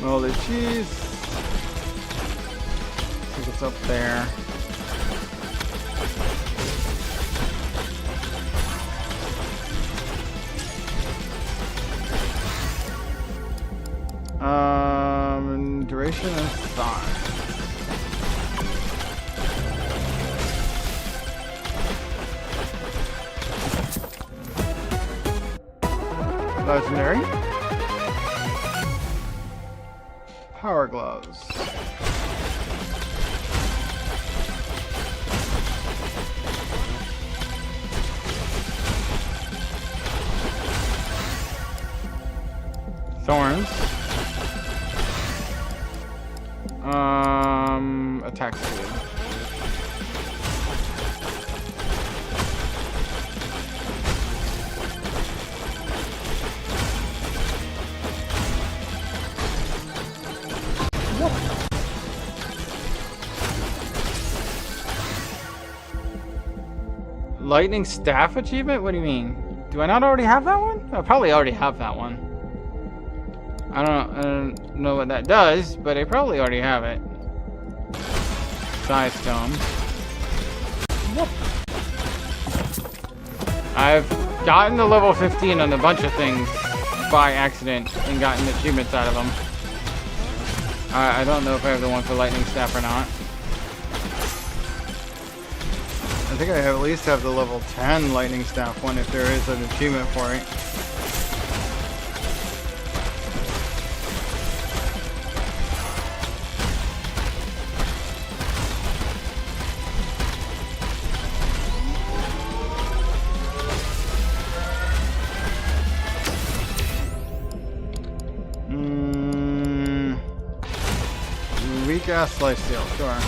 Moldy cheese. I think it's up there. Duration and size. Legendary. Power gloves. thorns. Attack speed. Lightning staff achievement? What do you mean? Do I not already have that one? I probably already have that one. I don't know what that does, but I probably already have it. Size Tome. I've gotten to level 15 on a bunch of things by accident and gotten achievements out of them. I don't know if I have the one for Lightning Staff or not. I think I at least have the level 10 Lightning Staff one if there is an achievement for it. Weak ass slice steel, sure.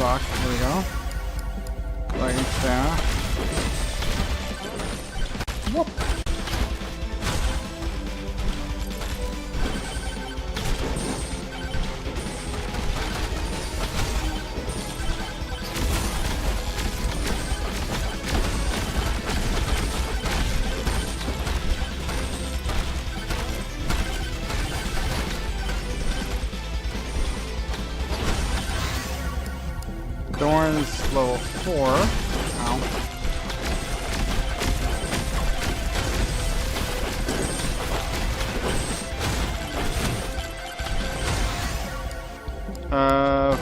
Rock, there we go. Lightning staff. Whoop. Thorns level 4. Ow.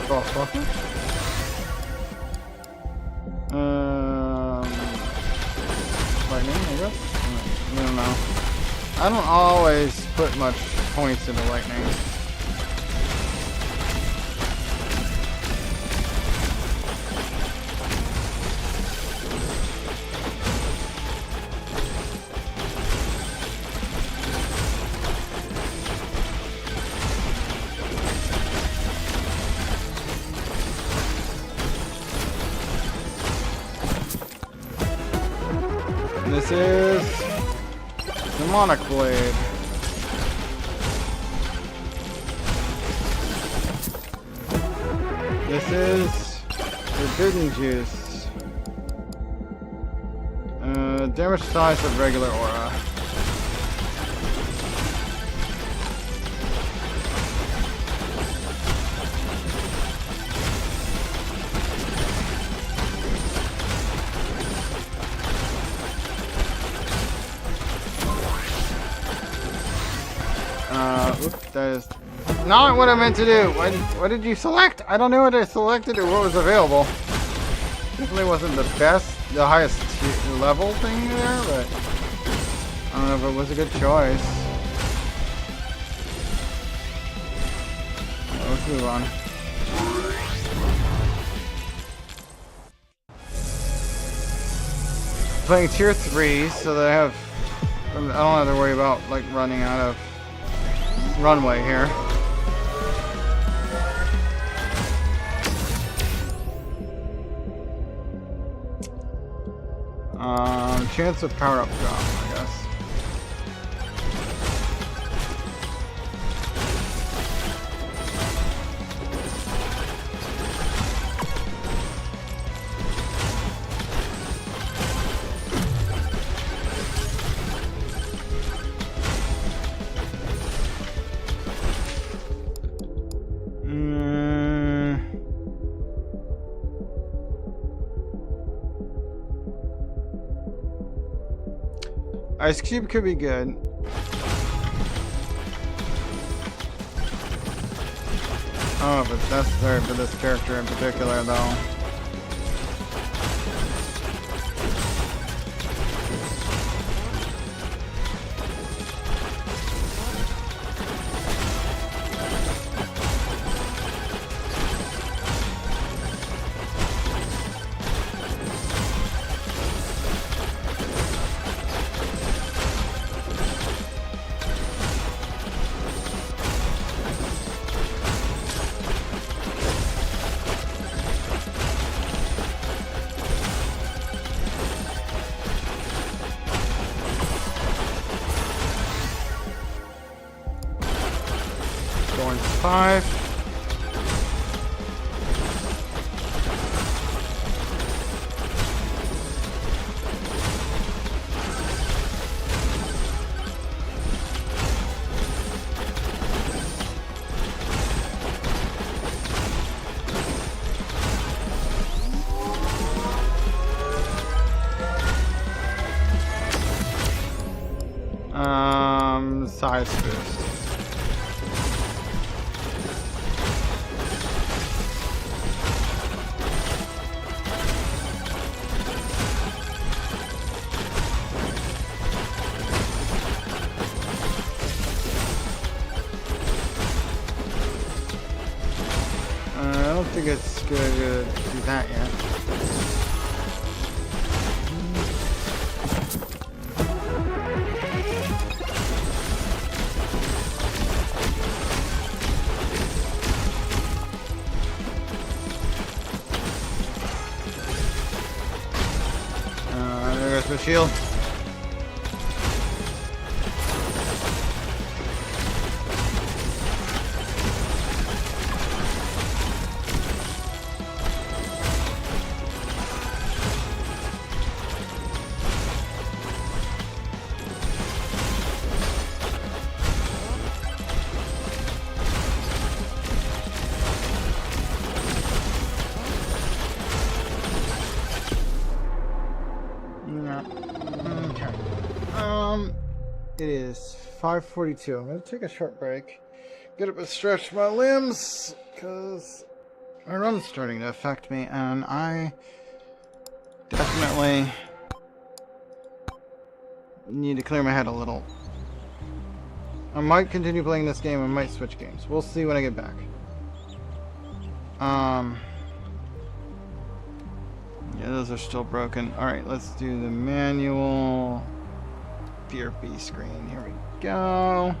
Frostwalker. Lightning, I guess? I don't know. I don't always put much points into lightning. This is Demonic Blade. This is Forbidden Juice. Damage size of regular aura. Oops, that is not what I meant to do. What did you select? I don't know what I selected or what was available. Definitely wasn't the best, the highest level thing there, but I don't know if it was a good choice. Let's move on. Playing tier 3, so that I don't have to worry about like running out of runway here. Chance of power up drop, I guess. Ice Cube could be good. Oh, but it's necessary for this character in particular, though. Going 5. Size boost. I don't think it's good to do that yet. There goes my shield. It is 5:42. I'm going to take a short break, get up and stretch my limbs, because my run's starting to affect me, and I definitely need to clear my head a little. I might continue playing this game, I might switch games. We'll see when I get back. Yeah, those are still broken. Alright, let's do the manual PRP screen. Here we go.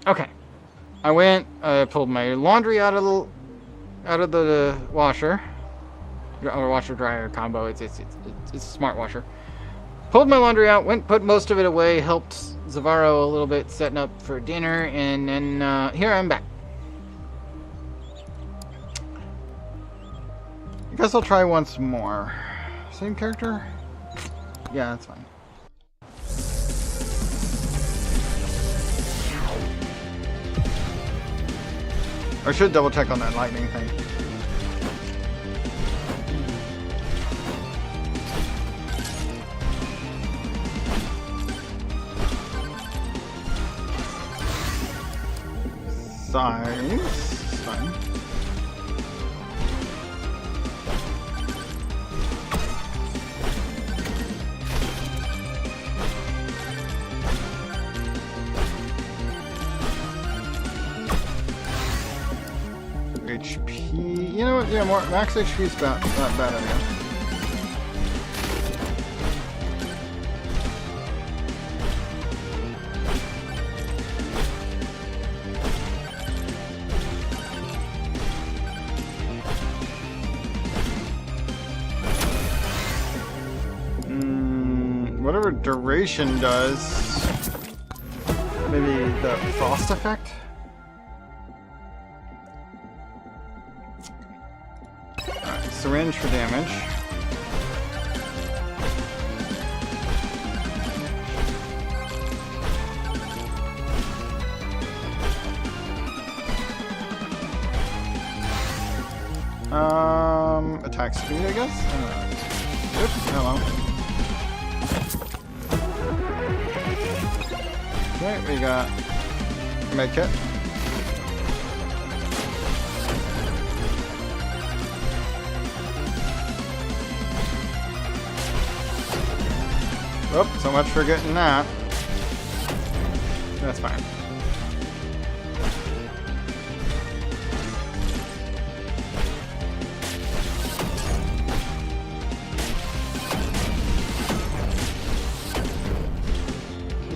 Okay. I went, pulled my laundry out of the washer. Or washer dryer combo. It's a smart washer. Pulled my laundry out, went put most of it away, helped Zavaro a little bit setting up for dinner, and then here I'm back. I guess I'll try once more. Same character? Yeah, that's fine. I should double check on that lightning thing. Size. Fine. HP. You know what? Yeah, more max HP is not bad idea. Whatever duration does, maybe the frost effect? Alright, syringe for damage. Attack speed, I guess? I don't know. Oops, hello. Okay, we got medkit. Oh, so much for getting that. That's fine.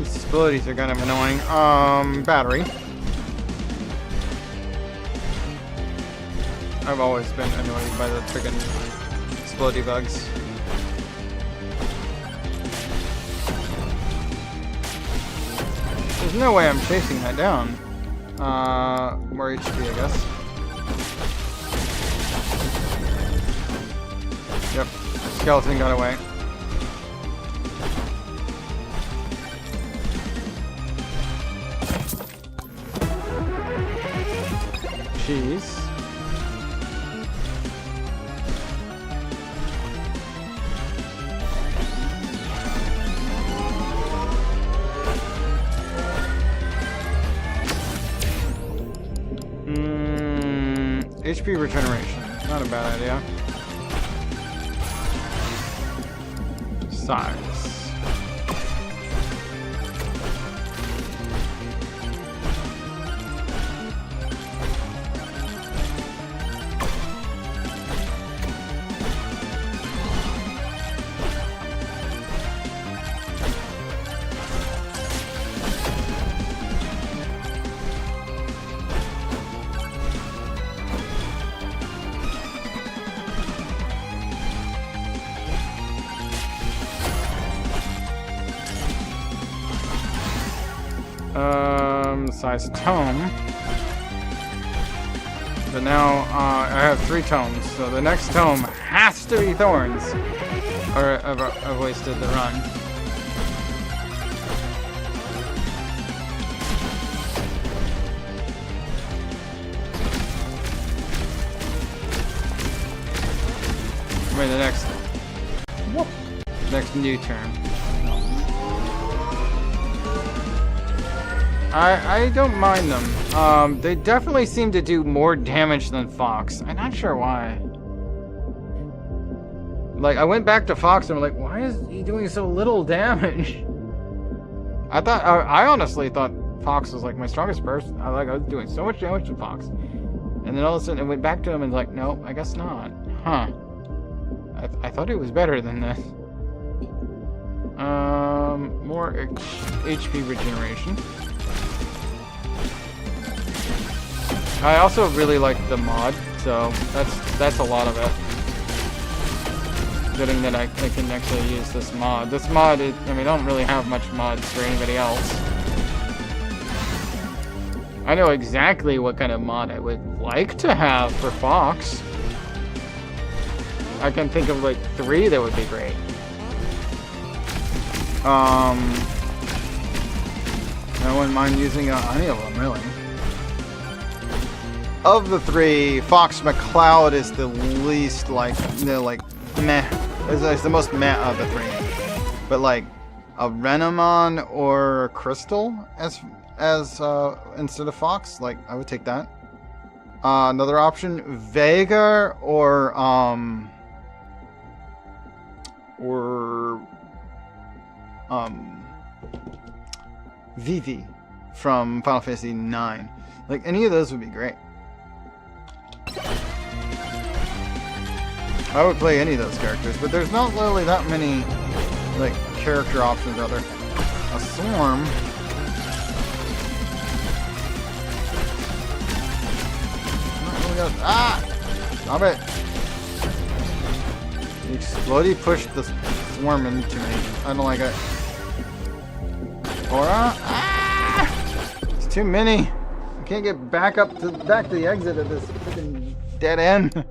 Explodies are kind of annoying. Battery. I've always been annoyed by the friggin' explodey bugs. There's no way I'm chasing that down. More HP, I guess. Yep. Skeleton got away. Cheese. HP regeneration. Not a bad idea. Size. Size tome. But now I have 3 tomes, so the next tome has to be thorns, or I've wasted the run. Wait, the next new term. I don't mind them. They definitely seem to do more damage than Fox. I'm not sure why. Like, I went back to Fox and I'm like, why is he doing so little damage? I honestly thought Fox was like my strongest person. I was doing so much damage to Fox. And then all of a sudden I went back to him and like, no, I guess not. Huh. I thought it was better than this. More HP regeneration. I also really like the mod, so that's a lot of it. Getting that I can actually use this mod. This mod, I mean, I don't really have much mods for anybody else. I know exactly what kind of mod I would like to have for Fox. I can think of like 3 that would be great. I wouldn't mind using any of them, really. Of the 3, Fox McCloud is the least like, meh. It's the most meh of the 3. But like a Renamon or a Crystal as instead of Fox, like I would take that. Another option, Vega or Vivi from Final Fantasy IX. Like any of those would be great. I would play any of those characters, but there's not really that many like character options out there. A Swarm. Ah! Stop it! The Explodey pushed the Swarm into me. I don't like it. Aura? Ah! It's too many. I can't get back to the exit of this freaking dead end.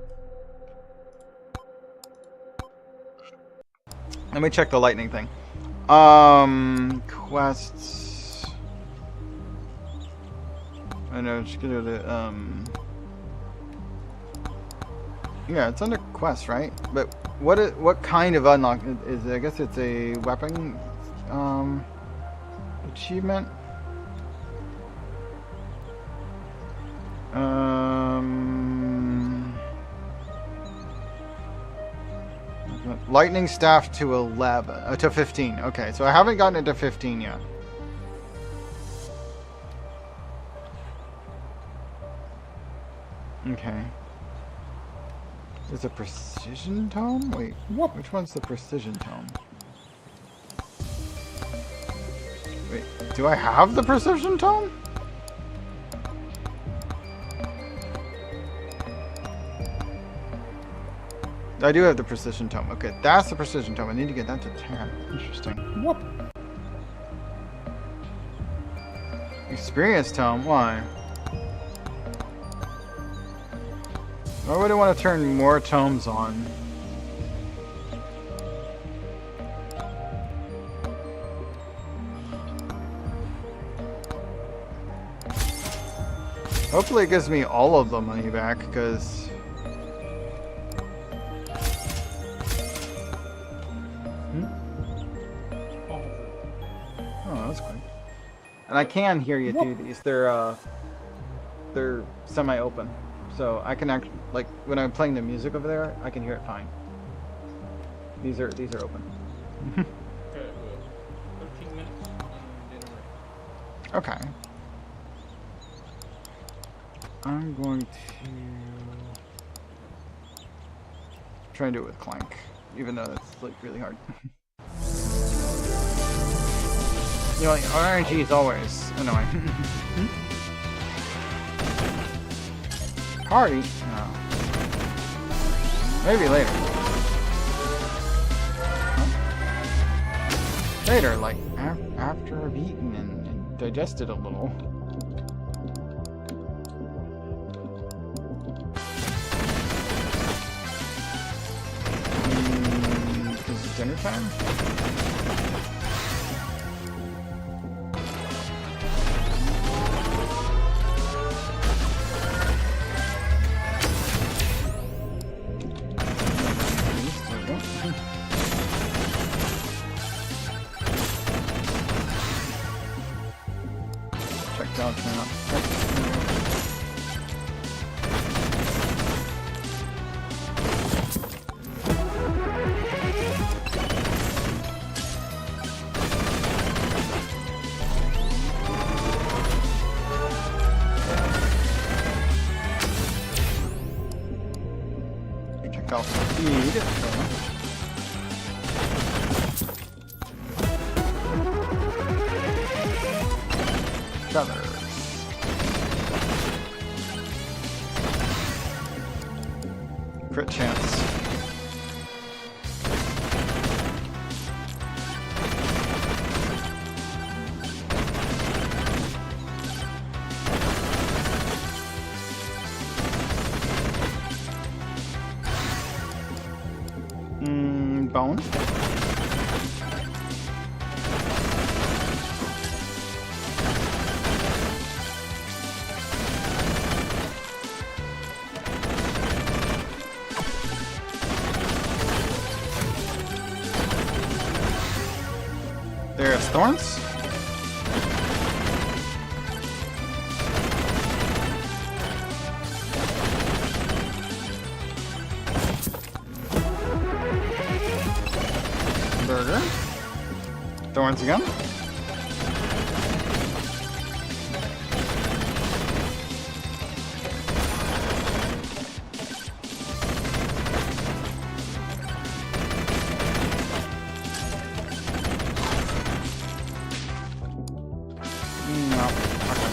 Let me check the lightning thing. Quests. I know, just go to yeah, it's under quest, right? But what kind of unlock is it? I guess it's a weapon achievement. Lightning staff to 11 to 15. Okay, so I haven't gotten it to 15 yet. Okay. Is a precision tome? Wait, what? Which one's the precision tome? Wait, do I have the precision tome? I do have the precision tome. Okay, that's the precision tome. I need to get that to 10. Interesting. Whoop. Experience tome? Why? Why would I want to turn more tomes on? Hopefully it gives me all of the money back, because... Oh, that's quick. And I can hear you through these. They're semi-open. So I can actually, like, when I'm playing the music over there, I can hear it fine. These are open. Okay, well, 13 minutes and dinner ready. Okay. I'm going to try and do it with Clank, even though it's like really hard. You know, like, RNG is always annoying. Party? No. Maybe later. Huh? Later, like after I've eaten and digested a little. Is it dinner time? crit chance. Bone. There's thorns. Burger. Thorns again. No. Okay.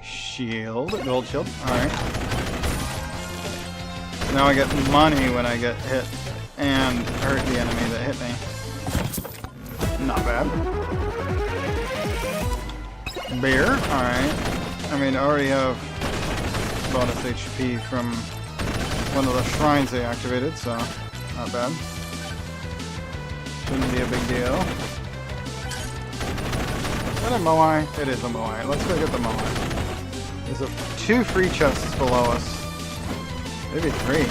Shield, gold shield. Alright. So now I get money when I get hit and hurt the enemy that hit me. Not bad. Beer, alright. I mean, I already have bonus HP from one of the shrines they activated, so not bad. Shouldn't be a big deal. Is that a Moai? It is a Moai. Let's go get the Moai. There's 2 free chests below us. Maybe 3.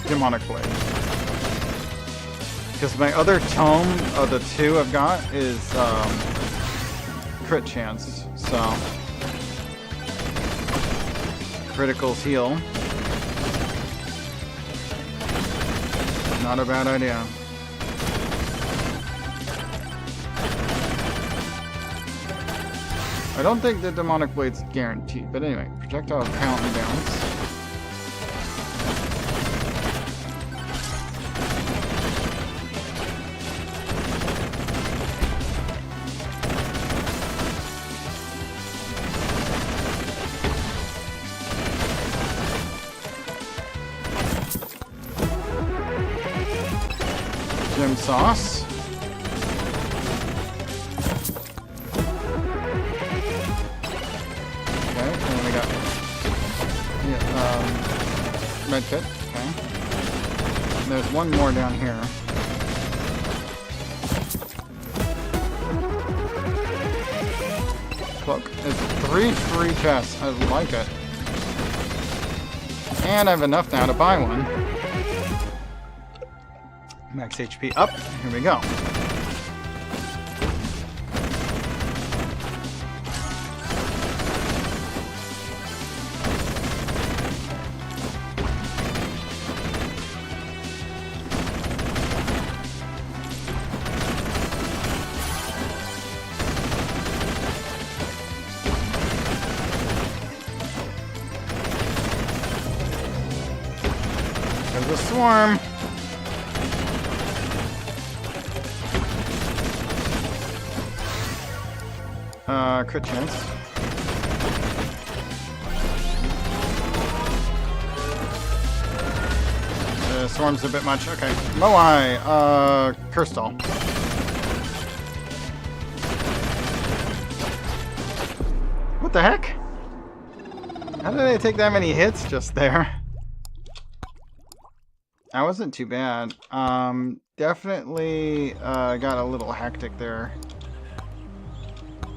Demonic Blade. Because my other tome of the 2 I've got is crit chance, so criticals heal. Not a bad idea. I don't think the demonic blade's guaranteed, but anyway, projectile count and balance. Gem sauce. Medkit, okay. And there's one more down here. Cloak. It's 3 free chests. I like it. And I have enough now to buy one. Max HP up. Here we go. There's a swarm. Crit chance. The swarm's a bit much. Okay. Moai, Curse Doll. What the heck? How did I take that many hits just there? That wasn't too bad. Definitely got a little hectic there.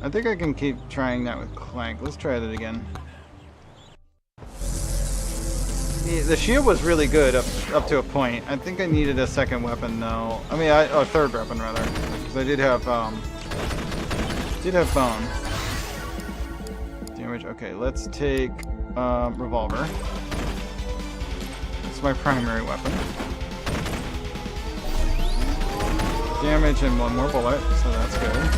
I think I can keep trying that with Clank. Let's try that again. The shield was really good up to a point. I think I needed a second weapon though. I mean, a third weapon rather, because I did have bone damage. Okay, let's take revolver. It's my primary weapon. Damage and one more bullet, so that's good.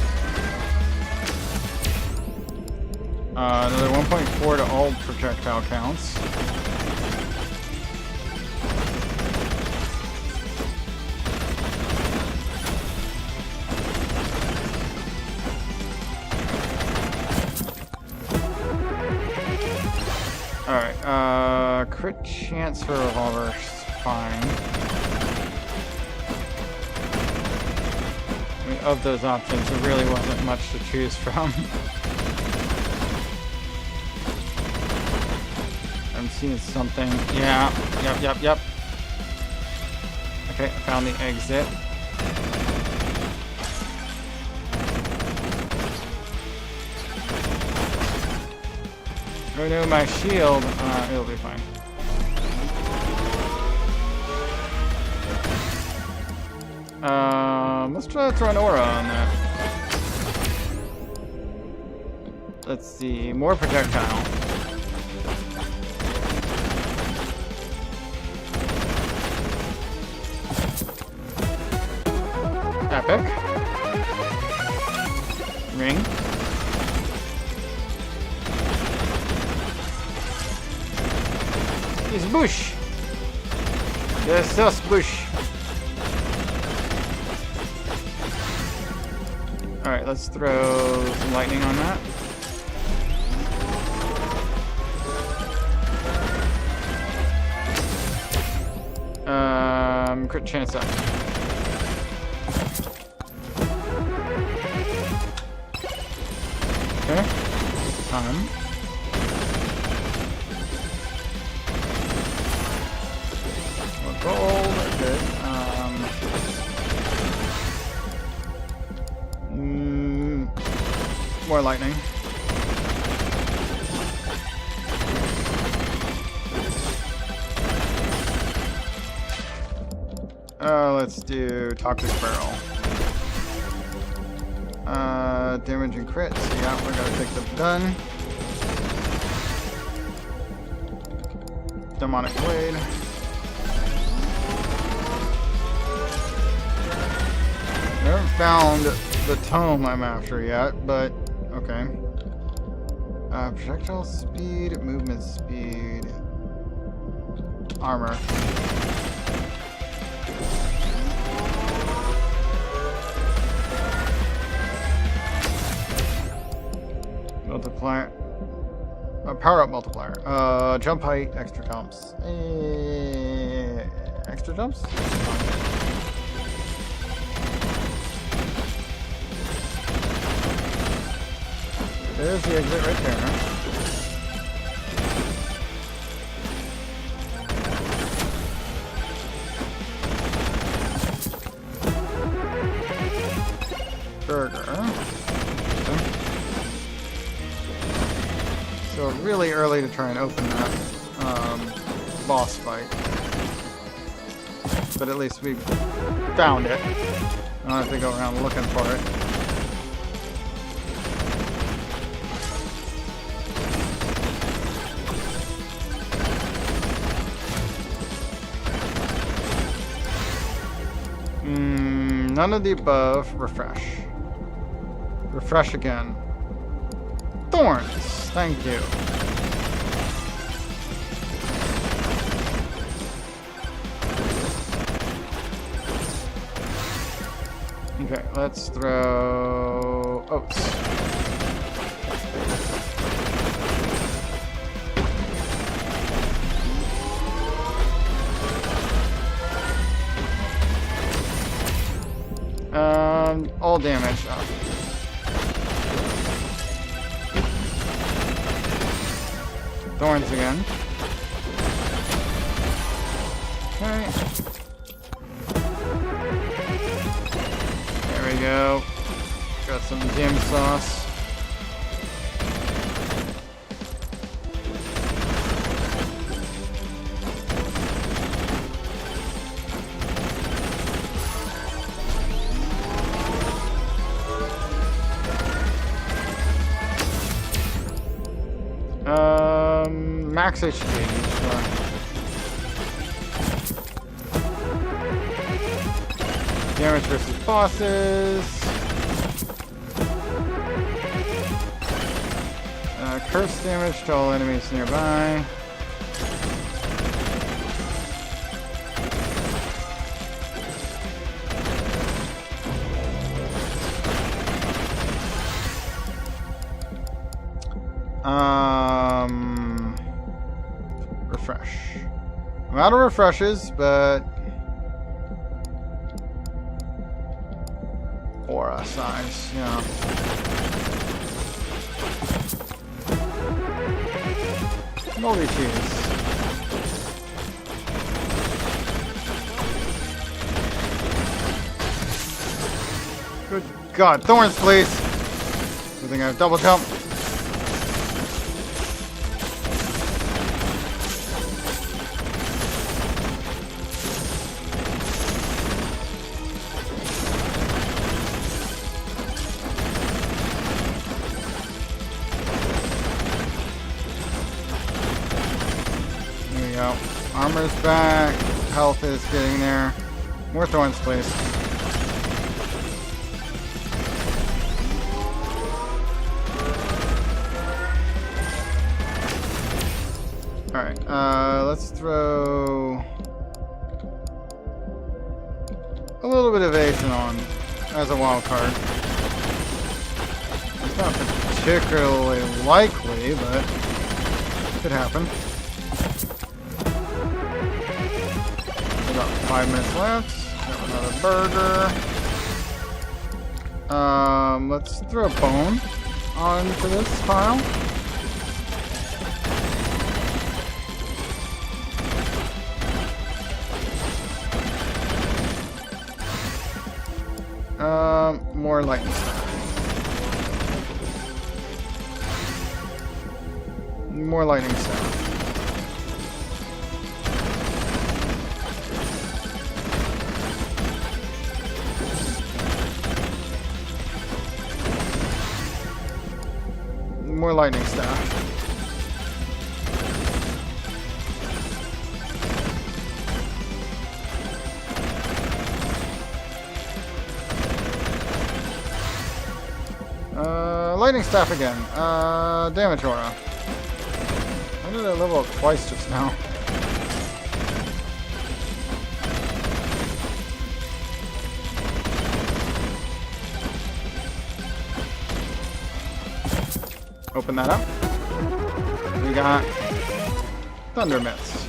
Another 1.4 to all projectile counts. Alright, crit chance for revolver is fine. I mean, of those options, there really wasn't much to choose from. I'm seeing something. Yeah, yep. Okay, I found the exit. Renew my shield. It'll be fine. Let's try to throw an aura on that. Let's see, more projectile. Epic. Ring. It's bush. Yes, just bush. Alright, let's throw some lightning on that. Crit chance up. Okay. Time. More gold, good. More lightning. Let's do Toxic Barrel. Damage and crits. Yeah, we're gonna take the gun. Demonic Blade. Never found the tome I'm after yet, but okay. Projectile speed, movement speed, armor. Multiplier. Power up multiplier. Jump height, extra jumps. Extra jumps? There's the exit right there. Burger. So really early to try and open that boss fight. But at least we found it. I don't have to go around looking for it. None of the above. Refresh. Refresh again. Thorns. Thank you. Okay, let's throw oats. All damage up. Thorns again. Okay. There we go. Got some dim sauce. Max HP, sure. Damage versus bosses. Curse damage to all enemies nearby. Refresh. I'm out of refreshes, but aura size, yeah. Moldy cheese. Good God, thorns, please. Good thing I have double jump. There we go. Armor's back. Health is getting there. More thorns, please. Alright, let's throw a little bit of Asian on as a wild card. It's not particularly likely, but it could happen. About 5 minutes left. Got another burger. Let's throw a bone onto this pile. More lightning staff. More lightning staff. More lightning staff. Lightning staff again. Damage aura. Why did I level up twice just now? Open that up. We got Thunder Mist.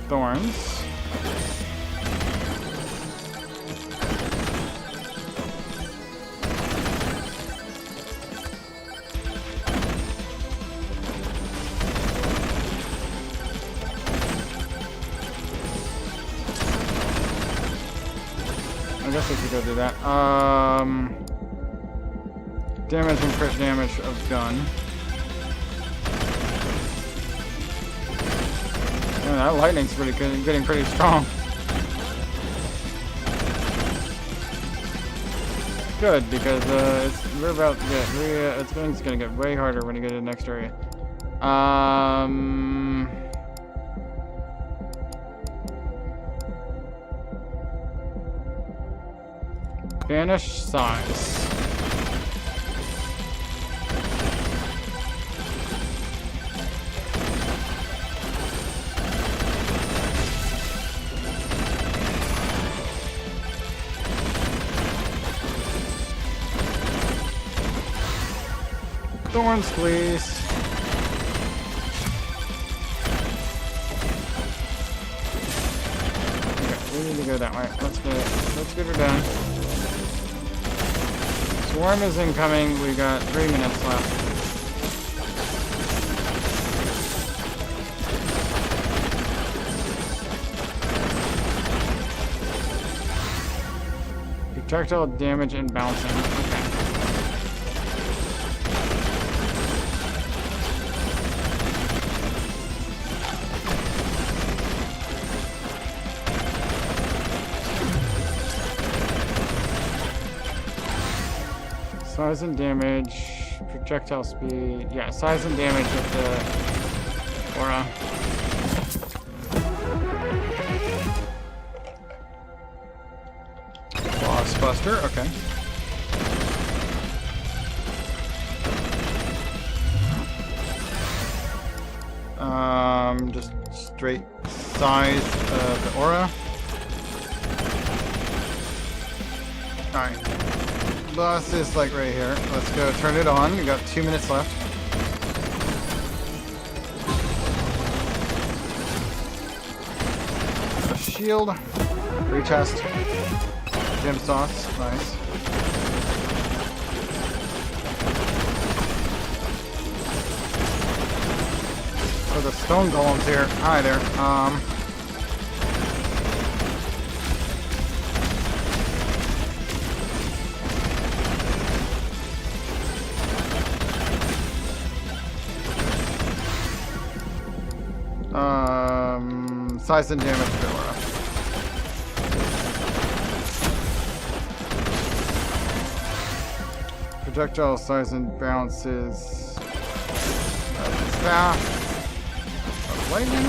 Thorns. I guess I could go do that. Damage and crit damage of gun. Man, that lightning's pretty good, getting pretty strong. Good, because we're about to get it's gonna get way harder when you get to the next area. Banish size. Thorns, please. Okay, we need to go that way. Let's get her done. Swarm is incoming. We got 3 minutes left. Projectile damage and bouncing. Okay. Size and damage, projectile speed. Yeah, size and damage with the aura. Buster, okay. Just straight size the aura. Alright. Boss is like right here. Let's go turn it on. We got 2 minutes left. A shield. Retest. Gem sauce. Nice. Oh, the stone golem's here. Hi there. Size and damage to aura. Projectile size and bounces. Staff. Lightning?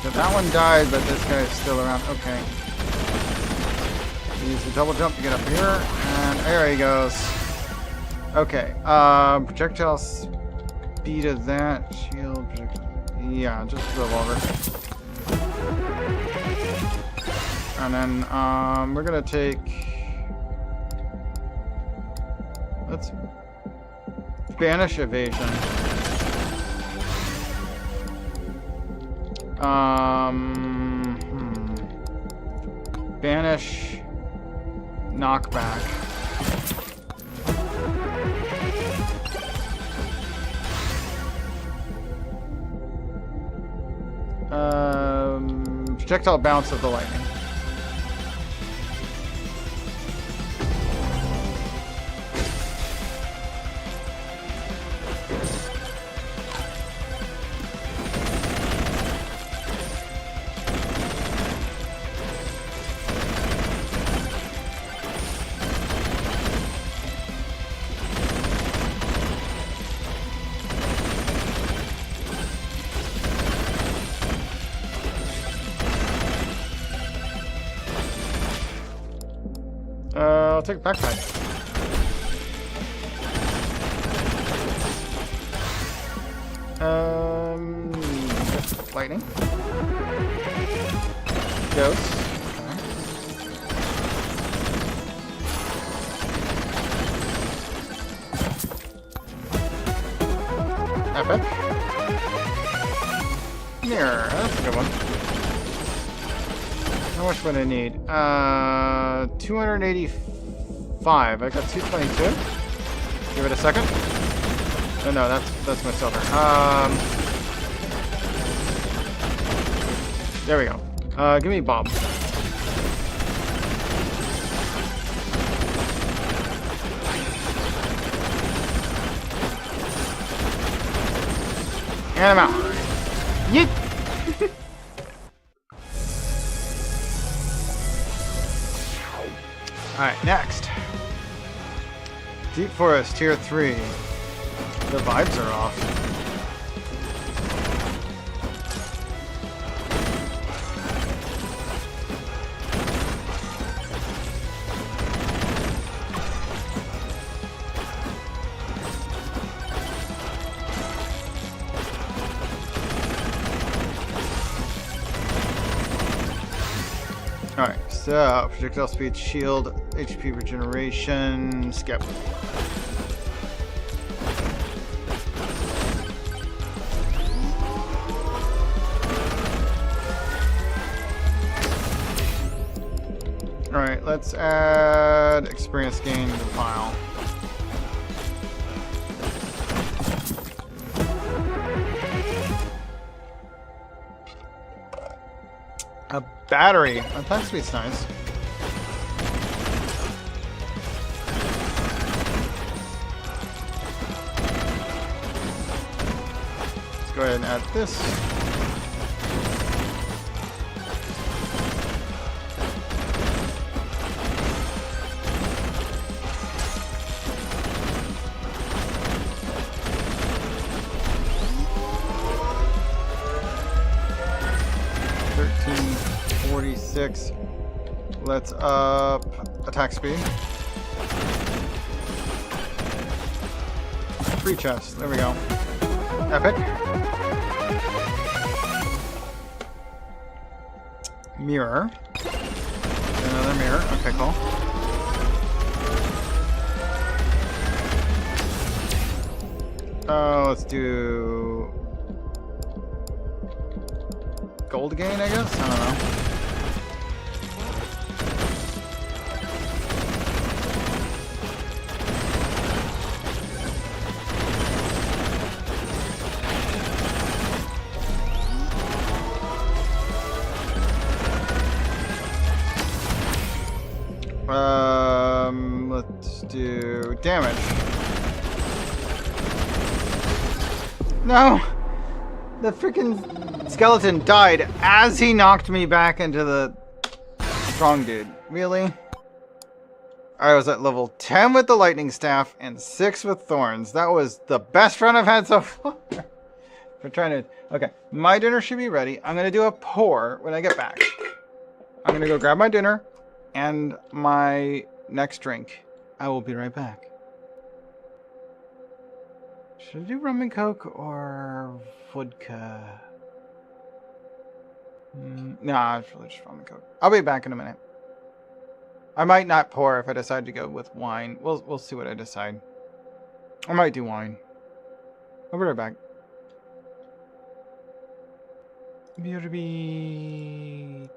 So that one died, but this guy is still around. Okay. Use the double jump to get up here, and there he goes. Okay. Projectile speed of that shield. Yeah, just revolver. And then we're gonna take. Let's banish evasion. Banish knockback. Projectile bounce of the lightning. I'll take backpack. Lightning. Ghost. Okay. Epic. Mirror. That's a good one. How much would I need? 285. I got 222. Give it a second. Oh no, that's my silver. There we go. Give me Bob. And I'm out. Yeet! Alright, next. Deep Forest, Tier 3. The vibes are off. Alright, so projectile speed, shield, HP regeneration, skip. Alright, let's add experience gain to the file. A battery. Attack speed's nice. Let's go ahead and add this. let's up attack speed. 3 chests. There we go. Epic. Mirror. Another mirror. Okay, cool. Oh, let's do gold gain, I guess? I don't know. Let's do damage. No! The freaking skeleton died as he knocked me back into the strong dude. Really? I was at level 10 with the lightning staff and 6 with thorns. That was the best run I've had so far. We're trying to... Okay, my dinner should be ready. I'm going to do a pour when I get back. I'm going to go grab my dinner and my next drink. I will be right back. Should I do rum and coke or vodka? Nah, it's really just rum and coke. I'll be back in a minute. I might not pour if I decide to go with wine. We'll see what I decide. I might do wine. I'll be right back. BRB.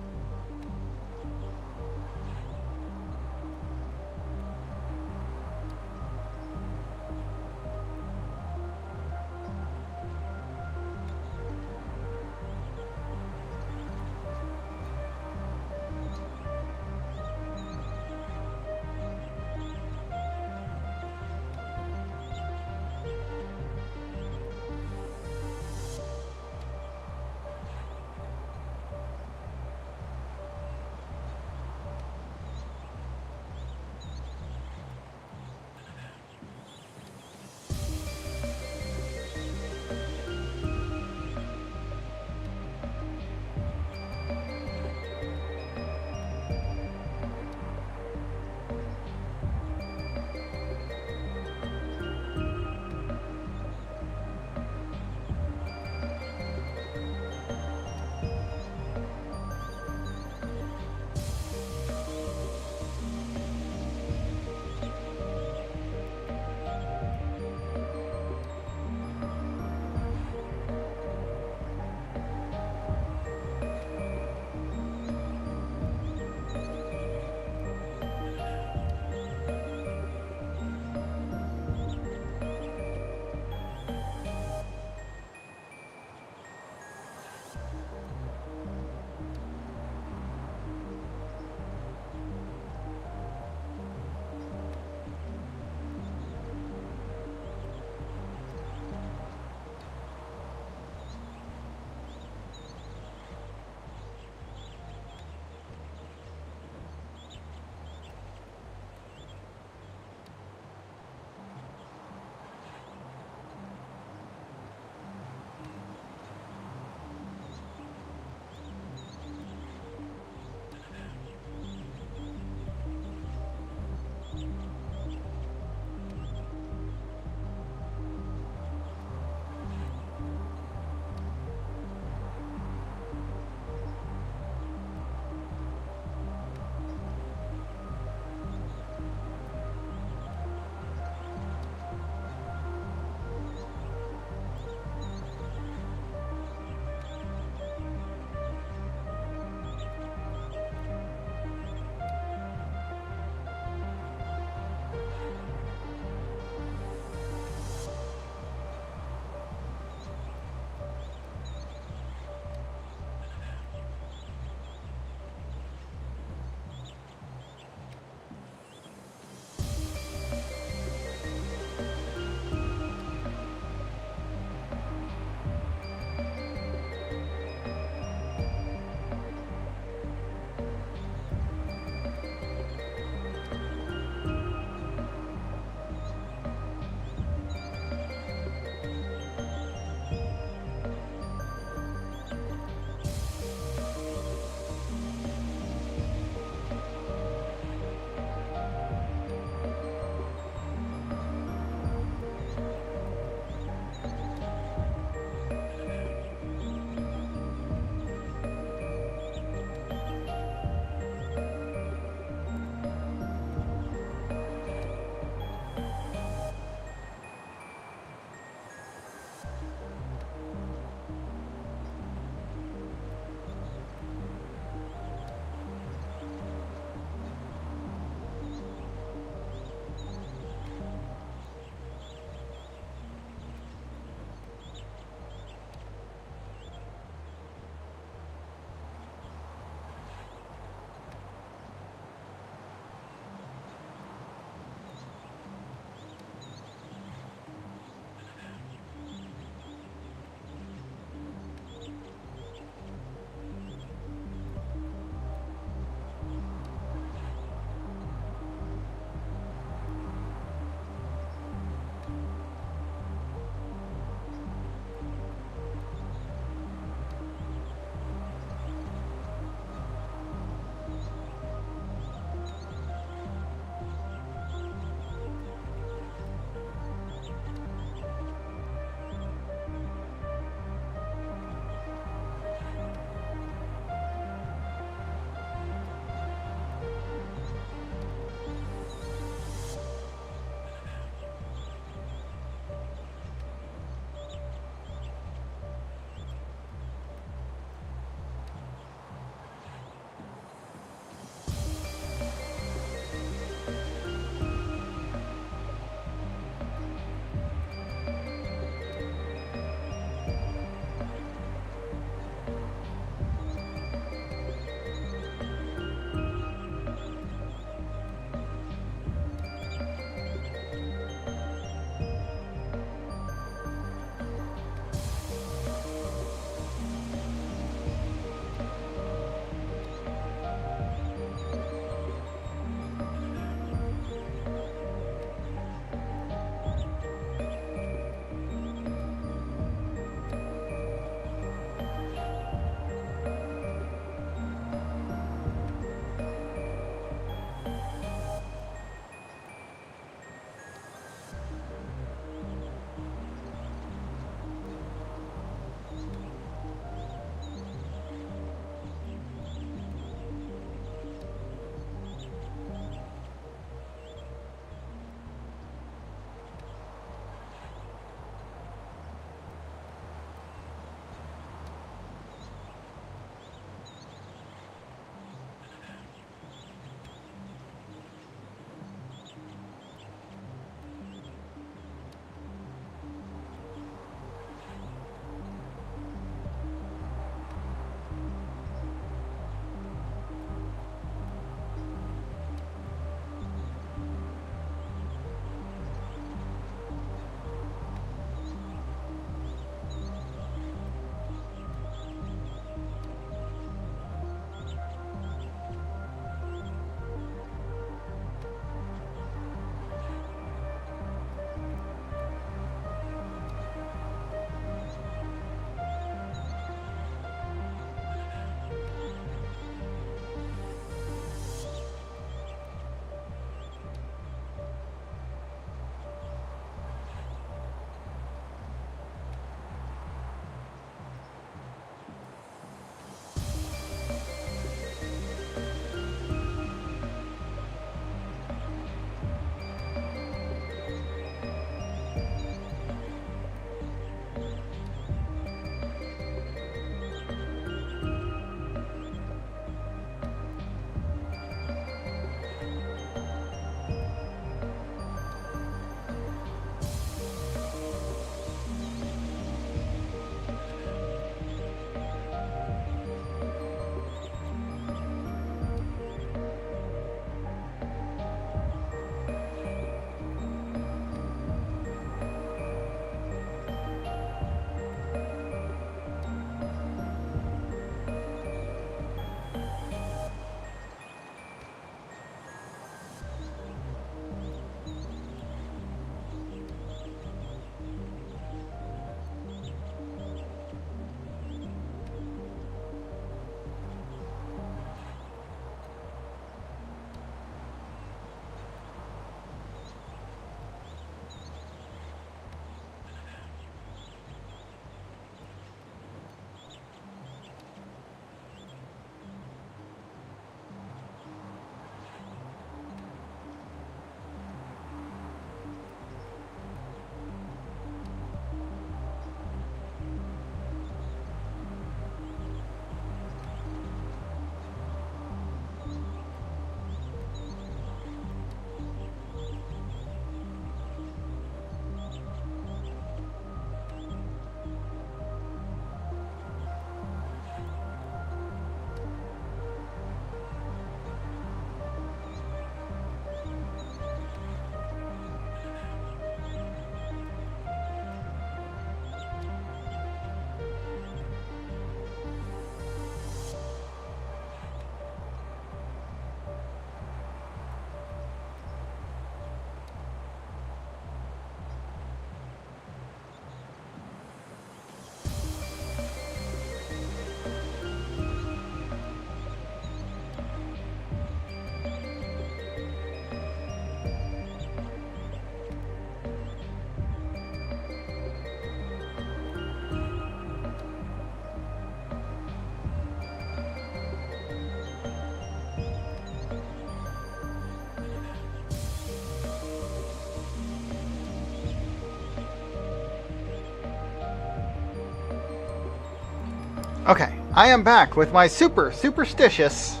Okay, I am back with my super superstitious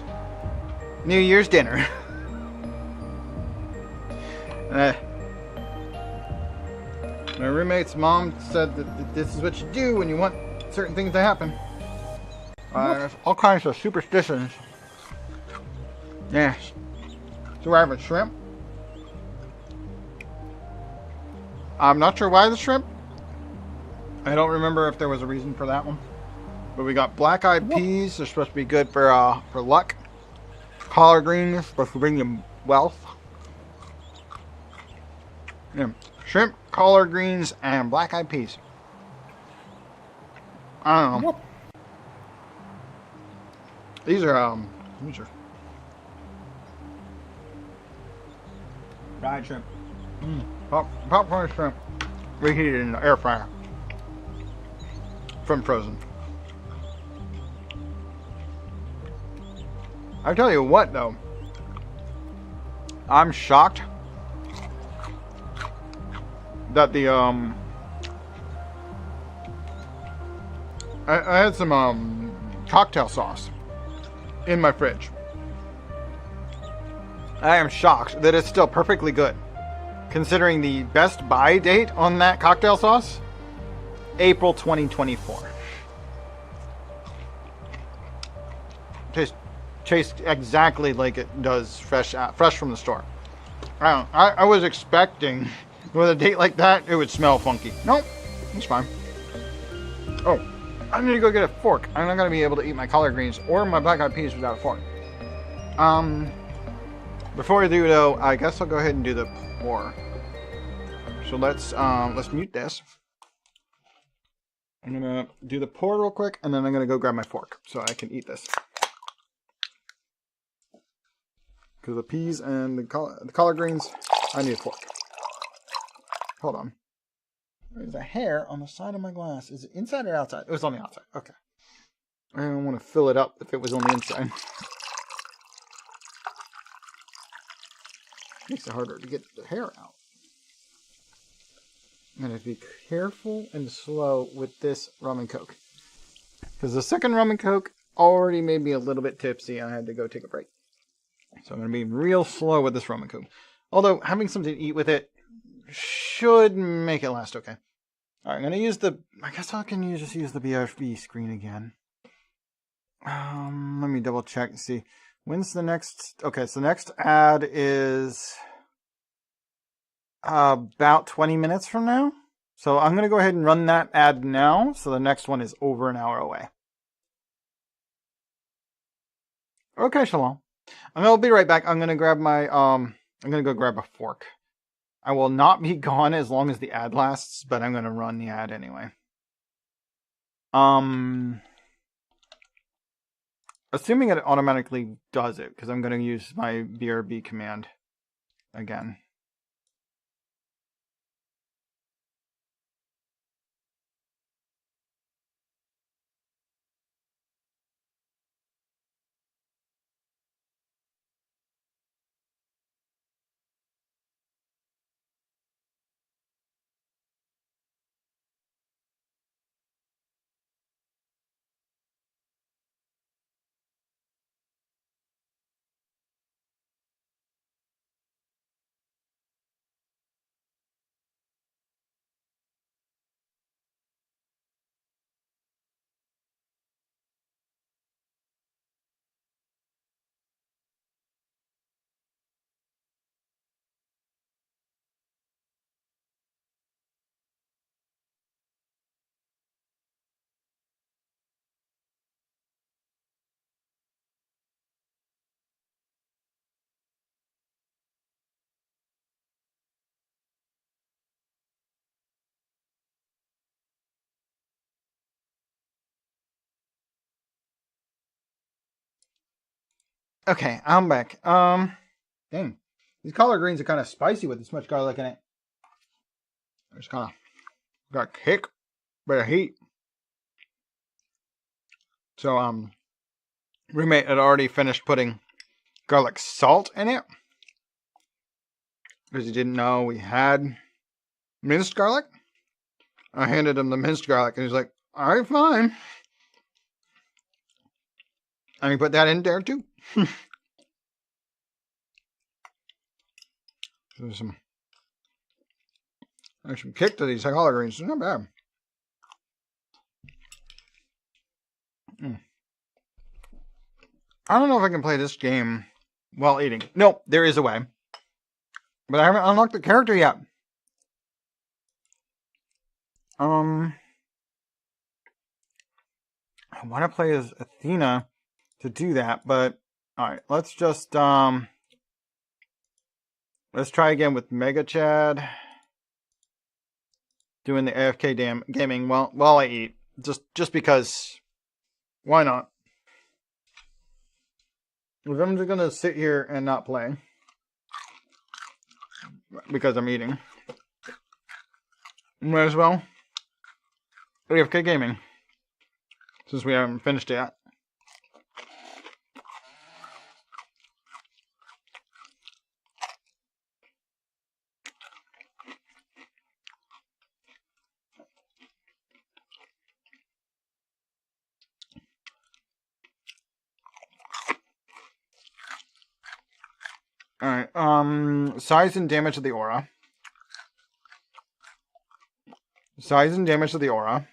New Year's dinner. My roommate's mom said that this is what you do when you want certain things to happen. There's all kinds of superstitions. Yes. So we're having shrimp. I'm not sure why the shrimp. I don't remember if there was a reason for that one. But we got black-eyed peas. They're supposed to be good for luck. Collard greens, supposed to bring you wealth. Yeah. Shrimp, collard greens, and black-eyed peas. I don't know. These are fried shrimp. Popcorn shrimp reheated in the air fryer from frozen. I tell you what, though, I'm shocked that the I had some cocktail sauce in my fridge. I am shocked that it's still perfectly good, considering the best buy date on that cocktail sauce, April 2024. Tastes exactly like it does fresh from the store. I was expecting with a date like that it would smell funky. Nope, it's fine. Oh, I need to go get a fork. I'm not gonna be able to eat my collard greens or my black-eyed peas without a fork. Before I do though, I guess I'll go ahead and do the pour. So let's mute this. I'm gonna do the pour real quick, and then I'm gonna go grab my fork so I can eat this. Because the peas and the collard greens, I need a fork. Hold on. There's a hair on the side of my glass. Is it inside or outside? It was on the outside. Okay. I don't want to fill it up if it was on the inside. Makes it harder to get the hair out. I'm going to be careful and slow with this rum and coke. Because the second rum and coke already made me a little bit tipsy and I had to go take a break. So I'm going to be real slow with this rum and coke. Although having something to eat with it should make it last okay. Alright, I'm going to use I guess I can just use the BRB screen again. Let me double check and see. When's the next? Okay, so the next ad is about 20 minutes from now. So I'm going to go ahead and run that ad now. So the next one is over an hour away. Okay, Shalom. I'll be right back. I'm going to grab my, I'm going to go grab a fork. I will not be gone as long as the ad lasts, but I'm going to run the ad anyway. Assuming it automatically does it, because I'm going to use my BRB command again. Okay, I'm back. Dang. These collard greens are kind of spicy with this much garlic in it. It's kind of got a kick, but a heat. So, roommate had already finished putting garlic salt in it. Because he didn't know we had minced garlic. I handed him the minced garlic and he's like, alright, fine. I mean, put that in there too. There's some kick to these collard greens. Not bad. I don't know if I can play this game while eating. No, there is a way. But I haven't unlocked the character yet. I want to play as Athena to do that, but alright, let's just let's try again with Mega Chad. Doing the AFK gaming while I eat. Just because why not? If I'm just gonna sit here and not play because I'm eating, might as well AFK gaming since we haven't finished yet. Alright, size and damage of the aura. Size and damage of the aura.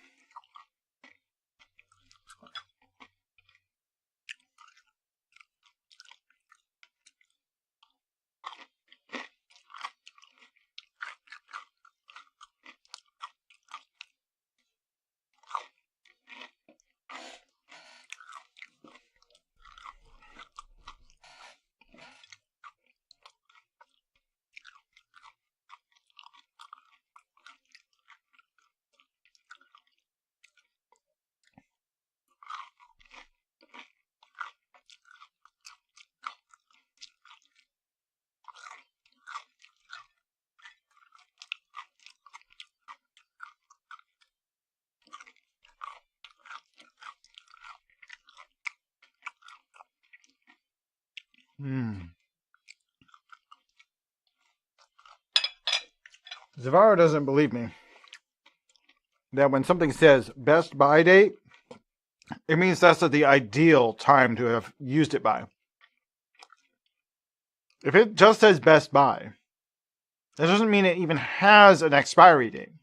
Zavara doesn't believe me that when something says best buy date, it means that's the ideal time to have used it by. If it just says best buy, that doesn't mean it even has an expiry date.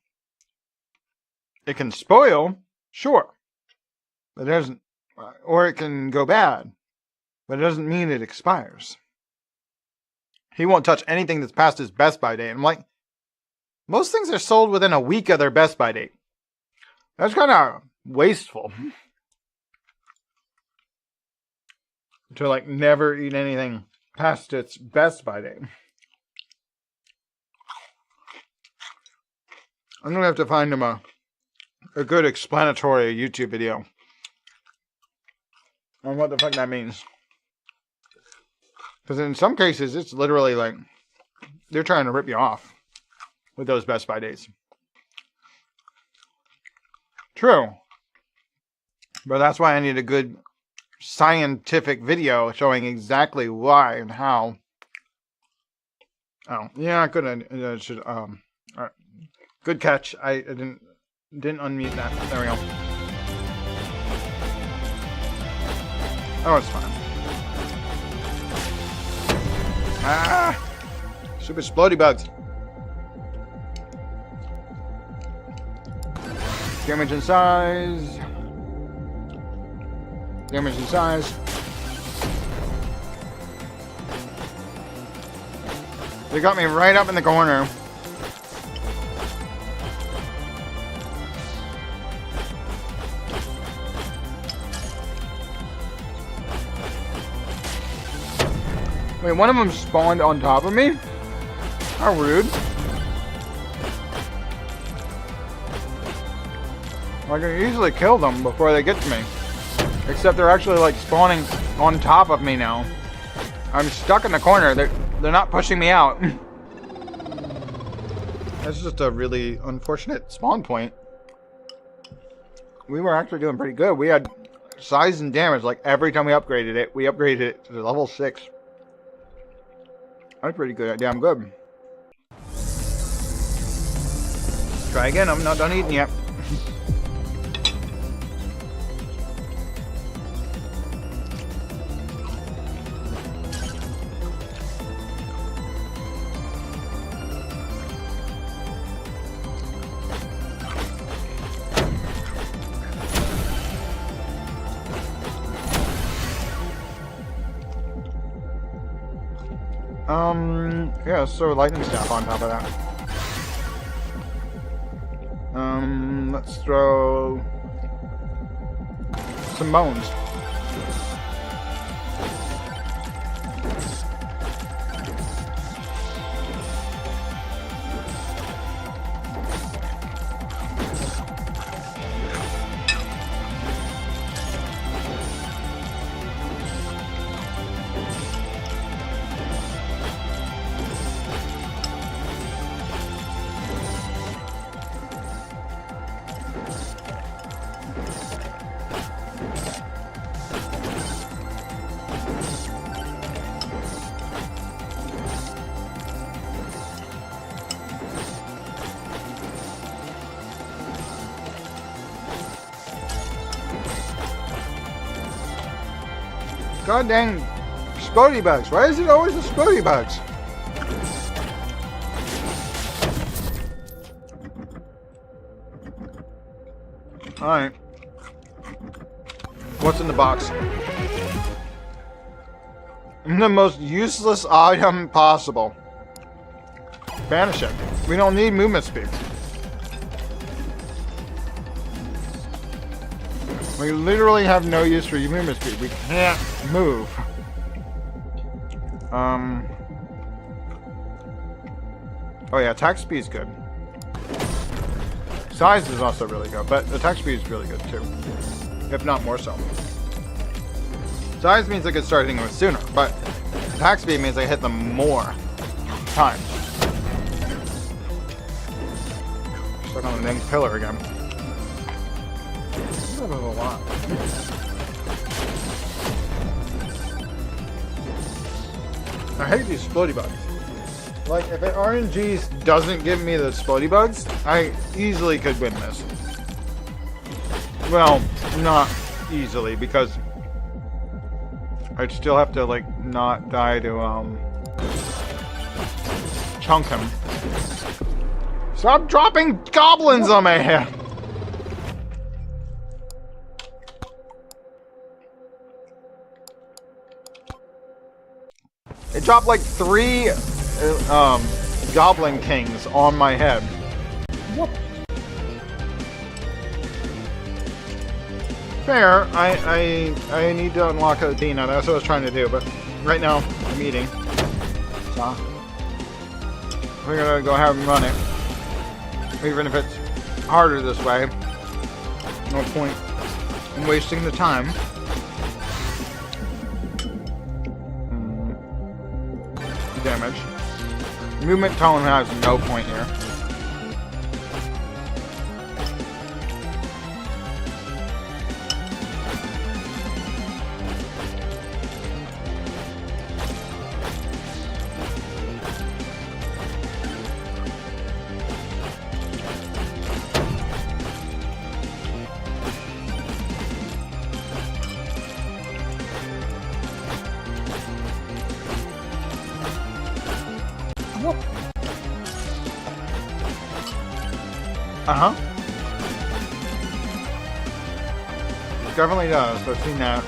It can spoil, sure, but it doesn't, or it can go bad, but it doesn't mean it expires. He won't touch anything that's past his best buy date. I'm like, most things are sold within a week of their best buy date. That's kind of wasteful. To like never eat anything past its best buy date. I'm gonna have to find him a good explanatory YouTube video on what the fuck that means. Because in some cases, it's literally like they're trying to rip you off with those best buy dates. True. But that's why I need a good scientific video showing exactly why and how. Oh, yeah, I couldn't. Should all right. Good catch. I didn't unmute that. There we go. Oh, it's fine. Ah! Stupid splody bugs. Damage and size. Damage and size. They got me right up in the corner. Wait, one of them spawned on top of me? How rude. I can easily kill them before they get to me. Except they're actually like spawning on top of me now. I'm stuck in the corner. They're not pushing me out. That's just a really unfortunate spawn point. We were actually doing pretty good. We had size and damage like every time we upgraded it. We upgraded it to level 6. That's pretty good. Damn good. Try again. I'm not done eating yet. Yeah, let's throw a lightning staff on top of that. Let's throw some bones. God dang explodey bugs. Why is it always the explodey bugs? Alright. What's in the box? The most useless item possible. Banish it. We don't need movement speed. We literally have no use for your movement speed. We can't move. Oh yeah, attack speed is good. Size is also really good, but attack speed is really good too. If not more so. Size means I can start hitting them sooner, but attack speed means I hit them more times. Stuck on the dang pillar again. A lot. I hate these explodey bugs. Like, if an RNG doesn't give me the explodey bugs, I easily could win this. Well, not easily, because I'd still have to, like, not die to, chunk him. Stop dropping goblins on my head! It dropped like 3 Goblin Kings on my head. Whoop. Fair. I need to unlock Athena. That's what I was trying to do, but right now I'm eating. So we're gonna go ahead and run it. Even if it's harder this way. No point in wasting the time. Damage. Movement tone has no point here. Uh-huh. Definitely does. I've seen that.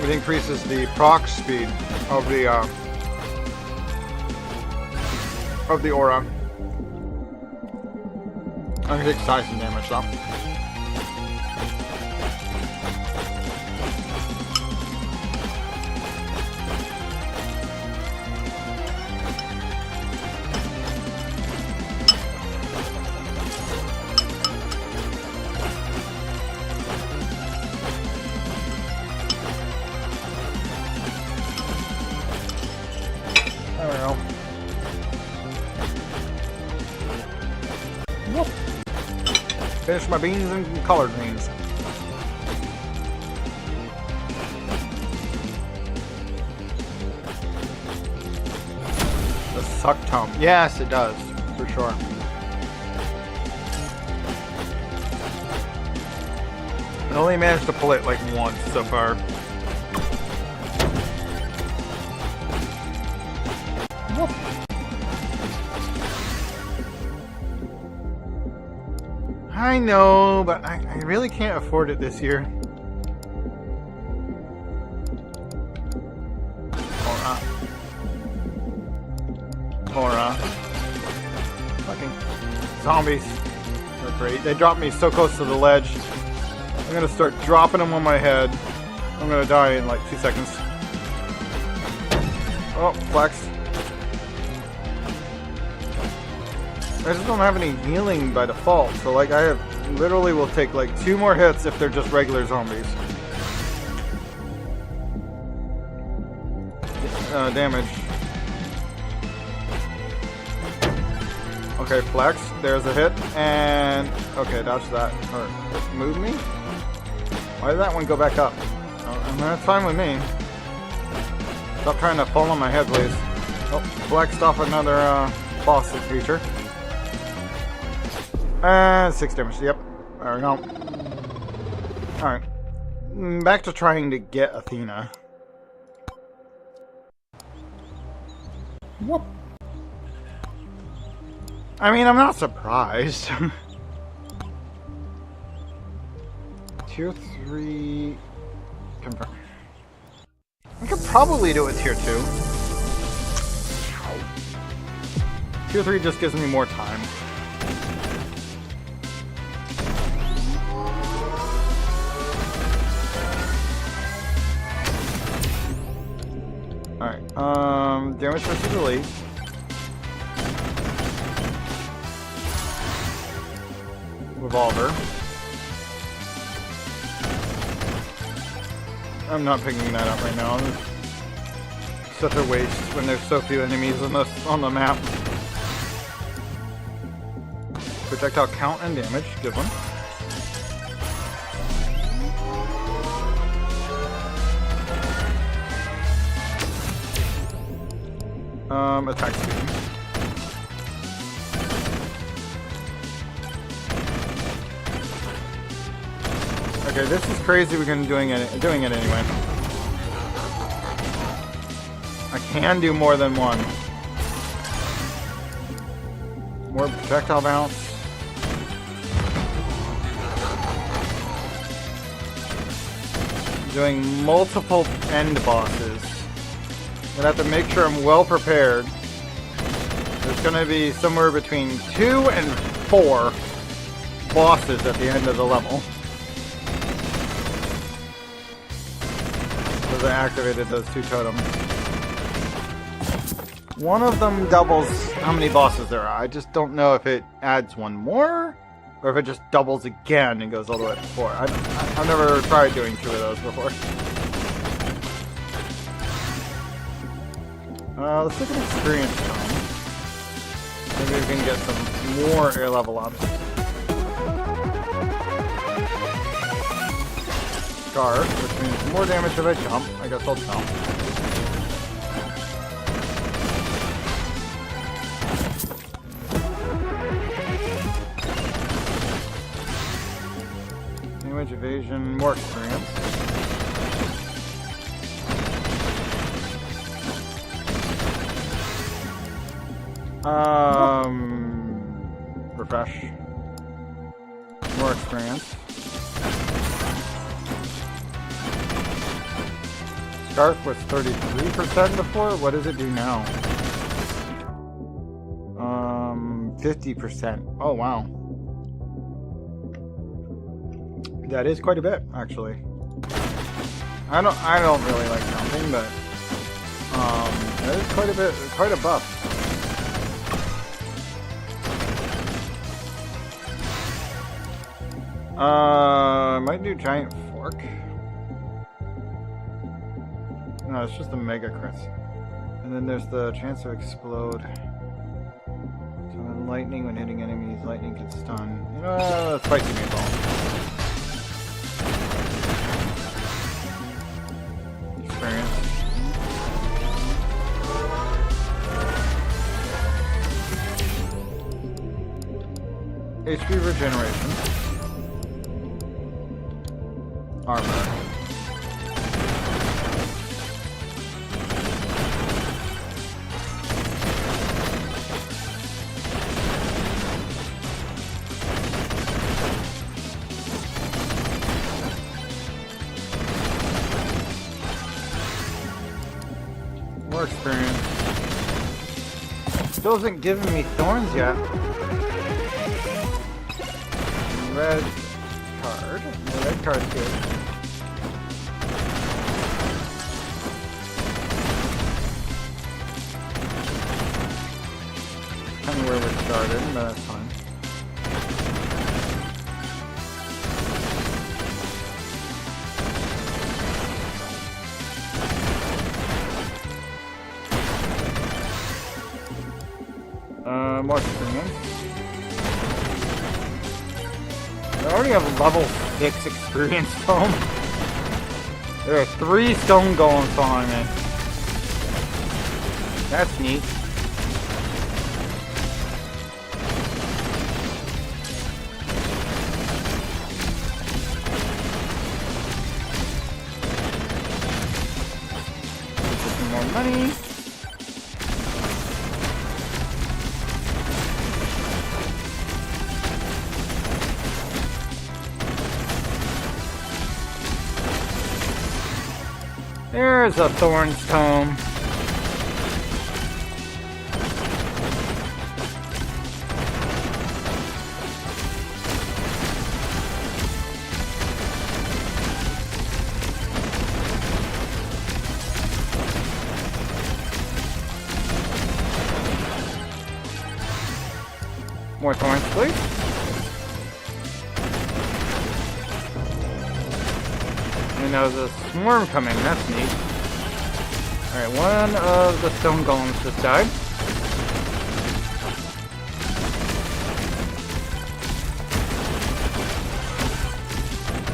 It increases the proc speed of the aura. I'm gonna take size and damage though. Finish my beans and collard greens. The suck tome. Yes, it does, for sure. I only managed to pull it like once so far. I know, but I really can't afford it this year. Or more fucking zombies. They're great. They dropped me so close to the ledge. I'm gonna start dropping them on my head. I'm gonna die in like 2 seconds. Oh, flex. I just don't have any healing by default, so like I have literally will take like 2 more hits if they're just regular zombies. Damage. Okay, flex. There's a hit, and okay, dodge that. Or move me. Why did that one go back up? Oh, that's fine with me. Stop trying to fall on my head, please. Oh, flexed off another boss creature. And 6 damage. Yep. There we go. Alright. Back to trying to get Athena. Whoop. I mean, I'm not surprised. Tier 3... Confirm. I could probably do it Tier 2. Tier 3 just gives me more time. Alright, damage versus elite. Revolver. I'm not picking that up right now. It's such a waste when there's so few enemies on the map. Projectile count and damage, good one. Attack speed. Okay, this is crazy. We're gonna doing it anyway. I can do more than one. More projectile bounce. Doing multiple end bosses. I'm gonna have to make sure I'm well prepared. There's gonna be somewhere between 2 and 4 bosses at the end of the level. Because I activated those 2 totems. One of them doubles how many bosses there are. I just don't know if it adds one more, or if it just doubles again and goes all the way to 4. I've never tried doing 2 of those before. Let's look at experience time. Maybe we can get some more air level ups. Scarf, which means more damage if I jump. I guess I'll jump. Damage, evasion, more experience. Refresh. More experience. Scarf was 33% before. What does it do now? 50%. Oh wow. That is quite a bit, actually. I don't really like counting, but that is quite a bit, quite a buff. I might do giant fork. No, it's just a mega crit. And then there's the chance to explode. So when lightning, when hitting enemies, lightning can stun. You know, spicy meatball. Experience. HP regeneration. Armor. More experience. still isn't giving me thorns yet. Red card. The red card's good. Kind of where we started, but that's fine. More screaming. I already have a level 6 experience tome. There are 3 stone golems following me. That's neat. Some more money. There's a Thorn's Tome. More thorns, please. And there's a swarm coming, that's neat. Alright, one of the stone golems just died.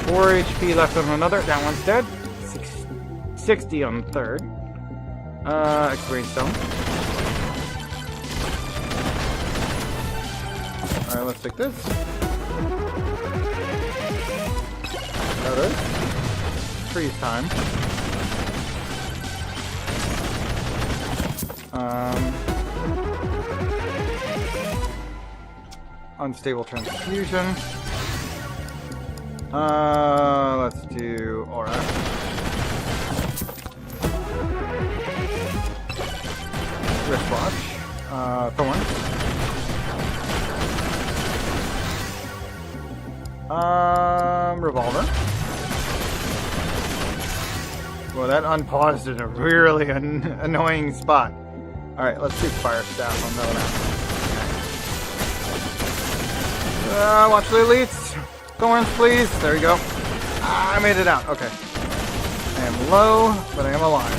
Four HP left on another, that one's dead. 60 on the third. Experience stone. Alright, let's take this. That is. Freeze time. Unstable transfusion. Let's do aura. Wristwatch. Thorn. Revolver. Well, that unpaused in a really annoying spot. Alright, let's do Fire Staff on that. Watch the elites. Thorns, please. There we go. I made it out. Okay. I am low, but I am alive.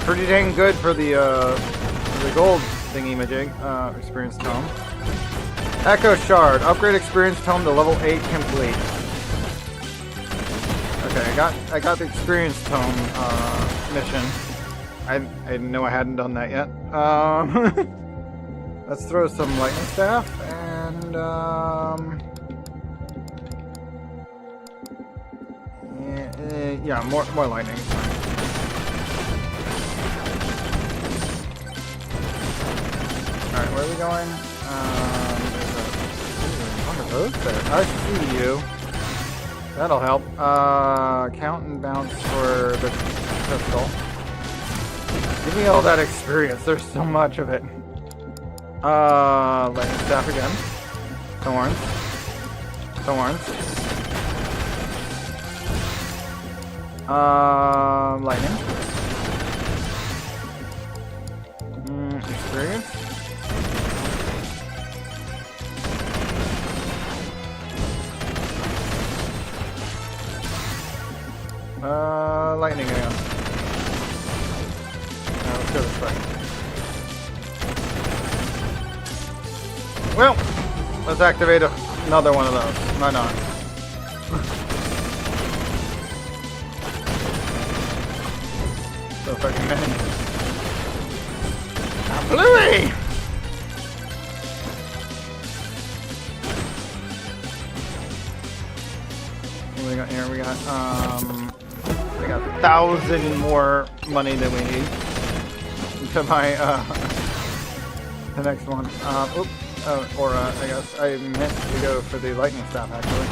Pretty dang good for the gold thingy-majig. Experience Tome. Echo Shard. Upgrade Experience Tome to level 8 complete. Okay, I got the Experience Tome mission. I didn't know I hadn't done that yet. Let's throw some lightning staff and yeah, more lightning. All right, where are we going? There's a those there. I see you. That'll help. Count and bounce for the crystal. Give me all that experience. There's so much of it. Lightning staff again. Thorns. Thorns. Lightning. Experience. Lightning again. Now let's go this way. Well, let's activate another one of those. Why not? So fucking many. Bluey! What do we got here? We got 1,000 more money than we need to buy the next one. Oops. Aura, I guess. I meant to go for the lightning staff, actually.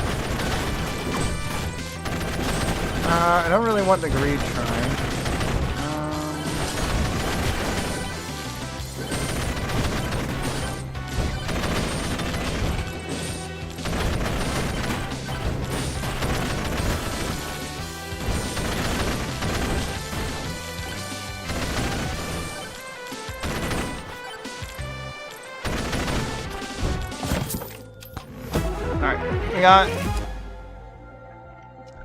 I don't really want the greed shrine. we got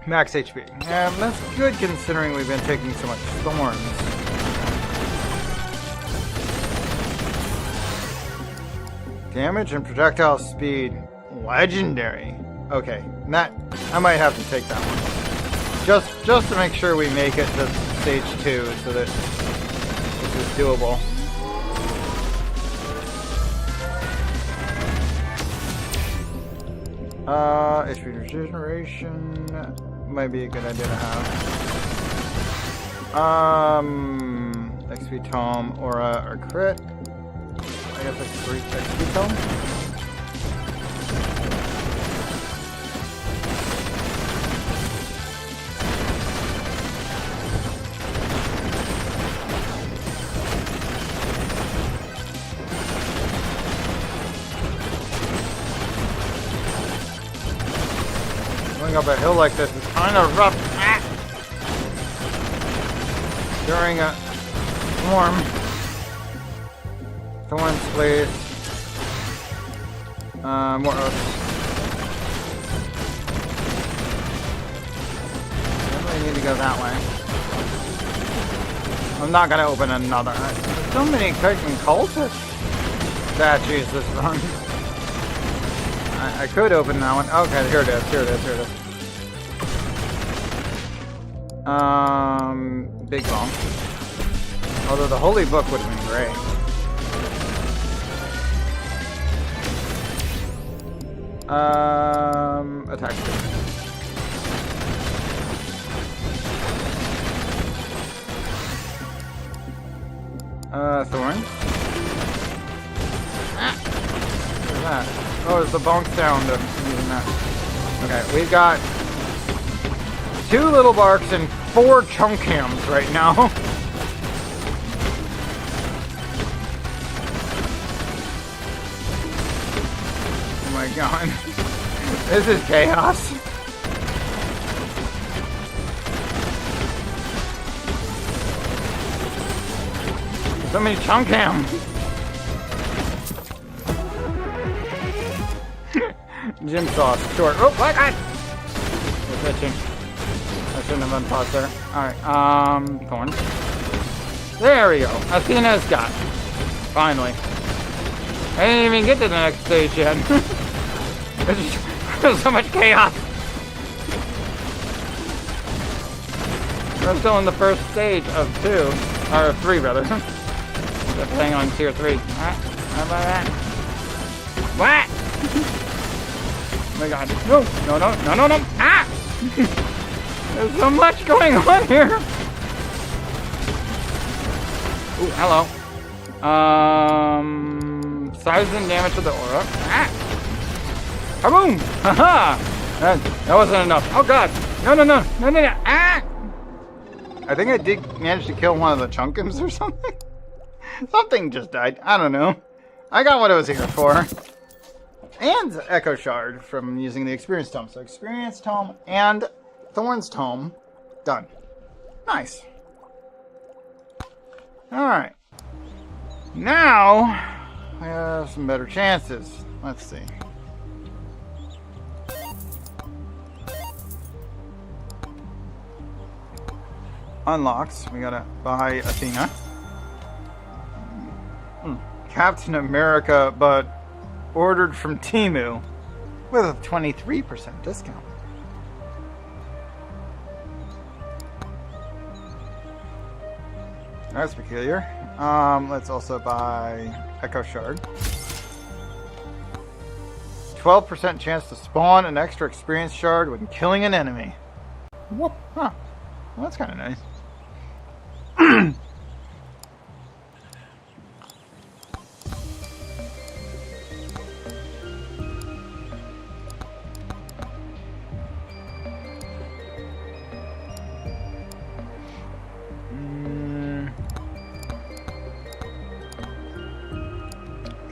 max HP. And that's good considering we've been taking so much thorns. Damage and projectile speed. Legendary. Okay, that I might have to take that one. Just to make sure we make it to stage 2 so that this is doable. HP regeneration might be a good idea to have. XP tome, aura, or crit. I guess that's 3 XP tome. Going up a hill like this is kind of rough. During a storm. Thorns, please. More oaks. Definitely need to go that way. I'm not gonna open another. There's so many freaking cultist statues this run. I could open that one. Okay, here it is. Here it is. Here it is. Big bomb. Although the holy book would have been great. Attack speed. Thorn. What's that? Oh, it's the bonk sound of using that. Okay, we've got 2 little barks and 4 chunk hams right now. Oh my god. This is chaos. So many chunk hams. Gym sauce, short. Oh my god! We're switching. I shouldn't have unpaused there. Alright, thorns. There we go. Athena's got. Finally. I didn't even get to the next stage yet. There's so much chaos. We're still in the first stage of 2. Or 3 rather. Just playing on tier 3. Alright, how about that? What? Oh my god. No, no, no, no, no, no. Ah! There's so much going on here. Ooh, hello. Size and damage to the aura. Ah! Kaboom! Haha! That wasn't enough. Oh god! No, no, no, no, no, no! Ah! I think I did manage to kill one of the chunkums or something. Something just died. I don't know. I got what I was here for. And Echo Shard from using the Experience Tome. So Experience Tome and Thorns Tome. Done. Nice. Alright. Now, we have some better chances. Let's see. Unlocks. We gotta buy Athena. Captain America, but ordered from Temu with a 23% discount. That's peculiar. Let's also buy Echo Shard. 12% chance to spawn an extra experience shard when killing an enemy. Whoop. Huh. Well, that's kind of nice.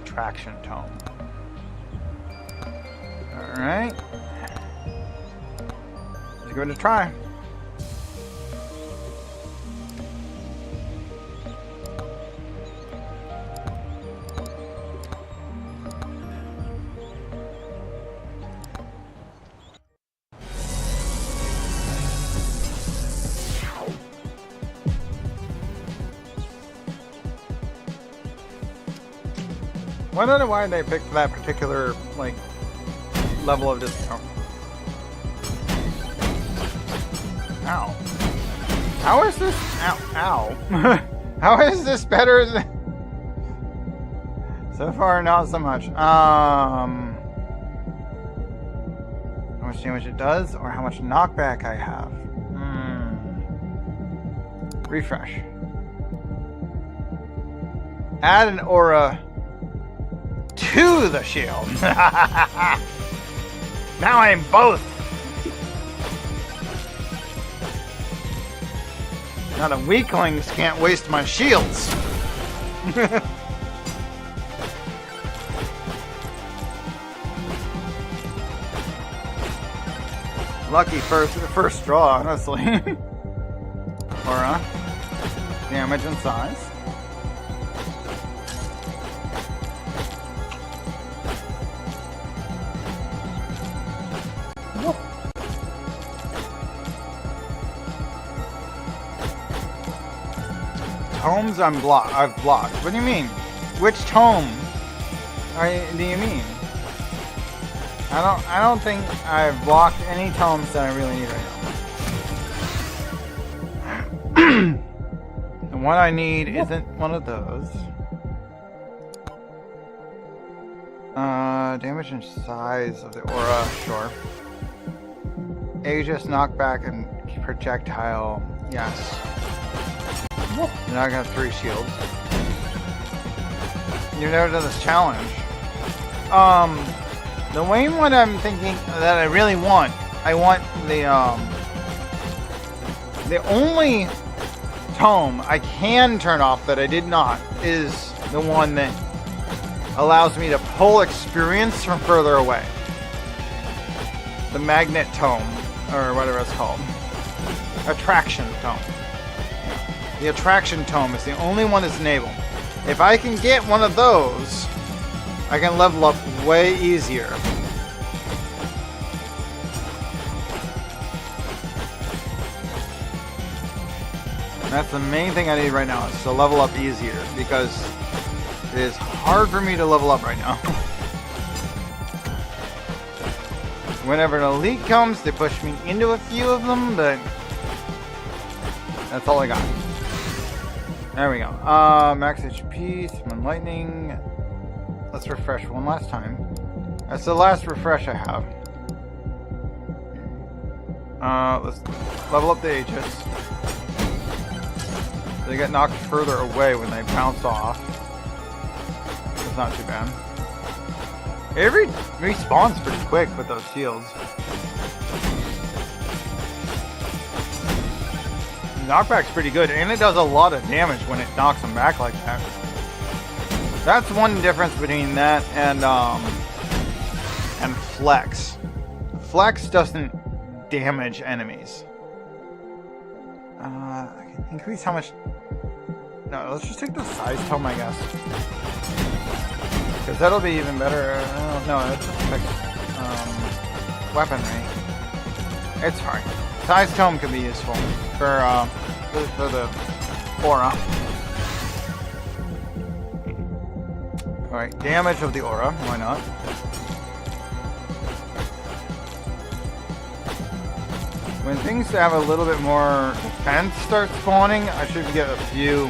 Traction tome. Alright. Let's give it a try. I don't know why they picked that particular, like, level of discount. Ow. How is this? Ow. Ow. How is this better than... So far, not so much. How much damage it does, or how much knockback I have. Refresh. Add an aura to the shield. Now I'm both. Now the weaklings can't waste my shields. Lucky first straw, honestly. Aura. Damage and size. Whoa. Tomes I've blocked. What do you mean? Which tome do you mean? I don't think I've blocked any tomes that I really need right now. The one I need isn't one of those. Damage and size of the aura, sure. Aegis, knockback, and projectile, yes. You're not gonna have 3 shields. You've never done this challenge. The main one I'm thinking that I really want, I want the only tome I can turn off that I did not is the one that allows me to pull experience from further away. The magnet tome, or whatever it's called. Attraction tome. The attraction tome is the only one that's enabled. If I can get one of those, I can level up way easier. That's the main thing I need right now, is to level up easier, because it is hard for me to level up right now. Whenever an elite comes, they push me into a few of them, but that's all I got. There we go. Max HP, summon lightning. Let's refresh one last time. That's the last refresh I have. Let's level up the Aegis. They get knocked further away when they bounce off. It's not too bad. It respawns pretty quick with those shields. Knockback's pretty good, and it does a lot of damage when it knocks them back like that. That's one difference between that and Flex. Flex doesn't damage enemies. I can increase how much... No, let's just take the size tome, I guess. Because that'll be even better. No, it's just like weaponry. It's fine. Size tome can be useful for the aura. Alright, damage of the aura, why not? When things have a little bit more defense start spawning, I should get a few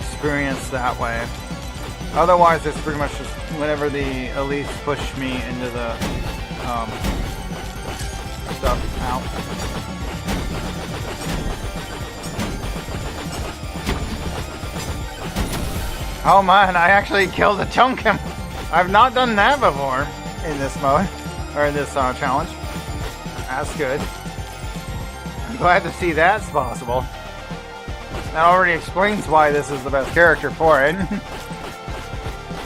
experience that way. Otherwise, it's pretty much just whenever the elites push me into the stuff out. Oh man, I actually killed a chunkum. I've not done that before in this mode, or in this challenge. That's good. I'm glad to see that's possible. That already explains why this is the best character for it.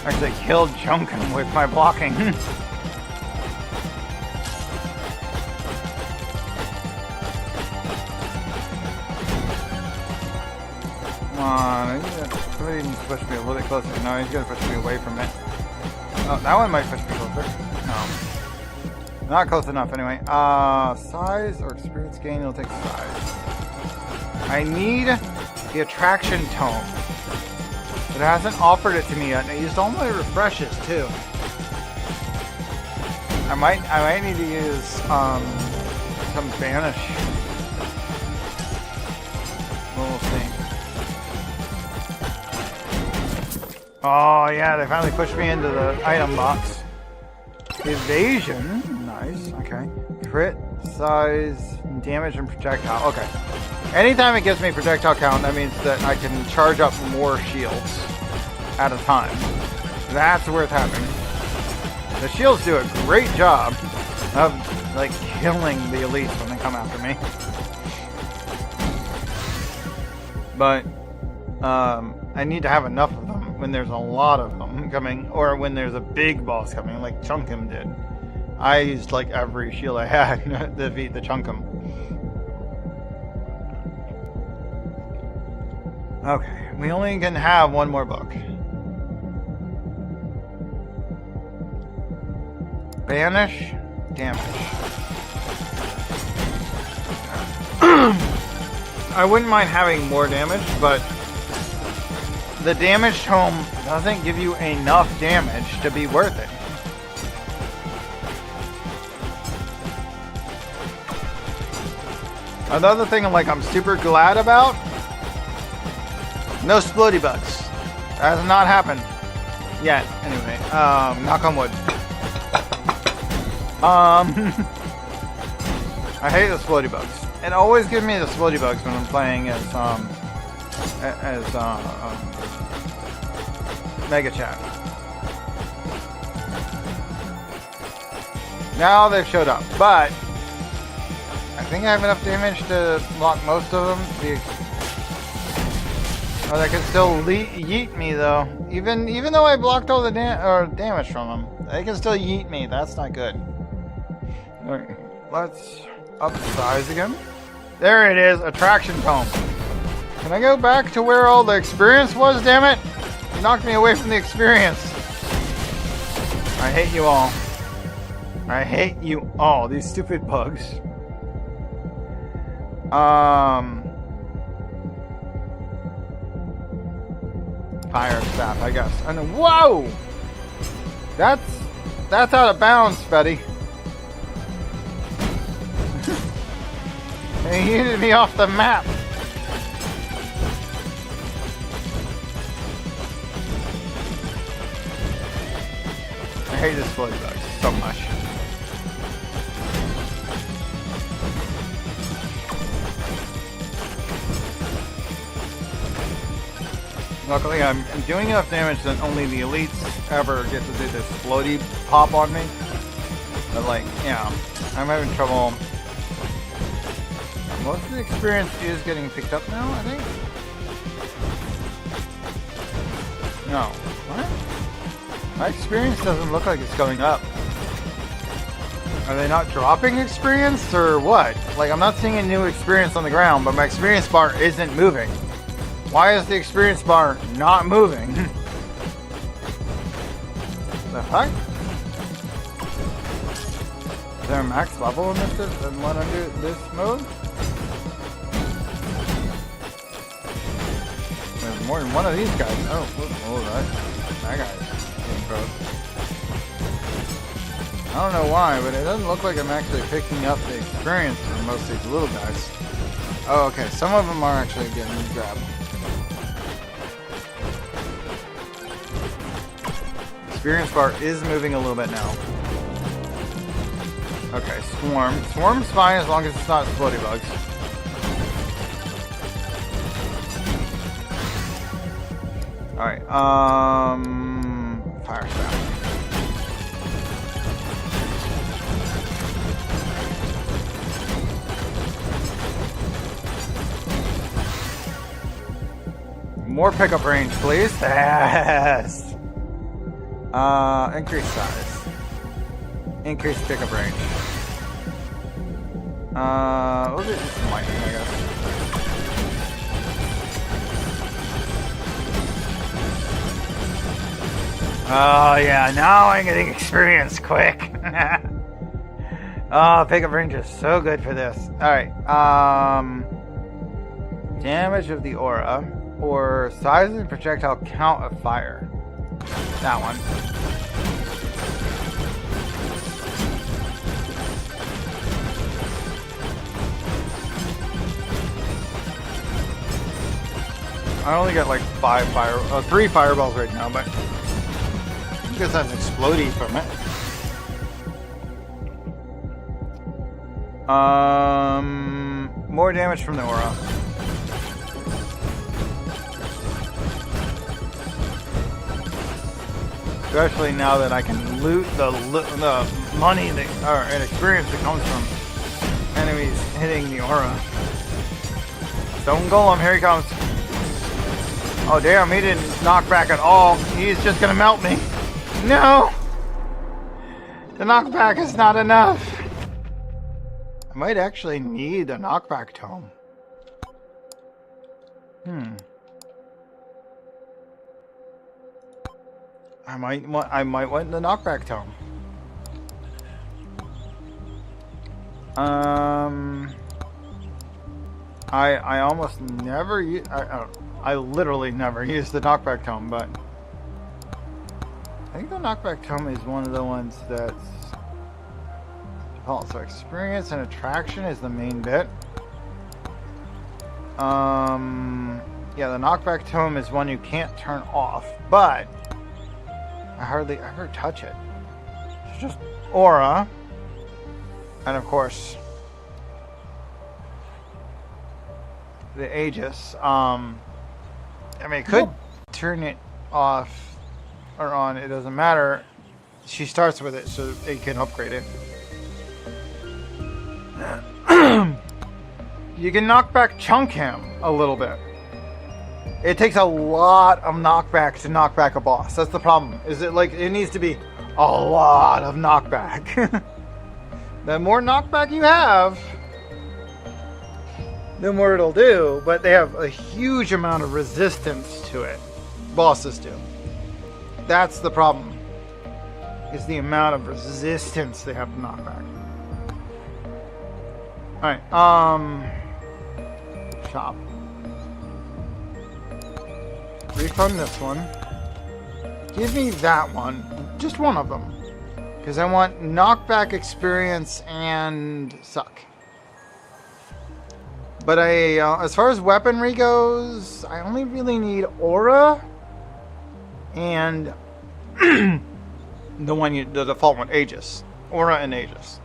Actually killed Chunkum with my blocking. Come on, somebody needs to push me a little bit closer. No, he's gonna push me away from it. Oh, that one might push me closer. No. Not close enough anyway. Size or experience gain, it'll take size. I need the attraction tome. But it hasn't offered it to me yet, and I used all my refreshes too. I might need to use some banish. We'll see. Oh yeah, they finally pushed me into the item box. Evasion, nice. Okay. Crit, size, damage, and projectile. Okay. Anytime it gives me projectile count, that means that I can charge up more shields at a time. That's worth having. The shields do a great job of, like, killing the elites when they come after me. But, I need to have enough of them when there's a lot of them coming, or when there's a big boss coming, like Chunkum did. I used, like, every shield I had to defeat the Chunkum. Okay, we only can have one more book. Banish, damage. I wouldn't mind having more damage, but the damage tome doesn't give you enough damage to be worth it. Another thing I'm super glad about, no splody bugs. That has not happened yet. Anyway, knock on wood. I hate the splody bugs. It always gives me the splody bugs when I'm playing as Mega Chat. Now they've showed up, but I think I have enough damage to block most of them. Oh, they can still yeet me though. Even though I blocked all the damage from them, they can still yeet me. That's not good. Alright, let's up the size again. There it is, attraction tome. Can I go back to where all the experience was, damn it? You knocked me away from the experience. I hate you all. I hate you all, these stupid bugs. Fire staff, I guess. And whoa! That's out of bounds, Betty. They yeeted me off the map. I hate this bloody bug so much. Luckily, I'm doing enough damage that only the elites ever get to do this floaty pop on me. But like, yeah, I'm having trouble. Most of the experience is getting picked up now, I think. No. What? My experience doesn't look like it's going up. Are they not dropping experience or what? Like, I'm not seeing a new experience on the ground, but my experience bar isn't moving. Why is the experience bar not moving? The heck? Is there a max level in this one under this mode? There's more than one of these guys. Oh, that guy's getting gross. I don't know why, but it doesn't look like I'm actually picking up the experience for most of these little guys. Oh, okay. Some of them are actually getting grabbed. Experience bar is moving a little bit now. Okay, Swarm. Swarm's fine as long as it's not floaty bugs. Alright, Fire Staff. More pickup range, please. Yes! Increase size. Increase pickup range. We'll do some lightning, I guess. Oh yeah, now I'm getting experience quick. Oh, pickup range is so good for this. Alright, damage of the aura. or size and projectile count of fire. That one. I only got like 3 fireballs right now, but I guess that's explodey from it. More damage from the aura. Especially now that I can loot the money and experience that comes from enemies hitting the aura. Stone Golem, here he comes. Oh damn, he didn't knock back at all. He's just gonna melt me. No! The knockback is not enough. I might actually need a knockback tome. I might want the knockback tome. I almost never use. I literally never use the knockback tome, but I think the knockback tome is one of the ones that's so experience and attraction is the main bit. Yeah, the knockback tome is one you can't turn off, but I hardly ever touch it. It's just aura, and of course the Aegis. I mean, it could turn it off or on. It doesn't matter. She starts with it, so it can upgrade it. You can knock back chunk him a little bit. It takes a lot of knockback to knock back a boss. That's the problem. Is it like it needs to be a lot of knockback. The more knockback you have, the more it'll do. But they have a huge amount of resistance to it. Bosses do. That's the problem. Is the amount of resistance they have to knock back. Alright, shop. Refund this one. Give me that one. Just one of them. Because I want knockback experience and suck. But as far as weaponry goes, I only really need aura and the default one, Aegis. Aura and Aegis.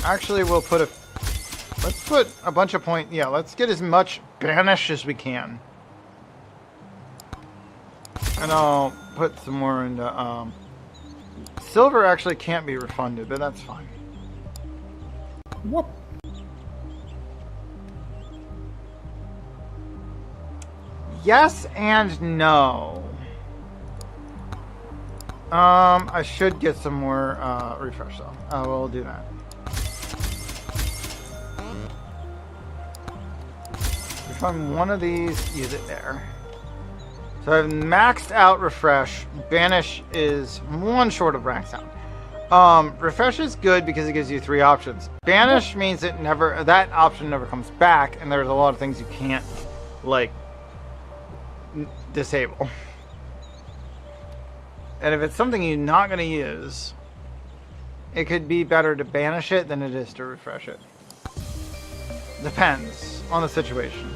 Actually, let's put a bunch of point. Yeah, let's get as much banish as we can, and I'll put some more into. Silver actually can't be refunded, but that's fine. Whoop. Yes and no. I should get some more refresh though. I will do that. If I'm one of these, use it there. So I've maxed out refresh. Banish is one short of maxed out. Refresh is good because it gives you 3 options. Banish means that option never comes back, and there's a lot of things you can't like disable. And if it's something you're not going to use, it could be better to banish it than it is to refresh it. Depends on the situation.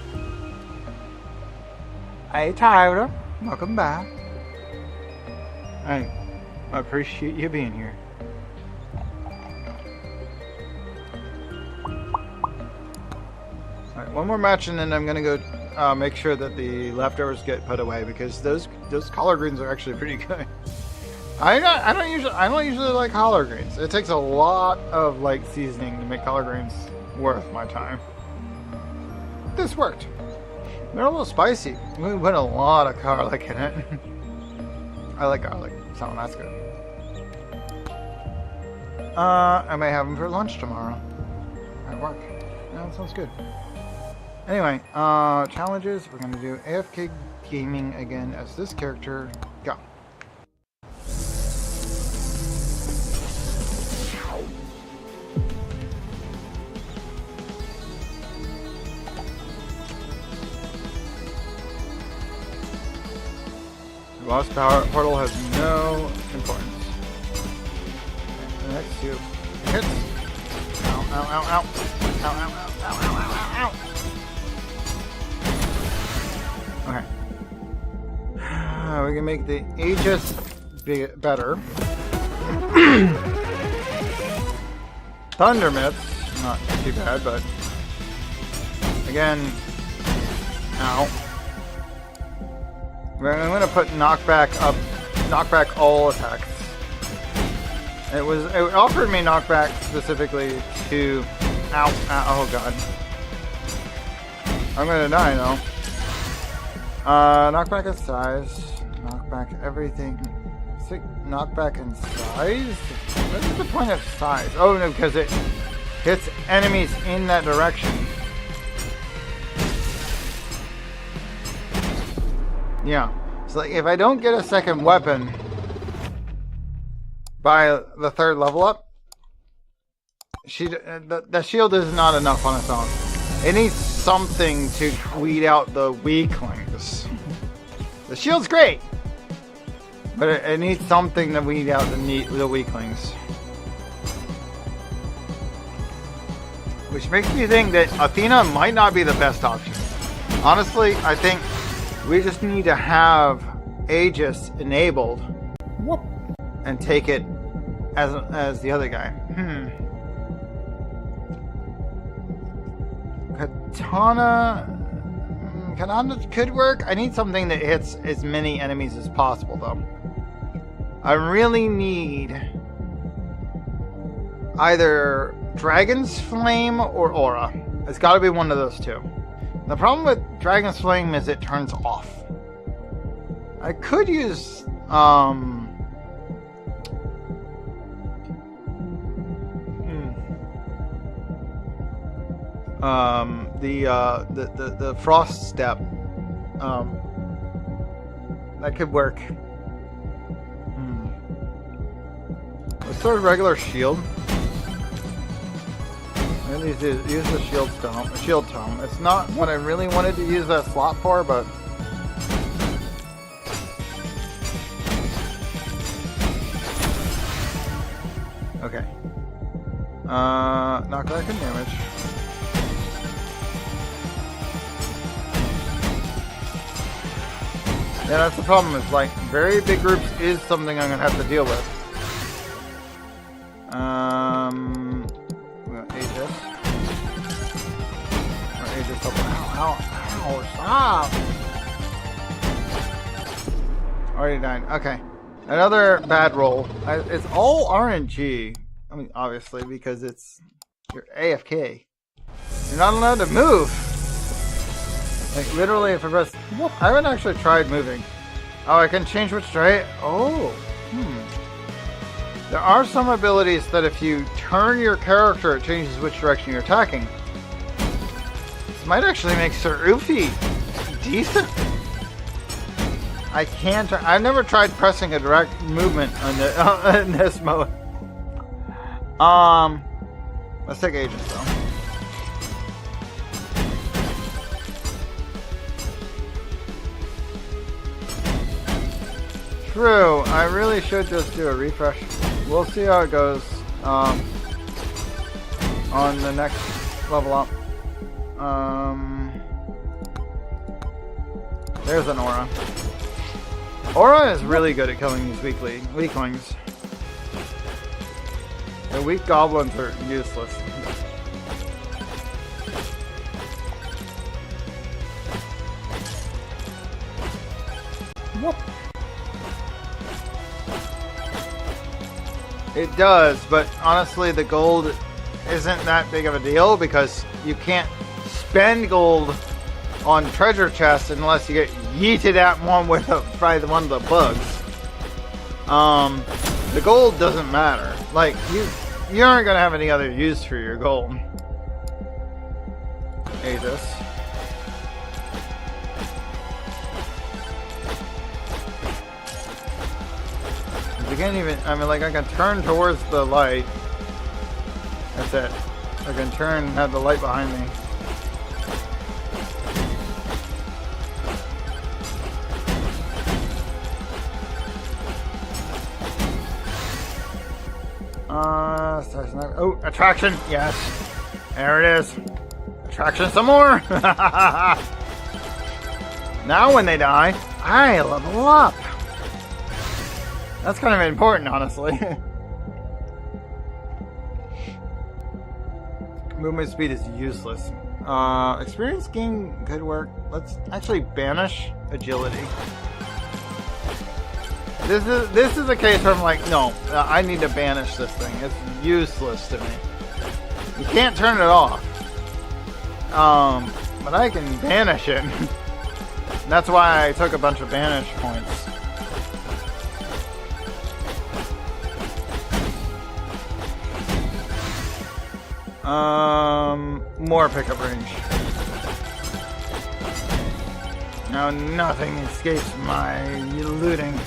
Hey Tyler, welcome back. I appreciate you being here. Alright, one more match and then I'm going to go make sure that the leftovers get put away because those collard greens are actually pretty good. I don't usually like collard greens. It takes a lot of like seasoning to make collard greens worth my time. This worked. They're a little spicy. We put a lot of garlic in it. I like garlic, so that's good. I may have them for lunch tomorrow at work. Yeah, that sounds good. Anyway, challenges. We're going to do AFK Gaming again as this character. Go. boss power portal has no importance. Okay, the next two hits. Ow, ow, ow, ow. Ow, ow, ow, ow, ow, ow, ow. Okay. We can make the Aegis better. Thunder Myths, not too bad, but again, ow. I'm gonna put knockback all attacks. It offered me knockback specifically to, ow, oh god. I'm gonna die though. Knockback in size, knockback everything. Knockback in size? What is the point of size? Oh no, because it hits enemies in that direction. Yeah. So like, if I don't get a second weapon by the third level up, the shield is not enough on its own. It needs something to weed out the weaklings. The shield's great, but it needs something to weed out the weaklings. Which makes me think that Athena might not be the best option. Honestly, I think we just need to have Aegis enabled and take it as the other guy. Katana could work. I need something that hits as many enemies as possible, though. I really need either Dragon's Flame or Aura. It's got to be one of those two. The problem with Dragon's Flame is it turns off. I could use the Frost Step. That could work. Let's start a regular shield. I'm gonna use the shield tome. It's not what I really wanted to use that slot for, but okay. Knockback and damage. Yeah, that's the problem. Is like very big groups is something I'm gonna have to deal with. We got Aegis. Or Aegis up. Ow, stop! Already died. Okay. Another bad roll. It's all RNG. I mean, obviously, because you're AFK. You're not allowed to move. Like, literally, if I press... I haven't actually tried moving. Oh, I can change which direction... Oh. There are some abilities that if you turn your character, it changes which direction you're attacking. This might actually make Sir Ufi decent. I can't... I've never tried pressing a direct movement on in this mode. Let's take Aegis, though. True, I really should just do a refresh. We'll see how it goes on the next level up. There's an Aura. Aura is really good at killing these weaklings. The weak goblins are useless. Whoop. It does, but honestly the gold isn't that big of a deal because you can't spend gold on treasure chests unless you get yeeted at one with by one of the bugs. The gold doesn't matter. Like you aren't gonna have any other use for your gold. Aegis. I can't even, I mean, like, I can turn towards the light. That's it. I can turn and have the light behind me. Oh, attraction! Yes! There it is! Attraction some more! Now when they die, I level up! That's kind of important, honestly. Movement speed is useless. Experience gain, good work. Let's actually banish agility. This is a case where I'm like, no, I need to banish this thing. It's useless to me. You can't turn it off. But I can banish it. That's why I took a bunch of banish points. More pickup range. Now nothing escapes my looting.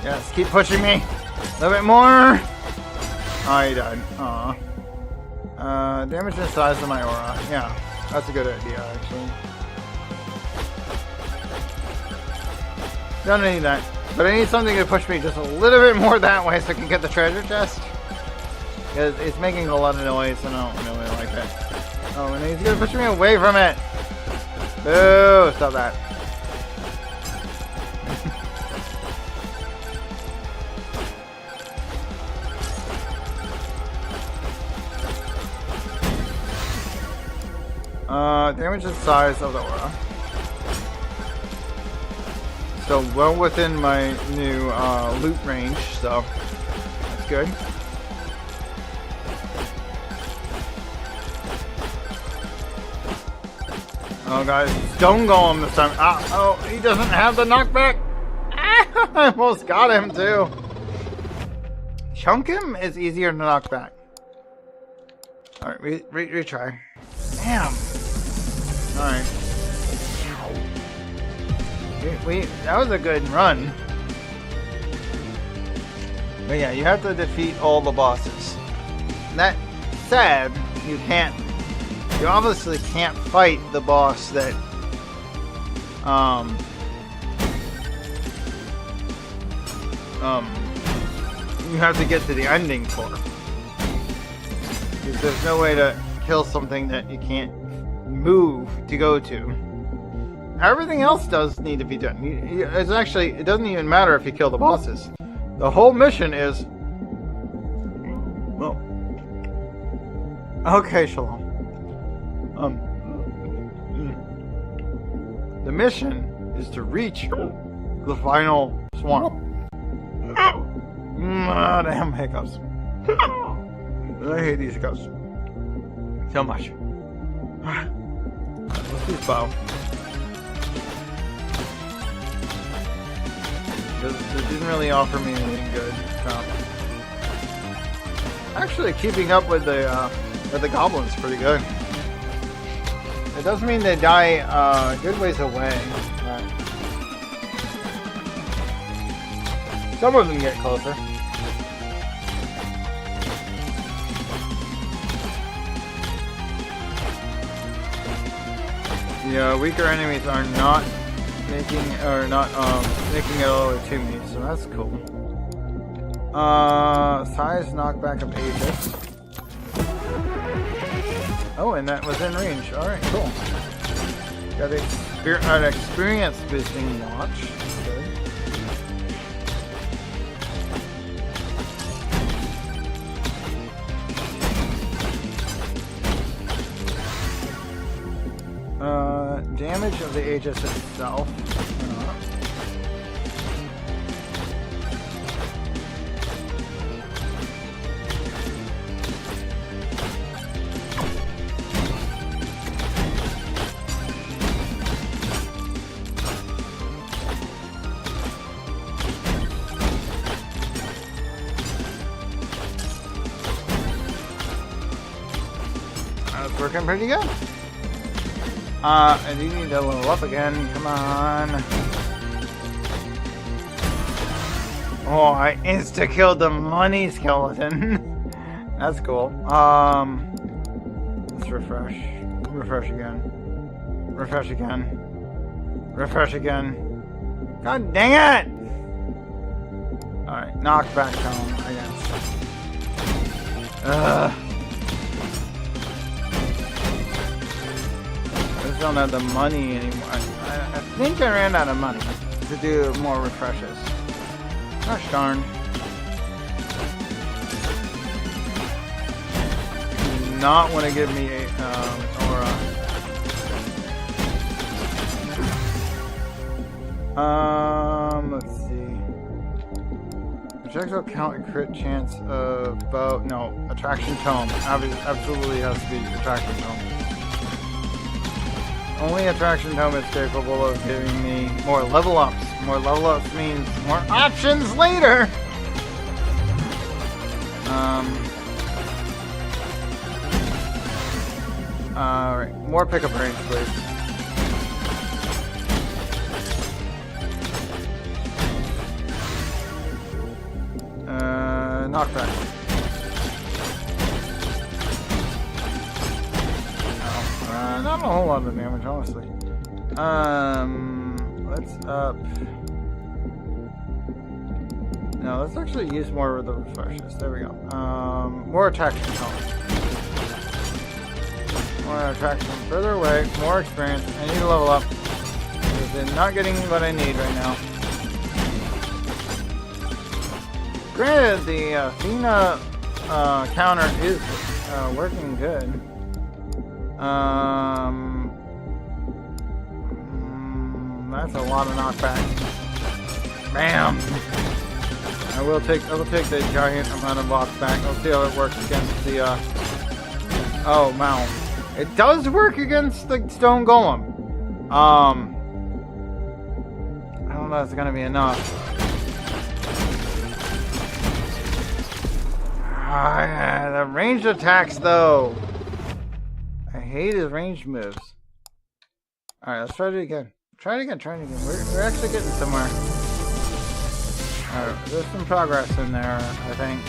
Yes, keep pushing me. A little bit more. Oh, he died. Aw. Damage the size of my aura. Yeah, that's a good idea, actually. Don't need that. But I need something to push me just a little bit more that way so I can get the treasure chest. Because it's making a lot of noise and I don't really like it. Oh, and he's gonna push me away from it! Boo! Stop that. Damage the size of the aura. So well within my new loot range, so that's good. Oh guys, stone golem this time. Oh, he doesn't have the knockback. I almost got him too. Chunk him is easier to knock back. Alright, retry. Damn. Alright. That was a good run. But yeah, you have to defeat all the bosses. That said, you obviously can't fight the boss that you have to get to the ending for. Because there's no way to kill something that you can't move to go to. Everything else does need to be done. It's actually, it doesn't even matter if you kill the bosses. The whole mission is... Oh. Okay, Shalom. The mission is to reach the final swamp. Damn hiccups. I hate these hiccups so much. Let's do bow. This didn't really offer me anything good. Actually, keeping up with the goblins is pretty good. It does mean they die a good ways away. Some of them get closer. Yeah, weaker enemies are not making it all the way to me, so that's cool. Size knockback of Aegis. Oh, and that was in range. Alright, cool. Got an experience boosting watch. Good. Damage of the Aegis itself. That's working pretty good. I do need to level up again. Come on. Oh, I insta-killed the money skeleton. That's cool. Let's refresh. Refresh again. Refresh again. Refresh again. God dang it! Alright, knockback tome, I guess. I just don't have the money anymore. I think I ran out of money to do more refreshes. Gosh darn. Do not want to give me a aura. Let's see. Projectile count and crit chance of bow. No, attraction tome. Absolutely has to be attraction tome. Only attraction tome is capable of giving me more level ups. More level ups means more options later. Alright, more pickup range, please. Knockback. No, not a whole lot of damage, honestly. Let's up. No, let's actually use more of the refreshes. There we go. More attraction tone. More attraction further away. More experience. I need to level up. Because I'm not getting what I need right now. Granted, the Athena counter is working good. That's a lot of knockback. Bam! I will take the giant amount of box back. I'll see how it works against the oh wow. It does work against the stone golem. I don't know if it's gonna be enough. The ranged attacks, though. I hate his ranged moves. Alright, let's try it again. Try it again. We're actually getting somewhere. Alright, there's some progress in there, I think.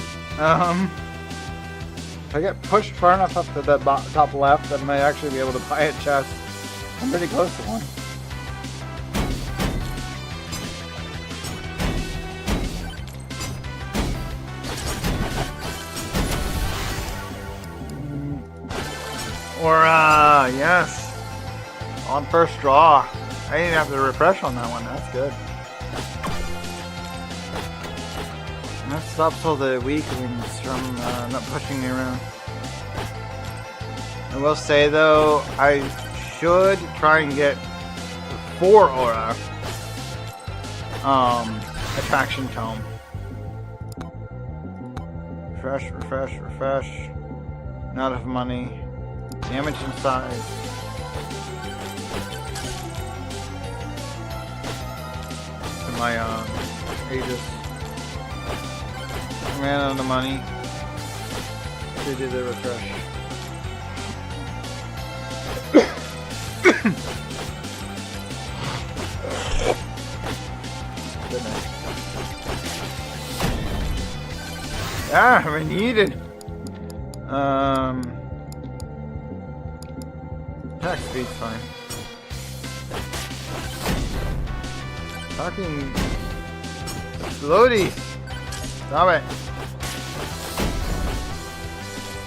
If I get pushed far enough up to the top left, I might actually be able to buy a chest. I'm pretty close to one. Or, yes. On first draw. I didn't have to refresh on that one. That's good. That stops all the weaklings from not pushing me around. I will say, though, I should try and get 4 aura. Attraction tome. Refresh. Not enough money. Damage inside. And my Aegis. Ran out of money. They did the refresh. Ah, I needed. Attack speed's fine. Fucking floaty. Stop it.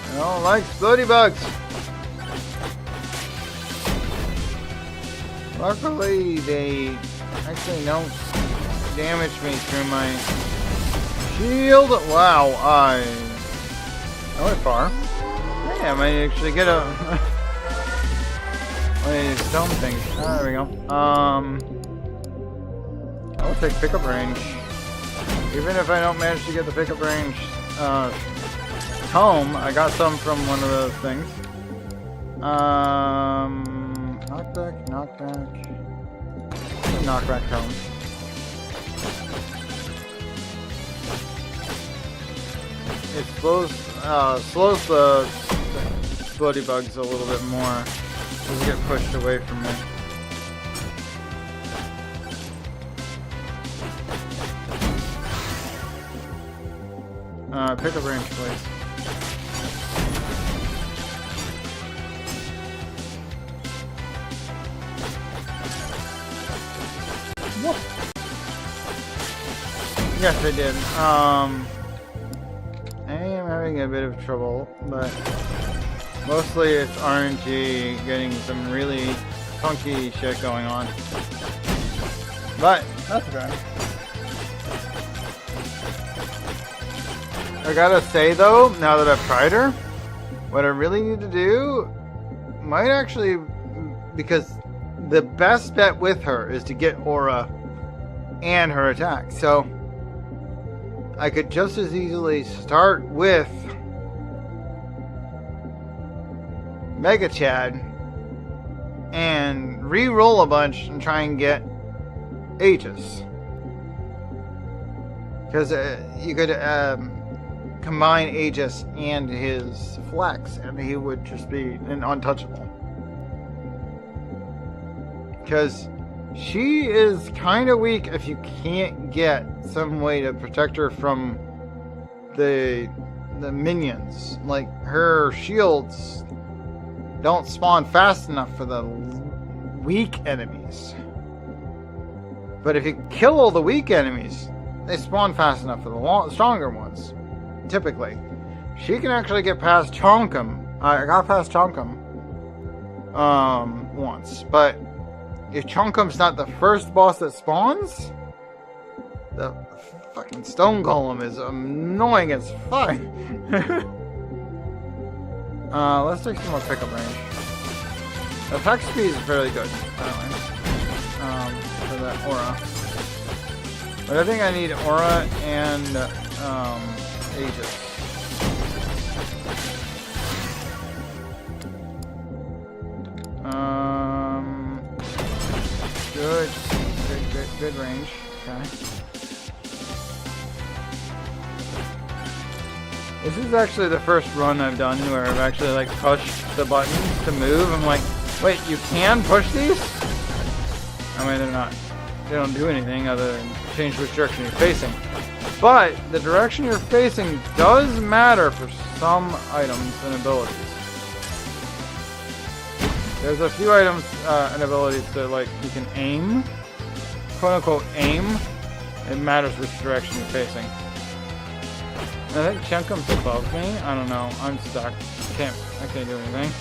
I don't like floaty bugs. Luckily, they actually don't damage me through my shield. Wow, I went far. Yeah, I might actually get a one of these stone things. Ah, there we go. I'll take pickup range. Even if I don't manage to get the pickup range home, I got some from one of those things. Knockback home. It slows the floaty bugs a little bit more. Just get pushed away from me. Pick up range, please. Whoop. Yes, I did. I am having a bit of trouble, but mostly it's RNG getting some really funky shit going on. But that's okay. I gotta say though, now that I've tried her, what I really need to do might actually, because the best bet with her is to get aura and her attack. So I could just as easily start with Mega Chad and re-roll a bunch and try and get Aegis. Because you could combine Aegis and his Flex and he would just be an untouchable. Because she is kind of weak if you can't get some way to protect her from the minions. Like, her shields don't spawn fast enough for the weak enemies. But if you kill all the weak enemies, they spawn fast enough for the stronger ones. Typically. She can actually get past Chonkum. I got past Chonkum once, but if Chonkum's not the first boss that spawns, the fucking stone golem is annoying as fuck. Let's take some more pickup range. Attack speed is fairly good, by the way. For that aura. But I think I need aura and Aegis. Good range. Okay. This is actually the first run I've done where I've actually like pushed the buttons to move. I'm like, wait, you can push these? I mean, they're not. They don't do anything other than change which direction you're facing. But the direction you're facing does matter for some items and abilities. There's a few items and abilities that like you can aim, quote unquote aim. It matters which direction you're facing. I think Chunkum's above me. I don't know. I'm stuck. I can't do anything.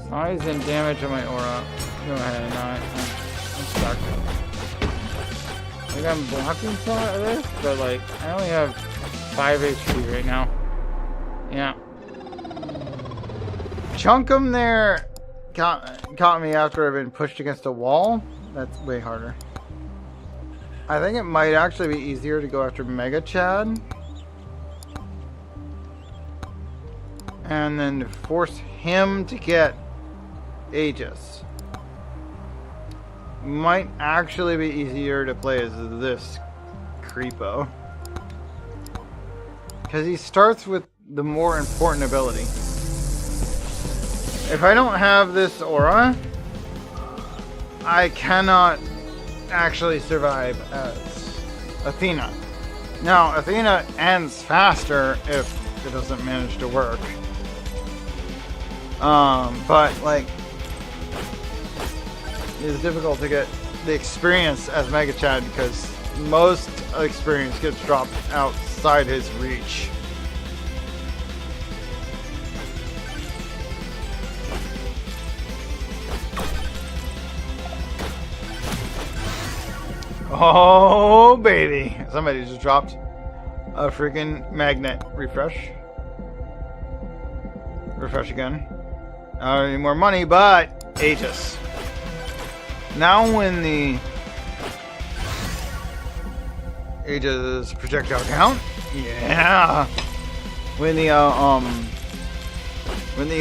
Size and damage on my aura. Go ahead. I'm stuck. I think I'm blocking some of this, but like I only have 5 HP right now. Yeah. Chunkum there caught me after I've been pushed against a wall. That's way harder. I think it might actually be easier to go after Mega Chad. And then force him to get Aegis. Might actually be easier to play as this creepo. Because he starts with the more important ability. If I don't have this aura, I cannot actually survive as Athena. Now, Athena ends faster if it doesn't manage to work. But like, it's difficult to get the experience as Mega Chad because most experience gets dropped outside his reach. Oh, baby. Somebody just dropped a freaking magnet. Refresh. Refresh again. I don't need more money, but Aegis. Now when the Aegis projectile count, yeah. When the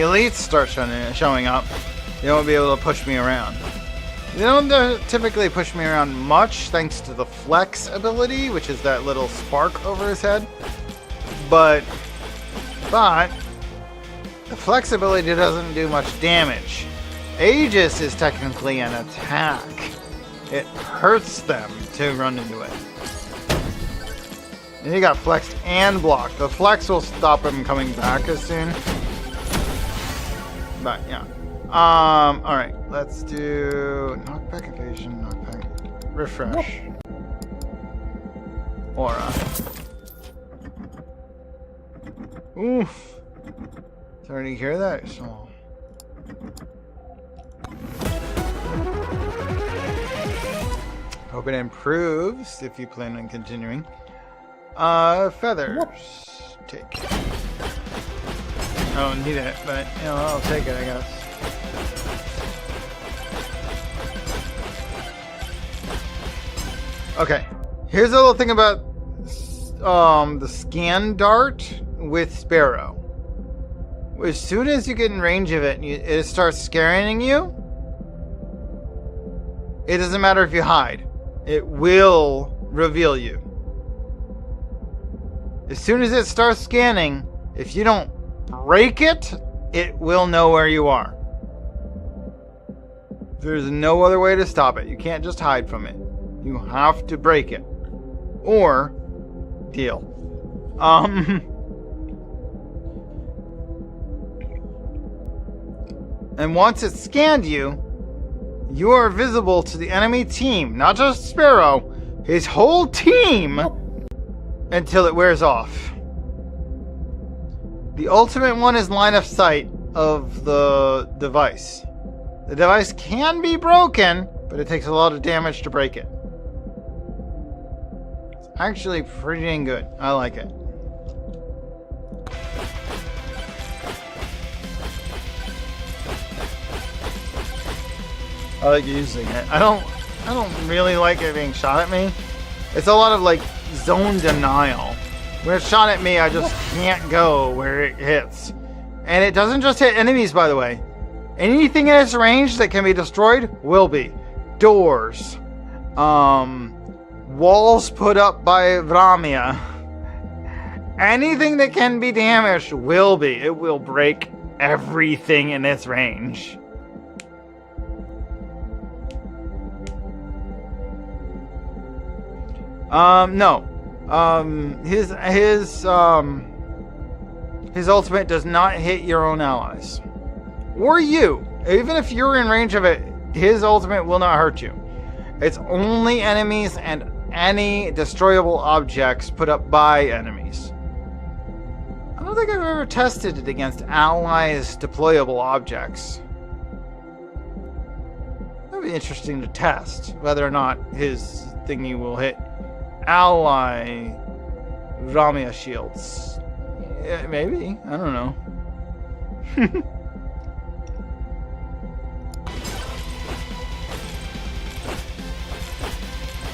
elites start showing up, they won't be able to push me around. They don't typically push me around much thanks to the flex ability, which is that little spark over his head. But the flex ability doesn't do much damage. Aegis is technically an attack. It hurts them to run into it. And he got flexed and blocked. The flex will stop him coming back as soon. But yeah. Alright, let's do knockback evasion, knockback refresh. Aura. Oof. Starting to hear that? So. Hope it improves if you plan on continuing. Feathers. Take it. I don't need it, but you know, I'll take it, I guess. Okay. Here's a little thing about the scan dart with Sparrow. As soon as you get in range of it and it starts scanning you, it doesn't matter if you hide. It will reveal you. As soon as it starts scanning, if you don't break it, it will know where you are. There's no other way to stop it. You can't just hide from it. You have to break it. Or deal. And once it's scanned you, you are visible to the enemy team, not just Sparrow, his whole team, until it wears off. The ultimate one is line of sight of the device. The device can be broken, but it takes a lot of damage to break it. It's actually pretty dang good. I like it. I like using it. I don't really like it being shot at me. It's a lot of like zone denial. When it's shot at me, I just can't go where it hits. And it doesn't just hit enemies, by the way. Anything in its range that can be destroyed will be. Doors. Walls put up by Vramia. Anything that can be damaged will be. It will break everything in its range. No. His ultimate does not hit your own allies. Or you. Even if you're in range of it, his ultimate will not hurt you. It's only enemies and any destroyable objects put up by enemies. I don't think I've ever tested it against allies' deployable objects. That'd be interesting to test, whether or not his thingy will hit ally Ramia shields. Yeah, maybe. I don't know.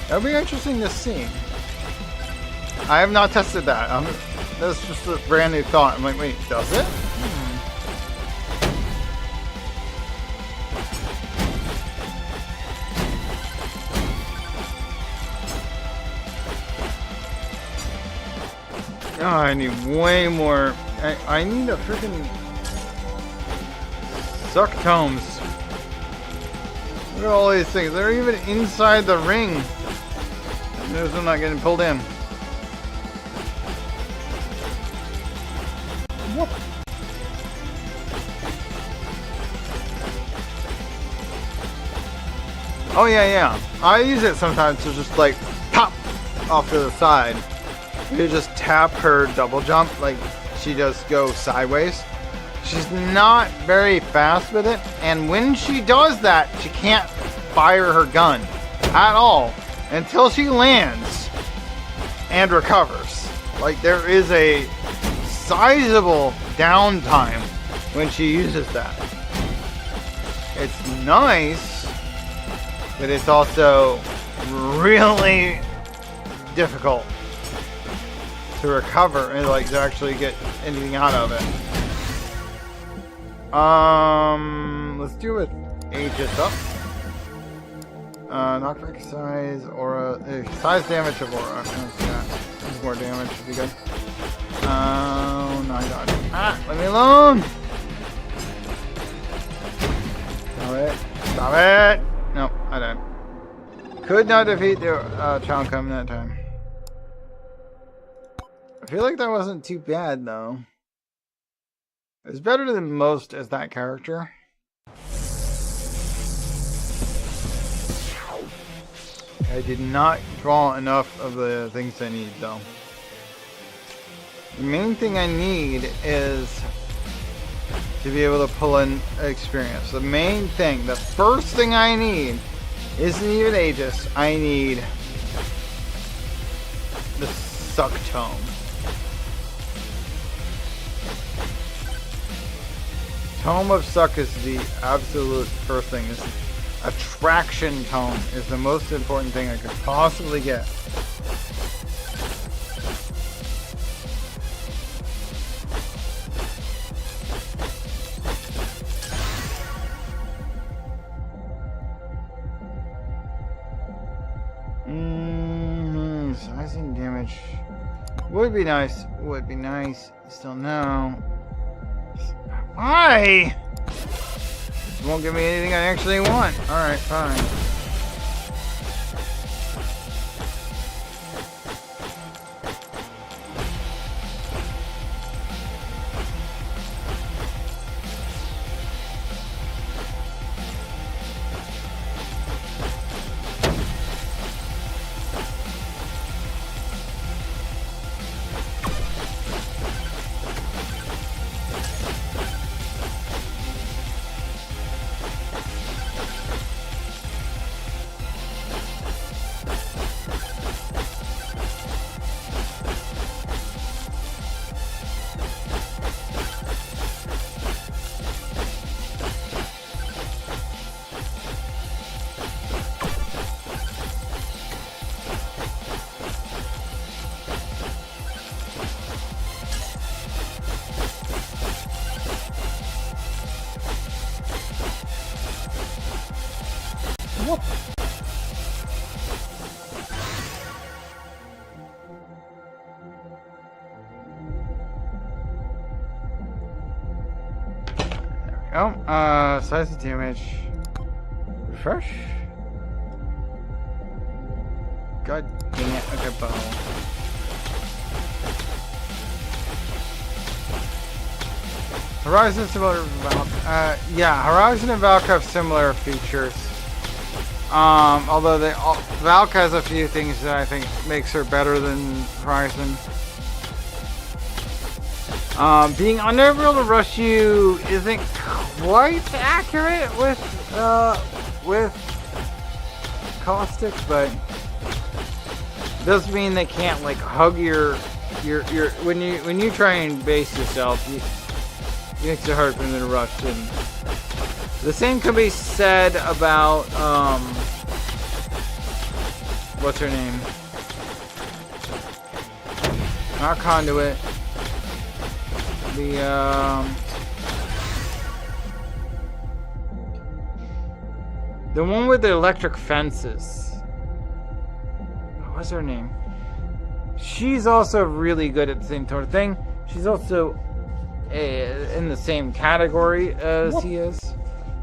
That'd be interesting to see. I have not tested that. That's just a brand new thought. I'm like, wait, does it? Oh, I need way more. I need a freaking suck tomes. Look at all these things. They're even inside the ring. Notice I'm not getting pulled in. Whoop. Oh yeah. I use it sometimes to just like pop off to the side. You just tap her double jump, like she just goes sideways. She's not very fast with it, and when she does that, she can't fire her gun at all until she lands and recovers. Like, there is a sizable downtime when she uses that. It's nice, but it's also really difficult to recover and like to actually get anything out of it. Let's do it. Aegis up. Knockback size, aura, size damage of aura. More damage would be good. Oh no, I got it. Ah, let me alone. Stop it. Nope, I died. Could not defeat the Chowncum that time. I feel like that wasn't too bad, though. It was better than most as that character. I did not draw enough of the things I need, though. The main thing I need is to be able to pull in experience. The main thing, the first thing I need, isn't even Aegis. I need the Suck Tome. Tome of Suck is the absolute first thing. This attraction tome is the most important thing I could possibly get. Sizing damage would be nice. Would be nice. Still no. Why? This won't give me anything I actually want. Alright, fine. Whoop. There we go. Size of damage. Refresh. God dang it. Okay, bow. Horizon similar to Valk. Yeah, Horizon and Valk have similar features. Although Valk has a few things that I think makes her better than Horizon. Being unable to rush you isn't quite accurate with Caustic, but it does mean they can't like hug your when you try and base yourself, it makes it hard for them to rush. And the same can be said about what's her name? Not Conduit. The one with the electric fences. What's her name? She's also really good at the same sort of thing. She's also in the same category as he is.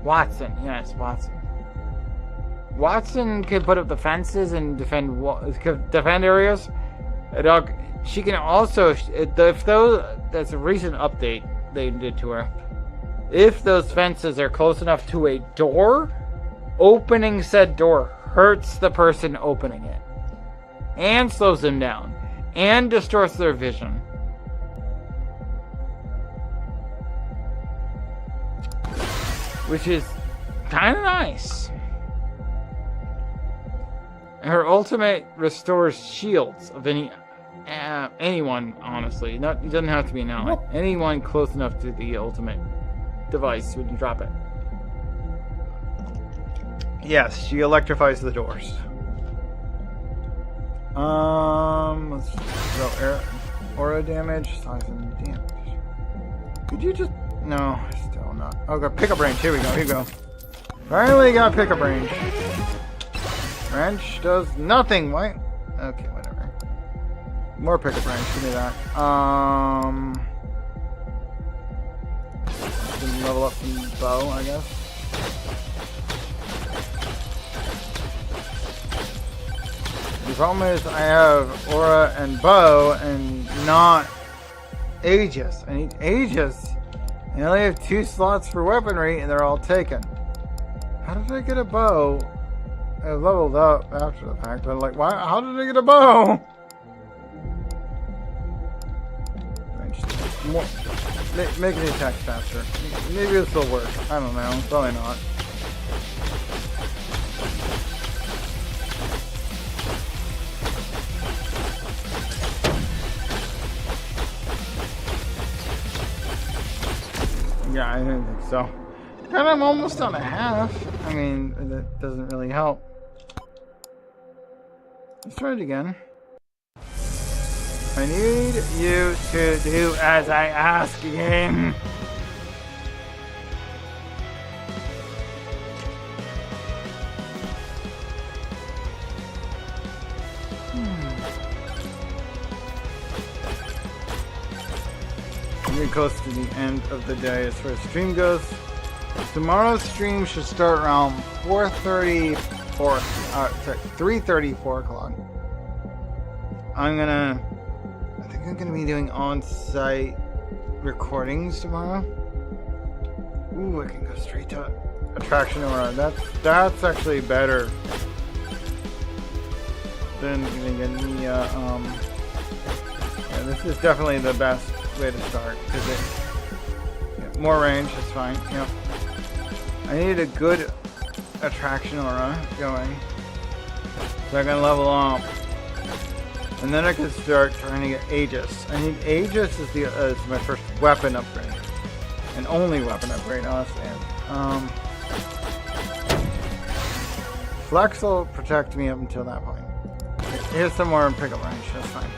Watson, yes, Watson. Watson can put up the fences and defend areas. She can also, if those, that's a recent update they did to her. If those fences are close enough to a door, opening said door hurts the person opening it, and slows them down, and distorts their vision. Which is kind of nice. Her ultimate restores shields of anyone, honestly. It doesn't have to be an ally. Anyone close enough to the ultimate device when you drop it. Yes, she electrifies the doors. Let's go aura damage, size and damage. Could you just... No, still not. Oh, got pickup range. Here we go. Here we go. Finally got pickup range. Wrench does nothing. Why? Okay, whatever. More pickup range. Give me that. Can level up some bow, I guess. The problem is I have aura and bow and not Aegis. I need Aegis. I only have 2 slots for weaponry and they're all taken. How did I get a bow I leveled up after the fact, but like, why? How did I get a bow? More, make the attack faster. Maybe this will work. I don't know. Probably not. Yeah, I didn't think so. And I'm almost on a half. I mean, that doesn't really help. Let's try it again. I need you to do as I ask again. Getting close to the end of the day as far as stream goes. Tomorrow's stream should start around 3:30, 4 o'clock. I think I'm gonna be doing on-site recordings tomorrow. Ooh, I can go straight to attraction aura. That's actually better than getting the yeah, this is definitely the best way to start because it more range is fine. Yep. I need a good attraction aura going, so I can level up. And then I can start trying to get Aegis. I need Aegis as my first weapon upgrade. And only weapon upgrade, honestly. Flex will protect me up until that point. Here's some more pickup range, that's fine.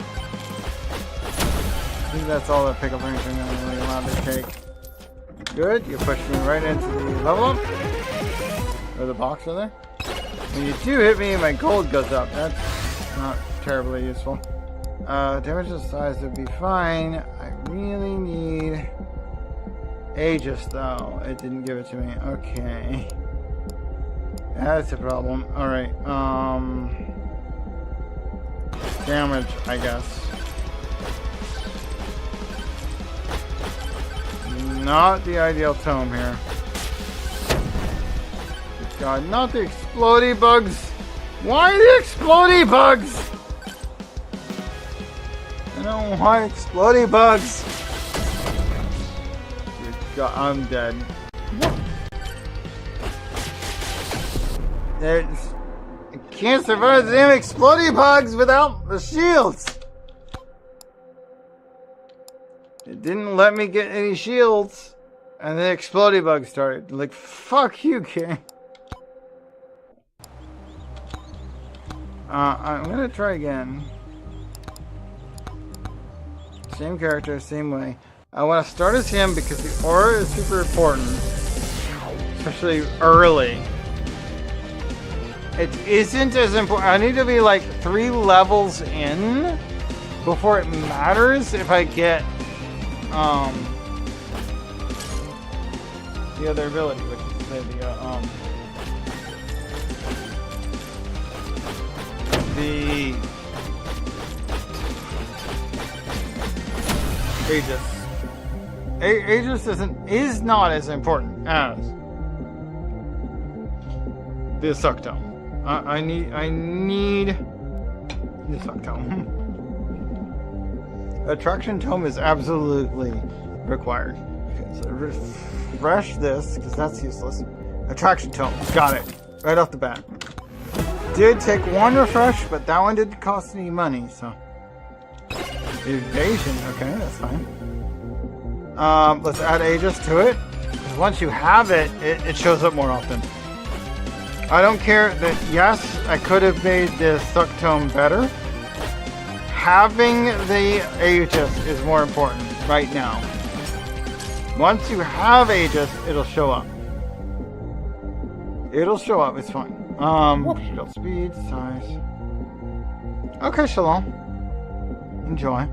I think that's all the pickup range I'm going to really allowed to take. Good, you pushed me right into the level up. Or the box over there. When you do hit me, my gold goes up. That's not terribly useful. Damage to size would be fine. I really need Aegis though. It didn't give it to me. Okay. That's a problem. Alright, damage, I guess. Not the ideal tome here. Good God, not the explodey bugs! Why the explodey bugs? I don't want explodey bugs. Good God, I'm dead. I can't survive the damn explodey bugs without the shields. It didn't let me get any shields, and the explodey bug started. Like, fuck you, game. I'm gonna try again. Same character, same way. I want to start as him because the aura is super important, especially early. It isn't as important. I need to be like 3 levels in before it matters if I get the other ability, which is the Aegis. Aegis is not as important as the Suck Tome. I need the Suck Tome. Attraction Tome is absolutely required. Okay, so refresh this because that's useless. Attraction Tome, got it right off the bat. Did take 1 refresh, but that one didn't cost any money, so. Evasion, okay, that's fine. Let's add Aegis to it. Because once you have it, it shows up more often. I don't care that, yes, I could have made the Suck Tome better. Having the Aegis is more important right now. Once you have Aegis, it'll show up. It'll show up, it's fine. Shield speed, size. Okay, Shalom. Enjoy.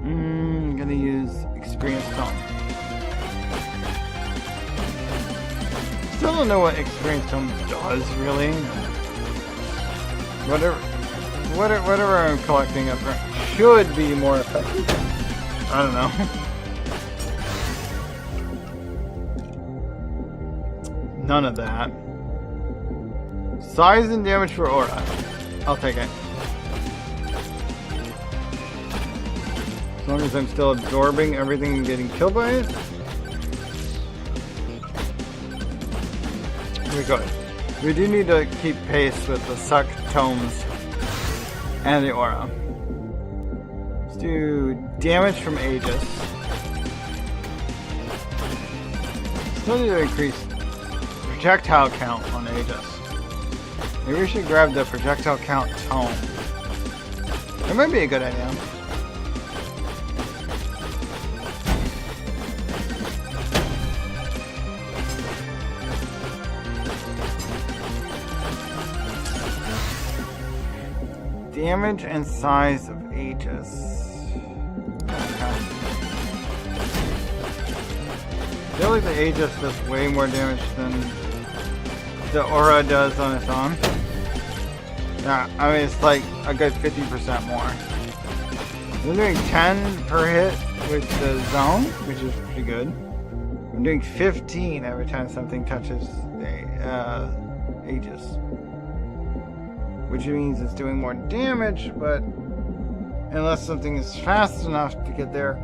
I'm gonna use Experience Tome. Still don't know what Experience Tome does, really. Whatever I'm collecting up there should be more effective. I don't know. None of that. Size and damage for aura. I'll take it. As long as I'm still absorbing everything and getting killed by it. We're good. We do need to keep pace with the suck tomes and the aura. Let's do damage from Aegis. Still need to increase projectile count on Aegis. Maybe we should grab the projectile count tome. That might be a good idea. Damage and size of Aegis. Okay. I feel like the Aegis does way more damage than the aura does on its own. Yeah, I mean it's like a good 50% more. I'm doing 10 per hit with the zone, which is pretty good. I'm doing 15 every time something touches the Aegis. Which means it's doing more damage, but unless something is fast enough to get there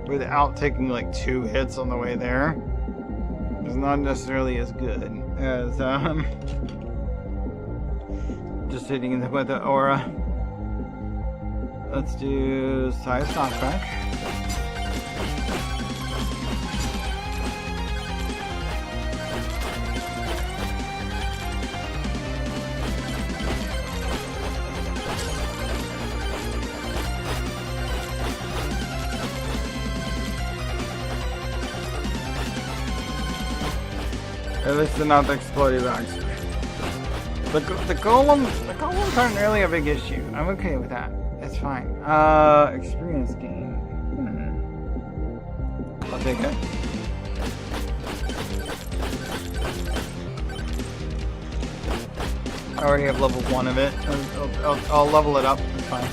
without taking like 2 hits on the way there, it's not necessarily as good as just hitting with the aura. Let's do size knockback. At least they're not the explodey bags. The golems aren't really a big issue. I'm okay with that. It's fine. Experience gain. I'll take it. I already have level 1 of it. I'll level it up. It's fine.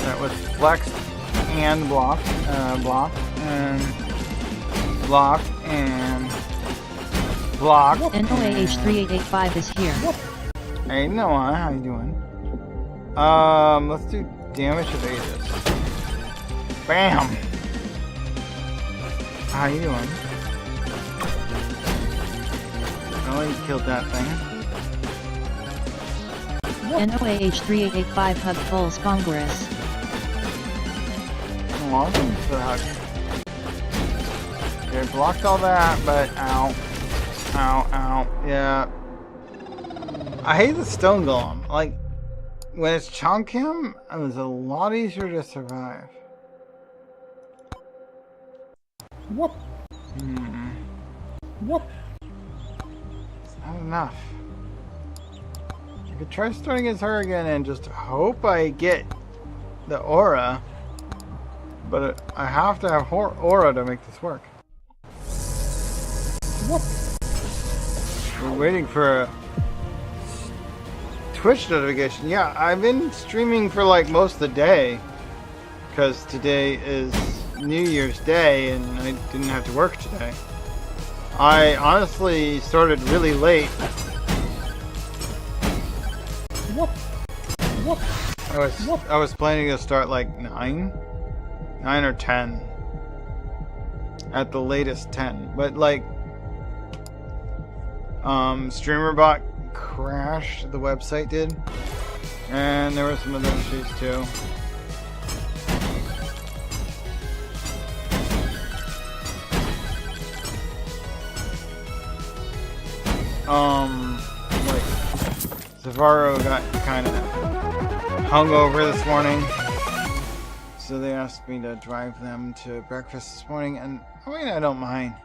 That was flexed and block, block, and block, and block. NOAH3885 is here. Hey Noah, how you doing? Let's do damage of Aegis. Bam! How you doing? Oh, you killed that thing. NOAH3885 hug Vulse Congress. Welcome to the hug. Okay, blocked all that, but ow. Ow, ow. Yeah. I hate the stone golem. Like, when it's chunk him, it was a lot easier to survive. Whoop. Whoop. It's not enough. I could try starting as her again and just hope I get the aura. But I have to have aura to make this work. Whoop. We're waiting for a Twitch notification. Yeah, I've been streaming for like most of the day. Because today is New Year's Day and I didn't have to work today. I honestly started really late. Whoop. Whoop. I was planning to start like 9 or 10 at the latest 10, but like StreamerBot crashed, the website did, and there were some other issues too. Like Zavaro got kind of hungover this morning. So they asked me to drive them to breakfast this morning, and I mean, I don't mind.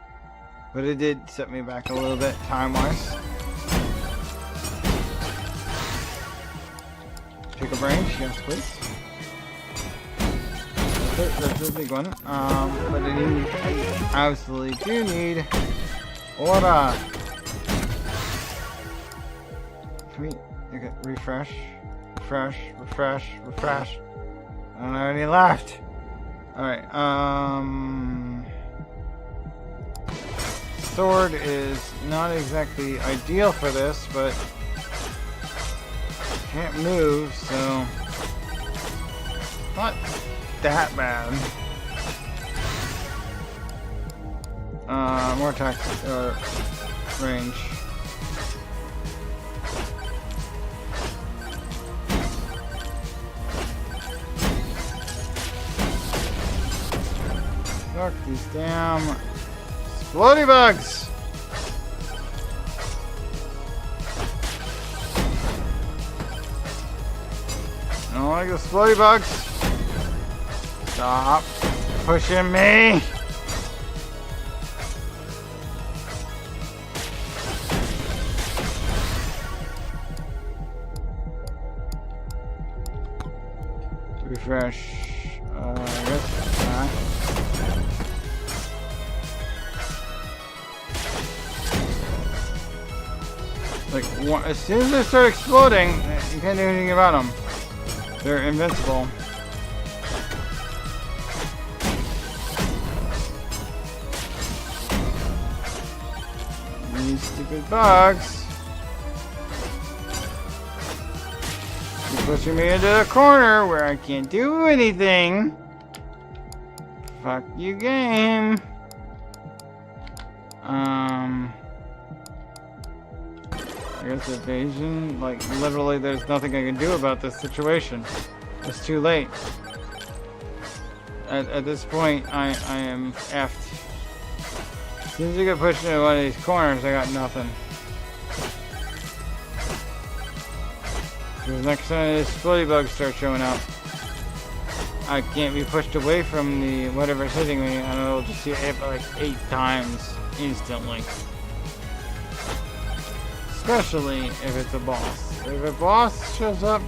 But it did set me back a little bit, time-wise. Pick a branch, yes please. That's a big one. But I absolutely do need aura. Sweet. Okay, refresh. Refresh, refresh, refresh. I don't have any left. Alright, sword is not exactly ideal for this, but can't move, so not that bad. More attack range. Fuck these damn explodey bugs! I don't like the explodey bugs. Stop pushing me! Refresh. I guess not. Like, as soon as they start exploding, you can't do anything about them. They're invincible. These stupid bugs. Pushing me into the corner where I can't do anything. Fuck you, game. I guess evasion. Like, literally, there's nothing I can do about this situation. It's too late. At this point, I am effed. As soon as you get pushed into one of these corners, I got nothing. Because next time these explodey bugs start showing up, I can't be pushed away from the whatever's hitting me, and I'll just get hit like 8 times instantly. Especially if it's a boss. If a boss shows up,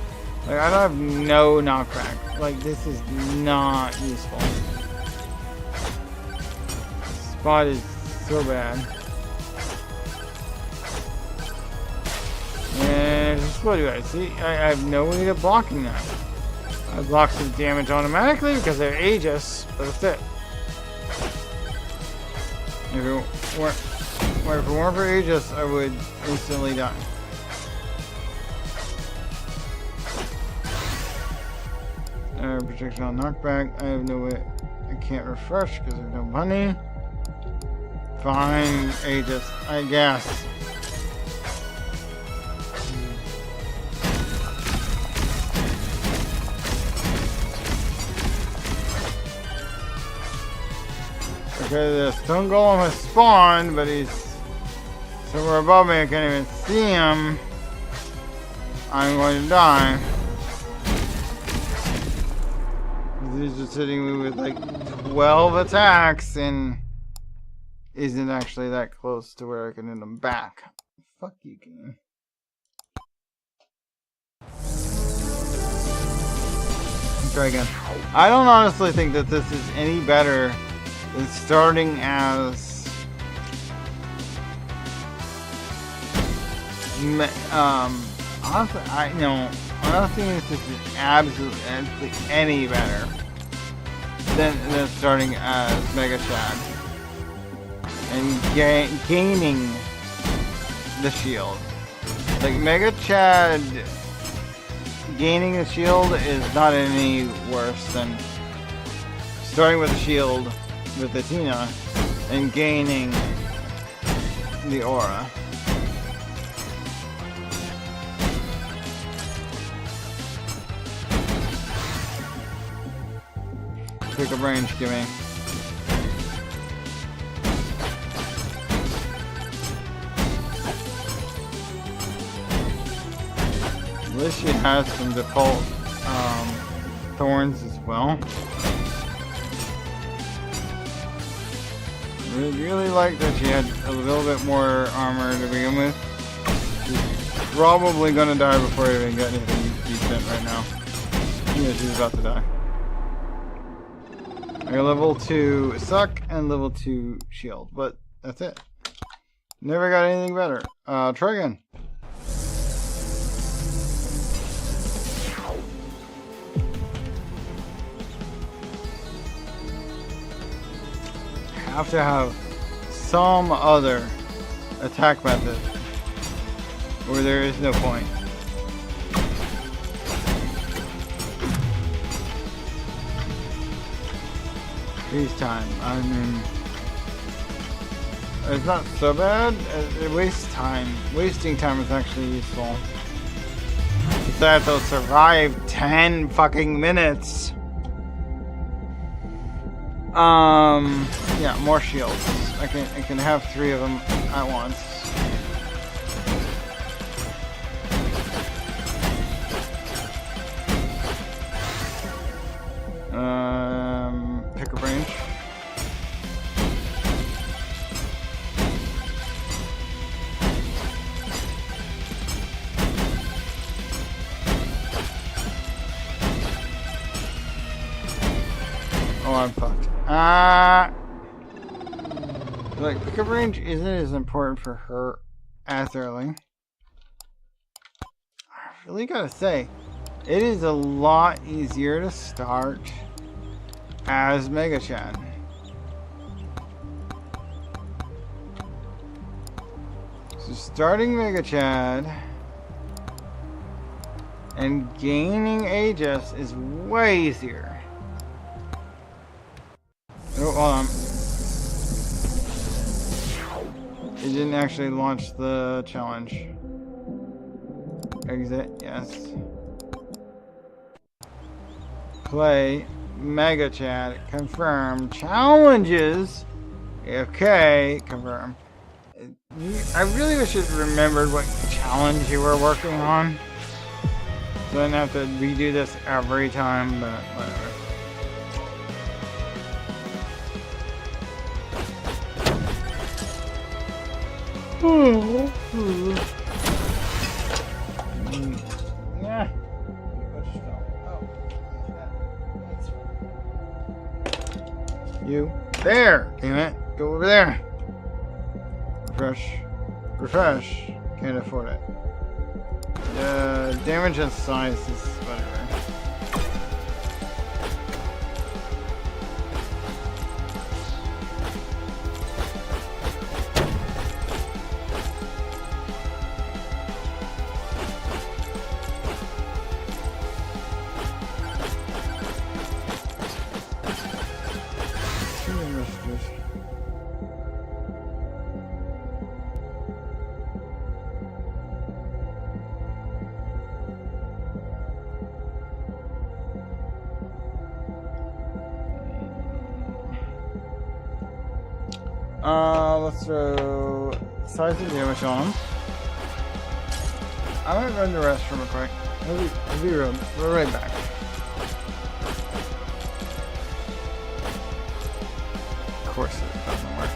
like, I don't have no knockback. Like, this is not useful. This spot is so bad. And just what do I see? I have no way of blocking that. I block some damage automatically because they're Aegis, but that's it. If it weren't for Aegis, I would instantly die. Protection on knockback. I have no way. I can't refresh because there's no money. Fine, Aegis, I guess. Okay, the stone golem has spawned, but he's somewhere above me. I can't even see him. I'm going to die. He's just hitting me with like 12 attacks and isn't actually that close to where I can hit him back. Fuck you, game. Try again. I don't honestly think that this is any better than starting as honestly, I don't think this is absolutely any better than starting as Mega Chad and gaining the shield. Like, Mega Chad gaining the shield is not any worse than starting with the shield with the Tina and gaining the aura. Pick up range, give me. At least she has some default thorns as well. I really like that she had a little bit more armor to begin with. She's probably gonna die before I even get anything decent right now. Yeah, she's about to die. I got level 2 suck and level 2 shield, but that's it. Never got anything better. Try again. Have to have some other attack method where there is no point. Freeze time. I mean, it's not so bad. It wastes time. Wasting time is actually useful. Besides, they'll survive 10 fucking minutes. Yeah, more shields. I can have 3 of them at once. Pick a branch. Oh, I'm fucked. Like, pickup range isn't as important for her as early. I really gotta say, it is a lot easier to start as Mega Chad. So starting Mega Chad and gaining Aegis is way easier. Oh, hold on. It didn't actually launch the challenge. Exit, yes. Play, Mega Chat, confirm, challenges, okay, confirm. I really wish it remembered what challenge you were working on. So I didn't have to redo this every time, but whatever. Yeah. You there, damn it. Go over there. Refresh. Refresh. Can't afford it. Damage and size is whatever. Let's throw size and damage on them. I might run the rest from real quick. We're right back. Of course it doesn't work.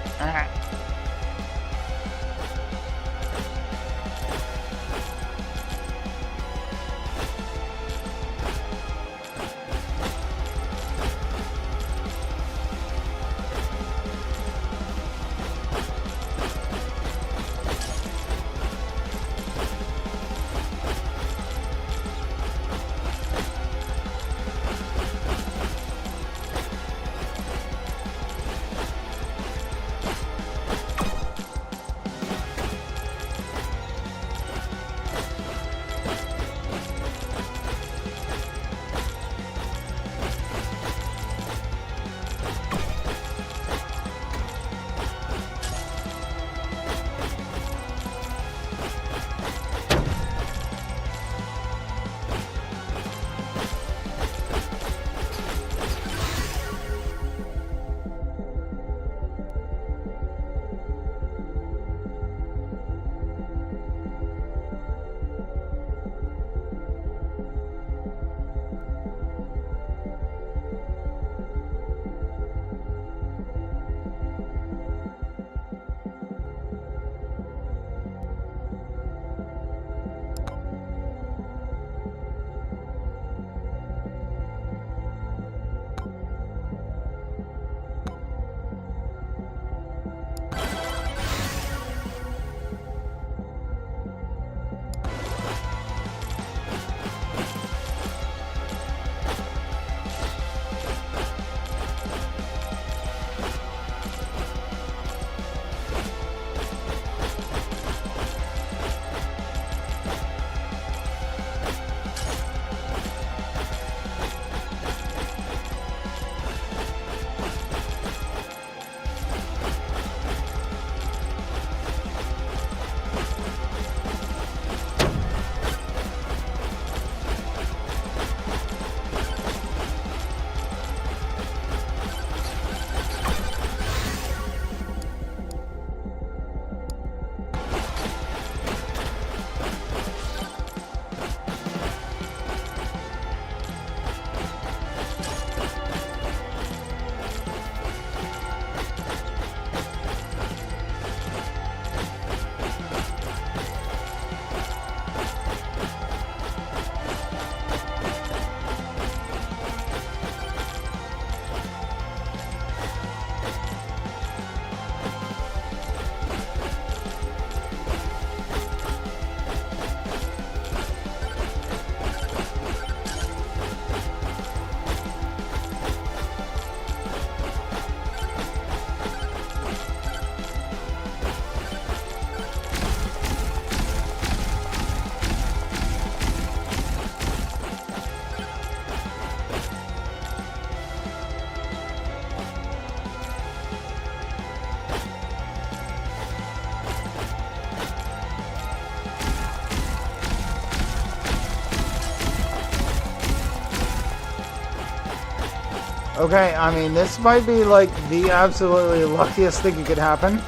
Okay, I mean, this might be like the absolutely luckiest thing that could happen.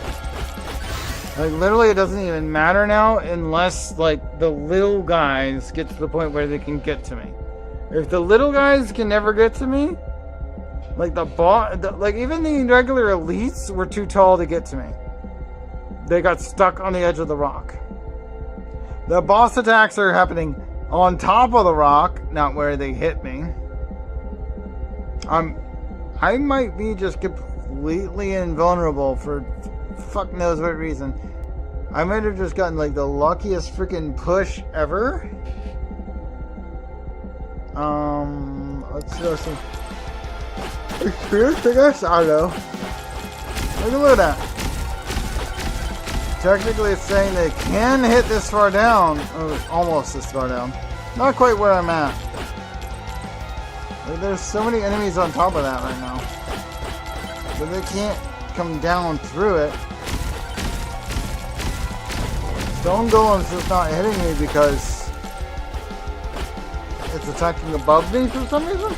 Like, literally, it doesn't even matter now unless, like, the little guys get to the point where they can get to me. If the little guys can never get to me, like, like, even the regular elites were too tall to get to me. They got stuck on the edge of the rock. The boss attacks are happening on top of the rock, not where they hit me. I might be just completely invulnerable for fuck knows what reason. I might have just gotten like the luckiest freaking push ever. Let's go see. Experience, I guess? I don't know. Look at that. Technically it's saying they can hit this far down. Or almost this far down. Not quite where I'm at. Like, there's so many enemies on top of that right now. But they can't come down through it. Stone Golem's just not hitting me because it's attacking above me for some reason.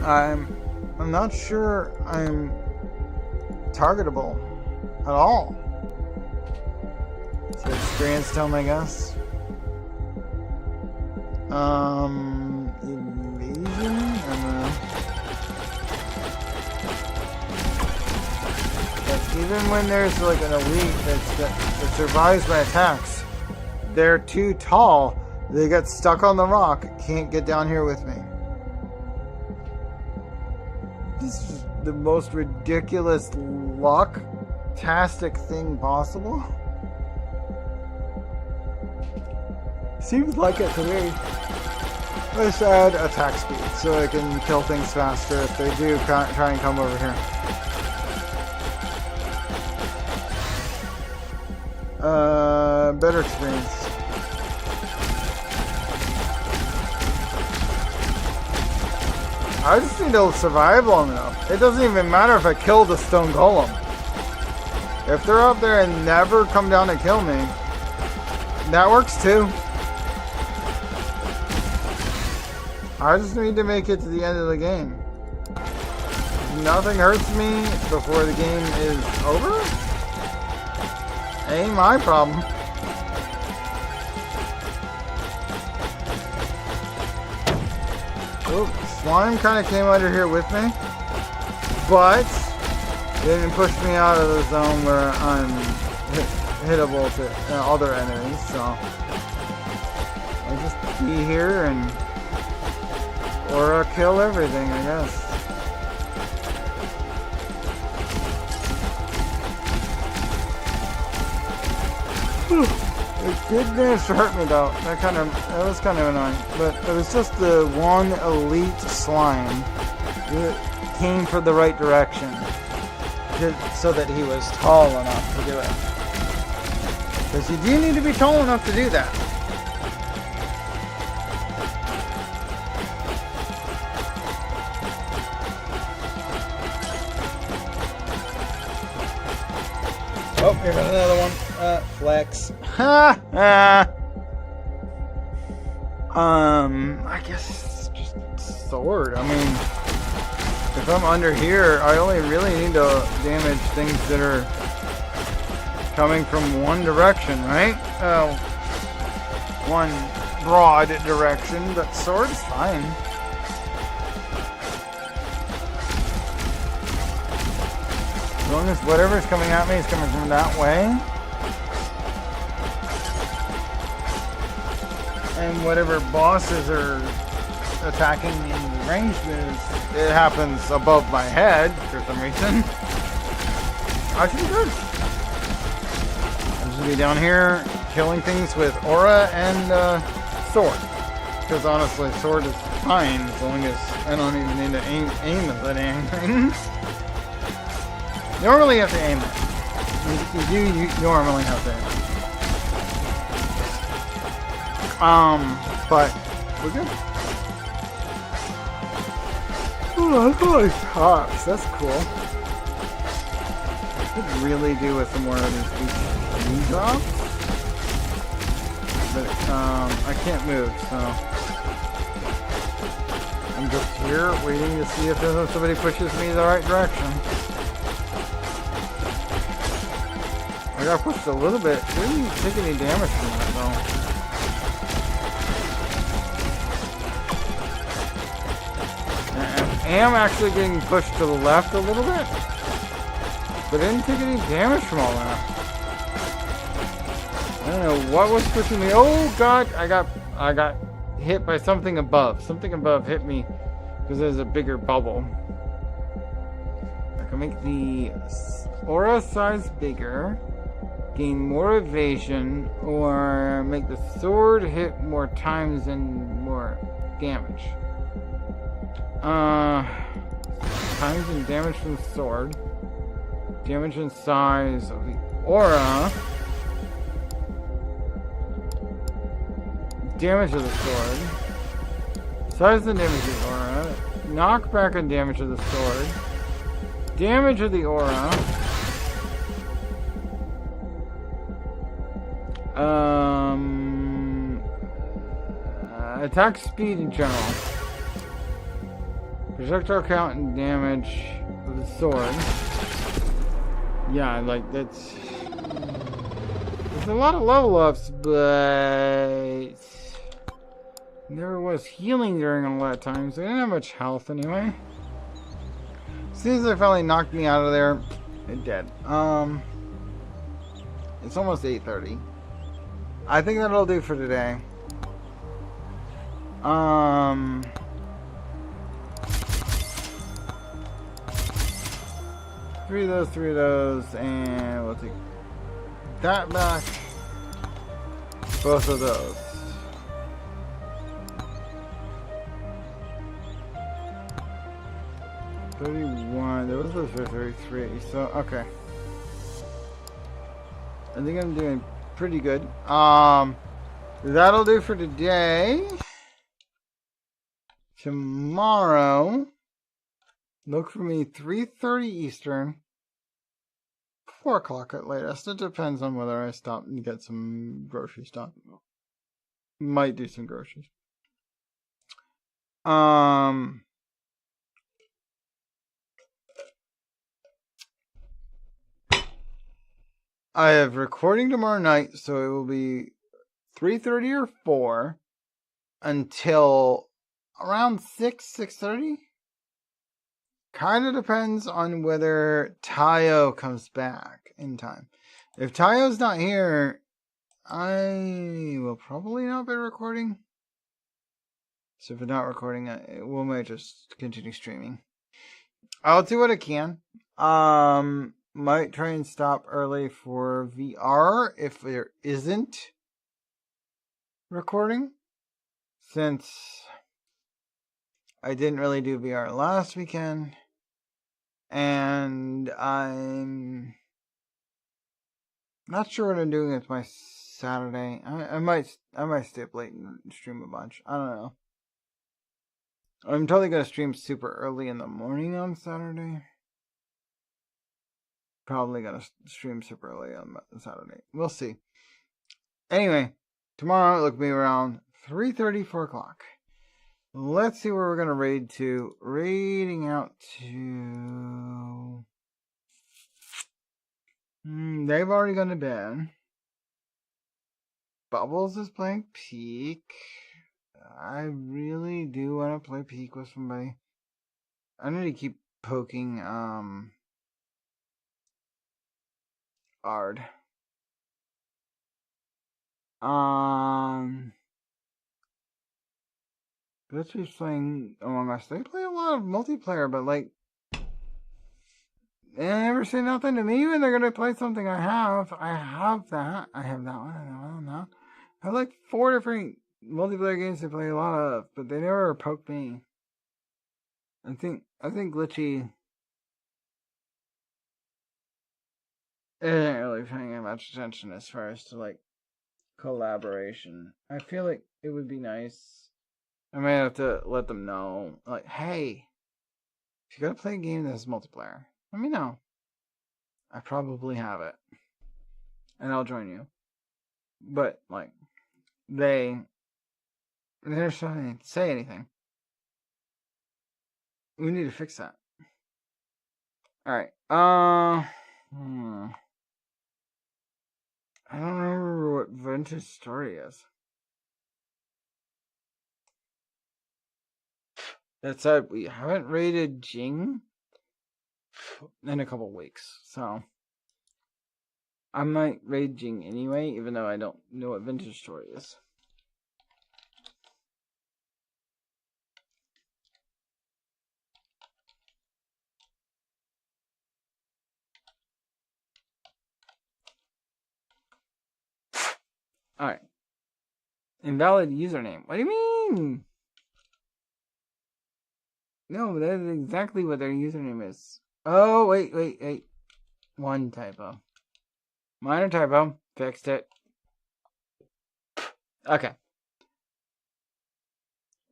I'm not sure I'm targetable at all. So experience tone, I guess. Evasion? I don't know. But even when there's like an elite that survives my attacks, they're too tall. They get stuck on the rock, can't get down here with me. This is the most ridiculous luck-tastic thing possible. Seems like it to me. Let's add attack speed so I can kill things faster if they do try and come over here. Better experience. I just need to survive long enough. It doesn't even matter if I kill the Stone Golem. If they're up there and never come down to kill me, that works too. I just need to make it to the end of the game. Nothing hurts me before the game is over? Ain't my problem. Oh, slime kind of came under here with me, but they didn't push me out of the zone where I'm hittable to other enemies, so I'll just be here and or kill everything, I guess. It did hurt me though. That was kind of annoying. But it was just the one elite slime that came from the right direction, so that he was tall enough to do it. Because you do need to be tall enough to do that. Oh, here's another one. Flex. Ha! I guess it's just sword. I mean, if I'm under here, I only really need to damage things that are coming from one direction, right? One broad direction, but sword's fine. As long as whatever's coming at me is coming from that way. And whatever bosses are attacking me in the ranged moves, it happens above my head for some reason. I should be good. I'm just gonna be down here killing things with aura and sword. Because honestly, sword is fine as long as I don't even need to aim at anything. Normally you have to aim it. You normally have to aim it. But we're good. Oh, I got like tops. That's cool. I could really do with some more of these drops. But I can't move, so I'm just here waiting to see if somebody pushes me the right direction. I got pushed a little bit. Didn't take any damage from that though. I am actually getting pushed to the left a little bit, but didn't take any damage from all that. I don't know what was pushing me. Oh god, I got hit by something above. Something above hit me because there's a bigger bubble. I can make the aura size bigger, gain more evasion, or make the sword hit more times and more damage. Times and damage from the sword. Damage and size of the aura. Damage of the sword. Size and damage of the aura. Knockback and damage of the sword. Damage of the aura. Attack speed in general. Projectile count and damage of the sword. Yeah, like that's... There's a lot of level ups, but... There was healing during a lot of times. So I didn't have much health anyway. As soon as they finally knocked me out of there, it did. It's almost 8:30. I think that'll do for today. 3 of those, and we'll take that back. Both of those. $31. Those are $33. So okay. I think I'm doing pretty good. That'll do for today. Tomorrow, look for me 3:30 Eastern, 4 o'clock at latest. It depends on whether I stop and get some grocery stuff. Might do some groceries. I have recording tomorrow night, so it will be 3:30 or 4 until around 6:30. Kind of depends on whether Tayo comes back in time. If Tayo's not here, I will probably not be recording. So if I'm not recording, we might just continue streaming. I'll do what I can. Might try and stop early for VR if there isn't recording, since I didn't really do VR last weekend, and I'm not sure what I'm doing with my Saturday. I might stay up late and stream a bunch. I don't know. I'm totally gonna stream super early in the morning on Saturday. Probably gonna stream super early on Saturday. We'll see. Anyway, tomorrow it'll be around 3:30, 4 o'clock. Let's see where we're gonna raid to. Raiding out to... they've already gone to bed. Bubbles is playing Peak. I really do want to play Peak with somebody. I need to keep poking, Ard. Glitchy's playing Among Us. They play a lot of multiplayer, but like, they never say nothing to me when they're gonna play something I have. I have that. I have that one. I have that one. I have like 4 different multiplayer games they play a lot of, but they never poke me. I think Glitchy isn't really paying much attention as far as to like collaboration. I feel like it would be nice. I might have to let them know, like, hey, if you're gonna play a game that has multiplayer, let me know. I probably have it, and I'll join you. But like, they're trying to say anything. We need to fix that. Alright. I don't remember what Vintage Story is. That said, we haven't raided Jing in a couple weeks, so I might raid Jing anyway, even though I don't know what Vintage Story is. Alright. Invalid username. What do you mean? No, that is exactly what their username is. Oh, wait. One typo. Minor typo. Fixed it. Okay.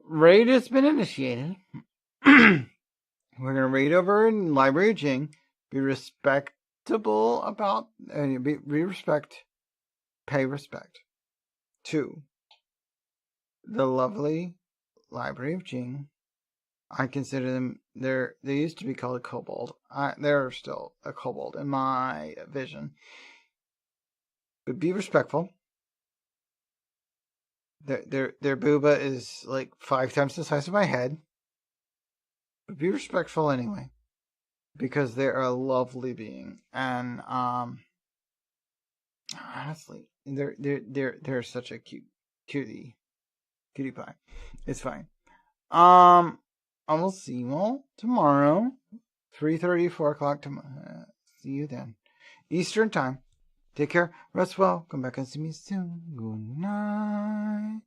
Raid has been initiated. We're gonna raid over in Library of Jing. Be respectable about... Pay respect to the lovely Library of Jing. I consider them, they used to be called a kobold. They're still a kobold in my vision. But be respectful. Their booba is like 5 times the size of my head. But be respectful anyway. Because they're a lovely being. And honestly, they're such a cutie pie. It's fine. I will see you all tomorrow. 3:30, 4 o'clock tomorrow. See you then. Eastern time. Take care. Rest well. Come back and see me soon. Good night.